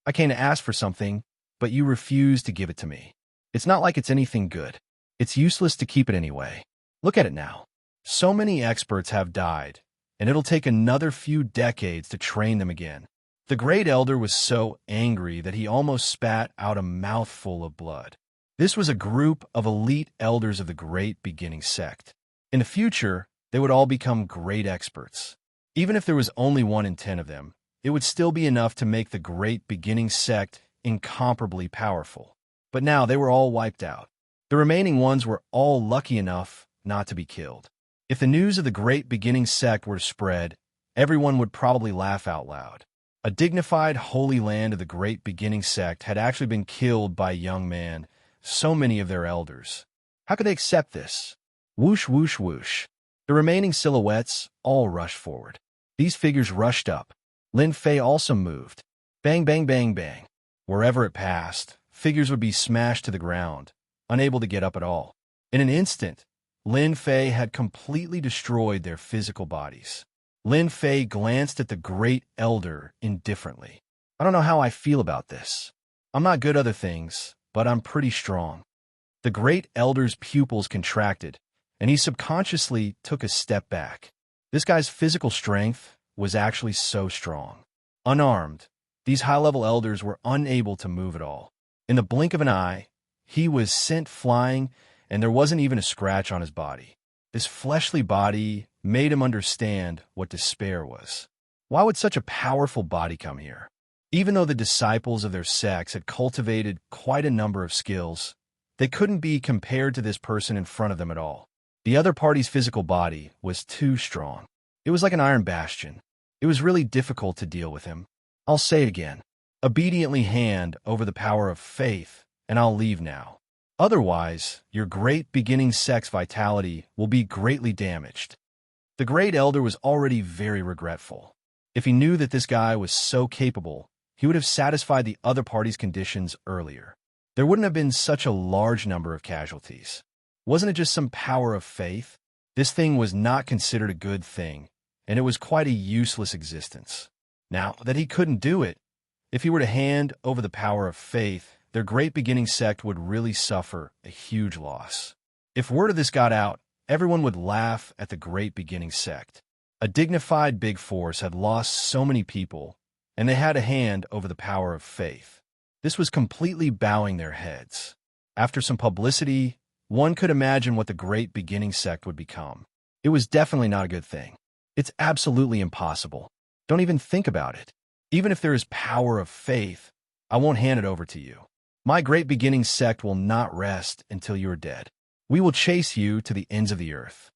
I came to ask for something, but you refused to give it to me. It's not like it's anything good. It's useless to keep it anyway. Look at it now. So many experts have died, and it'll take another few decades to train them again. The Great Elder was so angry that he almost spat out a mouthful of blood. This was a group of elite elders of the Great Beginning sect. In the future, they would all become great experts. Even if there was only 1 in 10 of them, it would still be enough to make the Great Beginning sect incomparably powerful. But now they were all wiped out. The remaining ones were all lucky enough not to be killed. If the news of the Great Beginning sect were to spread, everyone would probably laugh out loud. A dignified holy land of the Great Beginning sect had actually been killed by a young man, so many of their elders. How could they accept this? Whoosh, whoosh, whoosh. The remaining silhouettes all rushed forward. These figures rushed up. Lin Fei also moved. Bang, bang, bang, bang. Wherever it passed, figures would be smashed to the ground, unable to get up at all. In an instant, Lin Fei had completely destroyed their physical bodies. Lin Fei glanced at the Great Elder indifferently. I don't know how I feel about this. I'm not good at other things, but I'm pretty strong. The Great Elder's pupils contracted, and he subconsciously took a step back. This guy's physical strength was actually so strong. Unarmed, these high-level elders were unable to move at all. In the blink of an eye, he was sent flying, and there wasn't even a scratch on his body. This fleshly body made him understand what despair was. Why would such a powerful body come here? Even though the disciples of their sects had cultivated quite a number of skills, they couldn't be compared to this person in front of them at all. The other party's physical body was too strong. It was like an iron bastion. It was really difficult to deal with him. I'll say it again. Obediently hand over the power of faith, and I'll leave now. Otherwise, your Great Beginning sect's vitality will be greatly damaged. The Great Elder was already very regretful. If he knew that this guy was so capable, he would have satisfied the other party's conditions earlier. There wouldn't have been such a large number of casualties. Wasn't it just some power of faith? This thing was not considered a good thing, and it was quite a useless existence. Now that he couldn't do it, if he were to hand over the power of faith, their Great Beginning sect would really suffer a huge loss. If word of this got out, everyone would laugh at the Great Beginning sect. A dignified big force had lost so many people, and they had a hand over the power of faith. This was completely bowing their heads. After some publicity, one could imagine what the Great Beginning sect would become. It was definitely not a good thing. It's absolutely impossible. Don't even think about it. Even if there is power of faith, I won't hand it over to you. My Great Beginning sect will not rest until you are dead. We will chase you to the ends of the earth.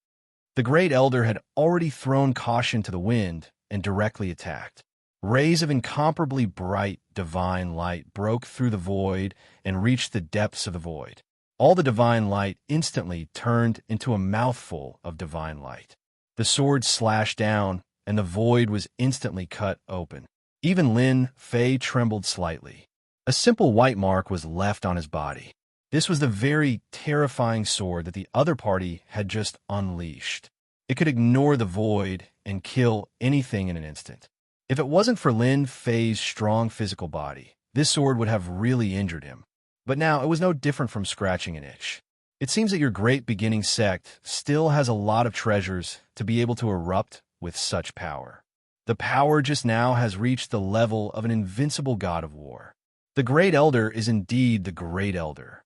The Great Elder had already thrown caution to the wind and directly attacked. Rays of incomparably bright, divine light broke through the void and reached the depths of the void. All the divine light instantly turned into a mouthful of divine light. The sword slashed down, and the void was instantly cut open. Even Lin Fei trembled slightly. A simple white mark was left on his body. This was the very terrifying sword that the other party had just unleashed. It could ignore the void and kill anything in an instant. If it wasn't for Lin Fei's strong physical body, this sword would have really injured him. But now it was no different from scratching an itch. It seems that your great beginning sect still has a lot of treasures to be able to erupt with such power. The power just now has reached the level of an invincible god of war. The Great Elder is indeed the Great Elder.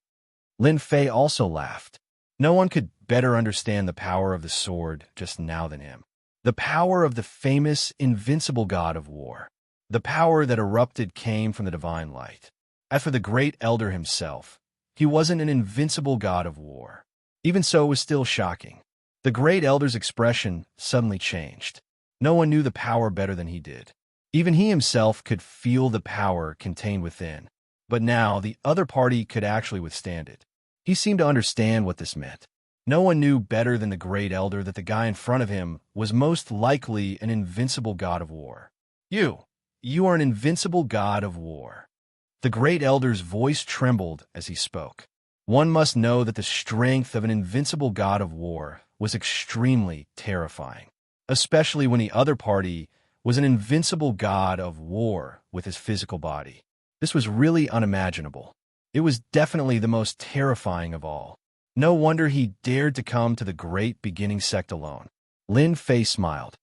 Lin Fei also laughed. No one could better understand the power of the sword just now than him. The power of the famous, invincible god of war. The power that erupted came from the divine light. As for the Great Elder himself, he wasn't an invincible god of war. Even so, it was still shocking. The Great Elder's expression suddenly changed. No one knew the power better than he did. Even he himself could feel the power contained within. But now the other party could actually withstand it. He seemed to understand what this meant. No one knew better than the Great Elder that the guy in front of him was most likely an invincible god of war. You are an invincible god of war. The Great Elder's voice trembled as he spoke. One must know that the strength of an invincible god of war was extremely terrifying, especially when the other party was an invincible god of war with his physical body. This was really unimaginable. It was definitely the most terrifying of all. No wonder he dared to come to the Great Beginning Sect alone. Lin Fei smiled.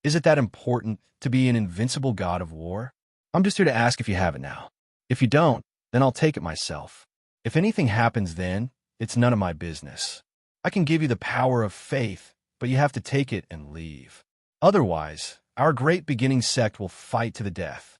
Is it that important to be an invincible god of war? I'm just here to ask if you have it now. If you don't, then I'll take it myself. If anything happens then, it's none of my business. I can give you the power of faith, but you have to take it and leave. Otherwise, our Great Beginning Sect will fight to the death.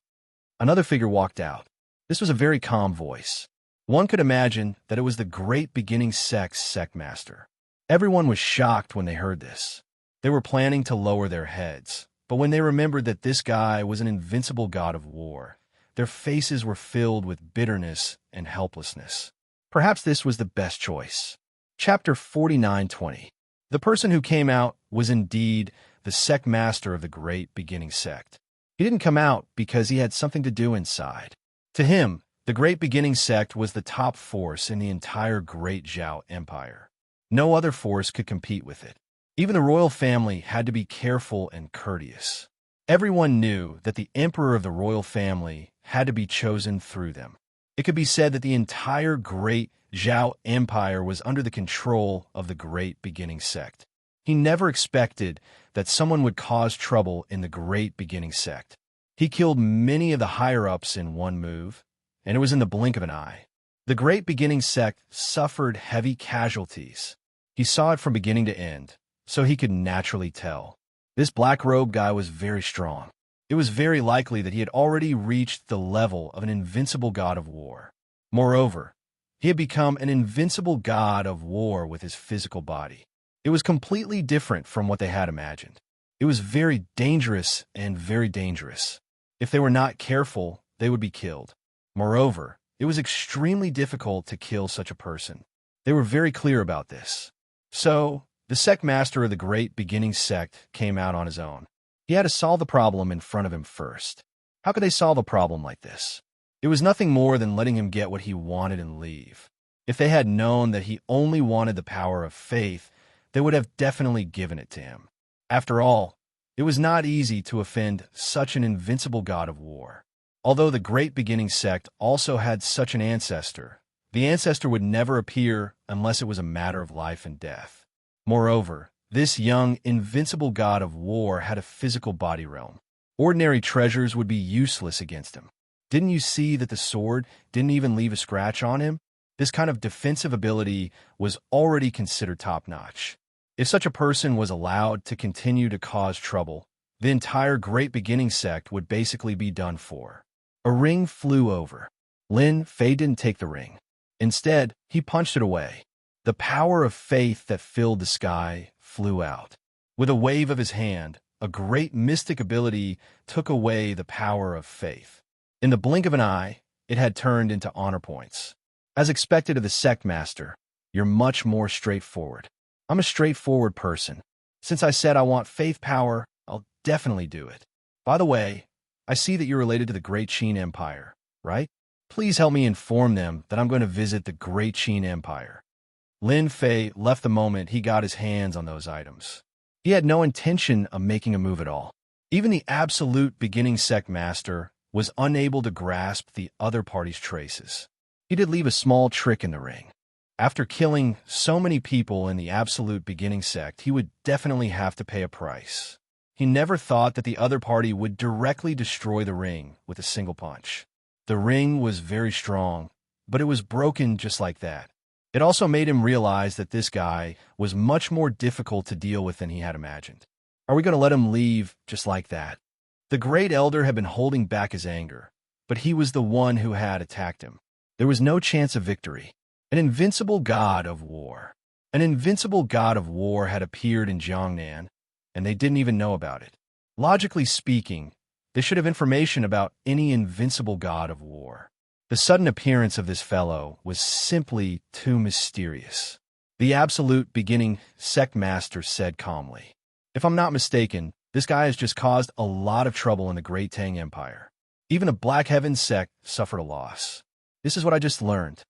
Another figure walked out. This was a very calm voice. One could imagine that it was the Great Beginning Sect's sectmaster. Everyone was shocked when they heard this. They were planning to lower their heads, but when they remembered that this guy was an invincible god of war, their faces were filled with bitterness and helplessness. Perhaps this was the best choice. Chapter 49:20. The person who came out was indeed the sect master of the Great Beginning Sect. He didn't come out because he had something to do inside. To him, the Great Beginning Sect was the top force in the entire Great Zhao Empire. No other force could compete with it. Even the royal family had to be careful and courteous. Everyone knew that the emperor of the royal family had to be chosen through them. It could be said that the entire Great Zhao Empire was under the control of the Great Beginning Sect. He never expected that someone would cause trouble in the Great Beginning Sect. He killed many of the higher-ups in one move, and it was in the blink of an eye. The Great Beginning Sect suffered heavy casualties. He saw it from beginning to end, so he could naturally tell. This black-robed guy was very strong. It was very likely that he had already reached the level of an invincible god of war. Moreover, he had become an invincible god of war with his physical body. It was completely different from what they had imagined. It was very dangerous and very dangerous. If they were not careful, they would be killed. Moreover, it was extremely difficult to kill such a person. They were very clear about this. So, the sect master of the Great Beginning Sect came out on his own. He had to solve the problem in front of him first. How could they solve a problem like this? It was nothing more than letting him get what he wanted and leave. If they had known that he only wanted the power of faith, they would have definitely given it to him. After all, it was not easy to offend such an invincible god of war. Although the Great Beginning Sect also had such an ancestor, the ancestor would never appear unless it was a matter of life and death. Moreover, this young, invincible god of war had a physical body realm. Ordinary treasures would be useless against him. Didn't you see that the sword didn't even leave a scratch on him? This kind of defensive ability was already considered top-notch. If such a person was allowed to continue to cause trouble, the entire Great Beginning Sect would basically be done for. A ring flew over. Lin Fei didn't take the ring. Instead, he punched it away. The power of faith that filled the sky flew out. With a wave of his hand, a great mystic ability took away the power of faith. In the blink of an eye, it had turned into honor points. As expected of the sect master, you're much more straightforward. I'm a straightforward person. Since I said I want faith power, I'll definitely do it. By the way, I see that you're related to the Great Qin Empire, right? Please help me inform them that I'm going to visit the Great Qin Empire. Lin Fei left the moment he got his hands on those items. He had no intention of making a move at all. Even the absolute beginning sect master was unable to grasp the other party's traces. He did leave a small trick in the ring. After killing so many people in the absolute beginning sect, he would definitely have to pay a price. He never thought that the other party would directly destroy the ring with a single punch. The ring was very strong, but it was broken just like that. It also made him realize that this guy was much more difficult to deal with than he had imagined. Are we going to let him leave just like that? The Great Elder had been holding back his anger, but he was the one who had attacked him. There was no chance of victory. An invincible god of war. An invincible god of war had appeared in Jiangnan, and they didn't even know about it. Logically speaking, they should have information about any invincible god of war. The sudden appearance of this fellow was simply too mysterious. The absolute beginning sect master said calmly, "If I'm not mistaken, this guy has just caused a lot of trouble in the Great Tang Empire. Even the Black Heaven sect suffered a loss. This is what I just learned."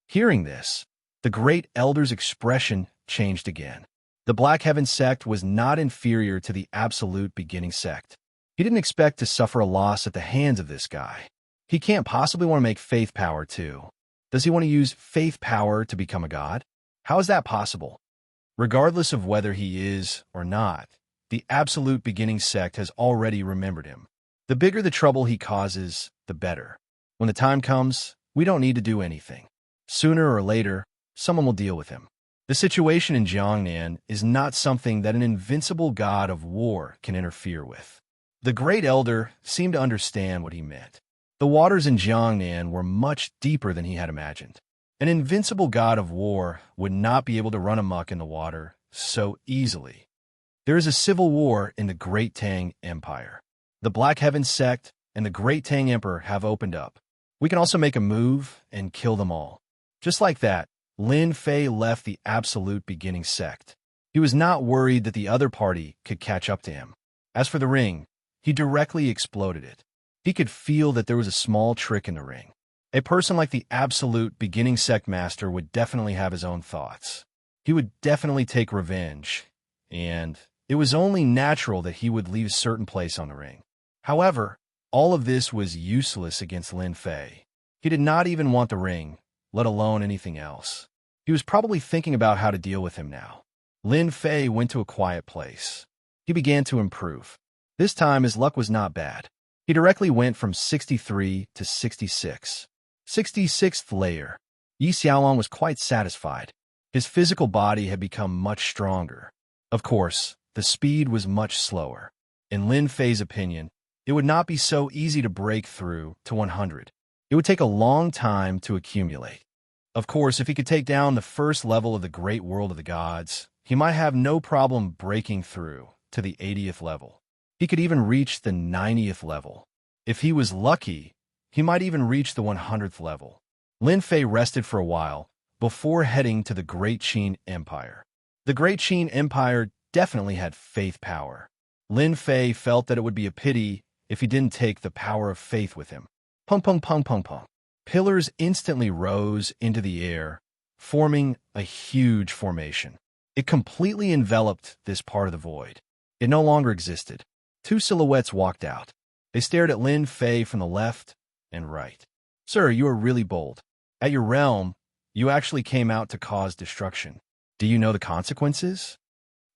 Hearing this, the Great Elder's expression changed again. The Black Heaven sect was not inferior to the absolute beginning sect. He didn't expect to suffer a loss at the hands of this guy. He can't possibly want to make faith power too. Does he want to use faith power to become a god? How is that possible? Regardless of whether he is or not, the absolute beginning sect has already remembered him. The bigger the trouble he causes, the better. When the time comes, we don't need to do anything. Sooner or later, someone will deal with him. The situation in Jiangnan is not something that an invincible god of war can interfere with. The Great Elder seemed to understand what he meant. The waters in Jiangnan were much deeper than he had imagined. An invincible god of war would not be able to run amok in the water so easily. There is a civil war in the Great Tang Empire. The Black Heaven sect and the Great Tang Emperor have opened up. We can also make a move and kill them all. Just like that, Lin Fei left the absolute beginning sect. He was not worried that the other party could catch up to him. As for the ring, he directly exploded it. He could feel that there was a small trick in the ring. A person like the absolute beginning sect master would definitely have his own thoughts. He would definitely take revenge, and it was only natural that he would leave a certain place on the ring. However, all of this was useless against Lin Fei. He did not even want the ring, let alone anything else. He was probably thinking about how to deal with him now. Lin Fei went to a quiet place. He began to improve. This time his luck was not bad. He directly went from 63 to 66. 66th layer. Yi Xiaolong was quite satisfied. His physical body had become much stronger. Of course, the speed was much slower. In Lin Fei's opinion, it would not be so easy to break through to 100. It would take a long time to accumulate. Of course, if he could take down the first level of the Great World of the Gods, he might have no problem breaking through to the 80th level. He could even reach the 90th level. If he was lucky, he might even reach the 100th level. Lin Fei rested for a while before heading to the Great Qin Empire. The Great Qin Empire definitely had faith power. Lin Fei felt that it would be a pity if he didn't take the power of faith with him. Pung pung pung pung pung. Pillars instantly rose into the air, forming a huge formation. It completely enveloped this part of the void. It no longer existed. Two silhouettes walked out. They stared at Lin Fei from the left and right. "Sir, you are really bold. At your realm, you actually came out to cause destruction. Do you know the consequences?"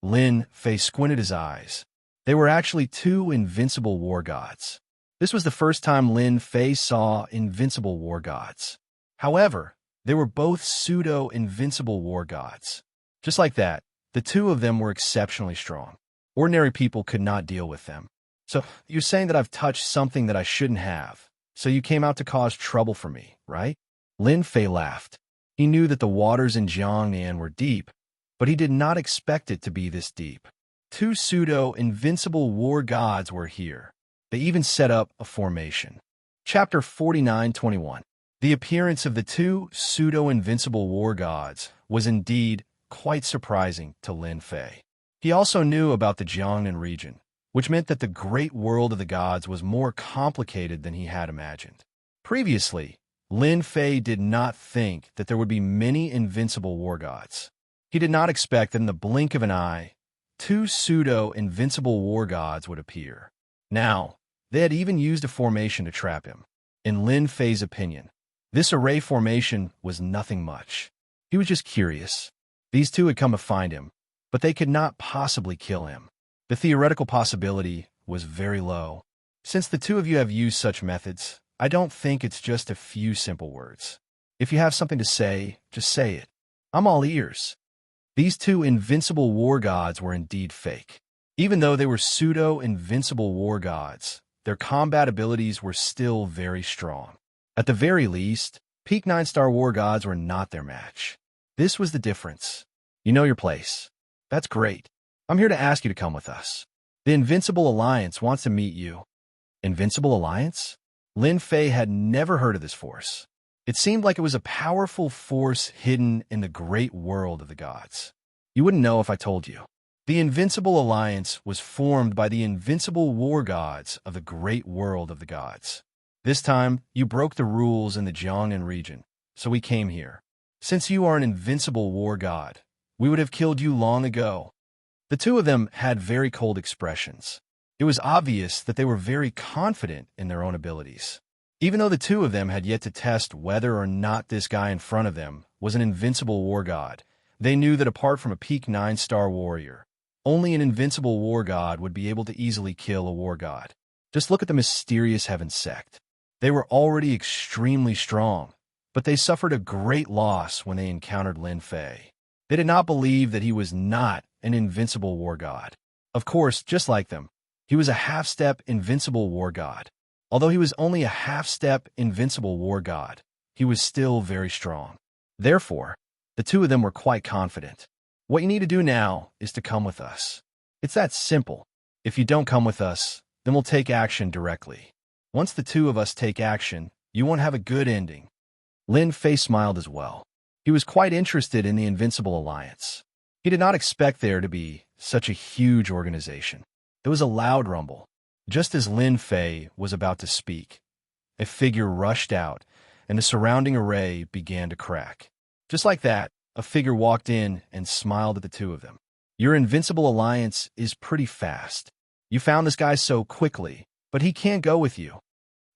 Lin Fei squinted his eyes. They were actually two invincible war gods. This was the first time Lin Fei saw invincible war gods. However, they were both pseudo-invincible war gods. Just like that, the two of them were exceptionally strong. Ordinary people could not deal with them. "So, you're saying that I've touched something that I shouldn't have, so you came out to cause trouble for me, right?" Lin Fei laughed. He knew that the waters in Jiangnan were deep, but he did not expect it to be this deep. two pseudo-invincible war gods were here. They even set up a formation. Chapter 49:21. The appearance of the two pseudo-invincible war gods was indeed quite surprising to Lin Fei. He also knew about the Jiangnan region, which meant that the great world of the gods was more complicated than he had imagined. Previously, Lin Fei did not think that there would be many invincible war gods. He did not expect that in the blink of an eye, two pseudo-invincible war gods would appear. Now, they had even used a formation to trap him. In Lin Fei's opinion, this array formation was nothing much. He was just curious. These two had come to find him, but they could not possibly kill him. The theoretical possibility was very low. Since the two of you have used such methods, I don't think it's just a few simple words. If you have something to say, just say it. I'm all ears. These two invincible war gods were indeed fake. Even though they were pseudo-invincible war gods, their combat abilities were still very strong. At the very least, peak 9-star war gods were not their match. This was the difference. You know your place. That's great. I'm here to ask you to come with us. The Invincible Alliance wants to meet you. Invincible Alliance? Lin Fei had never heard of this force. It seemed like it was a powerful force hidden in the great world of the gods. You wouldn't know if I told you. The Invincible Alliance was formed by the invincible war gods of the great world of the gods. This time, you broke the rules in the Jiangnan region, so we came here. Since you are an invincible war god, we would have killed you long ago. The two of them had very cold expressions. It was obvious that they were very confident in their own abilities. Even though the two of them had yet to test whether or not this guy in front of them was an invincible war god, they knew that apart from a peak 9-star warrior, only an invincible war god would be able to easily kill a war god. Just look at the mysterious Heaven sect. They were already extremely strong, but they suffered a great loss when they encountered Lin Fei. They did not believe that he was not an invincible war god. Of course, just like them, he was a half-step invincible war god. Although he was only a half-step invincible war god, he was still very strong. Therefore, the two of them were quite confident. What you need to do now is to come with us. It's that simple. If you don't come with us, then we'll take action directly. Once the two of us take action, you won't have a good ending. Lin Fei smiled as well. He was quite interested in the Invincible Alliance. He did not expect there to be such a huge organization. There was a loud rumble. Just as Lin Fei was about to speak, a figure rushed out, and the surrounding array began to crack. Just like that, a figure walked in and smiled at the two of them. Your Invincible Alliance is pretty fast. You found this guy so quickly, but he can't go with you.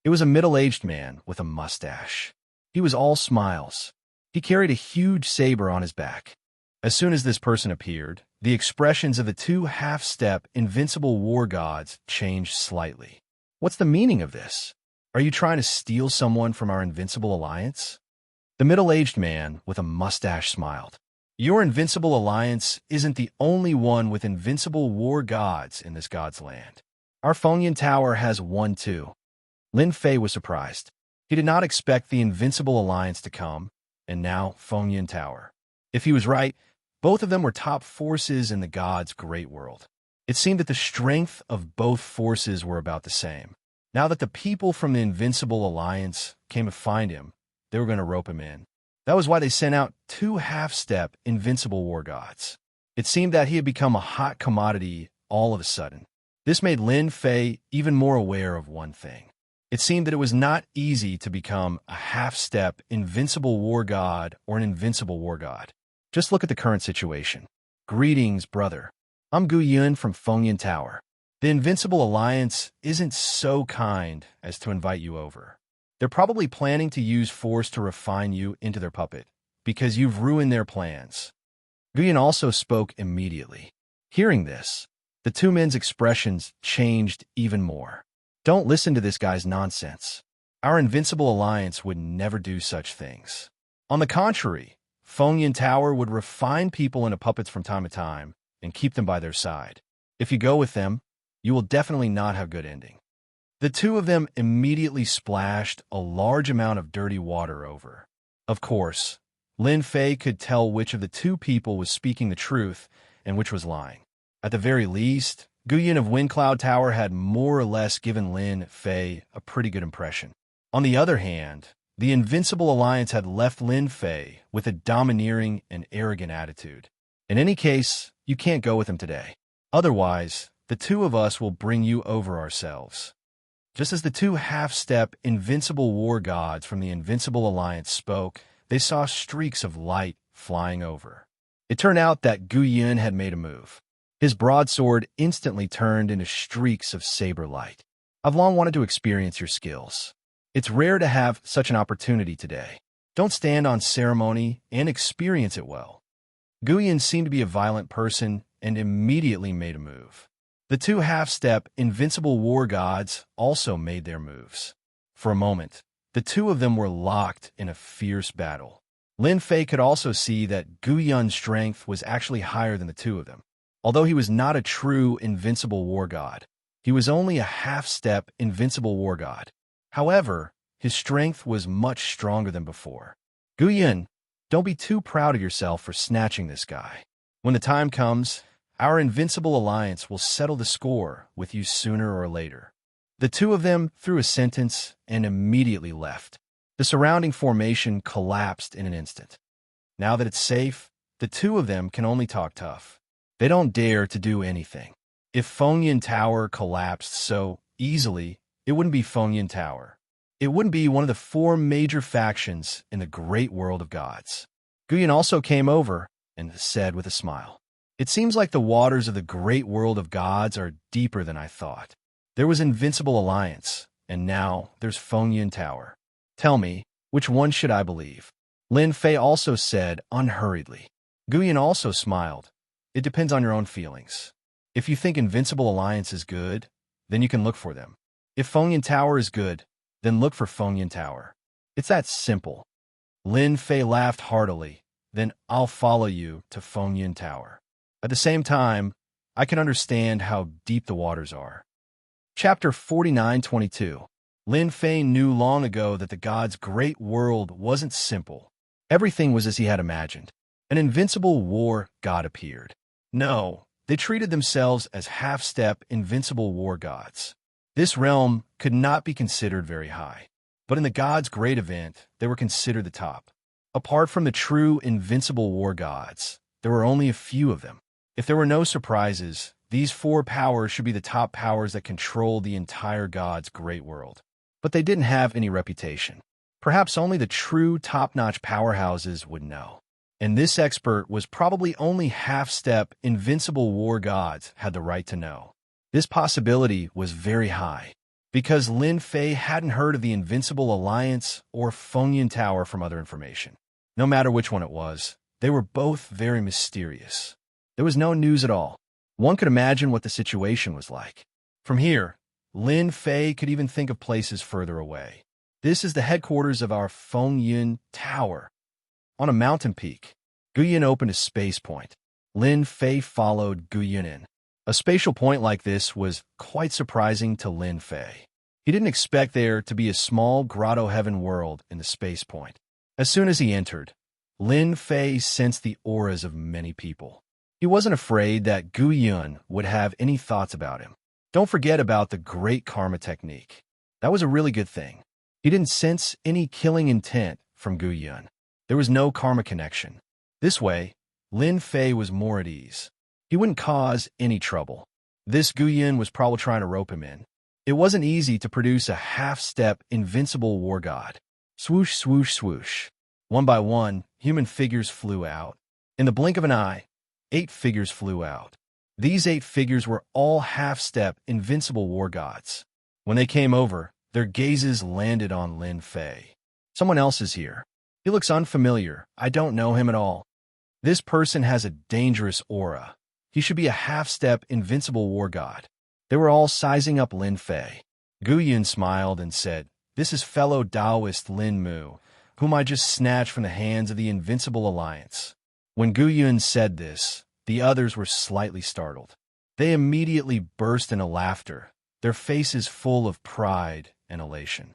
It was a middle-aged man with a mustache. He was all smiles. He carried a huge saber on his back. As soon as this person appeared, the expressions of the two half-step invincible war gods changed slightly. What's the meaning of this? Are you trying to steal someone from our Invincible Alliance? The middle-aged man with a mustache smiled. Your Invincible Alliance isn't the only one with invincible war gods in this god's land. Our Fengyan Tower has one too. Lin Fei was surprised. He did not expect the Invincible Alliance to come, and now Fengyan Tower. If he was right, both of them were top forces in the gods' great world. It seemed that the strength of both forces were about the same. Now that the people from the Invincible Alliance came to find him, they were going to rope him in. That was why they sent out two half-step invincible war gods. It seemed that he had become a hot commodity all of a sudden. This made Lin Fei even more aware of one thing. It seemed that it was not easy to become a half-step invincible war god or an invincible war god. Just look at the current situation. Greetings, brother. I'm Gu Yun from Fengyan Tower. The Invincible Alliance isn't so kind as to invite you over. They're probably planning to use force to refine you into their puppet, because you've ruined their plans. Gu Yun also spoke immediately. Hearing this, the two men's expressions changed even more. Don't listen to this guy's nonsense. Our Invincible Alliance would never do such things. On the contrary, Fengyan Tower would refine people into puppets from time to time and keep them by their side. If you go with them, you will definitely not have good ending. The two of them immediately splashed a large amount of dirty water over. Of course, Lin Fei could tell which of the two people was speaking the truth and which was lying. At the very least, Guyan of Windcloud Tower had more or less given Lin Fei a pretty good impression. On the other hand, the Invincible Alliance had left Lin Fei with a domineering and arrogant attitude. In any case, you can't go with him today. Otherwise, the two of us will bring you over ourselves. Just as the two half-step invincible war gods from the Invincible Alliance spoke, they saw streaks of light flying over. It turned out that Guyan had made a move. His broadsword instantly turned into streaks of saber light. I've long wanted to experience your skills. It's rare to have such an opportunity today. Don't stand on ceremony and experience it well. Guyan seemed to be a violent person and immediately made a move. The two half-step invincible war gods also made their moves. For a moment, the two of them were locked in a fierce battle. Lin Fei could also see that Guyan's strength was actually higher than the two of them. Although he was not a true invincible war god, he was only a half-step invincible war god. However, his strength was much stronger than before. Guyan, don't be too proud of yourself for snatching this guy. When the time comes, our Invincible Alliance will settle the score with you sooner or later. The two of them threw a sentence and immediately left. The surrounding formation collapsed in an instant. Now that it's safe, the two of them can only talk tough. They don't dare to do anything. If Fengyan Tower collapsed so easily, it wouldn't be Fengyan Tower. It wouldn't be one of the four major factions in the great world of gods. Guyan also came over and said with a smile, "It seems like the waters of the great world of gods are deeper than I thought. There was Invincible Alliance, and now there's Fengyan Tower. Tell me, which one should I believe?" Lin Fei also said unhurriedly. Guyan also smiled. "It depends on your own feelings. If you think Invincible Alliance is good, then you can look for them. If Fengyan Tower is good, then look for Fengyan Tower. It's that simple." Lin Fei laughed heartily. "Then I'll follow you to Fengyan Tower. At the same time, I can understand how deep the waters are." Chapter 49:22. Lin Fei knew long ago that the god's great world wasn't simple. Everything was as he had imagined. An invincible war god appeared. No, they treated themselves as half-step invincible war gods. This realm could not be considered very high, but in the god's great event, they were considered the top. Apart from the true invincible war gods, there were only a few of them. If there were no surprises, these four powers should be the top powers that control the entire god's great world. But they didn't have any reputation. Perhaps only the true top-notch powerhouses would know. And this expert was probably only half-step invincible war gods had the right to know. This possibility was very high, because Lin Fei hadn't heard of the Invincible Alliance or Fengyan Tower from other information. No matter which one it was, they were both very mysterious. There was no news at all. One could imagine what the situation was like. From here, Lin Fei could even think of places further away. This is the headquarters of our Fengyan Tower. On a mountain peak, Guyan opened a space point. Lin Fei followed Guyan in. A spatial point like this was quite surprising to Lin Fei. He didn't expect there to be a small grotto heaven world in the space point. As soon as he entered, Lin Fei sensed the auras of many people. He wasn't afraid that Guyan would have any thoughts about him. Don't forget about the great karma technique. That was a really good thing. He didn't sense any killing intent from Guyan. There was no karma connection. This way, Lin Fei was more at ease. He wouldn't cause any trouble. This Guyan was probably trying to rope him in. It wasn't easy to produce a half-step invincible war god. Swoosh, swoosh, swoosh. One by one, human figures flew out. In the blink of an eye, 8 figures flew out. These 8 figures were all half-step invincible war gods. When they came over, their gazes landed on Lin Fei. Someone else is here. He looks unfamiliar. I don't know him at all. This person has a dangerous aura. He should be a half-step invincible war god. They were all sizing up Lin Fei. Guyan smiled and said, "This is fellow Taoist Lin Mu, whom I just snatched from the hands of the Invincible Alliance." When Guyan said this, the others were slightly startled. They immediately burst into laughter, their faces full of pride and elation.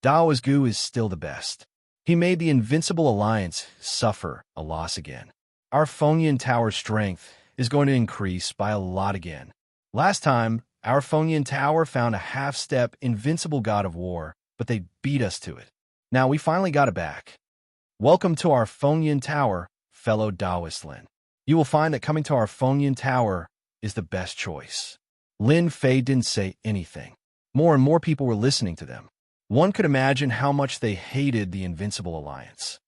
Daoist Gu is still the best. He made the Invincible Alliance suffer a loss again. Our Fengyan Tower strength is going to increase by a lot again. Last time, our Fengyan Tower found a half-step invincible god of war, but they beat us to it. Now we finally got it back. Welcome to our Fengyan Tower, fellow Taoist Lin. You will find that coming to our Fengyan Tower is the best choice. Lin Fei didn't say anything. More and more people were listening to them. One could imagine how much they hated the Invincible Alliance.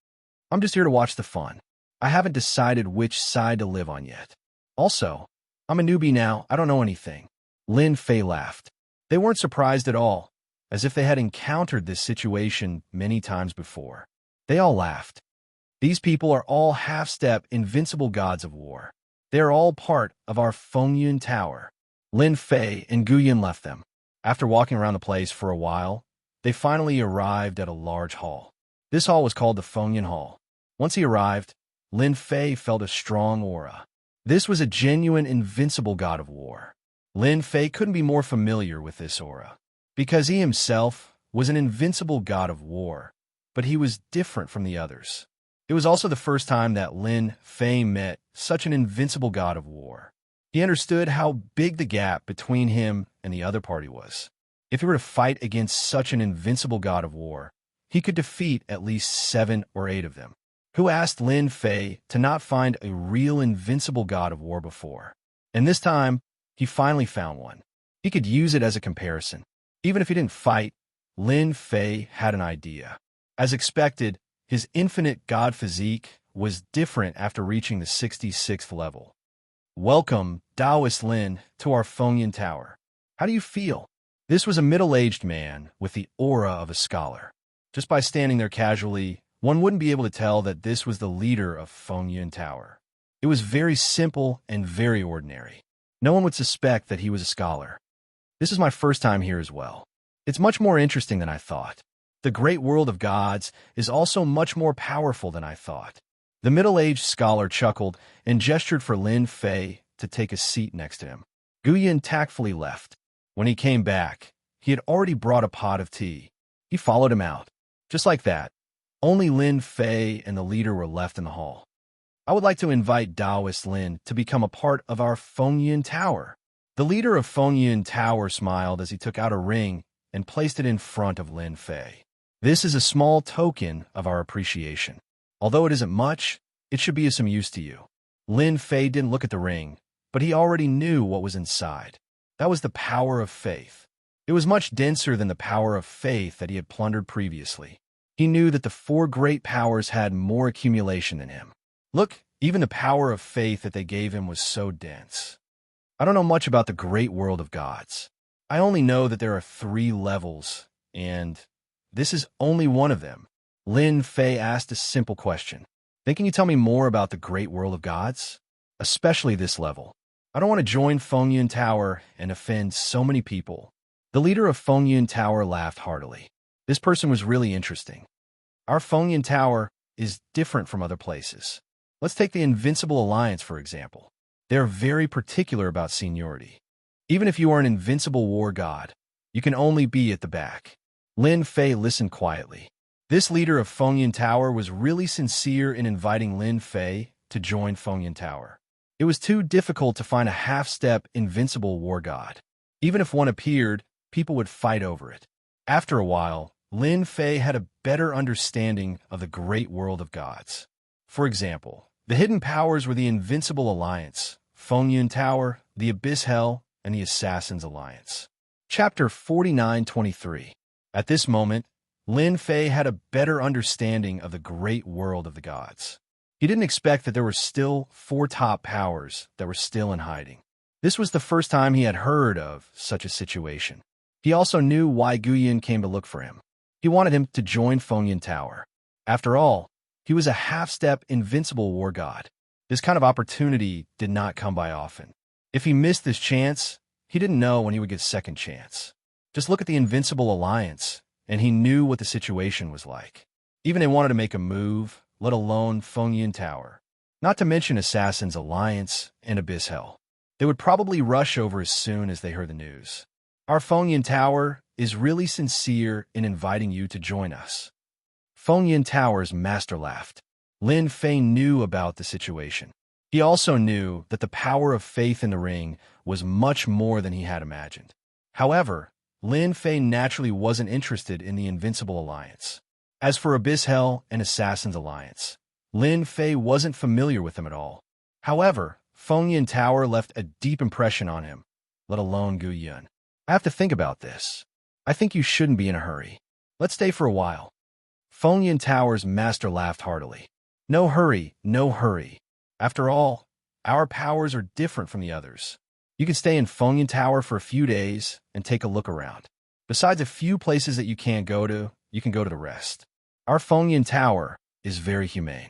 I'm just here to watch the fun. I haven't decided which side to live on yet. Also, I'm a newbie now, I don't know anything. Lin Fei laughed. They weren't surprised at all, as if they had encountered this situation many times before. They all laughed. These people are all half-step invincible gods of war. They are all part of our Fengyan Tower. Lin Fei and Guyan left them. After walking around the place for a while, they finally arrived at a large hall. This hall was called the Fengyan Hall. Once he arrived, Lin Fei felt a strong aura. This was a genuine invincible god of war. Lin Fei couldn't be more familiar with this aura, because he himself was an invincible god of war, but he was different from the others. It was also the first time that Lin Fei met such an invincible god of war. He understood how big the gap between him and the other party was. If he were to fight against such an invincible god of war, he could defeat at least 7 or 8 of them. Who asked Lin Fei to not find a real invincible god of war before? And this time, he finally found one. He could use it as a comparison. Even if he didn't fight, Lin Fei had an idea. As expected, his infinite god physique was different after reaching the 66th level. Welcome, Taoist Lin, to our Fengyan Tower. How do you feel? This was a middle-aged man with the aura of a scholar. Just by standing there casually, one wouldn't be able to tell that this was the leader of Fengyan Tower. It was very simple and very ordinary. No one would suspect that he was a scholar. This is my first time here as well. It's much more interesting than I thought. The great world of gods is also much more powerful than I thought. The middle-aged scholar chuckled and gestured for Lin Fei to take a seat next to him. Guyan tactfully left. When he came back, he had already brought a pot of tea. He followed him out. Just like that, only Lin Fei and the leader were left in the hall. I would like to invite Taoist Lin to become a part of our Fengyan Tower. The leader of Fengyan Tower smiled as he took out a ring and placed it in front of Lin Fei. This is a small token of our appreciation. Although it isn't much, it should be of some use to you. Lin Fei didn't look at the ring, but he already knew what was inside. That was the power of faith. It was much denser than the power of faith that he had plundered previously. He knew that the 4 great powers had more accumulation than him. Look, even the power of faith that they gave him was so dense. I don't know much about the great world of gods. I only know that there are 3 levels, and this is only one of them. Lin Fei asked a simple question. Then can you tell me more about the great world of gods? Especially this level. I don't want to join Fengyan Tower and offend so many people. The leader of Fengyan Tower laughed heartily. This person was really interesting. Our Fengyan Tower is different from other places. Let's take the Invincible Alliance, for example. They are very particular about seniority. Even if you are an invincible war god, you can only be at the back. Lin Fei listened quietly. This leader of Fengyan Tower was really sincere in inviting Lin Fei to join Fengyan Tower. It was too difficult to find a half-step invincible war god. Even if one appeared, people would fight over it. After a while, Lin Fei had a better understanding of the great world of gods. For example, the hidden powers were the Invincible Alliance, Fengyan Tower, the Abyss Hell, and the Assassin's Alliance. Chapter 49-23. At this moment, Lin Fei had a better understanding of the great world of the gods. He didn't expect that there were still 4 top powers that were still in hiding. This was the first time he had heard of such a situation. He also knew why Guyan came to look for him. He wanted him to join Fengyan Tower. After all, he was a half-step invincible war god. This kind of opportunity did not come by often. If he missed this chance, he didn't know when he would get a second chance. Just look at the Invincible Alliance, and he knew what the situation was like. Even they wanted to make a move, let alone Fengyan Tower. Not to mention Assassin's Alliance and Abyss Hell. They would probably rush over as soon as they heard the news. Our Fengyan Tower is really sincere in inviting you to join us. Fengyan Tower's master laughed. Lin Fei knew about the situation. He also knew that the power of faith in the ring was much more than he had imagined. However, Lin Fei naturally wasn't interested in the Invincible Alliance. As for Abyss Hell and Assassin's Alliance, Lin Fei wasn't familiar with them at all. However, Fengyan Tower left a deep impression on him, let alone Gu Yun. I have to think about this. I think you shouldn't be in a hurry. Let's stay for a while. Fengyan Tower's master laughed heartily. No hurry, no hurry. After all, our powers are different from the others. You can stay in Fengyan Tower for a few days and take a look around. Besides a few places that you can't go to, you can go to the rest. Our Fengyan Tower is very humane.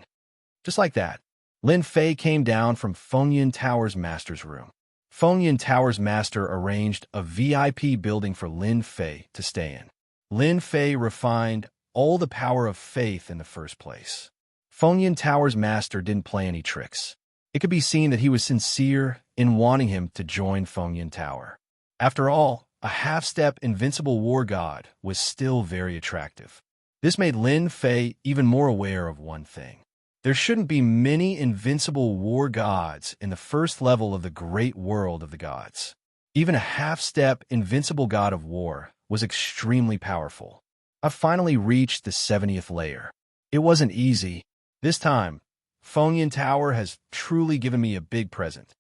Just like that, Lin Fei came down from Fengyan Tower's master's room. Fengyan Tower's master arranged a VIP building for Lin Fei to stay in. Lin Fei refined all the power of faith in the first place. Fengyan Tower's master didn't play any tricks. It could be seen that he was sincere in wanting him to join Fengyan Tower. After all, a half-step invincible war god was still very attractive. This made Lin Fei even more aware of one thing. There shouldn't be many invincible war gods in the first level of the great world of the gods. Even a half-step invincible god of war was extremely powerful. I've finally reached the 70th layer. It wasn't easy. This time, Fengyan Tower has truly given me a big present.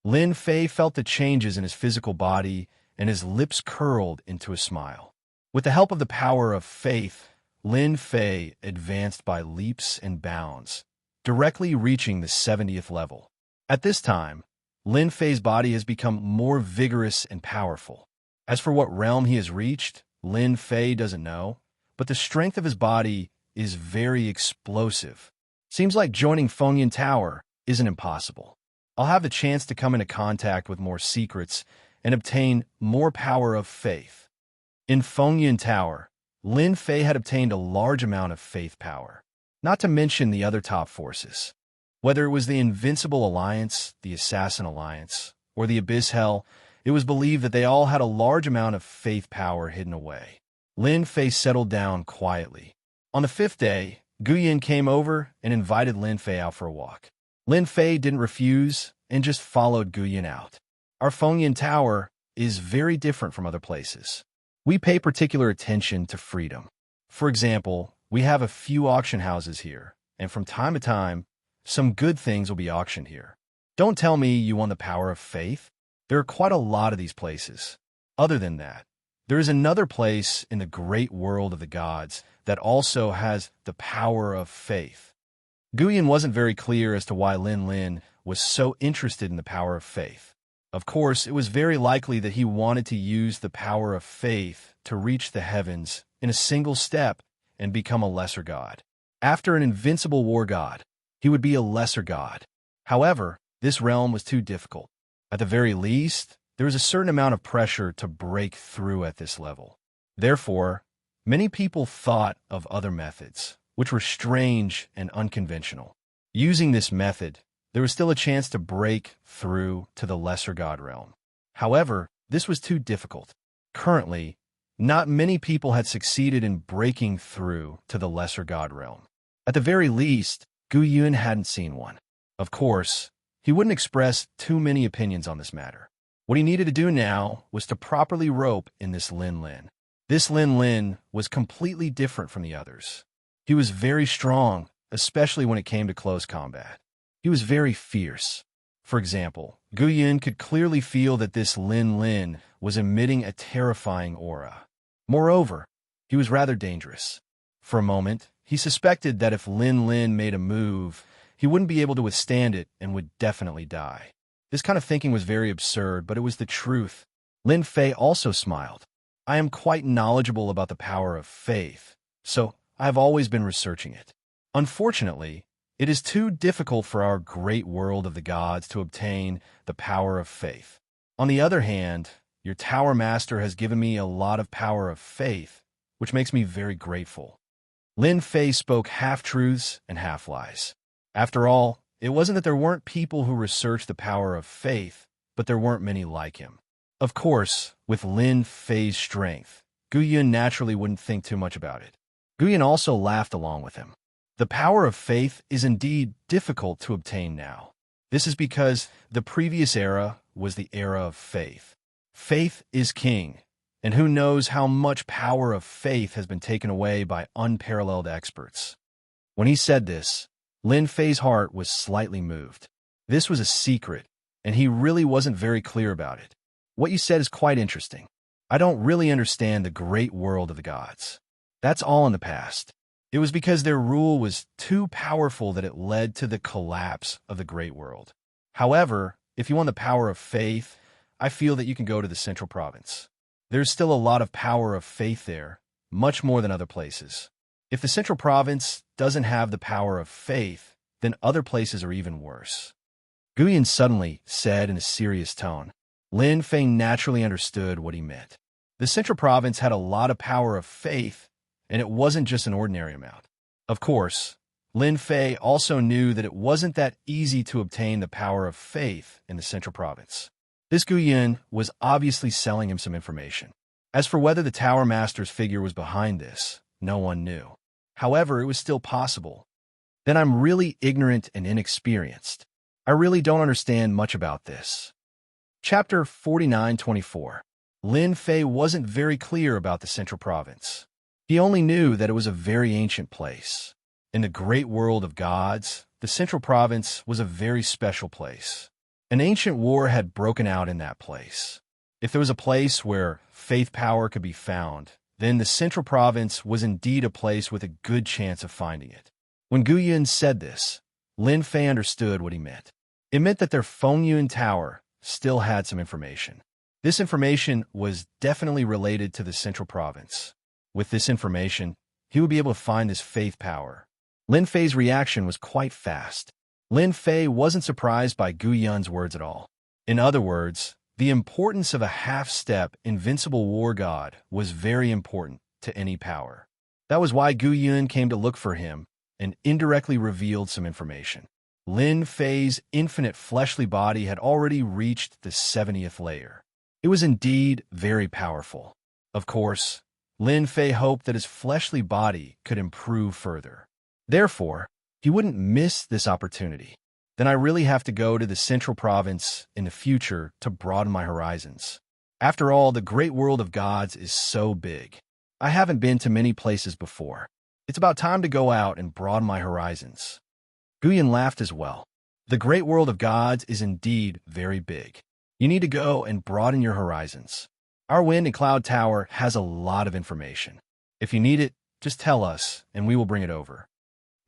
Lin Fei felt the changes in his physical body, and his lips curled into a smile. With the help of the power of faith, Lin Fei advanced by leaps and bounds, directly reaching the 70th level. At this time, Lin Fei's body has become more vigorous and powerful. As for what realm he has reached, Lin Fei doesn't know, but the strength of his body is very explosive. Seems like joining Fengyan Tower isn't impossible. I'll have the chance to come into contact with more secrets and obtain more power of faith. In Fengyan Tower, Lin Fei had obtained a large amount of faith power, not to mention the other top forces. Whether it was the Invincible Alliance, the Assassin Alliance, or the Abyss Hell, it was believed that they all had a large amount of faith power hidden away. Lin Fei settled down quietly. On the 5th day, Gu Yun came over and invited Lin Fei out for a walk. Lin Fei didn't refuse and just followed Gu Yun out. Our Fengyan Tower is very different from other places. We pay particular attention to freedom. For example, we have a few auction houses here, and from time to time, some good things will be auctioned here. Don't tell me you want the power of faith. There are quite a lot of these places. Other than that, there is another place in the great world of the gods that also has the power of faith. Gu Yun wasn't very clear as to why Lin was so interested in the power of faith. Of course, it was very likely that he wanted to use the power of faith to reach the heavens in a single step and become a lesser god. After an invincible war god, he would be a lesser god. However, this realm was too difficult. At the very least, there is a certain amount of pressure to break through at this level. Therefore, many people thought of other methods, which were strange and unconventional. Using this method, there was still a chance to break through to the lesser god realm. However, this was too difficult. Currently, not many people had succeeded in breaking through to the lesser god realm. At the very least, Gu Yun hadn't seen one. Of course, he wouldn't express too many opinions on this matter. What he needed to do now was to properly rope in this Lin. This Lin was completely different from the others. He was very strong, especially when it came to close combat. He was very fierce. For example, Gu Yun could clearly feel that this Lin was emitting a terrifying aura. Moreover, he was rather dangerous. For a moment, he suspected that if Lin made a move, he wouldn't be able to withstand it and would definitely die. This kind of thinking was very absurd, but it was the truth. Lin Fei also smiled. I am quite knowledgeable about the power of faith, so I have always been researching it. Unfortunately, it is too difficult for our great world of the gods to obtain the power of faith. On the other hand, your tower master has given me a lot of power of faith, which makes me very grateful. Lin Fei spoke half-truths and half-lies. After all, it wasn't that there weren't people who researched the power of faith, but there weren't many like him. Of course, with Lin Fei's strength, Gu Yun naturally wouldn't think too much about it. Gu Yun also laughed along with him. The power of faith is indeed difficult to obtain now. This is because the previous era was the era of faith. Faith is king, and who knows how much power of faith has been taken away by unparalleled experts. When he said this, Lin Fei's heart was slightly moved. This was a secret, and he really wasn't very clear about it. What you said is quite interesting. I don't really understand the great world of the gods. That's all in the past. It was because their rule was too powerful that it led to the collapse of the great world. However, if you want the power of faith, I feel that you can go to the Central Province. There's still a lot of power of faith there, much more than other places. If the Central Province doesn't have the power of faith, then other places are even worse. Guyan suddenly said in a serious tone. Lin Fei naturally understood what he meant. The Central Province had a lot of power of faith, and it wasn't just an ordinary amount. Of course, Lin Fei also knew that it wasn't that easy to obtain the power of faith in the Central Province. This Guyan was obviously selling him some information. As for whether the Tower Master's figure was behind this, no one knew. However, it was still possible. Then I'm really ignorant and inexperienced. I really don't understand much about this. Chapter 49-24. Lin Fei wasn't very clear about the Central Province. He only knew that it was a very ancient place. In the great world of gods, the Central Province was a very special place. An ancient war had broken out in that place. If there was a place where faith power could be found, then the Central Province was indeed a place with a good chance of finding it. When Guyan said this, Lin Fei understood what he meant. It meant that their Fengyun Tower still had some information. This information was definitely related to the Central Province. With this information, he would be able to find this faith power. Lin Fei's reaction was quite fast. Lin Fei wasn't surprised by Guyan's words at all. In other words, the importance of a half-step, invincible war god was very important to any power. That was why Guyan came to look for him and indirectly revealed some information. Lin Fei's infinite fleshly body had already reached the 70th layer. It was indeed very powerful. Of course, Lin Fei hoped that his fleshly body could improve further. Therefore, he wouldn't miss this opportunity. Then I really have to go to the Central Province in the future to broaden my horizons. After all, the great world of gods is so big. I haven't been to many places before. It's about time to go out and broaden my horizons. Guyan laughed as well. The great world of gods is indeed very big. You need to go and broaden your horizons. Our Wind and Cloud Tower has a lot of information. If you need it, just tell us, and we will bring it over.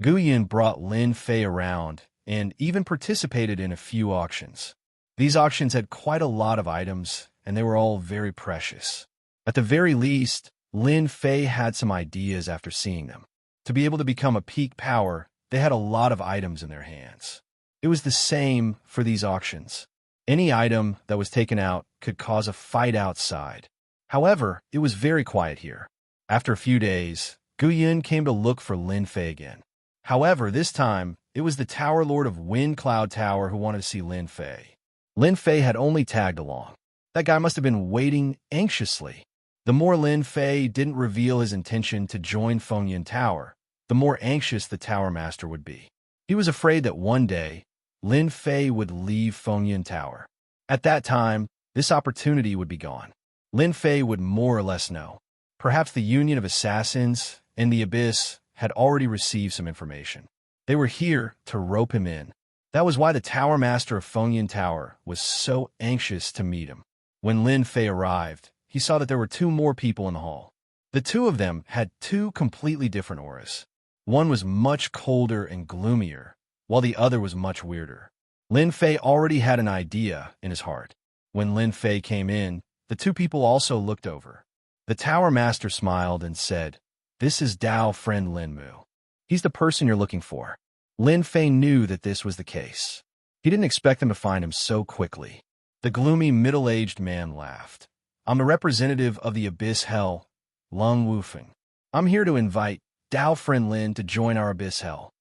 Guyan brought Lin Fei around and even participated in a few auctions. These auctions had quite a lot of items, and they were all very precious. At the very least, Lin Fei had some ideas after seeing them. To be able to become a peak power, they had a lot of items in their hands. It was the same for these auctions. Any item that was taken out could cause a fight outside. However, it was very quiet here. After a few days, Guyan came to look for Lin Fei again. However, this time, it was the Tower Lord of Wind Cloud Tower who wanted to see Lin Fei. Lin Fei had only tagged along. That guy must have been waiting anxiously. The more Lin Fei didn't reveal his intention to join Fengyun Tower, the more anxious the Tower Master would be. He was afraid that one day, Lin Fei would leave Fengyun Tower. At that time, this opportunity would be gone. Lin Fei would more or less know. Perhaps the Union of Assassins and the Abyss had already received some information. They were here to rope him in. That was why the Tower Master of Fengyun Tower was so anxious to meet him. When Lin Fei arrived, he saw that there were two more people in the hall. The two of them had two completely different auras. One was much colder and gloomier, while the other was much weirder. Lin Fei already had an idea in his heart. When Lin Fei came in, the two people also looked over. The Tower Master smiled and said, "This is Dao friend Lin Mu. He's the person you're looking for." Lin Fei knew that this was the case. He didn't expect them to find him so quickly. The gloomy middle-aged man laughed. "I'm the representative of the Abyss Hell, Lung Wufeng. I'm here to invite Dao friend Lin to join our Abyss Hell."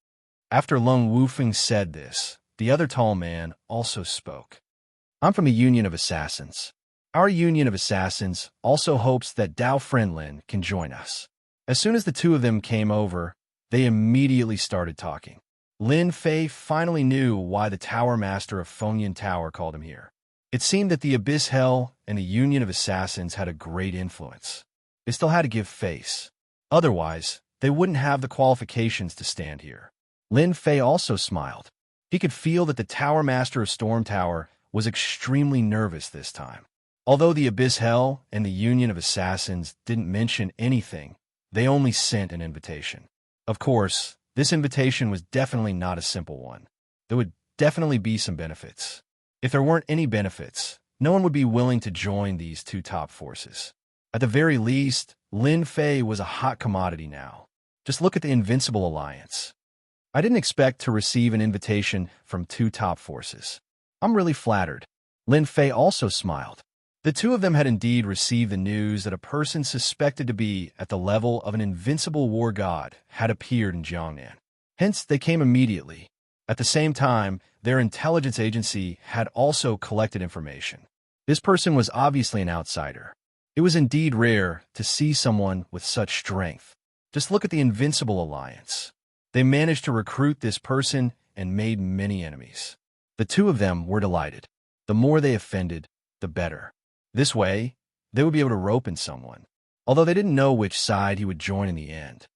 After Lung Wufeng said this, the other tall man also spoke. "I'm from the Union of Assassins. Our Union of Assassins also hopes that Dao friend Lin can join us." As soon as the two of them came over, they immediately started talking. Lin Fei finally knew why the Tower Master of Fengyan Tower called him here. It seemed that the Abyss Hell and the Union of Assassins had a great influence. They still had to give face. Otherwise, they wouldn't have the qualifications to stand here. Lin Fei also smiled. He could feel that the Tower Master of Storm Tower was extremely nervous this time. Although the Abyss Hell and the Union of Assassins didn't mention anything, they only sent an invitation. Of course, this invitation was definitely not a simple one. There would definitely be some benefits. If there weren't any benefits, no one would be willing to join these two top forces. At the very least, Lin Fei was a hot commodity now. Just look at the Invincible Alliance. I didn't expect to receive an invitation from two top forces. I'm really flattered. Lin Fei also smiled. The two of them had indeed received the news that a person suspected to be at the level of an invincible war god had appeared in Jiangnan. Hence, they came immediately. At the same time, their intelligence agency had also collected information. This person was obviously an outsider. It was indeed rare to see someone with such strength. Just look at the Invincible Alliance. They managed to recruit this person and made many enemies. The two of them were delighted. The more they offended, the better. This way, they would be able to rope in someone, although they didn't know which side he would join in the end.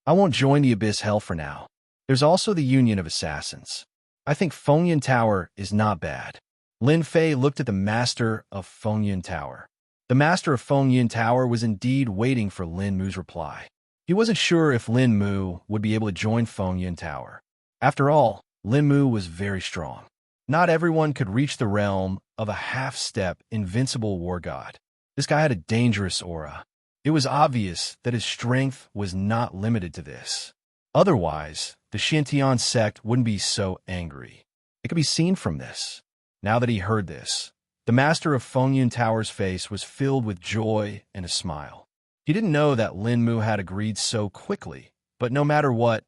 I won't join the Abyss Hell for now. There's also the Union of Assassins. I think Fengyan Tower is not bad. Lin Fei looked at the Master of Fengyan Tower. The Master of Fengyan Tower was indeed waiting for Lin Mu's reply. He wasn't sure if Lin Mu would be able to join Fengyan Tower. After all, Lin Mu was very strong. Not everyone could reach the realm of a half-step invincible war god. This guy had a dangerous aura. It was obvious that his strength was not limited to this. Otherwise, the Xintian sect wouldn't be so angry. It could be seen from this. Now that he heard this, the Master of Fengyan Tower's face was filled with joy and a smile. He didn't know that Lin Mu had agreed so quickly, but no matter what,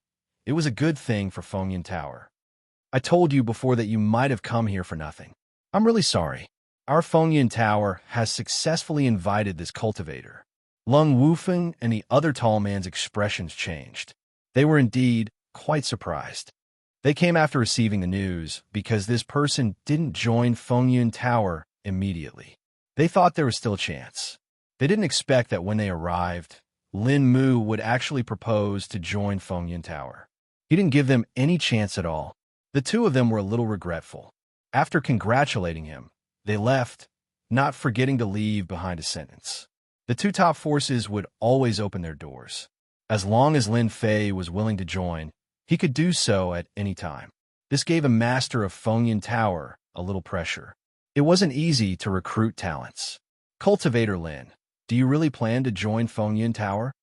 it was a good thing for Fengyan Tower. I told you before that you might have come here for nothing. I'm really sorry. Our Fengyan Tower has successfully invited this cultivator. Lung Wufeng and the other tall man's expressions changed. They were indeed quite surprised. They came after receiving the news because this person didn't join Fengyan Tower immediately. They thought there was still a chance. They didn't expect that when they arrived, Lin Mu would actually propose to join Fengyan Tower. He didn't give them any chance at all. The two of them were a little regretful. After congratulating him, they left, not forgetting to leave behind a sentence. The two top forces would always open their doors. As long as Lin Fei was willing to join, he could do so at any time. This gave a Master of Fengyan Tower a little pressure. It wasn't easy to recruit talents. Cultivator Lin, do you really plan to join Fengyan Tower?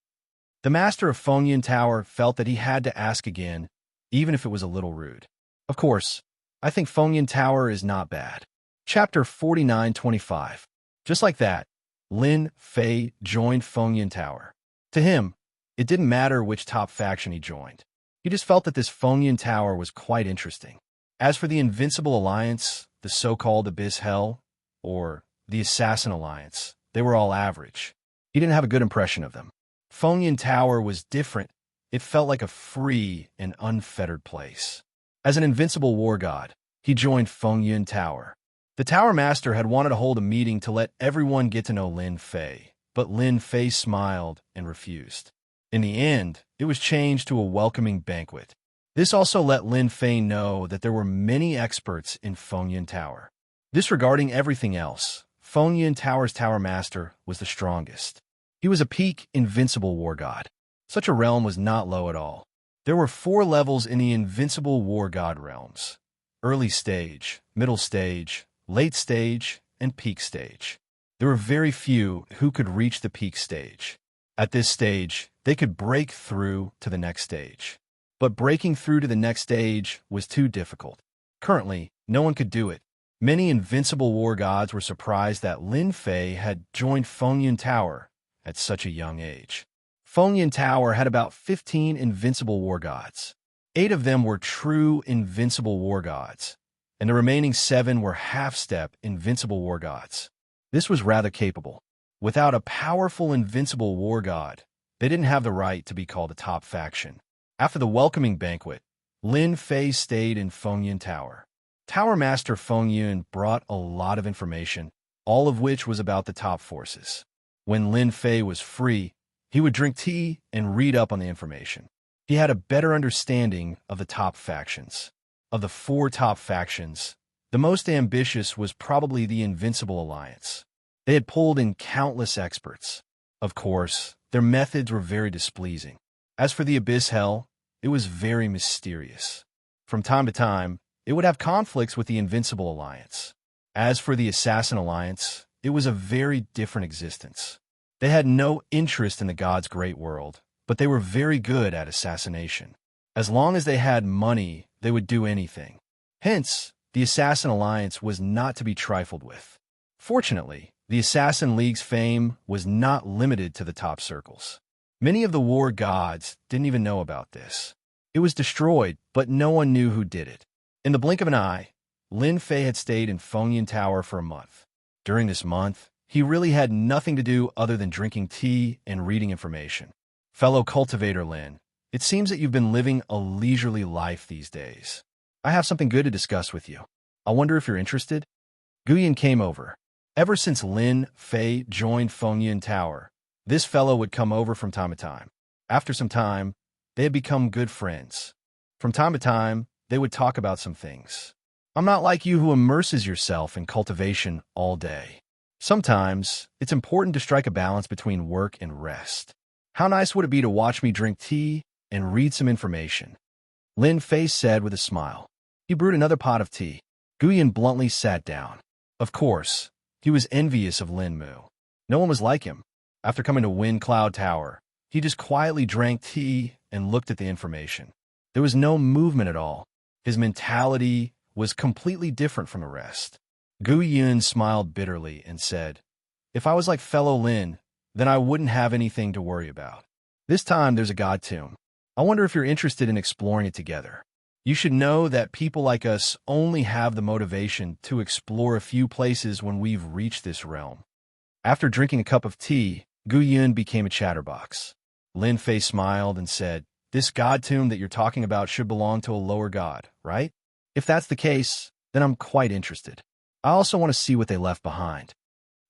The Master of Fengyan Tower felt that he had to ask again, even if it was a little rude. Of course, I think Fengyan Tower is not bad. Chapter 49-25. Just like that, Lin Fei joined Fengyan Tower. To him, it didn't matter which top faction he joined. He just felt that this Fengyan Tower was quite interesting. As for the Invincible Alliance, the so-called Abyss Hell, or the Assassin Alliance, they were all average. He didn't have a good impression of them. Fengyan Tower was different. It felt like a free and unfettered place. As an invincible war god, he joined Fengyan Tower. The Tower Master had wanted to hold a meeting to let everyone get to know Lin Fei, but Lin Fei smiled and refused. In the end, it was changed to a welcoming banquet. This also let Lin Fei know that there were many experts in Fengyan Tower. Disregarding everything else, Fengyan Tower's Tower Master was the strongest. He was a peak invincible war god. Such a realm was not low at all. There were 4 levels in the invincible war god realms: early stage, middle stage, late stage, and peak stage. There were very few who could reach the peak stage. At this stage, they could break through to the next stage. But breaking through to the next stage was too difficult. Currently, no one could do it. Many invincible war gods were surprised that Lin Fei had joined Fengyan Tower at such a young age. Fengyan Tower had about 15 invincible war gods. 8 of them were true invincible war gods, and the remaining 7 were half-step invincible war gods. This was rather capable. Without a powerful invincible war god, they didn't have the right to be called a top faction. After the welcoming banquet, Lin Fei stayed in Fengyun Tower. Tower Master Fengyun brought a lot of information, all of which was about the top forces. When Lin Fei was free, he would drink tea and read up on the information. He had a better understanding of the top factions. Of the 4 top factions, the most ambitious was probably the Invincible Alliance. They had pulled in countless experts. Of course, their methods were very displeasing. As for the Abyss Hell, it was very mysterious. From time to time, it would have conflicts with the Invincible Alliance. As for the Assassin Alliance, it was a very different existence. They had no interest in the gods' great world, but they were very good at assassination. As long as they had money, they would do anything. Hence, the Assassin Alliance was not to be trifled with. Fortunately, the Assassin League's fame was not limited to the top circles. Many of the war gods didn't even know about this. It was destroyed, but no one knew who did it. In the blink of an eye, Lin Fei had stayed in Fengyun Tower for a month. During this month, he really had nothing to do other than drinking tea and reading information. Fellow cultivator Lin, it seems that you've been living a leisurely life these days. I have something good to discuss with you. I wonder if you're interested? Guyan came over. Ever since Lin Fei joined Fengyun Tower, this fellow would come over from time to time. After some time, they had become good friends. From time to time, they would talk about some things. I'm not like you who immerses yourself in cultivation all day. Sometimes, it's important to strike a balance between work and rest. How nice would it be to watch me drink tea and read some information? Lin Fei said with a smile. He brewed another pot of tea. Guyan bluntly sat down. Of course, he was envious of Lin Mu. No one was like him. After coming to Wind Cloud Tower, he just quietly drank tea and looked at the information. There was no movement at all. His mentality was completely different from the rest. Gu Yun smiled bitterly and said, If I was like fellow Lin, then I wouldn't have anything to worry about. This time there's a god tomb. I wonder if you're interested in exploring it together. You should know that people like us only have the motivation to explore a few places when we've reached this realm. After drinking a cup of tea, Gu Yun became a chatterbox. Lin Fei smiled and said, This god tomb that you're talking about should belong to a lower god, right? If that's the case, then I'm quite interested. I also want to see what they left behind.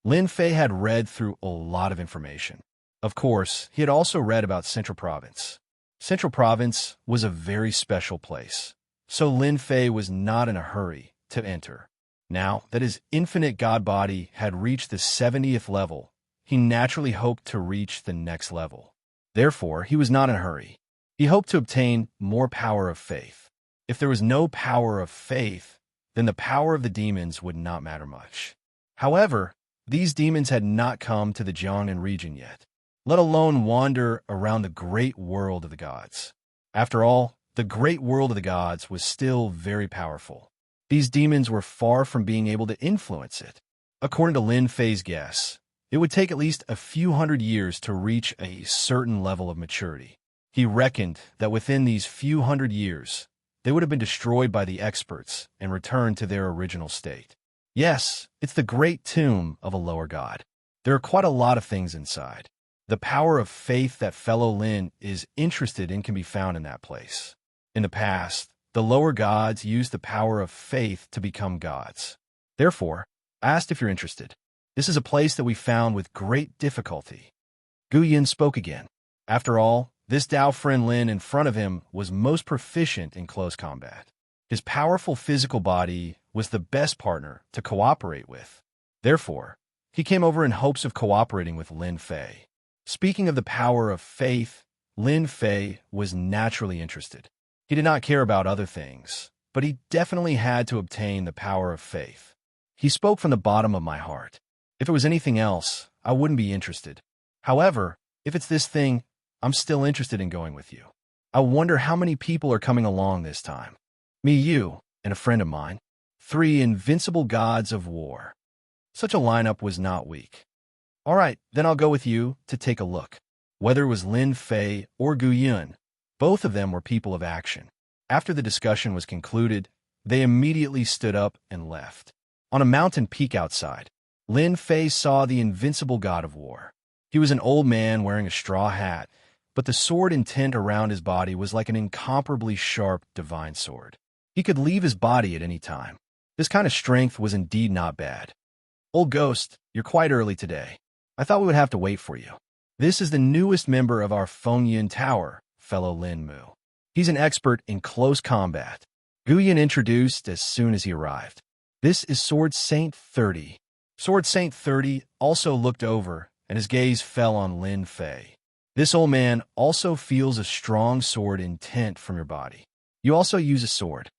Lin Fei had read through a lot of information. Of course, he had also read about Central Province. Central Province was a very special place, so Lin Fei was not in a hurry to enter. Now that his infinite god body had reached the 70th level, he naturally hoped to reach the next level. Therefore, he was not in a hurry. He hoped to obtain more power of faith. If there was no power of faith, then the power of the demons would not matter much. However, these demons had not come to the Jiangnan region yet, let alone wander around the great world of the gods. After all, the great world of the gods was still very powerful. These demons were far from being able to influence it. According to Lin Fei's guess, it would take at least a few hundred years to reach a certain level of maturity. He reckoned that within these few hundred years, they would have been destroyed by the experts and returned to their original state. Yes, it's the great tomb of a lower god. There are quite a lot of things inside. The power of faith that fellow Lin is interested in can be found in that place. In the past, the lower gods used the power of faith to become gods. Therefore, I asked if you're interested. This is a place that we found with great difficulty. Gu Yin spoke again. After all, this Dao friend Lin in front of him was most proficient in close combat. His powerful physical body was the best partner to cooperate with. Therefore, he came over in hopes of cooperating with Lin Fei. Speaking of the power of faith, Lin Fei was naturally interested. He did not care about other things, but he definitely had to obtain the power of faith. He spoke from the bottom of my heart. If it was anything else, I wouldn't be interested. However, if it's this thing, I'm still interested in going with you. I wonder how many people are coming along this time. Me, you, and a friend of mine. 3 invincible gods of war. Such a lineup was not weak. All right, then I'll go with you to take a look. Whether it was Lin Fei or Gu Yun, both of them were people of action. After the discussion was concluded, they immediately stood up and left. On a mountain peak outside, Lin Fei saw the invincible god of war. He was an old man wearing a straw hat, but the sword intent around his body was like an incomparably sharp divine sword. He could leave his body at any time. This kind of strength was indeed not bad. Old Ghost, you're quite early today. I thought we would have to wait for you. This is the newest member of our Fengyun Tower, fellow Lin Mu. He's an expert in close combat. Guyan introduced as soon as he arrived. This is Sword Saint 30. Sword Saint 30 also looked over, and his gaze fell on Lin Fei. This old man also feels a strong sword intent from your body. You also use a sword.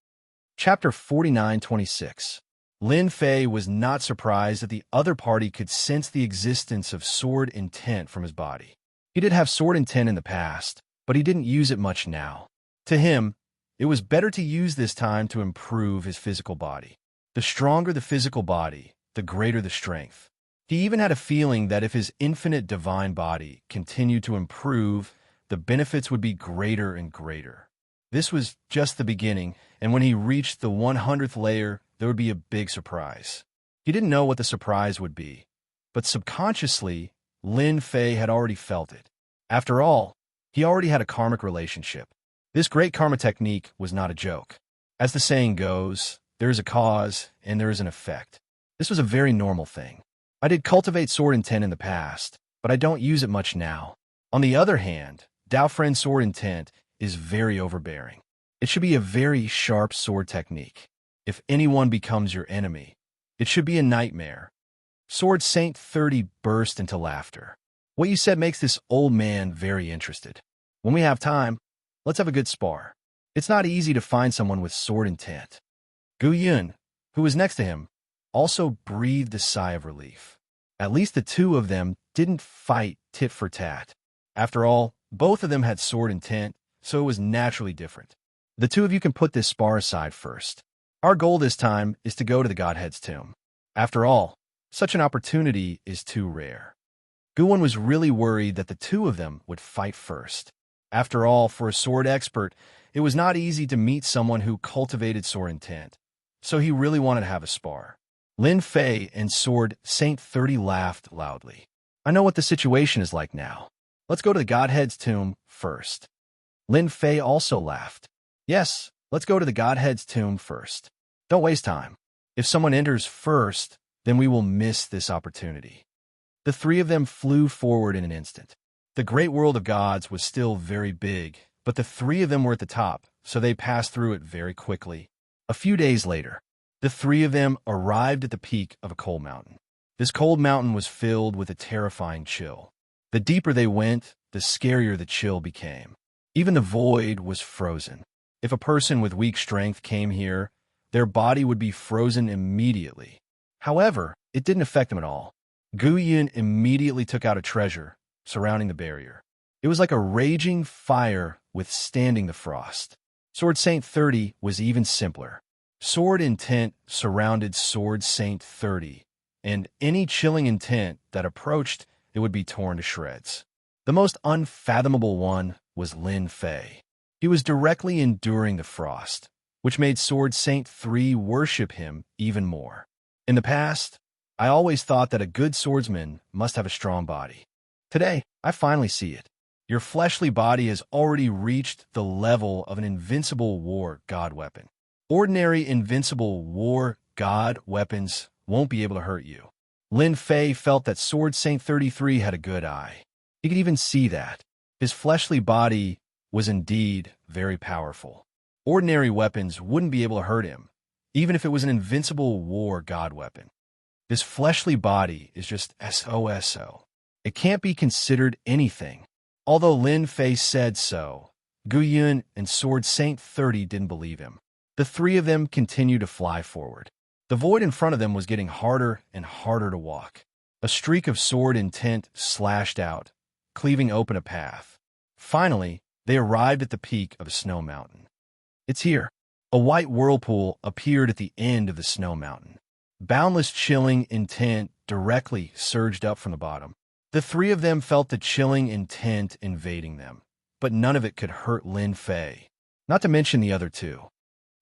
Chapter 49:26. Lin Fei was not surprised that the other party could sense the existence of sword intent from his body. He did have sword intent in the past, but he didn't use it much now. To him, it was better to use this time to improve his physical body. The stronger the physical body, the greater the strength. He even had a feeling that if his infinite divine body continued to improve, the benefits would be greater and greater. This was just the beginning, and when he reached the 100th layer, there would be a big surprise. He didn't know what the surprise would be, but subconsciously, Lin Fei had already felt it. After all, he already had a karmic relationship. This great karma technique was not a joke. As the saying goes, there is a cause and there is an effect. This was a very normal thing. I did cultivate sword intent in the past, but I don't use it much now. On the other hand, Dao Friend sword intent is very overbearing. It should be a very sharp sword technique. If anyone becomes your enemy, it should be a nightmare. Sword Saint 30 burst into laughter. What you said makes this old man very interested. When we have time, let's have a good spar. It's not easy to find someone with sword intent. Gu Yun, who was next to him, also breathed a sigh of relief. At least the two of them didn't fight tit for tat. After all, both of them had sword intent, so it was naturally different. The two of you can put this spar aside first. Our goal this time is to go to the Godhead's tomb. After all, such an opportunity is too rare. Guwan was really worried that the two of them would fight first. After all, for a sword expert, it was not easy to meet someone who cultivated sword intent, so he really wanted to have a spar. Lin Fei and Sword Saint 30 laughed loudly. I know what the situation is like now. Let's go to the Godhead's tomb first. Lin Fei also laughed. Yes, let's go to the Godhead's tomb first. Don't waste time. If someone enters first, then we will miss this opportunity. The three of them flew forward in an instant. The great world of gods was still very big, but the three of them were at the top, so they passed through it very quickly. A few days later, the three of them arrived at the peak of a cold mountain. This cold mountain was filled with a terrifying chill. The deeper they went, the scarier the chill became. Even the void was frozen. If a person with weak strength came here, their body would be frozen immediately. However, it didn't affect them at all. Gu Yun immediately took out a treasure surrounding the barrier. It was like a raging fire withstanding the frost. Sword Saint 30 was even simpler. Sword intent surrounded Sword Saint 30, and any chilling intent that approached, it would be torn to shreds. The most unfathomable one was Lin Fei. He was directly enduring the frost, which made Sword Saint 3 worship him even more. In the past, I always thought that a good swordsman must have a strong body. Today, I finally see it. Your fleshly body has already reached the level of an invincible war god weapon. Ordinary invincible war god weapons won't be able to hurt you. Lin Fei felt that Sword Saint 33 had a good eye. He could even see that. His fleshly body was indeed very powerful. Ordinary weapons wouldn't be able to hurt him, even if it was an invincible war god weapon. This fleshly body is just SOSO. It can't be considered anything. Although Lin Fei said so, Gu Yun and Sword Saint 30 didn't believe him. The three of them continued to fly forward. The void in front of them was getting harder and harder to walk. A streak of sword intent slashed out, cleaving open a path. Finally, they arrived at the peak of a snow mountain. It's here. A white whirlpool appeared at the end of the snow mountain. Boundless chilling intent directly surged up from the bottom. The three of them felt the chilling intent invading them, but none of it could hurt Lin Fei, not to mention the other two.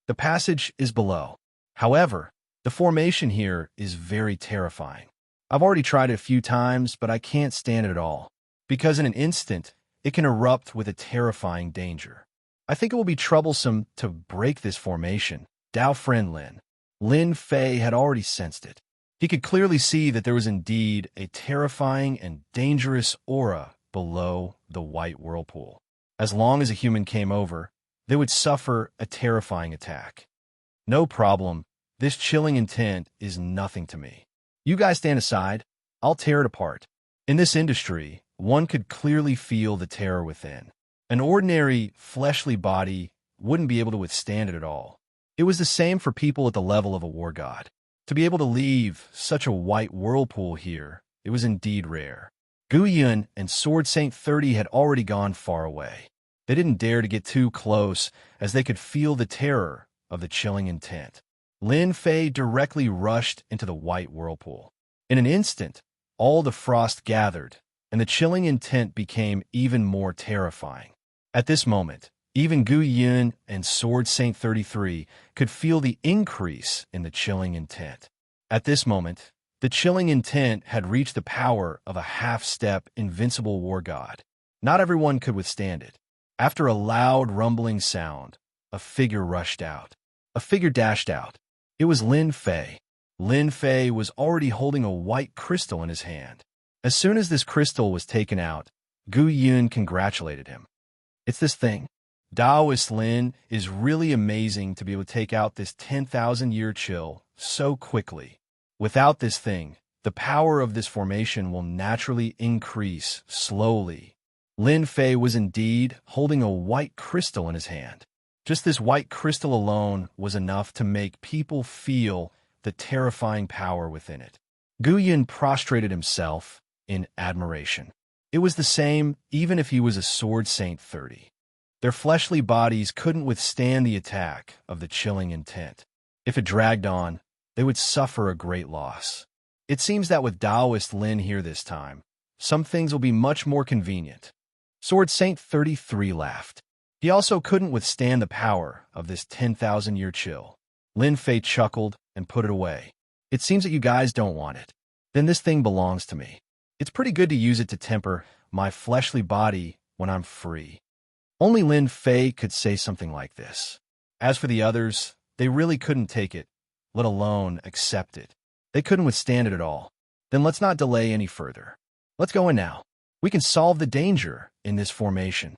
The passage is below. However, the formation here is very terrifying. I've already tried it a few times, but I can't stand it at all, because in an instant, it can erupt with a terrifying danger. I think it will be troublesome to break this formation. Dao friend Lin. Lin Fei had already sensed it. He could clearly see that there was indeed a terrifying and dangerous aura below the white whirlpool. As long as a human came over, they would suffer a terrifying attack. No problem. This chilling intent is nothing to me. You guys stand aside. I'll tear it apart. In this industry, one could clearly feel the terror within. An ordinary, fleshly body wouldn't be able to withstand it at all. It was the same for people at the level of a war god. To be able to leave such a white whirlpool here, it was indeed rare. Gu Yun and Sword Saint 30 had already gone far away. They didn't dare to get too close, as they could feel the terror of the chilling intent. Lin Fei directly rushed into the white whirlpool. In an instant, all the frost gathered, and the chilling intent became even more terrifying. At this moment, even Gu Yun and Sword Saint 33 could feel the increase in the chilling intent. At this moment, the chilling intent had reached the power of a half-step invincible war god. Not everyone could withstand it. After a loud rumbling sound, a figure rushed out. A figure dashed out. It was Lin Fei. Lin Fei was already holding a white crystal in his hand. As soon as this crystal was taken out, Gu Yun congratulated him. It's this thing. Daoist Lin is really amazing to be able to take out this 10,000-year chill so quickly. Without this thing, the power of this formation will naturally increase slowly. Lin Fei was indeed holding a white crystal in his hand. Just this white crystal alone was enough to make people feel the terrifying power within it. Gu Yun prostrated himself in admiration. It was the same even if he was a Sword Saint 30. Their fleshly bodies couldn't withstand the attack of the chilling intent. If it dragged on, they would suffer a great loss. It seems that with Daoist Lin here this time, some things will be much more convenient. Sword Saint 33 laughed. He also couldn't withstand the power of this 10,000-year chill. Lin Fei chuckled and put it away. It seems that you guys don't want it. Then this thing belongs to me. It's pretty good to use it to temper my fleshly body when I'm free. Only Lin Fei could say something like this. As for the others, they really couldn't take it, let alone accept it. They couldn't withstand it at all. Then let's not delay any further. Let's go in now. We can solve the danger in this formation.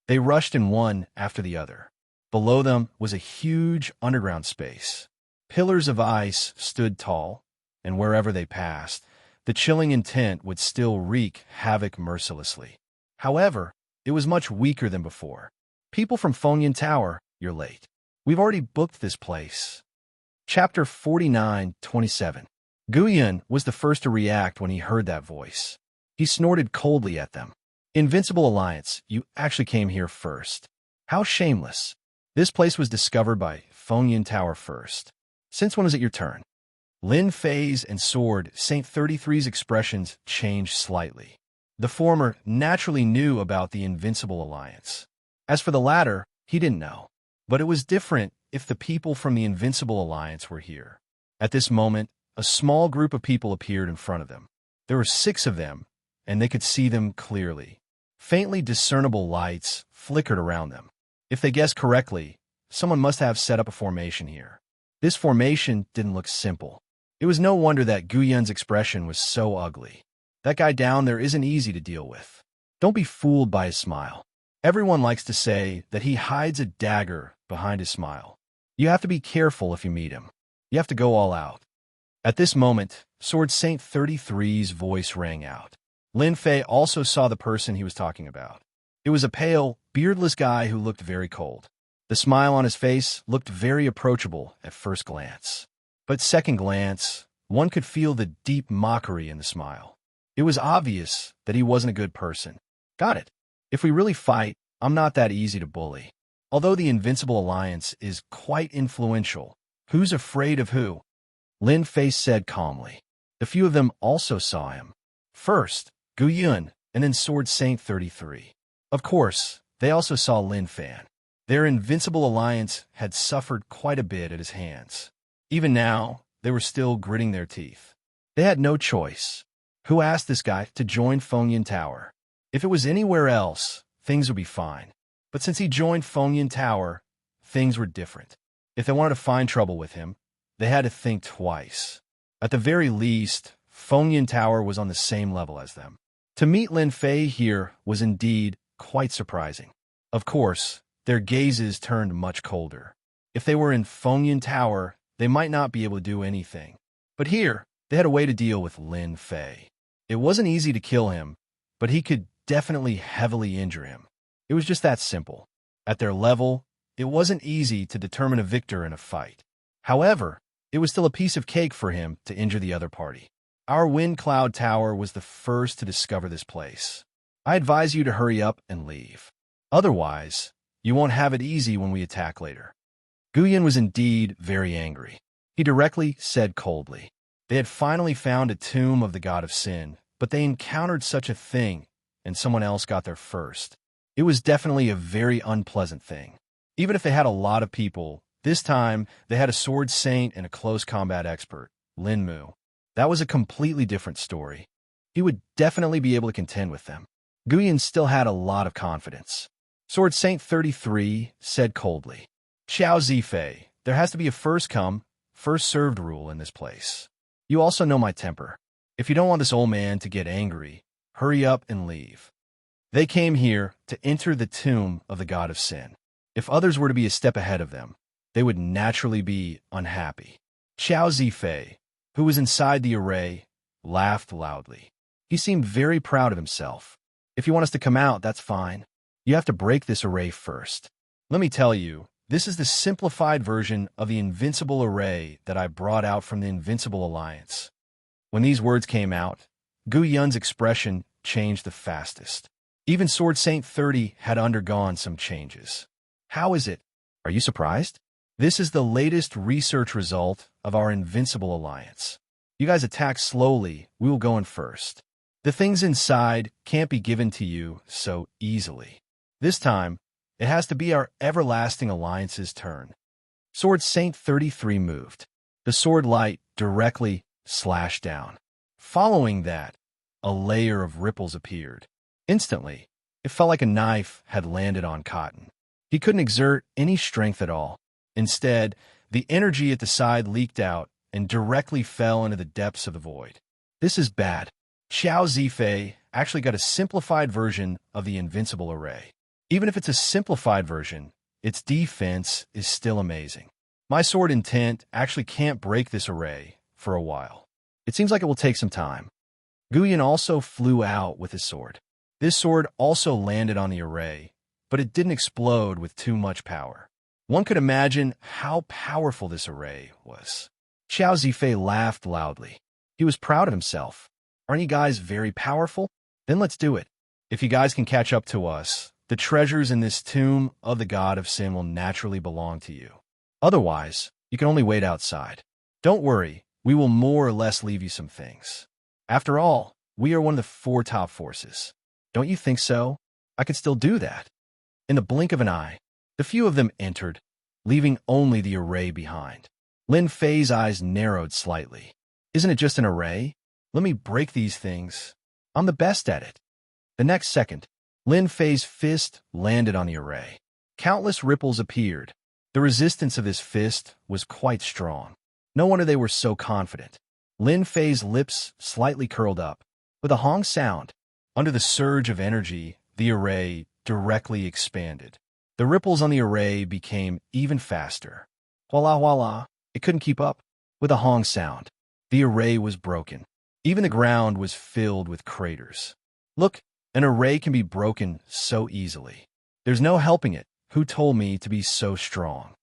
They rushed in one after the other. Below them was a huge underground space. Pillars of ice stood tall, and wherever they passed, the chilling intent would still wreak havoc mercilessly. However, it was much weaker than before. People from Fengyan Tower, you're late. We've already booked this place. Chapter 49:27. Gu Yun was the first to react when he heard that voice. He snorted coldly at them. Invincible Alliance, you actually came here first. How shameless. This place was discovered by Fengyan Tower first. Since when is it your turn? Lin Fei's and Sword Saint 33's expressions changed slightly. The former naturally knew about the Invincible Alliance. As for the latter, he didn't know. But it was different if the people from the Invincible Alliance were here. At this moment, a small group of people appeared in front of them. There were 6 of them, and they could see them clearly. Faintly discernible lights flickered around them. If they guessed correctly, someone must have set up a formation here. This formation didn't look simple. It was no wonder that Gu Yun's expression was so ugly. That guy down there isn't easy to deal with. Don't be fooled by his smile. Everyone likes to say that he hides a dagger behind his smile. You have to be careful if you meet him. You have to go all out. At this moment, Sword Saint 33's voice rang out. Lin Fei also saw the person he was talking about. It was a pale, beardless guy who looked very cold. The smile on his face looked very approachable at first glance. But second glance, one could feel the deep mockery in the smile. It was obvious that he wasn't a good person. Got it. If we really fight, I'm not that easy to bully. Although the Invincible Alliance is quite influential, who's afraid of who? Lin Fei said calmly. The few of them also saw him. First, Gu Yun, and then Sword Saint 33. Of course, they also saw Lin Fei. Their Invincible Alliance had suffered quite a bit at his hands. Even now, they were still gritting their teeth. They had no choice. Who asked this guy to join Fengyan Tower? If it was anywhere else, things would be fine. But since he joined Fengyan Tower, things were different. If they wanted to find trouble with him, they had to think twice. At the very least, Fengyan Tower was on the same level as them. To meet Lin Fei here was indeed quite surprising. Of course, their gazes turned much colder. If they were in Fengyan Tower, they might not be able to do anything. But here, they had a way to deal with Lin Fei. It wasn't easy to kill him, but he could definitely heavily injure him. It was just that simple. At their level, it wasn't easy to determine a victor in a fight. However, it was still a piece of cake for him to injure the other party. Our Wind Cloud Tower was the first to discover this place. I advise you to hurry up and leave. Otherwise, you won't have it easy when we attack later. Guyan was indeed very angry. He directly said coldly. They had finally found a tomb of the god of sin, but they encountered such a thing, and someone else got there first. It was definitely a very unpleasant thing. Even if they had a lot of people, this time they had a sword saint and a close combat expert, Lin Mu. That was a completely different story. He would definitely be able to contend with them. Guyan still had a lot of confidence. Sword Saint 33 said coldly, Xiao Zifei, there has to be a first come, first served rule in this place. You also know my temper. If you don't want this old man to get angry, hurry up and leave. They came here to enter the tomb of the god of sin. If others were to be a step ahead of them, they would naturally be unhappy. Xiao Zifei, who was inside the array, laughed loudly. He seemed very proud of himself. If you want us to come out, that's fine. You have to break this array first. Let me tell you, this is the simplified version of the invincible array that I brought out from the Invincible Alliance. When these words came out, Gu Yun's expression changed the fastest. Even Sword Saint 30 had undergone some changes. How is it? Are you surprised? This is the latest research result of our Invincible Alliance. You guys attack slowly, we will go in first. The things inside can't be given to you so easily. This time, it has to be our Everlasting Alliance's turn. Sword Saint 33 moved. The sword light directly slashed down. Following that, a layer of ripples appeared. Instantly, it felt like a knife had landed on cotton. He couldn't exert any strength at all. Instead, the energy at the side leaked out and directly fell into the depths of the void. This is bad. Xiao Zifei actually got a simplified version of the Invincible Array. Even if it's a simplified version, its defense is still amazing. My sword intent actually can't break this array for a while. It seems like it will take some time. Guyan also flew out with his sword. This sword also landed on the array, but it didn't explode with too much power. One could imagine how powerful this array was. Xiao Zifei laughed loudly. He was proud of himself. Aren't you guys very powerful? Then let's do it. If you guys can catch up to us, the treasures in this tomb of the god of sin will naturally belong to you. Otherwise, you can only wait outside. Don't worry, we will more or less leave you some things. After all, we are one of the 4 top forces. Don't you think so? I could still do that. In the blink of an eye, the few of them entered, leaving only the array behind. Lin Fei's eyes narrowed slightly. Isn't it just an array? Let me break these things. I'm the best at it. The next second, Lin Fei's fist landed on the array. Countless ripples appeared. The resistance of his fist was quite strong. No wonder they were so confident. Lin Fei's lips slightly curled up. With a honk sound, under the surge of energy, the array directly expanded. The ripples on the array became even faster. Voila, voila, it couldn't keep up. With a honk sound, the array was broken. Even the ground was filled with craters. Look, an array can be broken so easily. There's no helping it. Who told me to be so strong?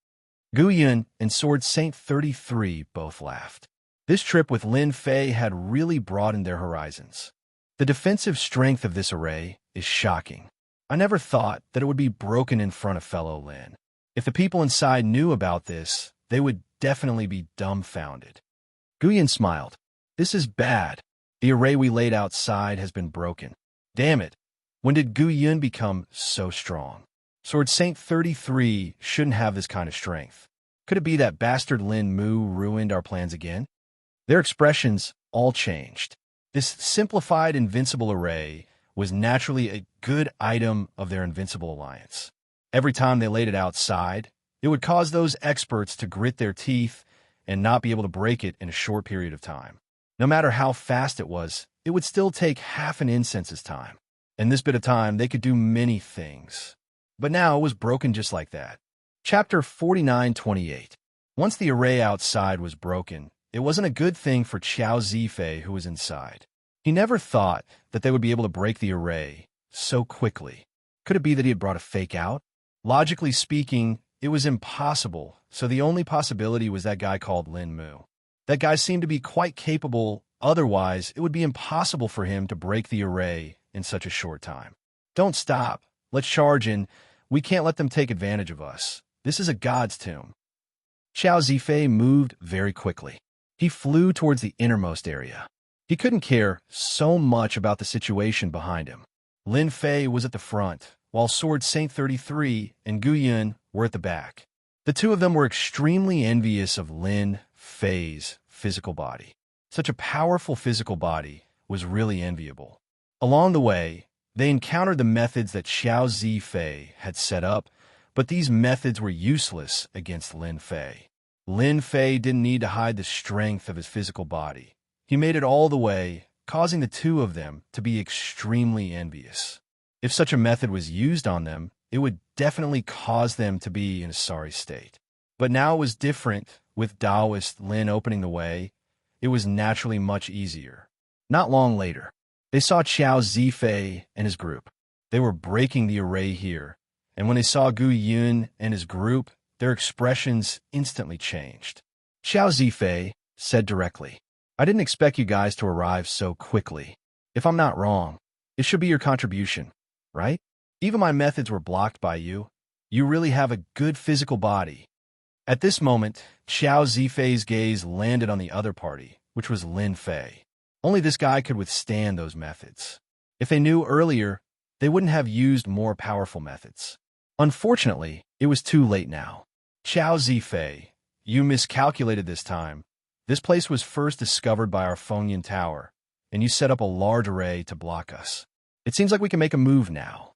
Gu Yun and Sword Saint 33 both laughed. This trip with Lin Fei had really broadened their horizons. The defensive strength of this array is shocking. I never thought that it would be broken in front of fellow Lin. If the people inside knew about this, they would definitely be dumbfounded. Gu Yun smiled. This is bad. The array we laid outside has been broken. Damn it. When did Gu Yun become so strong? Sword Saint 33 shouldn't have this kind of strength. Could it be that bastard Lin Mu ruined our plans again? Their expressions all changed. This simplified invincible array was naturally a good item of their invincible alliance. Every time they laid it outside, it would cause those experts to grit their teeth and not be able to break it in a short period of time. No matter how fast it would still take half an incense's time. In this bit of time, they could do many things. But now it was broken just like that. Chapter 49:28. Once the array outside was broken, it wasn't a good thing for Qiao Zifei who was inside. He never thought that they would be able to break the array so quickly. Could it be that he had brought a fake out? Logically speaking, it was impossible, so the only possibility was that guy called Lin Mu. That guy seemed to be quite capable, otherwise it would be impossible for him to break the array in such a short time. Don't stop. Let's charge in. We can't let them take advantage of us. This is a god's tomb. Qiao Zifei moved very quickly. He flew towards the innermost area. He couldn't care so much about the situation behind him. Lin Fei was at the front, while Sword Saint 33 and Gu Yun were at the back. The two of them were extremely envious of Lin Fei's physical body. Such a powerful physical body was really enviable. Along the way, they encountered the methods that Qiao Zifei had set up, but these methods were useless against Lin Fei. Lin Fei didn't need to hide the strength of his physical body. He made it all the way, causing the two of them to be extremely envious. If such a method was used on them, it would definitely cause them to be in a sorry state. But now it was different. With Taoist Lin opening the way, it was naturally much easier. Not long later, they saw Qiao Zifei and his group. They were breaking the array here, and when they saw Gu Yun and his group, their expressions instantly changed. Qiao Zifei said directly, "I didn't expect you guys to arrive so quickly. If I'm not wrong, it should be your contribution, right? Even my methods were blocked by you. You really have a good physical body." At this moment, Qiao Zifei's gaze landed on the other party, which was Lin Fei. Only this guy could withstand those methods. If they knew earlier, they wouldn't have used more powerful methods. Unfortunately, it was too late now. Qiao Zifei, you miscalculated this time. This place was first discovered by our Fengyan Tower, and you set up a large array to block us. It seems like we can make a move now.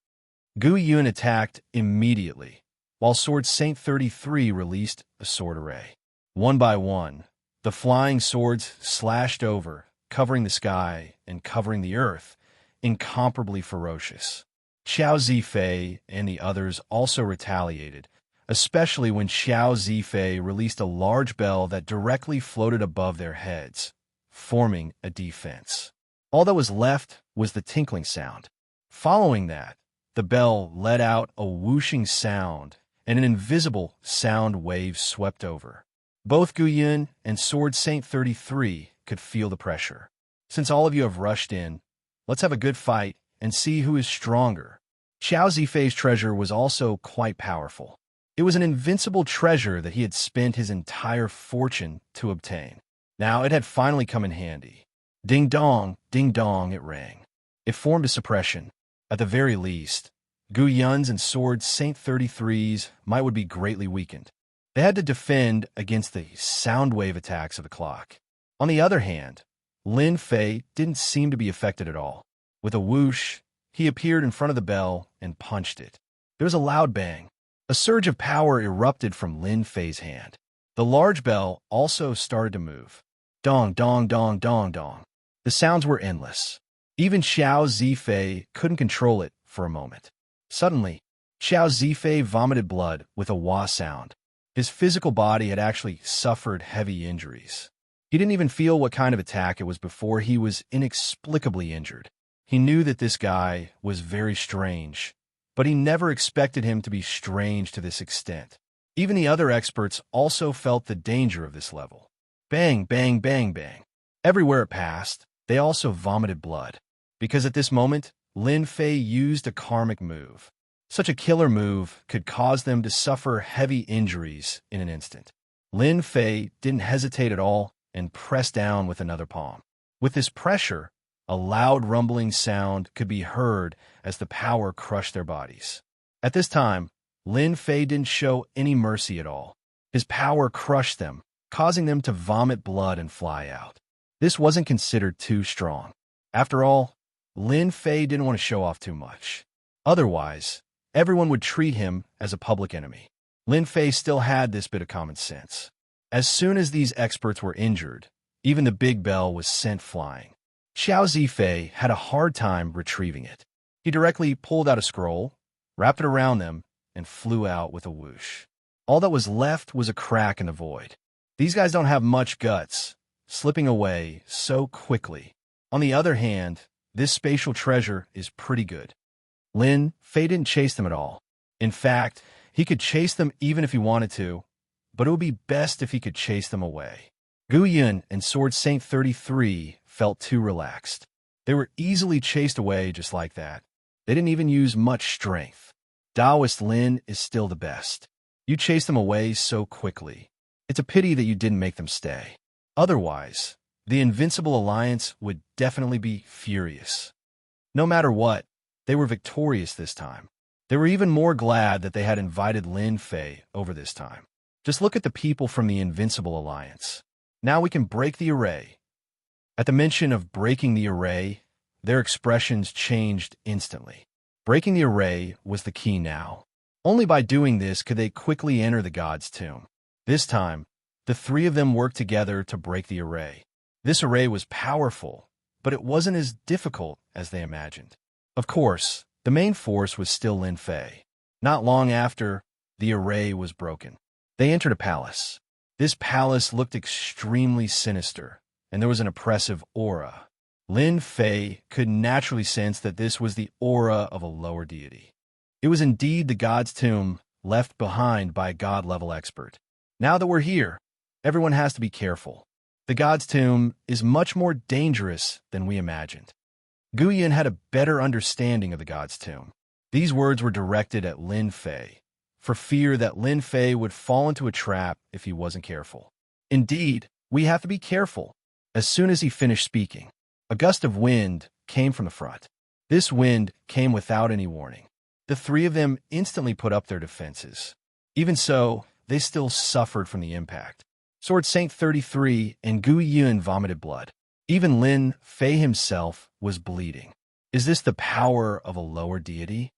Gu Yun attacked immediately, while Sword Saint 33 released a sword array. One by one, the flying swords slashed over, covering the sky and covering the earth, incomparably ferocious. Qiao Zifei and the others also retaliated, especially when Qiao Zifei released a large bell that directly floated above their heads, forming a defense. All that was left was the tinkling sound. Following that, the bell let out a whooshing sound, and an invisible sound wave swept over. Both Gu Yun and Sword Saint 33 could feel the pressure. Since all of you have rushed in, let's have a good fight and see who is stronger. Qiao Zifei's treasure was also quite powerful. It was an invincible treasure that he had spent his entire fortune to obtain. Now it had finally come in handy. Ding dong, it rang. It formed a suppression. At the very least, Gu Yun's and Sword Saint 33's might would be greatly weakened. They had to defend against the sound wave attacks of the clock. On the other hand, Lin Fei didn't seem to be affected at all. With a whoosh, he appeared in front of the bell and punched it. There was a loud bang. A surge of power erupted from Lin Fei's hand. The large bell also started to move. Dong, dong, dong, dong, dong. The sounds were endless. Even Qiao Zifei couldn't control it for a moment. Suddenly, Qiao Zifei vomited blood with a wah sound. His physical body had actually suffered heavy injuries. He didn't even feel what kind of attack it was before he was inexplicably injured. He knew that this guy was very strange, but he never expected him to be strange to this extent. Even the other experts also felt the danger of this level. Bang, bang, bang, bang. Everywhere it passed, they also vomited blood. Because at this moment, Lin Fei used a karmic move. Such a killer move could cause them to suffer heavy injuries in an instant. Lin Fei didn't hesitate at all and pressed down with another palm. With this pressure, a loud rumbling sound could be heard as the power crushed their bodies. At this time, Lin Fei didn't show any mercy at all. His power crushed them, causing them to vomit blood and fly out. This wasn't considered too strong. After all, Lin Fei didn't want to show off too much. Otherwise, everyone would treat him as a public enemy. Lin Fei still had this bit of common sense. As soon as these experts were injured, even the big bell was sent flying. Xiao Zifei had a hard time retrieving it. He directly pulled out a scroll, wrapped it around them, and flew out with a whoosh. All that was left was a crack in the void. These guys don't have much guts, slipping away so quickly. On the other hand, this spatial treasure is pretty good. Lin Fei didn't chase them at all. In fact, he could chase them even if he wanted to, but it would be best if he could chase them away. Gu Yun and Sword Saint 33 felt too relaxed. They were easily chased away just like that. They didn't even use much strength. Taoist Lin is still the best. You chase them away so quickly. It's a pity that you didn't make them stay. Otherwise, the Invincible Alliance would definitely be furious. No matter what, they were victorious this time. They were even more glad that they had invited Lin Fei over this time. Just look at the people from the Invincible Alliance. Now we can break the array. At the mention of breaking the array, their expressions changed instantly. Breaking the array was the key now. Only by doing this could they quickly enter the god's tomb. This time, the three of them worked together to break the array. This array was powerful, but it wasn't as difficult as they imagined. Of course, the main force was still Lin Fei. Not long after, the array was broken. They entered a palace. This palace looked extremely sinister, and there was an oppressive aura. Lin Fei could naturally sense that this was the aura of a lower deity. It was indeed the god's tomb left behind by a god-level expert. Now that we're here, everyone has to be careful. The god's tomb is much more dangerous than we imagined. Gu Yun had a better understanding of the god's tomb. These words were directed at Lin Fei, for fear that Lin Fei would fall into a trap if he wasn't careful. Indeed, we have to be careful. As soon as he finished speaking, a gust of wind came from the front. This wind came without any warning. The three of them instantly put up their defenses. Even so, they still suffered from the impact. Sword Saint 33 and Gu Yun vomited blood. Even Lin Fei himself was bleeding. Is this the power of a lower deity?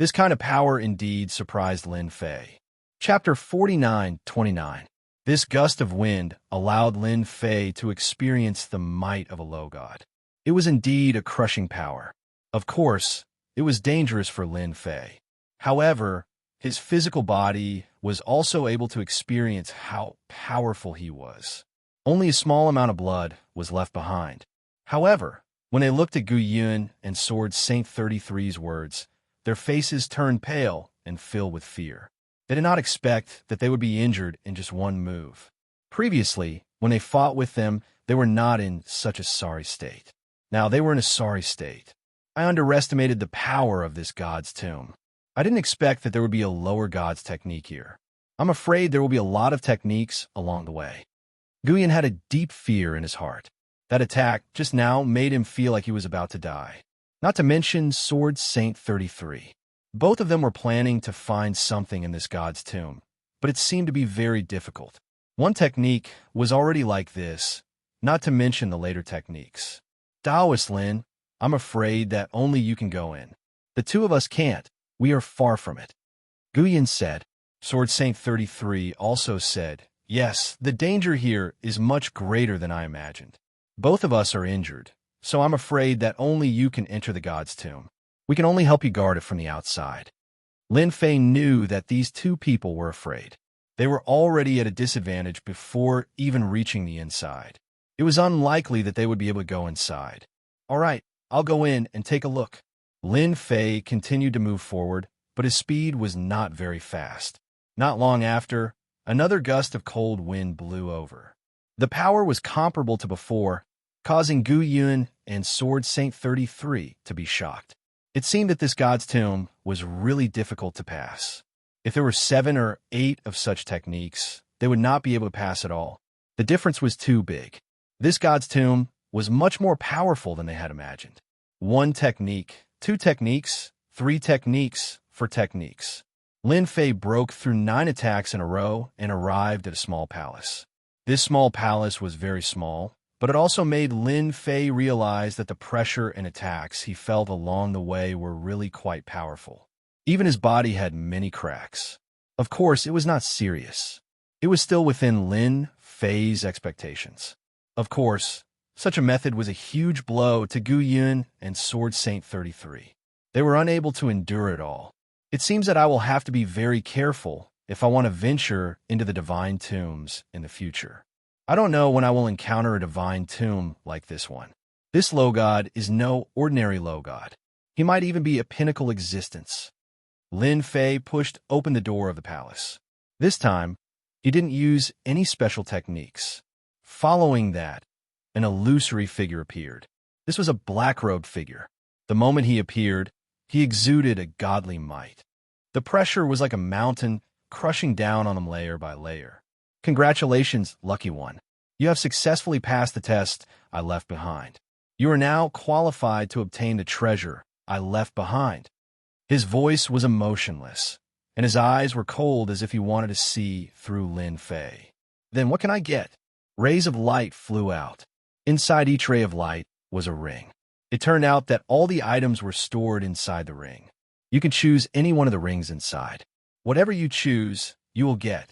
This kind of power indeed surprised Lin Fei. Chapter 49:29. This gust of wind allowed Lin Fei to experience the might of a low god. It was indeed a crushing power. Of course, it was dangerous for Lin Fei. However, his physical body was also able to experience how powerful he was. Only a small amount of blood was left behind. However, when they looked at Gu Yun and Sword Saint 33's words, their faces turned pale and filled with fear. They did not expect that they would be injured in just one move. Previously, when they fought with them, they were not in such a sorry state. Now they were in a sorry state. I underestimated the power of this god's tomb. I didn't expect that there would be a lower god's technique here. I'm afraid there will be a lot of techniques along the way. Gu Yun had a deep fear in his heart. That attack just now made him feel like he was about to die. Not to mention Sword Saint 33. Both of them were planning to find something in this god's tomb, but it seemed to be very difficult. One technique was already like this, not to mention the later techniques. Taoist Lin, I'm afraid that only you can go in. The two of us can't. We are far from it. Gu Yun said. Sword Saint 33 also said, yes, the danger here is much greater than I imagined. Both of us are injured, so I'm afraid that only you can enter the god's tomb. We can only help you guard it from the outside. Lin Fei knew that these two people were afraid. They were already at a disadvantage before even reaching the inside. It was unlikely that they would be able to go inside. All right, I'll go in and take a look. Lin Fei continued to move forward, but his speed was not very fast. Not long after, another gust of cold wind blew over. The power was comparable to before, causing Gu Yun and Sword Saint 33 to be shocked. It seemed that this god's tomb was really difficult to pass. If there were 7 or 8 of such techniques, they would not be able to pass at all. The difference was too big. This god's tomb was much more powerful than they had imagined. 1 technique, 2 techniques, 3 techniques for techniques. Lin Fei broke through 9 attacks in a row and arrived at a small palace. This small palace was very small, But it also made Lin Fei realize that the pressure and attacks he felt along the way were really quite powerful. Even his body had many cracks. Of course, it was not serious. It was still within Lin Fei's expectations. Of course, such a method was a huge blow to Gu Yun and Sword Saint 33. They were unable to endure it all. It seems that I will have to be very careful if I want to venture into the divine tombs in the future. I don't know when I will encounter a divine tomb like this one. This low god is no ordinary low god. He might even be a pinnacle existence. Lin Fei pushed open the door of the palace. This time, he didn't use any special techniques. Following that, an illusory figure appeared. This was a black-robed figure. The moment he appeared, he exuded a godly might. The pressure was like a mountain crushing down on him layer by layer. Congratulations, lucky one. You have successfully passed the test I left behind. You are now qualified to obtain the treasure I left behind. His voice was emotionless, and his eyes were cold as if he wanted to see through Lin Fei. Then what can I get? Rays of light flew out. Inside each ray of light was a ring. It turned out that all the items were stored inside the ring. You can choose any one of the rings inside. Whatever you choose, you will get.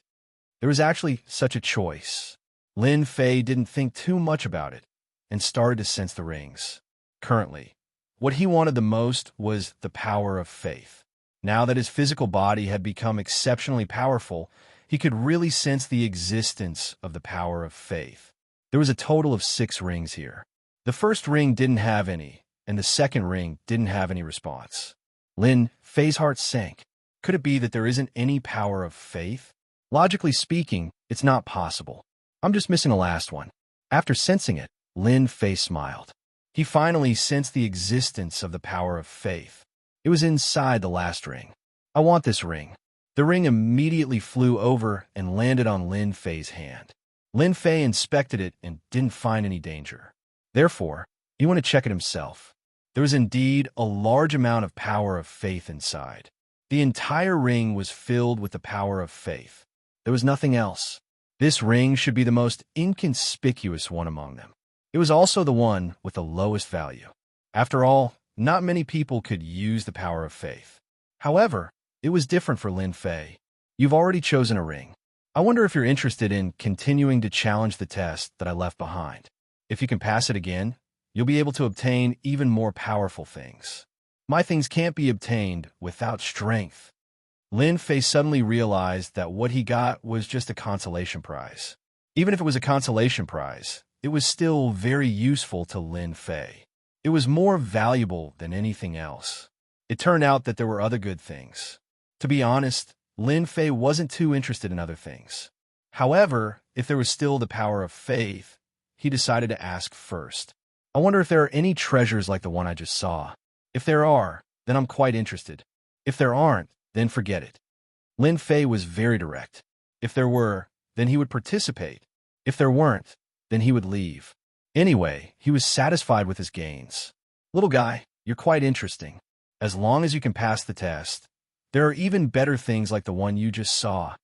There was actually such a choice. Lin Fei didn't think too much about it and started to sense the rings. Currently, what he wanted the most was the power of faith. Now that his physical body had become exceptionally powerful, he could really sense the existence of the power of faith. There was a total of 6 rings here. The first ring didn't have any, and the second ring didn't have any response. Lin Fei's heart sank. Could it be that there isn't any power of faith? Logically speaking, it's not possible. I'm just missing the last one. After sensing it, Lin Fei smiled. He finally sensed the existence of the power of faith. It was inside the last ring. I want this ring. The ring immediately flew over and landed on Lin Fei's hand. Lin Fei inspected it and didn't find any danger. Therefore, he went to check it himself. There was indeed a large amount of power of faith inside. The entire ring was filled with the power of faith. There was nothing else. This ring should be the most inconspicuous one among them. It was also the one with the lowest value. After all, not many people could use the power of faith. However, it was different for Lin Fei. You've already chosen a ring. I wonder if you're interested in continuing to challenge the test that I left behind. If you can pass it again, you'll be able to obtain even more powerful things. My things can't be obtained without strength. Lin Fei suddenly realized that what he got was just a consolation prize. Even if it was a consolation prize, it was still very useful to Lin Fei. It was more valuable than anything else. It turned out that there were other good things. To be honest, Lin Fei wasn't too interested in other things. However, if there was still the power of faith, he decided to ask first. I wonder if there are any treasures like the one I just saw. If there are, then I'm quite interested. If there aren't, then forget it. Lin Fei was very direct. If there were, then he would participate. If there weren't, then he would leave. Anyway, he was satisfied with his gains. Little guy, you're quite interesting. As long as you can pass the test, there are even better things like the one you just saw.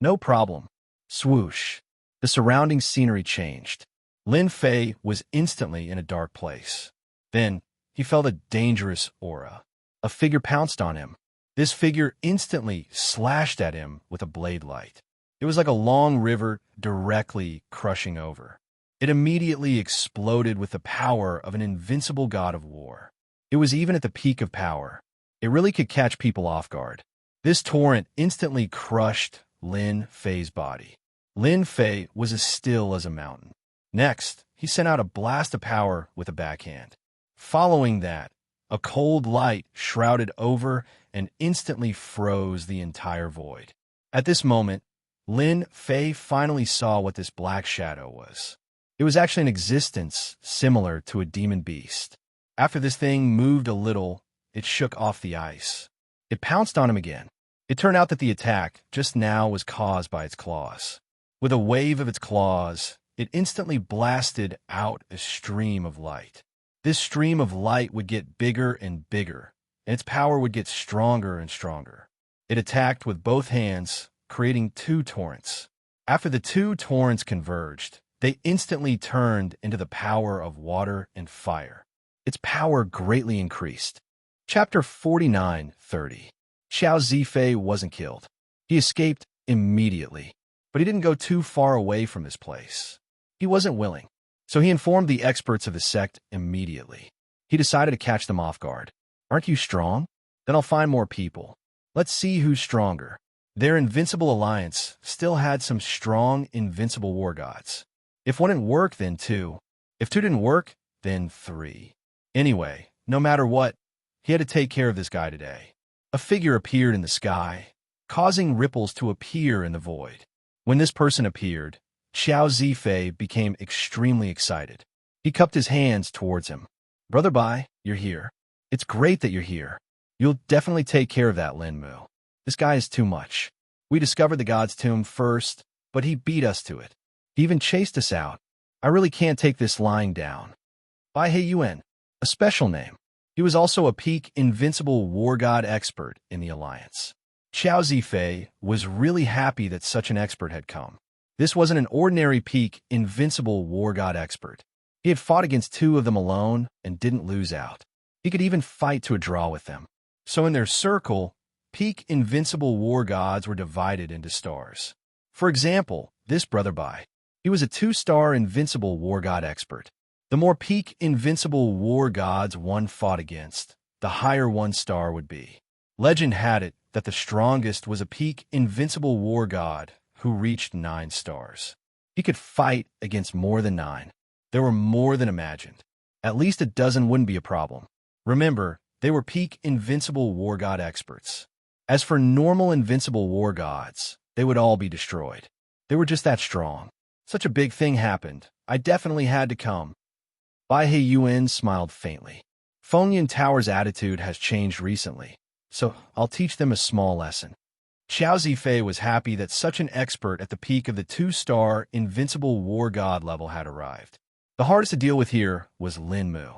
No problem. Swoosh. The surrounding scenery changed. Lin Fei was instantly in a dark place. Then, he felt a dangerous aura. A figure pounced on him. This figure instantly slashed at him with a blade light. It was like a long river directly crushing over. It immediately exploded with the power of an invincible god of war. It was even at the peak of power. It really could catch people off guard. This torrent instantly crushed Lin Fei's body. Lin Fei was as still as a mountain. Next, he sent out a blast of power with a backhand. Following that, a cold light shrouded over and instantly froze the entire void. At this moment, Lin Fei finally saw what this black shadow was. It was actually an existence similar to a demon beast. After this thing moved a little, it shook off the ice. It pounced on him again. It turned out that the attack just now was caused by its claws. With a wave of its claws, it instantly blasted out a stream of light. This stream of light would get bigger and bigger, and its power would get stronger and stronger. It attacked with both hands, creating 2 torrents. After the 2 torrents converged, they instantly turned into the power of water and fire. Its power greatly increased. Chapter 49:30. Xiao Zifei wasn't killed. He escaped immediately, but he didn't go too far away from this place. He wasn't willing, so he informed the experts of his sect immediately. He decided to catch them off guard. Aren't you strong? Then I'll find more people. Let's see who's stronger. Their invincible alliance still had some strong, invincible war gods. If one didn't work, then two. If two didn't work, then three. Anyway, no matter what, he had to take care of this guy today. A figure appeared in the sky, causing ripples to appear in the void. When this person appeared, Xiao Zifei became extremely excited. He cupped his hands towards him. Brother Bai, you're here. It's great that you're here. You'll definitely take care of that Lin Mu. This guy is too much. We discovered the god's tomb first, but he beat us to it. He even chased us out. I really can't take this lying down. Bai He Yuan, a special name. He was also a peak invincible war god expert in the alliance. Xiao Zifei was really happy that such an expert had come. This wasn't an ordinary peak invincible war god expert. He had fought against two of them alone and didn't lose out. He could even fight to a draw with them. So in their circle, peak invincible war gods were divided into stars. For example, this brother Bai. He was a 2-star invincible war god expert. The more peak invincible war gods one fought against, the higher 1-star would be. Legend had it that the strongest was a peak invincible war god who reached 9 stars. He could fight against more than 9. There were more than imagined. At least a dozen wouldn't be a problem. Remember, they were peak invincible war god experts. As for normal invincible war gods, they would all be destroyed. They were just that strong. Such a big thing happened. I definitely had to come. Bai He Yuan smiled faintly. Fengyan Tower's attitude has changed recently, so I'll teach them a small lesson. Xiao Zifei was happy that such an expert at the peak of the 2-star invincible war god level had arrived. The hardest to deal with here was Lin Mu.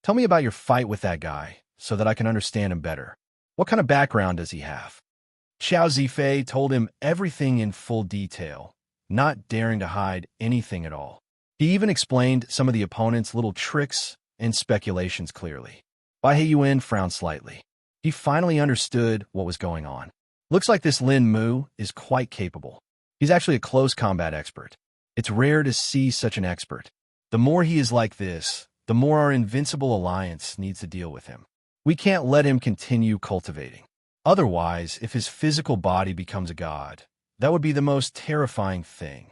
Tell me about your fight with that guy, so that I can understand him better. What kind of background does he have? Xiao Zifei told him everything in full detail, not daring to hide anything at all. He even explained some of the opponent's little tricks and speculations clearly. Bai He Yuan frowned slightly. He finally understood what was going on. Looks like this Lin Mu is quite capable. He's actually a close combat expert. It's rare to see such an expert. The more he is like this, the more our invincible alliance needs to deal with him. We can't let him continue cultivating. Otherwise, if his physical body becomes a god, that would be the most terrifying thing.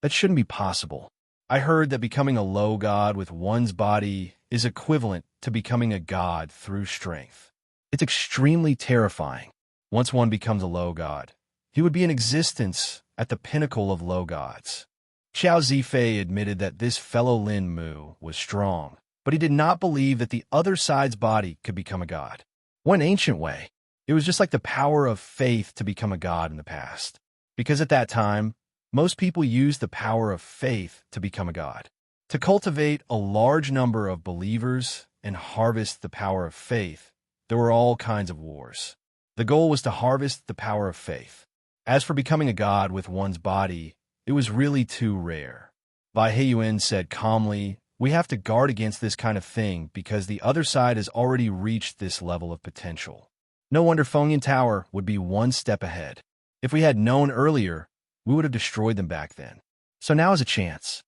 That shouldn't be possible. I heard that becoming a low god with one's body is equivalent to becoming a god through strength. It's extremely terrifying. Once one becomes a low god, he would be in existence at the pinnacle of low gods. Xiao Zifei admitted that this fellow Lin Mu was strong, but he did not believe that the other side's body could become a god. One ancient way, it was just like the power of faith to become a god in the past. Because at that time, most people used the power of faith to become a god. To cultivate a large number of believers and harvest the power of faith, there were all kinds of wars. The goal was to harvest the power of faith. As for becoming a god with one's body, it was really too rare. Bai He Yuan said calmly, "We have to guard against this kind of thing because the other side has already reached this level of potential. No wonder Fengyan Tower would be one step ahead. If we had known earlier, we would have destroyed them back then. So now is a chance."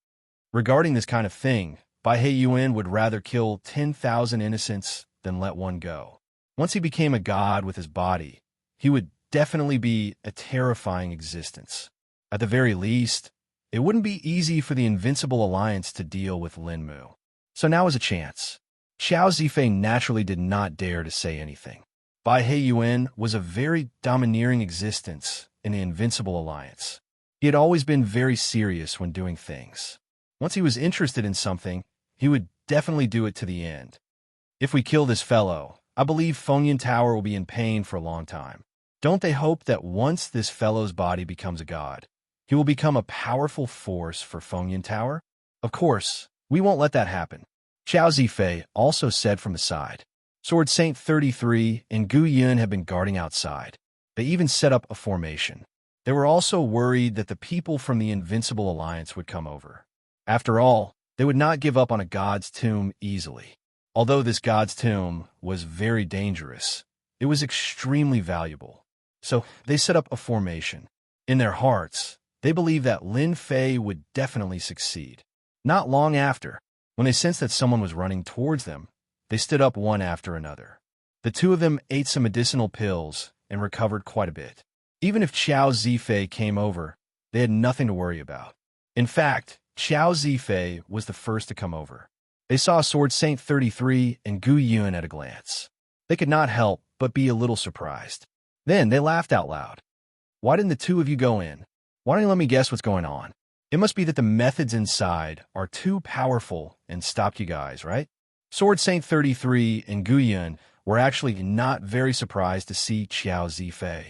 Regarding this kind of thing, Bai He Yuan would rather kill 10,000 innocents than let one go. Once he became a god with his body, he would definitely be a terrifying existence. At the very least, it wouldn't be easy for the Invincible Alliance to deal with Lin Mu. So now is a chance. Xiao Zifei naturally did not dare to say anything. Bai He Yuan was a very domineering existence in the Invincible Alliance. He had always been very serious when doing things. Once he was interested in something, he would definitely do it to the end. If we kill this fellow, I believe Fengyan Tower will be in pain for a long time. Don't they hope that once this fellow's body becomes a god, he will become a powerful force for Fengyan Tower? Of course, we won't let that happen. Xiao Zifei also said from the side. Sword Saint 33 and Gu Yun have been guarding outside. They even set up a formation. They were also worried that the people from the Invincible Alliance would come over. After all, they would not give up on a god's tomb easily. Although this god's tomb was very dangerous, it was extremely valuable. So they set up a formation. In their hearts, they believed that Lin Fei would definitely succeed. Not long after, when they sensed that someone was running towards them, they stood up one after another. The two of them ate some medicinal pills and recovered quite a bit. Even if Qiao Zifei came over, they had nothing to worry about. In fact, Qiao Zifei was the first to come over. They saw Sword Saint 33 and Gu Yun at a glance. They could not help but be a little surprised. Then they laughed out loud. Why didn't the two of you go in? Why don't you let me guess what's going on? It must be that the methods inside are too powerful and stopped you guys, right? Sword Saint 33 and Gu Yun were actually not very surprised to see Qiao Zifei.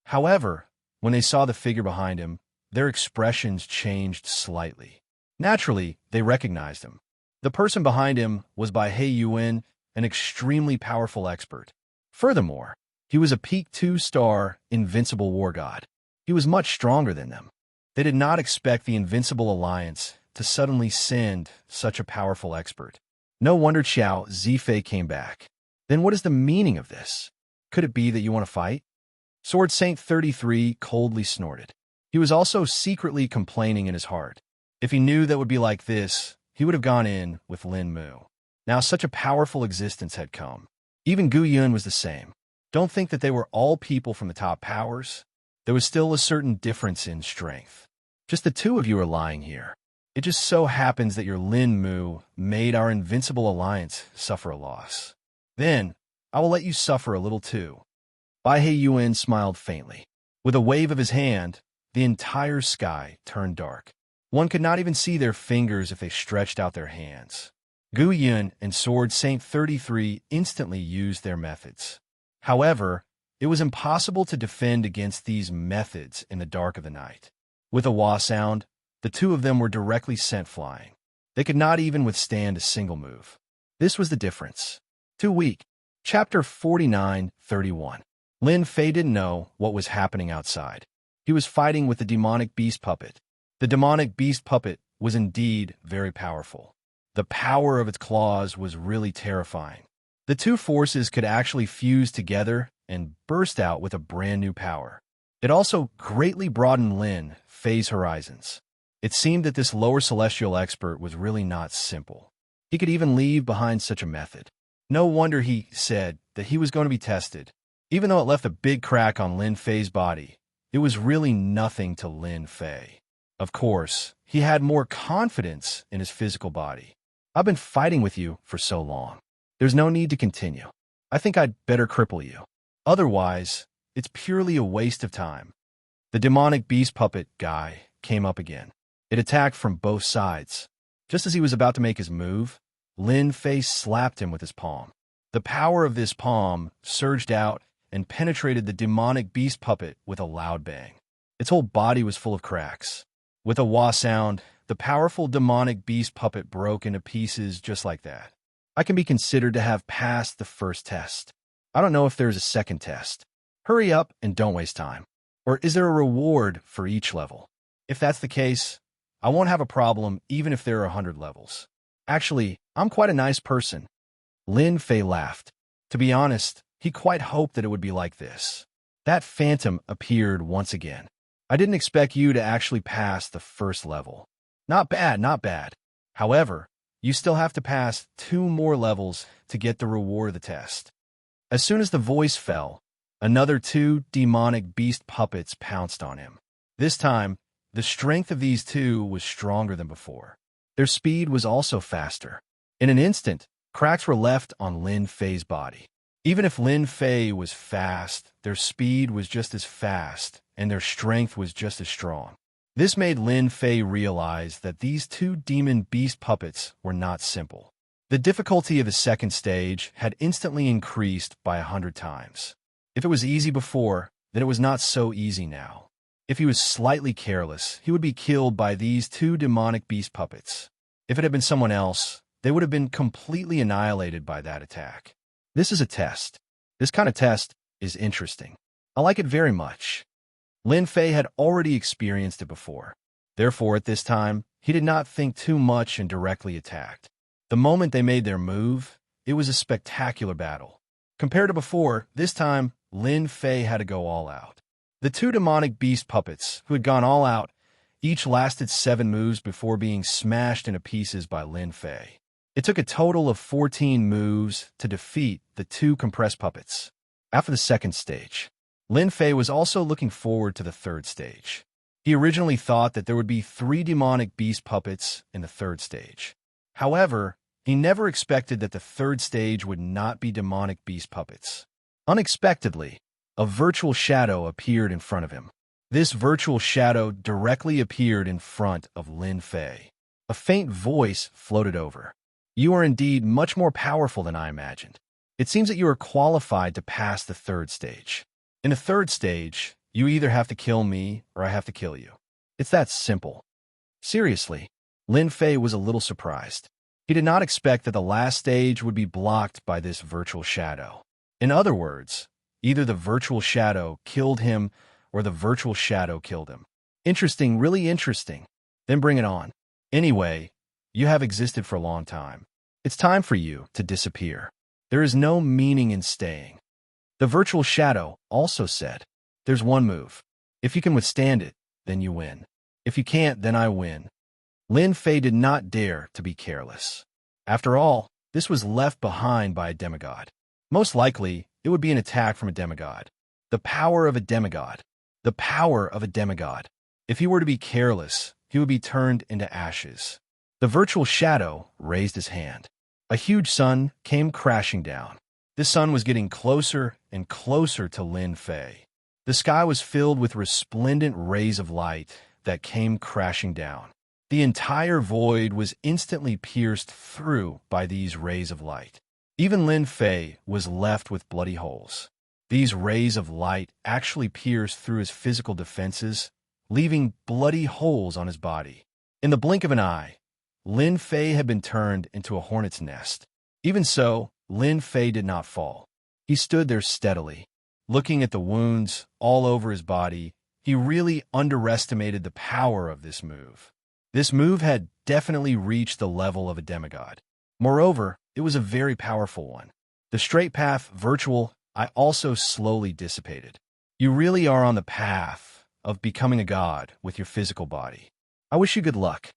However, when they saw the figure behind him, their expressions changed slightly. Naturally, they recognized him. The person behind him was by He Yuan, an extremely powerful expert. Furthermore, he was a peak 2-star invincible war god. He was much stronger than them. They did not expect the Invincible Alliance to suddenly send such a powerful expert. No wonder Qiao Zifei came back. Then what is the meaning of this? Could it be that you want to fight? Sword Saint 33 coldly snorted. He was also secretly complaining in his heart. If he knew that would be like this, he would have gone in with Lin Mu. Now such a powerful existence had come. Even Gu Yun was the same. Don't think that they were all people from the top powers. There was still a certain difference in strength. Just the two of you are lying here. It just so happens that your Lin Mu made our Invincible Alliance suffer a loss. Then, I will let you suffer a little too. Bai He Yuan smiled faintly. With a wave of his hand, the entire sky turned dark. One could not even see their fingers if they stretched out their hands. Gu Yun and Sword Saint 33 instantly used their methods. However, it was impossible to defend against these methods in the dark of the night. With a wah sound, the two of them were directly sent flying. They could not even withstand a single move. This was the difference. Too weak. Chapter 49:31. Lin Fei didn't know what was happening outside. He was fighting with the demonic beast puppet. The demonic beast puppet was indeed very powerful. The power of its claws was really terrifying. The two forces could actually fuse together and burst out with a brand new power. It also greatly broadened Lin Fei's horizons. It seemed that this lower celestial expert was really not simple. He could even leave behind such a method. No wonder he said that he was going to be tested. Even though it left a big crack on Lin Fei's body, it was really nothing to Lin Fei. Of course, he had more confidence in his physical body. I've been fighting with you for so long. There's no need to continue. I think I'd better cripple you. Otherwise, it's purely a waste of time. The demonic beast puppet guy came up again. It attacked from both sides. Just as he was about to make his move, Lin Fei slapped him with his palm. The power of this palm surged out and penetrated the demonic beast puppet with a loud bang. Its whole body was full of cracks. With a wah sound, the powerful demonic beast puppet broke into pieces just like that. I can be considered to have passed the first test. I don't know if there's a second test. Hurry up and don't waste time. Or is there a reward for each level? If that's the case, I won't have a problem even if there are 100 levels. Actually, I'm quite a nice person. Lin Fei laughed. To be honest, he quite hoped that it would be like this. That phantom appeared once again. I didn't expect you to actually pass the first level. Not bad, not bad. However, you still have to pass 2 more levels to get the reward of the test. As soon as the voice fell, another 2 demonic beast puppets pounced on him. This time, the strength of these 2 was stronger than before. Their speed was also faster. In an instant, cracks were left on Lin Fei's body. Even if Lin Fei was fast, their speed was just as fast, and their strength was just as strong. This made Lin Fei realize that these 2 demon beast puppets were not simple. The difficulty of the second stage had instantly increased by 100 times. If it was easy before, then it was not so easy now. If he was slightly careless, he would be killed by these 2 demonic beast puppets. If it had been someone else, they would have been completely annihilated by that attack. This is a test. This kind of test is interesting. I like it very much. Lin Fei had already experienced it before. Therefore, at this time, he did not think too much and directly attacked. The moment they made their move, it was a spectacular battle. Compared to before, this time, Lin Fei had to go all out. The two demonic beast puppets, who had gone all out, each lasted 7 moves before being smashed into pieces by Lin Fei. It took a total of 14 moves to defeat the 2 compressed puppets. After the second stage, Lin Fei was also looking forward to the third stage. He originally thought that there would be 3 demonic beast puppets in the third stage. However, he never expected that the third stage would not be demonic beast puppets. Unexpectedly, a virtual shadow appeared in front of him. This virtual shadow directly appeared in front of Lin Fei. A faint voice floated over. "You are indeed much more powerful than I imagined. It seems that you are qualified to pass the third stage. In the third stage, you either have to kill me or I have to kill you. It's that simple." Seriously, Lin Fei was a little surprised. He did not expect that the last stage would be blocked by this virtual shadow. In other words, either the virtual shadow killed him or the virtual shadow killed him. Interesting, really interesting. Then bring it on. Anyway, you have existed for a long time. It's time for you to disappear. There is no meaning in staying. The virtual shadow also said, "There's one move. If you can withstand it, then you win. If you can't, then I win." Lin Fei did not dare to be careless. After all, this was left behind by a demigod. Most likely, it would be an attack from a demigod. The power of a demigod. The power of a demigod. If he were to be careless, he would be turned into ashes. The virtual shadow raised his hand. A huge sun came crashing down. This sun was getting closer and closer to Lin Fei. The sky was filled with resplendent rays of light that came crashing down. The entire void was instantly pierced through by these rays of light. Even Lin Fei was left with bloody holes. These rays of light actually pierced through his physical defenses, leaving bloody holes on his body. In the blink of an eye, Lin Fei had been turned into a hornet's nest. Even so, Lin Fei did not fall. He stood there steadily, looking at the wounds all over his body. He really underestimated the power of this move. This move had definitely reached the level of a demigod. Moreover, it was a very powerful one. The straight path, virtual, I also slowly dissipated. You really are on the path of becoming a god with your physical body. I wish you good luck.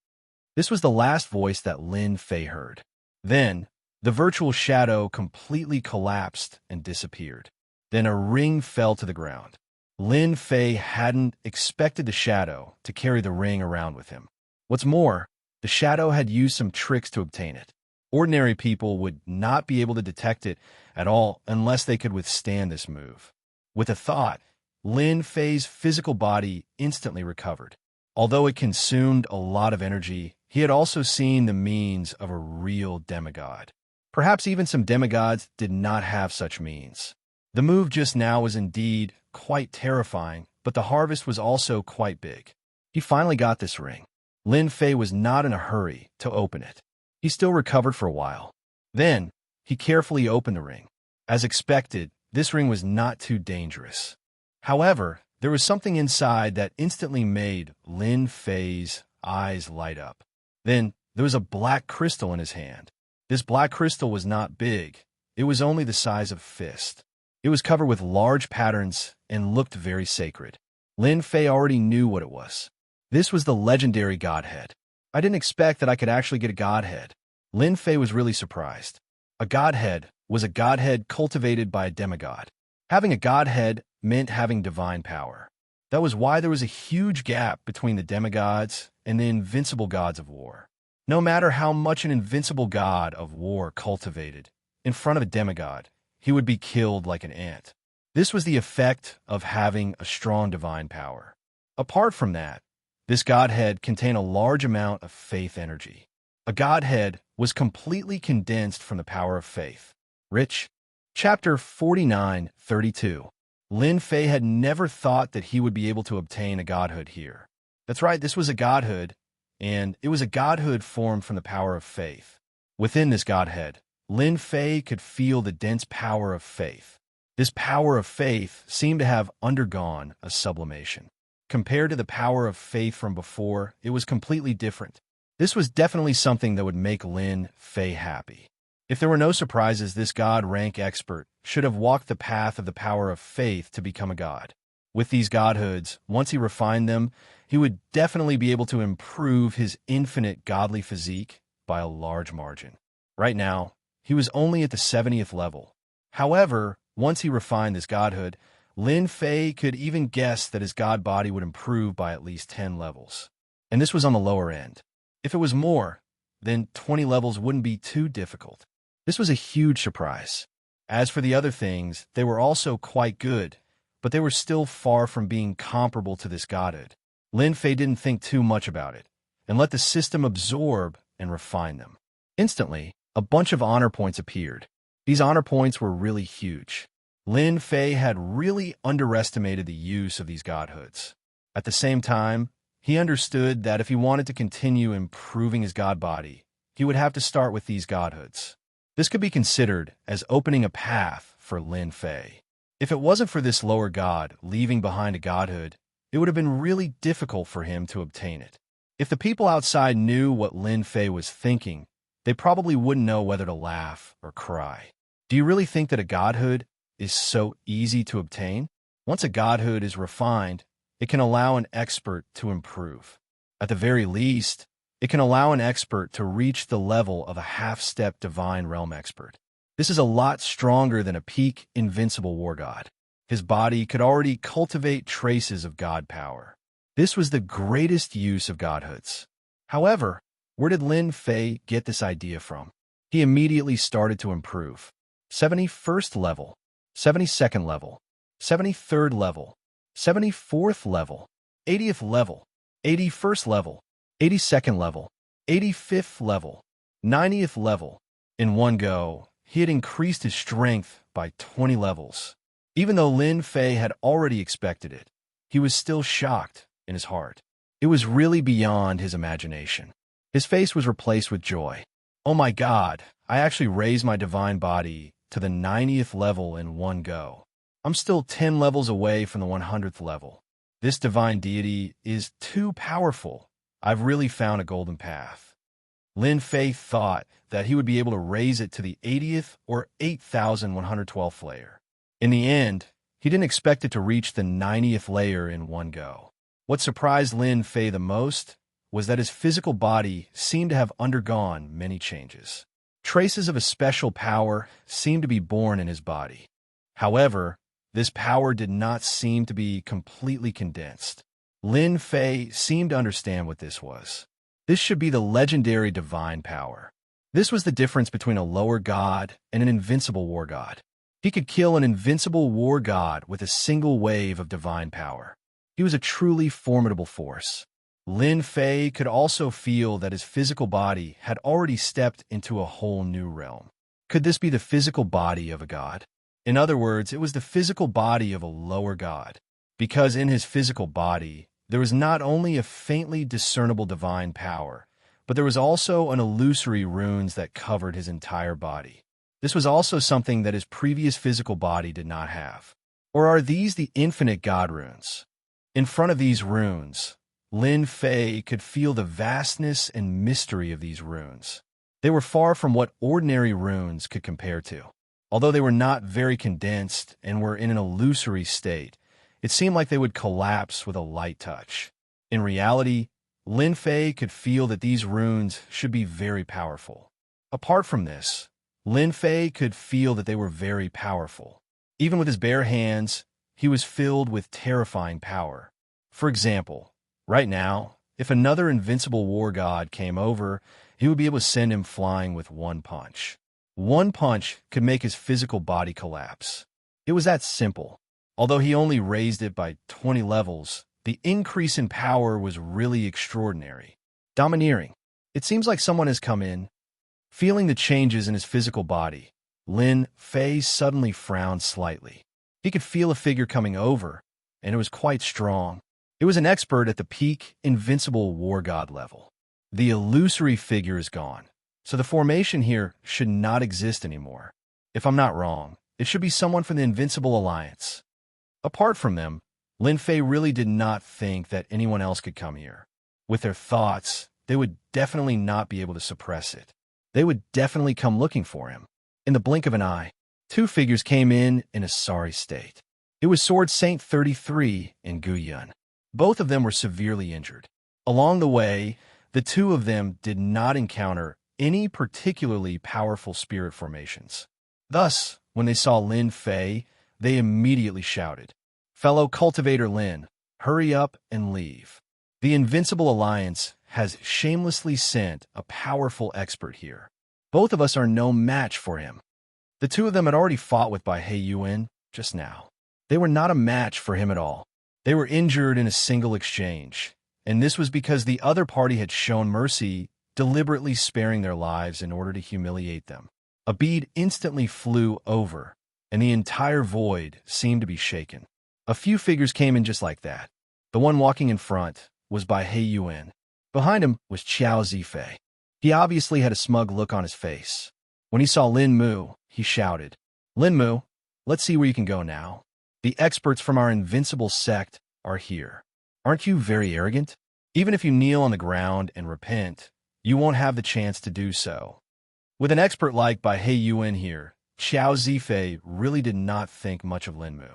This was the last voice that Lin Fei heard. Then, the virtual shadow completely collapsed and disappeared. Then a ring fell to the ground. Lin Fei hadn't expected the shadow to carry the ring around with him. What's more, the shadow had used some tricks to obtain it. Ordinary people would not be able to detect it at all unless they could withstand this move. With a thought, Lin Fei's physical body instantly recovered. Although it consumed a lot of energy, he had also seen the means of a real demigod. Perhaps even some demigods did not have such means. The move just now was indeed quite terrifying, but the harvest was also quite big. He finally got this ring. Lin Fei was not in a hurry to open it. He still recovered for a while. Then, he carefully opened the ring. As expected, this ring was not too dangerous. However, there was something inside that instantly made Lin Fei's eyes light up. Then, there was a black crystal in his hand. This black crystal was not big. It was only the size of a fist. It was covered with large patterns and looked very sacred. Lin Fei already knew what it was. This was the legendary godhead. I didn't expect that I could actually get a godhead. Lin Fei was really surprised. A godhead was a godhead cultivated by a demigod. Having a godhead meant having divine power. That was why there was a huge gap between the demigods and the invincible gods of war. No matter how much an invincible god of war cultivated, in front of a demigod, he would be killed like an ant. This was the effect of having a strong divine power. Apart from that, this godhead contained a large amount of faith energy. A godhead was completely condensed from the power of faith. Rich. Chapter 49:32. Lin Fei had never thought that he would be able to obtain a godhood here. That's right, this was a godhood, and it was a godhood formed from the power of faith. Within this godhead, Lin Fei could feel the dense power of faith. This power of faith seemed to have undergone a sublimation. Compared to the power of faith from before, it was completely different. This was definitely something that would make Lin Fei happy. If there were no surprises, this god rank expert should have walked the path of the power of faith to become a god. With these godhoods, once he refined them, he would definitely be able to improve his infinite godly physique by a large margin. Right now, he was only at the 70th level. However, once he refined this godhood, Lin Fei could even guess that his god body would improve by at least 10 levels. And this was on the lower end. If it was more, then 20 levels wouldn't be too difficult. This was a huge surprise. As for the other things, they were also quite good, but they were still far from being comparable to this godhood. Lin Fei didn't think too much about it, and let the system absorb and refine them. Instantly, a bunch of honor points appeared. These honor points were really huge. Lin Fei had really underestimated the use of these godhoods. At the same time, he understood that if he wanted to continue improving his god body, he would have to start with these godhoods. This could be considered as opening a path for Lin Fei. If it wasn't for this lower god leaving behind a godhood, it would have been really difficult for him to obtain it. If the people outside knew what Lin Fei was thinking, they probably wouldn't know whether to laugh or cry. Do you really think that a godhood is so easy to obtain? Once a godhood is refined, it can allow an expert to improve. At the very least, it can allow an expert to reach the level of a half-step divine realm expert. This is a lot stronger than a peak invincible war god. His body could already cultivate traces of god power. This was the greatest use of godhoods. However, where did Lin Fei get this idea from? He immediately started to improve. 71st level, 72nd level, 73rd level, 74th level, 80th level, 81st level, 82nd level, 85th level, 90th level. In one go, he had increased his strength by 20 levels. Even though Lin Fei had already expected it, he was still shocked in his heart. It was really beyond his imagination. His face was replaced with joy. Oh my God, I actually raised my divine body to the 90th level in one go. I'm still 10 levels away from the 100th level. This divine deity is too powerful. I've really found a golden path. Lin Fei thought that he would be able to raise it to the 80th or 8,112th layer. In the end, he didn't expect it to reach the 90th layer in one go. What surprised Lin Fei the most was that his physical body seemed to have undergone many changes. Traces of a special power seemed to be born in his body. However, this power did not seem to be completely condensed. Lin Fei seemed to understand what this was. This should be the legendary divine power. This was the difference between a lower god and an invincible war god. He could kill an invincible war god with a single wave of divine power. He was a truly formidable force. Lin Fei could also feel that his physical body had already stepped into a whole new realm. Could this be the physical body of a god? In other words, it was the physical body of a lower god. Because in his physical body, there was not only a faintly discernible divine power, but there was also an illusory runes that covered his entire body. This was also something that his previous physical body did not have. Or are these the infinite god runes? In front of these runes, Lin Fei could feel the vastness and mystery of these runes. They were far from what ordinary runes could compare to. Although they were not very condensed and were in an illusory state, it seemed like they would collapse with a light touch. In reality, Lin Fei could feel that these runes should be very powerful. Apart from this, Lin Fei could feel that they were very powerful. Even with his bare hands, he was filled with terrifying power. For example, right now, if another invincible war god came over, he would be able to send him flying with one punch. One punch could make his physical body collapse. It was that simple. Although he only raised it by 20 levels, the increase in power was really extraordinary. Domineering. It seems like someone has come in. Feeling the changes in his physical body, Lin Fei suddenly frowned slightly. He could feel a figure coming over, and it was quite strong. It was an expert at the peak invincible war god level. The illusory figure is gone, so the formation here should not exist anymore. If I'm not wrong, it should be someone from the Invincible Alliance. Apart from them, Lin Fei really did not think that anyone else could come here. With their thoughts, they would definitely not be able to suppress it. They would definitely come looking for him. In the blink of an eye, two figures came in a sorry state. It was Sword Saint 33 and Gu Yun. Both of them were severely injured. Along the way, the two of them did not encounter any particularly powerful spirit formations. Thus, when they saw Lin Fei, they immediately shouted, "Fellow cultivator Lin, hurry up and leave. The Invincible Alliance has shamelessly sent a powerful expert here. Both of us are no match for him." The two of them had already fought with Bai He Yuan just now. They were not a match for him at all. They were injured in a single exchange, and this was because the other party had shown mercy, deliberately sparing their lives in order to humiliate them. A bead instantly flew over, and the entire void seemed to be shaken. A few figures came in just like that. The one walking in front was Bai He Yuan. Behind him was Qiao Zifei. He obviously had a smug look on his face. When he saw Lin Mu, he shouted, "Lin Mu, let's see where you can go now. The experts from our invincible sect are here. Aren't you very arrogant? Even if you kneel on the ground and repent, you won't have the chance to do so." With an expert like Bai He Yuan here, Qiao Zifei really did not think much of Lin Mu.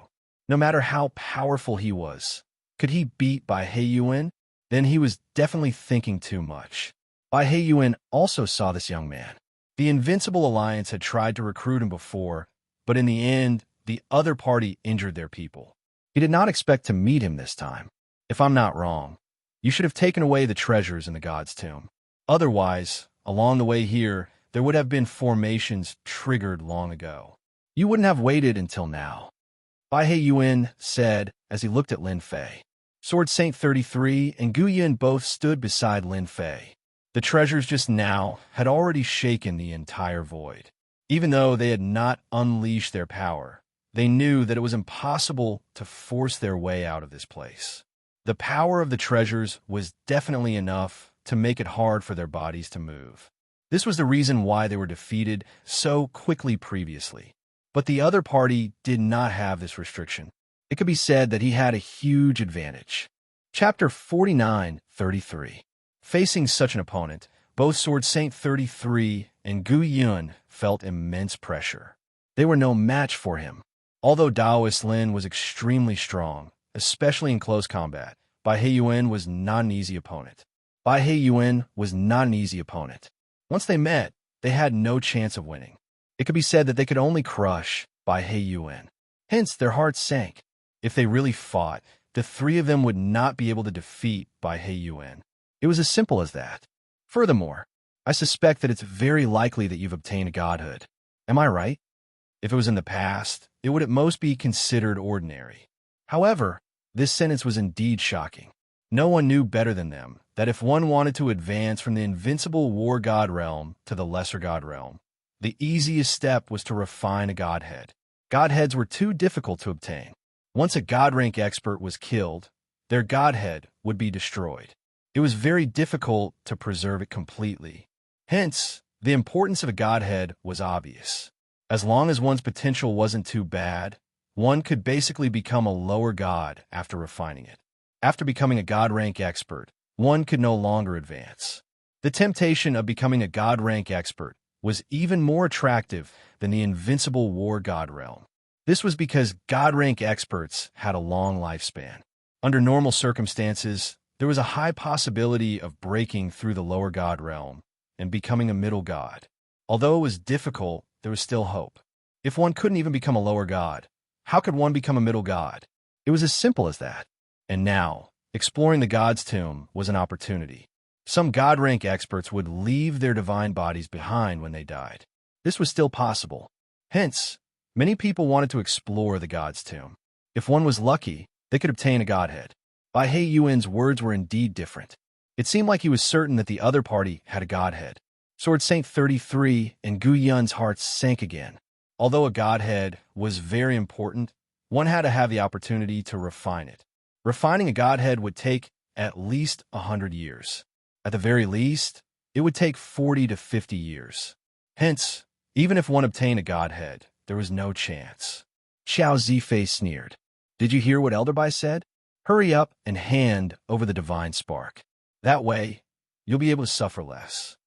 No matter how powerful he was, could he beat Bai He Yuan? Then he was definitely thinking too much. Bai He Yuan also saw this young man. The Invincible Alliance had tried to recruit him before, but in the end, the other party injured their people. He did not expect to meet him this time. If I'm not wrong, you should have taken away the treasures in the God's Tomb. Otherwise, along the way here, there would have been formations triggered long ago. You wouldn't have waited until now. Bai He Yuan said as he looked at Lin Fei. Sword Saint 33 and Gu Yun both stood beside Lin Fei. The treasures just now had already shaken the entire void. Even though they had not unleashed their power, they knew that it was impossible to force their way out of this place. The power of the treasures was definitely enough to make it hard for their bodies to move. This was the reason why they were defeated so quickly previously. But the other party did not have this restriction. It could be said that he had a huge advantage. Chapter 49-33. Facing such an opponent, both Sword Saint 33 and Gu Yun felt immense pressure. They were no match for him. Although Daoist Lin was extremely strong, especially in close combat, Bai He Yuan was not an easy opponent. Bai He Yuan was not an easy opponent. Once they met, they had no chance of winning. It could be said that they could only crush Bai He Yuan. Hence, their hearts sank. If they really fought, the three of them would not be able to defeat Bai He Yuan. It was as simple as that. Furthermore, I suspect that it's very likely that you've obtained a godhood. Am I right? If it was in the past, it would at most be considered ordinary. However, this sentence was indeed shocking. No one knew better than them that if one wanted to advance from the invincible war god realm to the lesser god realm, the easiest step was to refine a godhead. Godheads were too difficult to obtain. Once a god rank expert was killed, their godhead would be destroyed. It was very difficult to preserve it completely. Hence, the importance of a godhead was obvious. As long as one's potential wasn't too bad, one could basically become a lower god after refining it. After becoming a god rank expert, one could no longer advance. The temptation of becoming a god rank expert was even more attractive than the invincible war god realm. This was because god rank experts had a long lifespan. Under normal circumstances, there was a high possibility of breaking through the lower god realm and becoming a middle god. Although it was difficult, there was still hope. If one couldn't even become a lower god, how could one become a middle god? It was as simple as that. And now, exploring the God's Tomb was an opportunity. Some god rank experts would leave their divine bodies behind when they died. This was still possible. Hence, many people wanted to explore the God's Tomb. If one was lucky, they could obtain a godhead. Bai He Yuan's words were indeed different. It seemed like he was certain that the other party had a godhead. Sword Saint 33 and Gu Yun's hearts sank again. Although a godhead was very important, one had to have the opportunity to refine it. Refining a godhead would take at least 100 years. At the very least, it would take 40 to 50 years. Hence, even if one obtained a godhead, there was no chance. Qiao Zifei sneered. Did you hear what Elder Bai said? Hurry up and hand over the divine spark. That way, you'll be able to suffer less.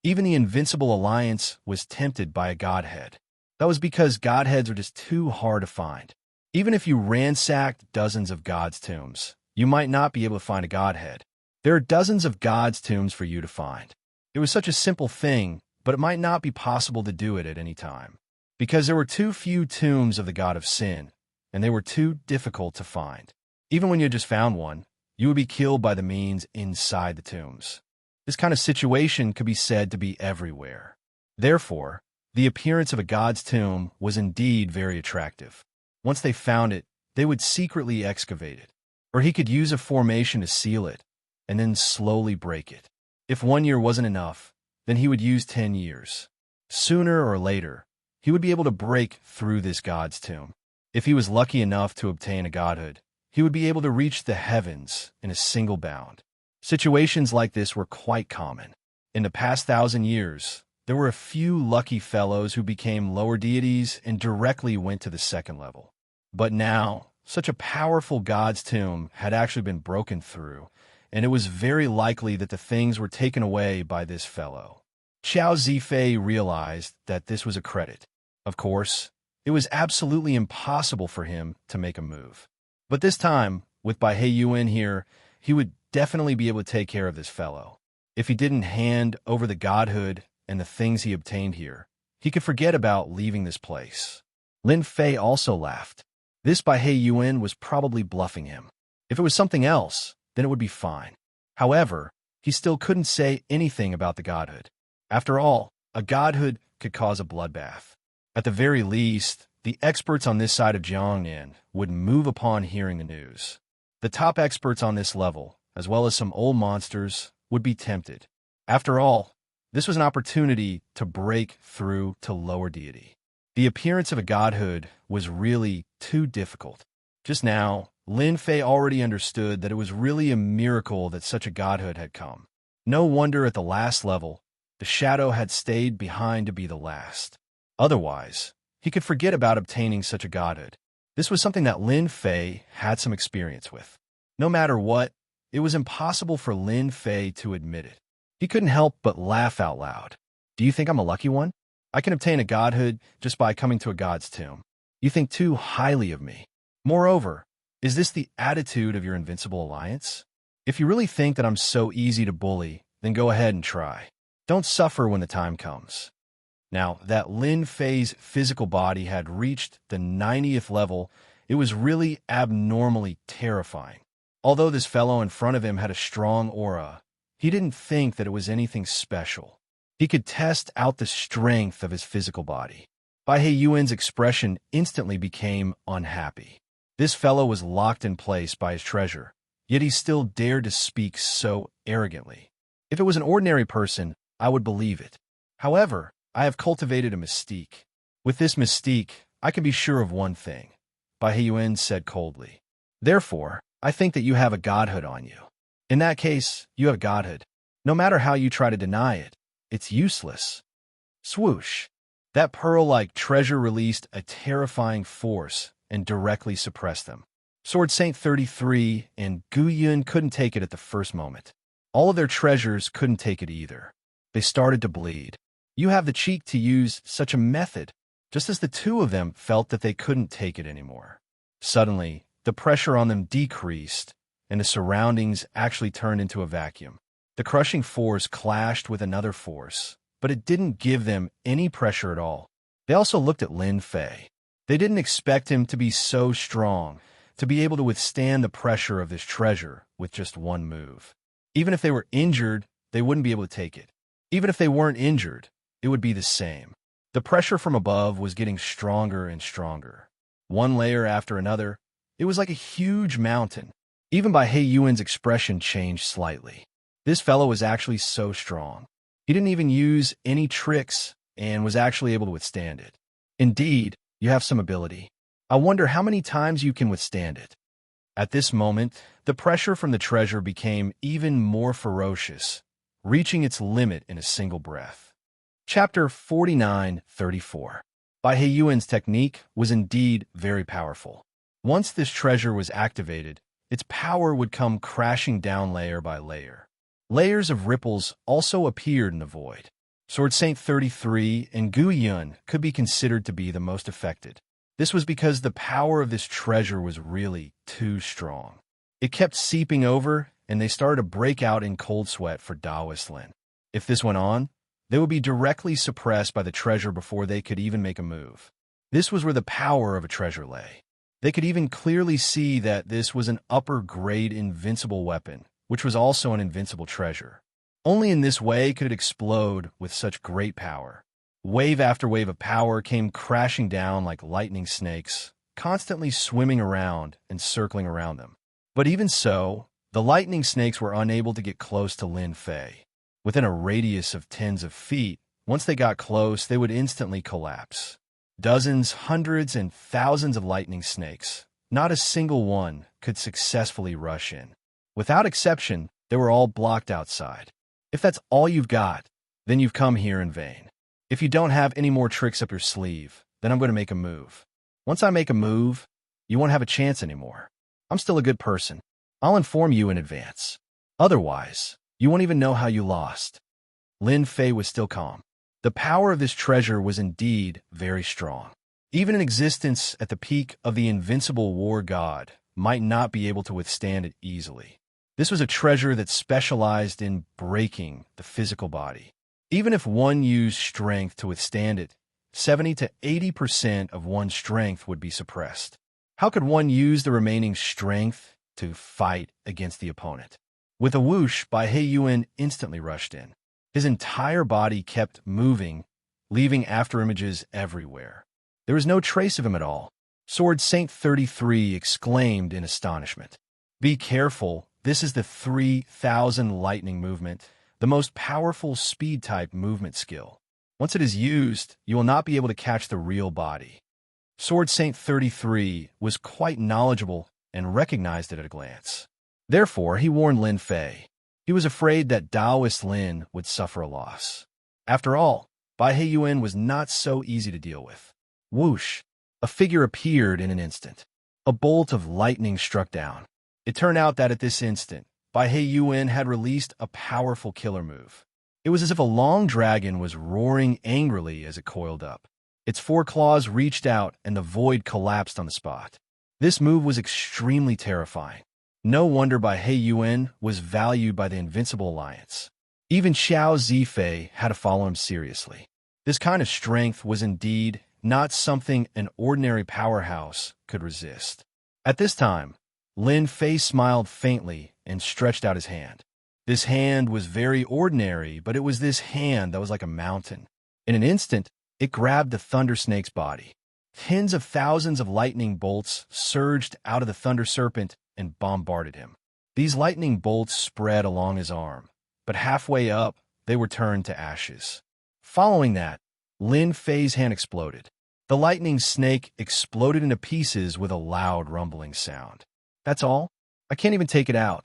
Even the Invincible Alliance was tempted by a godhead. That was because godheads are just too hard to find. Even if you ransacked dozens of gods' tombs, you might not be able to find a godhead. There are dozens of gods' tombs for you to find. It was such a simple thing, but it might not be possible to do it at any time. Because there were too few tombs of the god of sin, and they were too difficult to find. Even when you just found one, you would be killed by the means inside the tombs. This kind of situation could be said to be everywhere. Therefore, the appearance of a god's tomb was indeed very attractive. Once they found it, they would secretly excavate it, or he could use a formation to seal it, and then slowly break it. If 1 year wasn't enough, then he would use 10 years. Sooner or later, he would be able to break through this god's tomb. If he was lucky enough to obtain a godhood, he would be able to reach the heavens in a single bound. Situations like this were quite common. In the past 1,000 years, there were a few lucky fellows who became lower deities and directly went to the second level. But now, such a powerful god's tomb had actually been broken through, and it was very likely that the things were taken away by this fellow. Xiao Zifei realized that this was a credit. Of course, it was absolutely impossible for him to make a move. But this time, with Bai He Yuan here, he would definitely be able to take care of this fellow. If he didn't hand over the godhood and the things he obtained here, he could forget about leaving this place. Lin Fei also laughed. This Bai He Yuan was probably bluffing him. If it was something else, then it would be fine. However, he still couldn't say anything about the godhood. After all, a godhood could cause a bloodbath. At the very least, the experts on this side of Jiangnan would move upon hearing the news. The top experts on this level, as well as some old monsters, would be tempted. After all, this was an opportunity to break through to lower deity. The appearance of a godhood was really too difficult. Just now, Lin Fei already understood that it was really a miracle that such a godhood had come. No wonder at the last level, the shadow had stayed behind to be the last. Otherwise, he could forget about obtaining such a godhood. This was something that Lin Fei had some experience with. No matter what, it was impossible for Lin Fei to admit it. He couldn't help but laugh out loud. Do you think I'm a lucky one? I can obtain a godhood just by coming to a god's tomb. You think too highly of me. Moreover, is this the attitude of your Invincible Alliance? If you really think that I'm so easy to bully, then go ahead and try. Don't suffer when the time comes. Now, that Lin Fei's physical body had reached the 90th level, it was really abnormally terrifying. Although this fellow in front of him had a strong aura, he didn't think that it was anything special. He could test out the strength of his physical body. Bai He Yuan's expression instantly became unhappy. This fellow was locked in place by his treasure, yet he still dared to speak so arrogantly. If it was an ordinary person, I would believe it. However, I have cultivated a mystique. With this mystique, I can be sure of one thing, Bai He Yuan said coldly. Therefore, I think that you have a godhood on you. In that case, you have godhood. No matter how you try to deny it, it's useless. Swoosh! That pearl-like treasure released a terrifying force and directly suppressed them. Sword Saint 33 and Gu Yun couldn't take it at the first moment. All of their treasures couldn't take it either. They started to bleed. You have the cheek to use such a method, just as the two of them felt that they couldn't take it anymore. Suddenly, the pressure on them decreased, and the surroundings actually turned into a vacuum. The crushing force clashed with another force, but it didn't give them any pressure at all. They also looked at Lin Fei. They didn't expect him to be so strong, to be able to withstand the pressure of this treasure with just one move. Even if they were injured, they wouldn't be able to take it. Even if they weren't injured, it would be the same. The pressure from above was getting stronger and stronger. One layer after another, it was like a huge mountain. Even Bai He Yuan's expression changed slightly. This fellow was actually so strong. He didn't even use any tricks and was actually able to withstand it. Indeed, you have some ability. I wonder how many times you can withstand it. At this moment, the pressure from the treasure became even more ferocious, reaching its limit in a single breath. Chapter 49-34. Bai He Yuan's technique was indeed very powerful. Once this treasure was activated, its power would come crashing down layer by layer. Layers of ripples also appeared in the void. Sword Saint 33 and Gu Yun could be considered to be the most affected. This was because the power of this treasure was really too strong. It kept seeping over, and they started to break out in cold sweat for Taoist Lin. If this went on, they would be directly suppressed by the treasure before they could even make a move. This was where the power of a treasure lay. They could even clearly see that this was an upper-grade invincible weapon, which was also an invincible treasure. Only in this way could it explode with such great power. Wave after wave of power came crashing down like lightning snakes, constantly swimming around and circling around them. But even so, the lightning snakes were unable to get close to Lin Fei. Within a radius of tens of feet, once they got close, they would instantly collapse. Dozens, hundreds, and thousands of lightning snakes, not a single one could successfully rush in. Without exception, they were all blocked outside. If that's all you've got, then you've come here in vain. If you don't have any more tricks up your sleeve, then I'm going to make a move. Once I make a move, you won't have a chance anymore. I'm still a good person. I'll inform you in advance. Otherwise, you won't even know how you lost. Lin Fei was still calm. The power of this treasure was indeed very strong. Even an existence at the peak of the invincible war god might not be able to withstand it easily. This was a treasure that specialized in breaking the physical body. Even if one used strength to withstand it, 70 to 80% of one's strength would be suppressed. How could one use the remaining strength to fight against the opponent? With a whoosh, Bai Heiyuan instantly rushed in. His entire body kept moving, leaving afterimages everywhere. There was no trace of him at all. Sword Saint 33 exclaimed in astonishment. Be careful, this is the 3000 lightning movement, the most powerful speed-type movement skill. Once it is used, you will not be able to catch the real body. Sword Saint 33 was quite knowledgeable and recognized it at a glance. Therefore, he warned Lin Fei. He was afraid that Taoist Lin would suffer a loss. After all, Bai Heiyuan was not so easy to deal with. Whoosh! A figure appeared in an instant. A bolt of lightning struck down. It turned out that at this instant, Bai Heiyuan had released a powerful killer move. It was as if a long dragon was roaring angrily as it coiled up. Its 4 claws reached out and the void collapsed on the spot. This move was extremely terrifying. No wonder Bai Heiyuan was valued by the Invincible Alliance. Even Xiao Zifei had to follow him seriously. This kind of strength was indeed not something an ordinary powerhouse could resist. At this time, Lin Fei smiled faintly and stretched out his hand. This hand was very ordinary, but it was this hand that was like a mountain. In an instant, it grabbed the Thunder Snake's body. Tens of thousands of lightning bolts surged out of the Thunder Serpent and bombarded him. These lightning bolts spread along his arm, but halfway up, they were turned to ashes. Following that, Lin Fei's hand exploded. The lightning snake exploded into pieces with a loud rumbling sound. That's all? I can't even take it out.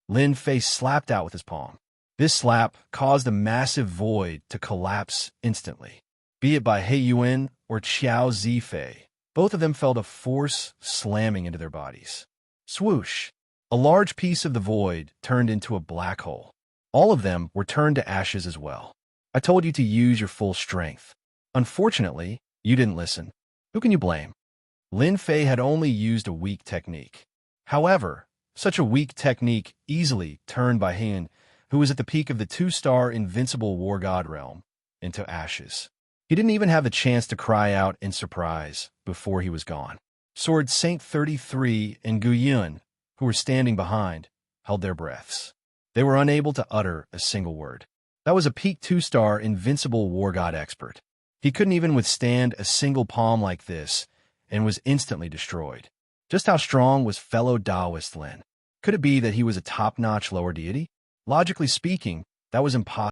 Lin Fei slapped out with his palm. This slap caused a massive void to collapse instantly. Be it Bai Heiyuan or Xiao Zifei, both of them felt a force slamming into their bodies. Swoosh! A large piece of the void turned into a black hole. All of them were turned to ashes as well. I told you to use your full strength. Unfortunately, you didn't listen. Who can you blame? Lin Fei had only used a weak technique. However, such a weak technique easily turned Bai Heiyuan, who was at the peak of the 2-star invincible war god realm, into ashes. He didn't even have the chance to cry out in surprise before he was gone. Sword Saint 33 and Gu Yun, who were standing behind, held their breaths. They were unable to utter a single word. That was a peak 2-star invincible war god expert. He couldn't even withstand a single palm like this and was instantly destroyed. Just how strong was fellow Taoist Lin? Could it be that he was a top-notch lower deity? Logically speaking, that was impossible.